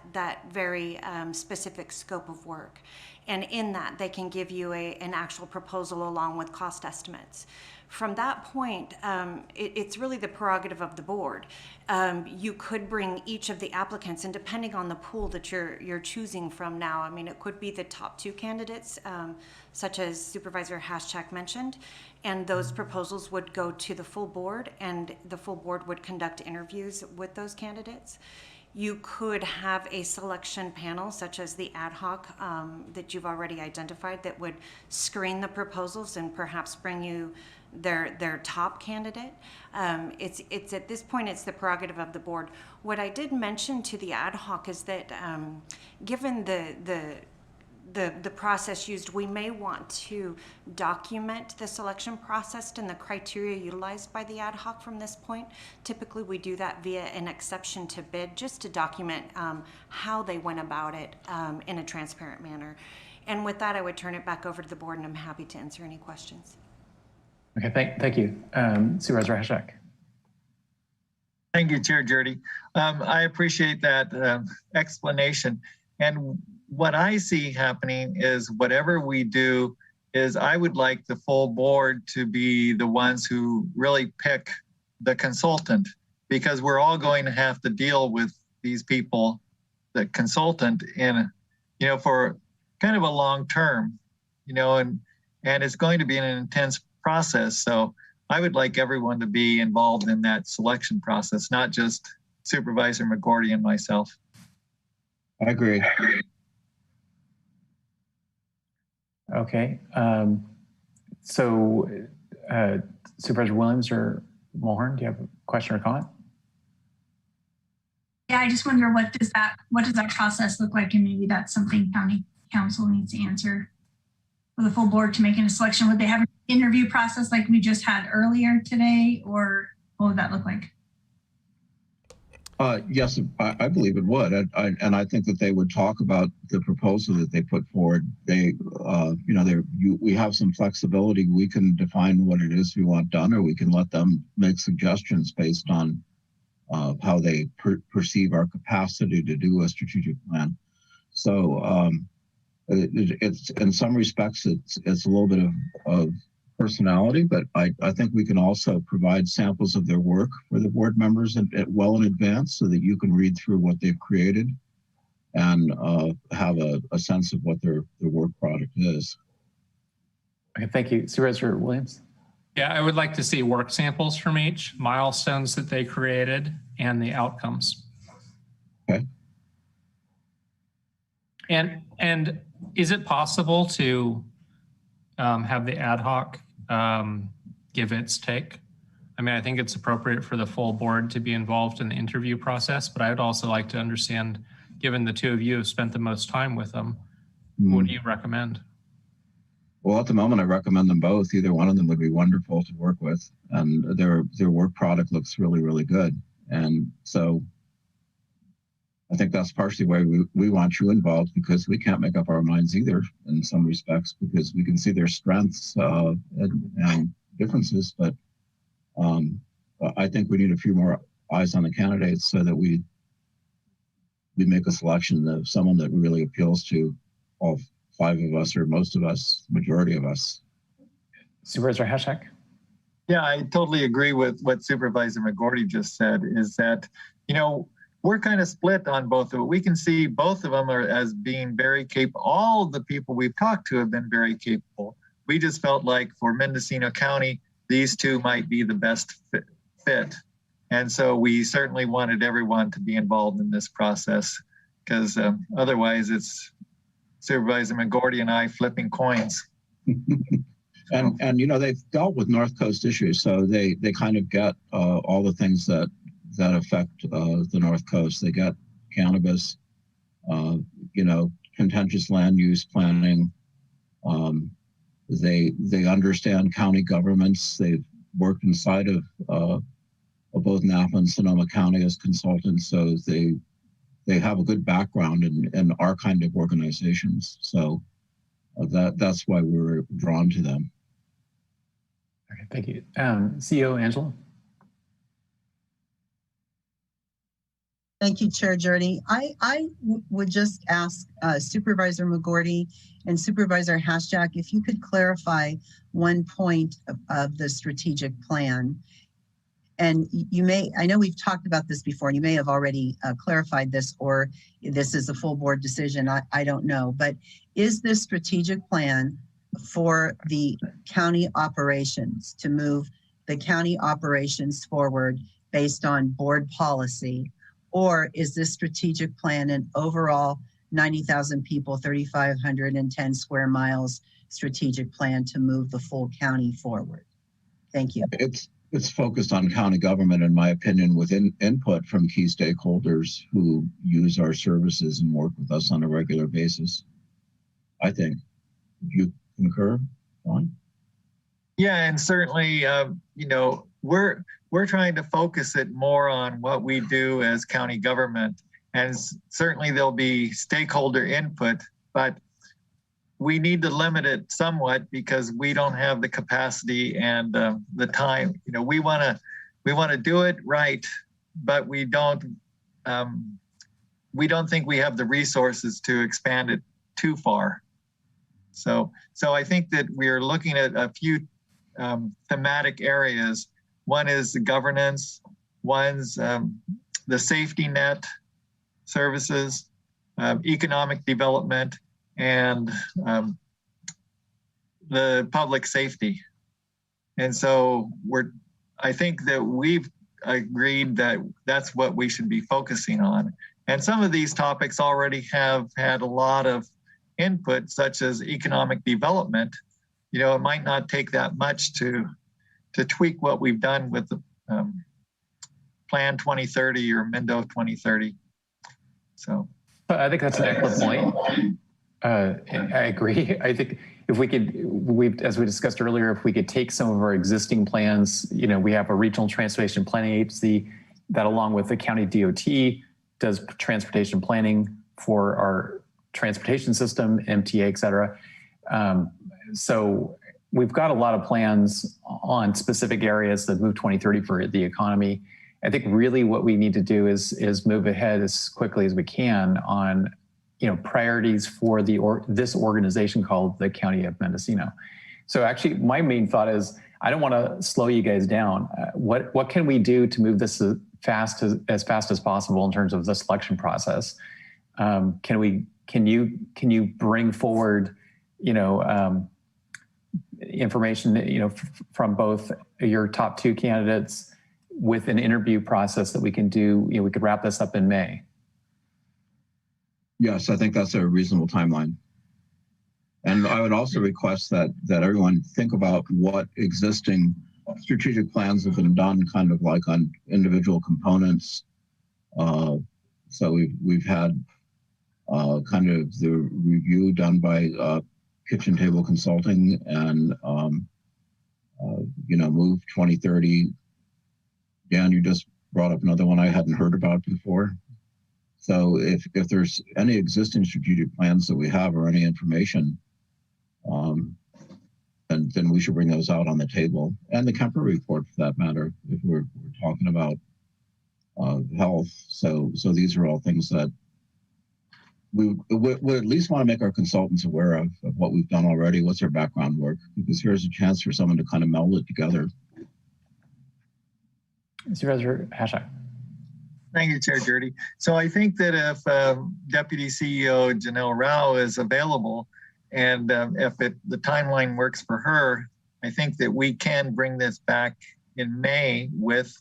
very specific scope of work. And in that, they can give you an actual proposal along with cost estimates. From that point, it's really the prerogative of the board. You could bring each of the applicants, and depending on the pool that you're choosing from now, I mean, it could be the top two candidates, such as Supervisor Haschak mentioned, and those proposals would go to the full board, and the full board would conduct interviews with those candidates. You could have a selection panel, such as the ad hoc that you've already identified, that would screen the proposals and perhaps bring you their top candidate. It's at this point, it's the prerogative of the board. What I did mention to the ad hoc is that given the process used, we may want to document the selection process and the criteria utilized by the ad hoc from this point. Typically, we do that via an exception to bid, just to document how they went about it in a transparent manner. And with that, I would turn it back over to the board, and I'm happy to answer any questions. Okay, thank you. Supervisor Haschak. Thank you, Chair Jordy. I appreciate that explanation. And what I see happening is whatever we do is I would like the full board to be the ones who really pick the consultant, because we're all going to have to deal with these people, the consultant, in, for kind of a long term, and it's going to be an intense process. So I would like everyone to be involved in that selection process, not just Supervisor McGorty and myself. I agree. Okay. So Supervisor Williams or Mulhern, do you have a question or comment? Yeah, I just wonder what does that process look like, and maybe that's something County Council needs to answer for the full board to make a selection. Would they have an interview process like we just had earlier today, or what would that look like? Yes, I believe it would, and I think that they would talk about the proposal that they put forward. They, we have some flexibility. We can define what it is we want done, or we can let them make suggestions based on how they perceive our capacity to do a strategic plan. So it's in some respects it's a little bit of personality, but I think we can also provide samples of their work for the board members well in advance so that you can read through what they've created and have a sense of what their work product is. Okay, thank you. Supervisor Williams? Yeah, I would like to see work samples from each, milestones that they created, and the outcomes. Okay. And is it possible to have the ad hoc give its take? I mean, I think it's appropriate for the full board to be involved in the interview process, but I would also like to understand, given the two of you have spent the most time with them, what do you recommend? Well, at the moment, I recommend them both. Either one of them would be wonderful to work with, and their work product looks really, really good. And so I think that's partially why we want you involved, because we can't make up our minds either in some respects, because we can see their strengths and differences. But I think we need a few more eyes on the candidates so that we make a selection of someone that really appeals to all five of us, or most of us, majority of us. Supervisor Hashak? Yeah, I totally agree with what Supervisor McGorty just said, is that, we're kind of split on both of it. We can see both of them as being very capable. All the people we've talked to have been very capable. We just felt like for Mendocino County, these two might be the best fit. And so we certainly wanted everyone to be involved in this process, because otherwise it's Supervisor McGorty and I flipping coins. And they've dealt with North Coast issues, so they kind of get all the things that affect the North Coast. They got cannabis, contentious land use planning. They understand county governments. They've worked inside of both Napa and Sonoma County as consultants, so they have a good background in our kind of organizations. So that's why we were drawn to them. Okay, thank you. CEO Angela? Thank you, Chair Jordy. I would just ask Supervisor McGorty and Supervisor Hashak if you could clarify one point of the strategic plan. And I know we've talked about this before, and you may have already clarified this, or this is a full board decision, I don't know. But is this strategic plan for the county operations, to move the county operations forward based on board policy? Or is this strategic plan an overall 90,000 people, 3,510 square miles strategic plan to move the full county forward? Thank you. It's focused on county government, in my opinion, with input from key stakeholders who use our services and work with us on a regular basis. I think. Do you concur, Don? Yeah, and certainly, we're trying to focus it more on what we do as county government, and certainly there'll be stakeholder input, but we need to limit it somewhat because we don't have the capacity and the time. We want to do it right, but we don't think we have the resources to expand it too far. So I think that we're looking at a few thematic areas. One is the governance, one's the safety net services, economic development, and the public safety. And so I think that we've agreed that that's what we should be focusing on. And some of these topics already have had a lot of input, such as economic development. You know, it might not take that much to tweak what we've done with the Plan 2030 or Mendo 2030. So I think that's an excellent point. I agree. I think if we could, as we discussed earlier, if we could take some of our existing plans, you know, we have a regional transportation planning agency that, along with the county DOT, does transportation planning for our transportation system, MTA, et cetera. So we've got a lot of plans on specific areas that move 2030 for the economy. I think really what we need to do is move ahead as quickly as we can on, you know, priorities for this organization called the County of Mendocino. So actually, my main thought is I don't want to slow you guys down. What can we do to move this as fast as possible in terms of the selection process? Can you bring forward, you know, information, you know, from both your top two candidates with an interview process that we can do? You know, we could wrap this up in May. Yes, I think that's a reasonable timeline. And I would also request that everyone think about what existing strategic plans have been done kind of like on individual components. So we've had kind of the review done by Kitchen Table Consulting and, you know, Move 2030. Dan, you just brought up another one I hadn't heard about before. So if there's any existing strategic plans that we have or any information, then we should bring those out on the table, and the Kemper report for that matter, if we're talking about health. So these are all things that we at least want to make our consultants aware of what we've done already, what's our background work, because here's a chance for someone to kind of meld it together. Supervisor Hashak. Thank you, Chair Jurdy. So I think that if Deputy CEO Janelle Rao is available, and if the timeline works for her, I think that we can bring this back in May with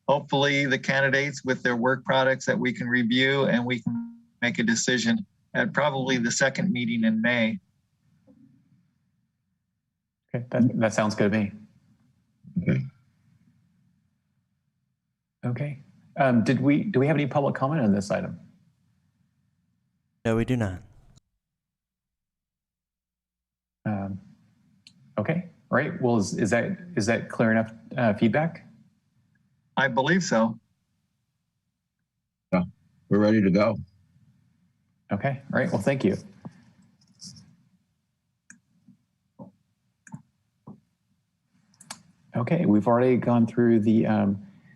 hopefully the candidates with their work products that we can review, and we can make a decision at probably the second meeting in May. Okay, that sounds good to me. Okay. Okay. Do we have any public comment on this item? No, we do not. Okay. All right. Well, is that clear enough feedback? I believe so. Yeah, we're ready to go. Okay. All right. Well, thank you. Okay. We've already gone through the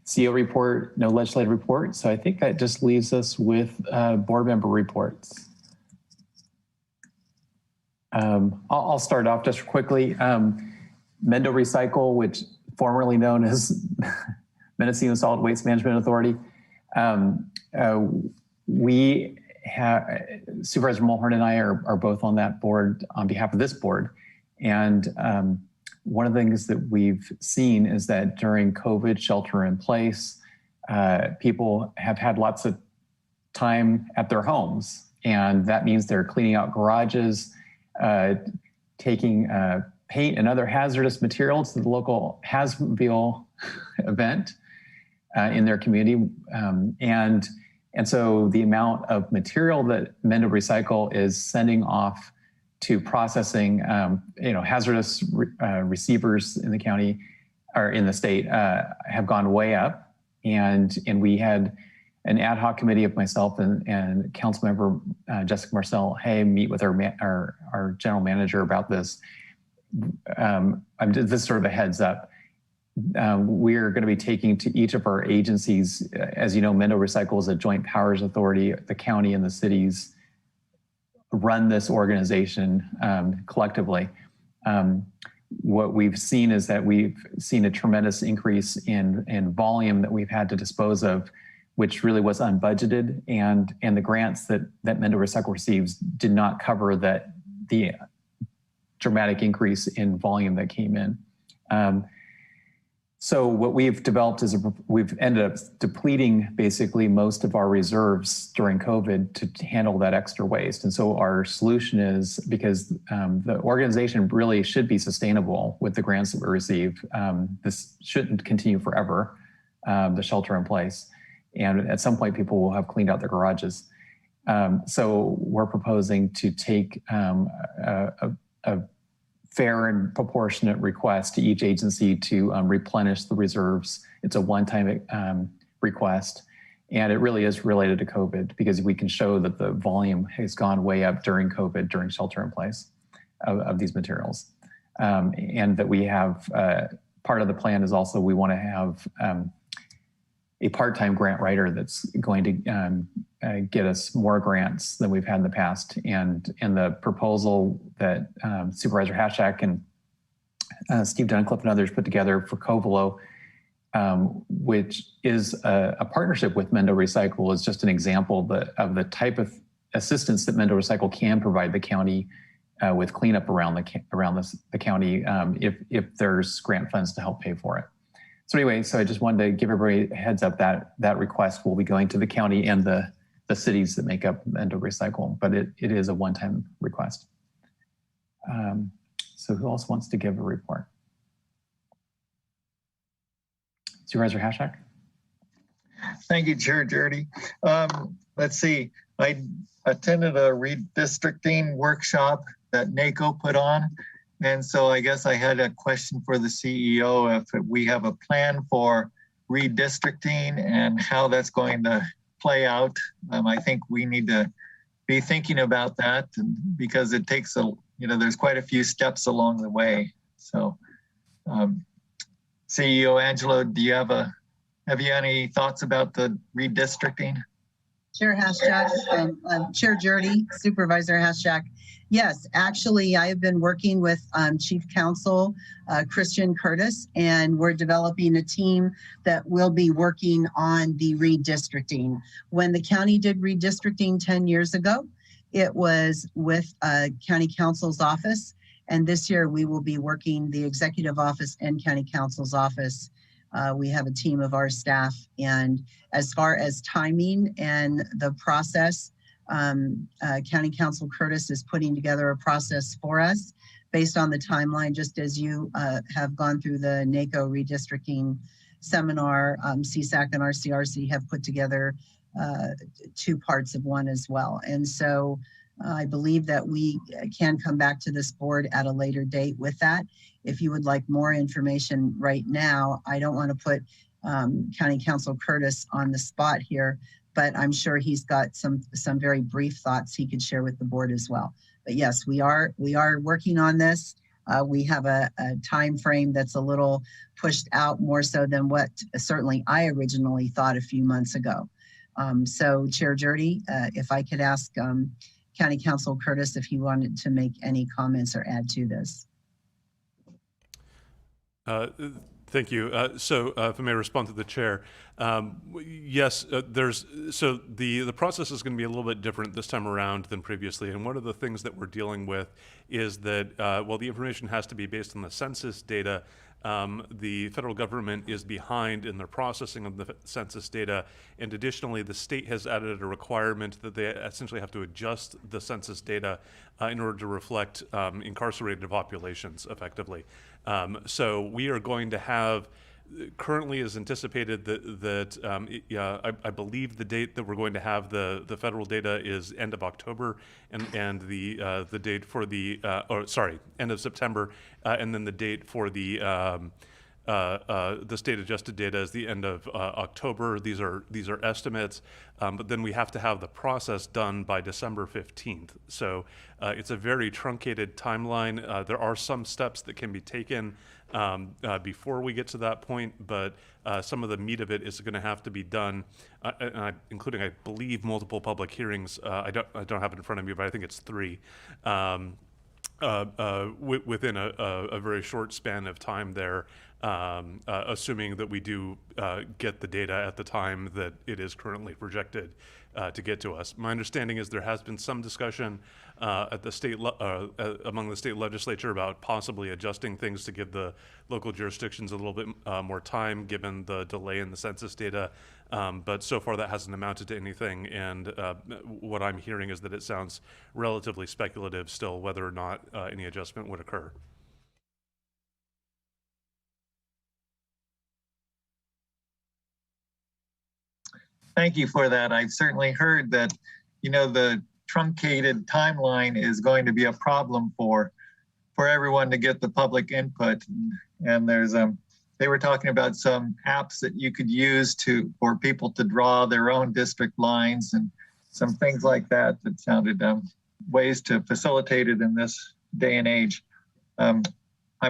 CEO report, no legislative report. So I think that just leaves us with board member reports. I'll start off just quickly. Mendo Recycle, which formerly known as Mendocino Solid Waste Management Authority. We have, Supervisor Mulhern and I are both on that board on behalf of this board. And one of the things that we've seen is that during COVID shelter in place, people have had lots of time at their homes. And that means they're cleaning out garages, taking paint and other hazardous materials to the local Hazmobile event in their community. And so the amount of material that Mendo Recycle is sending off to processing, hazardous receivers in the county or in the state have gone way up. And we had an ad hoc committee of myself and council member Jessica Marcel meet with our general manager about this. This is sort of a heads up. We're going to be taking to each of our agencies, as you know, Mendo Recycle is a joint powers authority. The county and the cities run this organization collectively. What we've seen is that we've seen a tremendous increase in volume that we've had to dispose of, which really was unbudgeted, and the grants that Mendo Recycle receives did not cover the dramatic increase in volume that came in. So what we've developed is we've ended up depleting basically most of our reserves during COVID to handle that extra waste. And so our solution is, because the organization really should be sustainable with the grants that we receive. This shouldn't continue forever, the shelter in place. And at some point, people will have cleaned out their garages. So we're proposing to take a fair and proportionate request to each agency to replenish the reserves. It's a one-time request, and it really is related to COVID, because we can show that the volume has gone way up during COVID, during shelter in place of these materials. And that we have, part of the plan is also we want to have a part-time grant writer that's going to get us more grants than we've had in the past. And the proposal that Supervisor Hashak and Steve Duncliffe and others put together for Covelo, which is a partnership with Mendo Recycle, is just an example of the type of assistance that Mendo Recycle can provide the county with cleanup around the county if there's grant funds to help pay for it. So anyway, so I just wanted to give everybody a heads up that that request will be going to the county and the cities that make up Mendo Recycle, but it is a one-time request. So who else wants to give a report? Supervisor Hashak? Thank you, Chair Jurdy. Let's see, I attended a redistricting workshop that NACO put on. And so I guess I had a question for the CEO, if we have a plan for redistricting and how that's going to play out. I think we need to be thinking about that, because it takes there's quite a few steps along the way. So CEO Angelo, have you any thoughts about the redistricting? Chair Hashak, Chair Jurdy, Supervisor Hashak. Yes, actually, I have been working with Chief Counsel Christian Curtis, and we're developing a team that will be working on the redistricting. When the county did redistricting 10 years ago, it was with County Counsel's office, and this year we will be working the Executive Office and County Counsel's office. We have a team of our staff, and as far as timing and the process, County Counsel Curtis is putting together a process for us based on the timeline, just as you have gone through the NACO redistricting seminar. CSAC and RCRC have put together 2 parts of one as well. And so I believe that we can come back to this board at a later date with that. If you would like more information right now, I don't want to put County Counsel Curtis on the spot here, but I'm sure he's got some very brief thoughts he could share with the board as well. But yes, we are working on this. We have a time frame that's a little pushed out, more so than what certainly I originally thought a few months ago. So Chair Jurdy, if I could ask County Counsel Curtis if he wanted to make any comments or add to this. Thank you. So if I may respond to the chair, yes, the process is going to be a little bit different this time around than previously. And one of the things that we're dealing with is that while the information has to be based on the census data, the federal government is behind in their processing of the census data. And additionally, the state has added a requirement that they essentially have to adjust the census data in order to reflect incarcerated populations effectively. So we are going to have, currently is anticipated that I believe the date that we're going to have the federal data is end of October, and the date for end of September, and then the date for the state adjusted data is the end of October. These are estimates, but then we have to have the process done by December 15th. So it's a very truncated timeline. There are some steps that can be taken before we get to that point, but some of the meat of it is going to have to be done, including, I believe, multiple public hearings. I don't have it in front of me, but I think it's 3. Within a very short span of time there, assuming that we do get the data at the time that it is currently projected to get to us. My understanding is there has been some discussion at the state among the state legislature about possibly adjusting things to give the local jurisdictions a little bit more time given the delay in the census data. But so far that hasn't amounted to anything. And what I'm hearing is that it sounds relatively speculative still whether or not any adjustment would occur. Thank you for that. I've certainly heard that, you know, the truncated timeline is going to be a problem for everyone to get the public input. And there's they were talking about some apps that you could use for people to draw their own district lines and some things like that that sounded ways to facilitate it in this day and age. I'm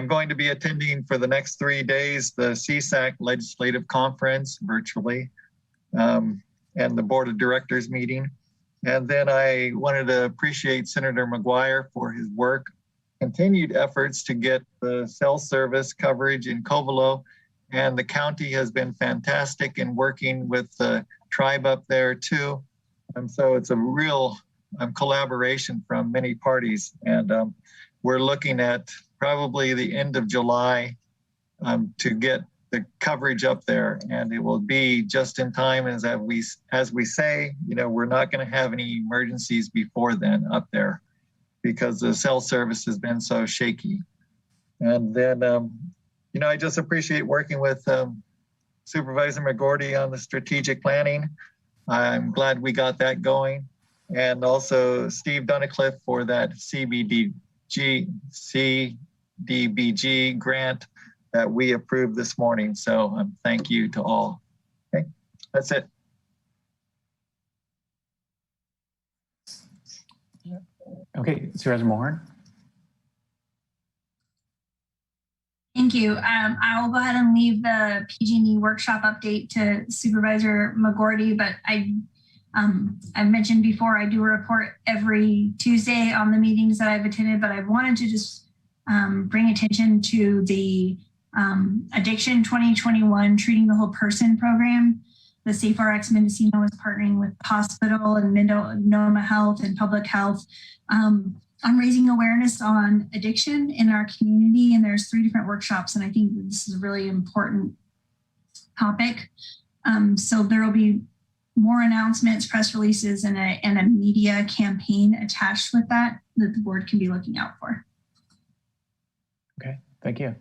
going to be attending for the next 3 days the CSAC Legislative Conference virtually. And the board of directors meeting. And then I wanted to appreciate Senator McGuire for his work, continued efforts to get the cell service coverage in Covelo. And the county has been fantastic in working with the tribe up there too. And so it's a real collaboration from many parties. And we're looking at probably the end of July to get the coverage up there, and it will be just in time. As we say, you know, we're not going to have any emergencies before then up there because the cell service has been so shaky. And then, you know, I just appreciate working with Supervisor McGordy on the strategic planning. I'm glad we got that going. And also Steve Dunicliffe for that CDBG grant that we approved this morning. So thank you to all. Okay, that's it. Okay, Supervisor Mulhern. Thank you. I will go ahead and leave the PG&E workshop update to Supervisor McGordy, but I've mentioned before, I do a report every Tuesday on the meetings that I've attended, but I wanted to just bring attention to the Addiction 2021 Treating the Whole Person program. The SafeRx Mendocino is partnering with the hospital and Noma Health and Public Health. I'm raising awareness on addiction in our community, and there's 3 different workshops, and I think this is a really important topic. So there will be more announcements, press releases, and a media campaign attached with that the board can be looking out for. Okay, thank you.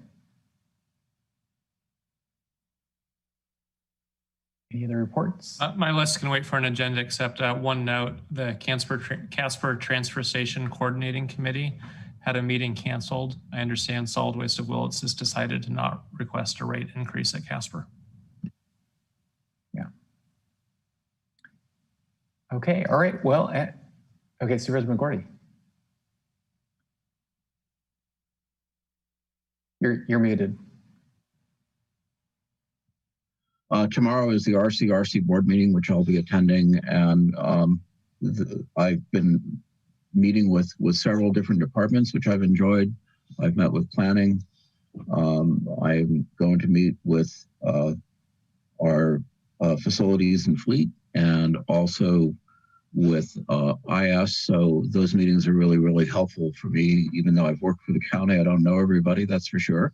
Any other reports? My list can wait for an agenda, except one note: the Casper Transfer Station Coordinating Committee had a meeting canceled. I understand Solid Waste of Willits has decided to not request a rate increase at Casper. Yeah. Okay. All right. Well, okay, Supervisor McGordy. You're muted. Tomorrow is the RCRC board meeting, which I'll be attending, and I've been meeting with several different departments, which I've enjoyed. I've met with planning. I'm going to meet with our facilities and fleet, and also with IS. So those meetings are really, really helpful for me. Even though I've worked for the county, I don't know everybody, that's for sure.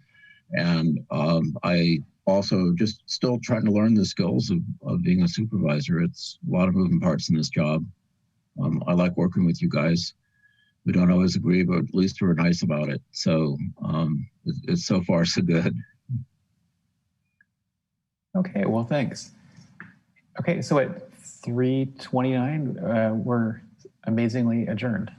And I also just still trying to learn the skills of being a supervisor. It's a lot of moving parts in this job. I like working with you guys. We don't always agree, but at least we're nice about it. So it's so far so good. Okay, well, thanks. Okay, so at 3:29, we're amazingly adjourned.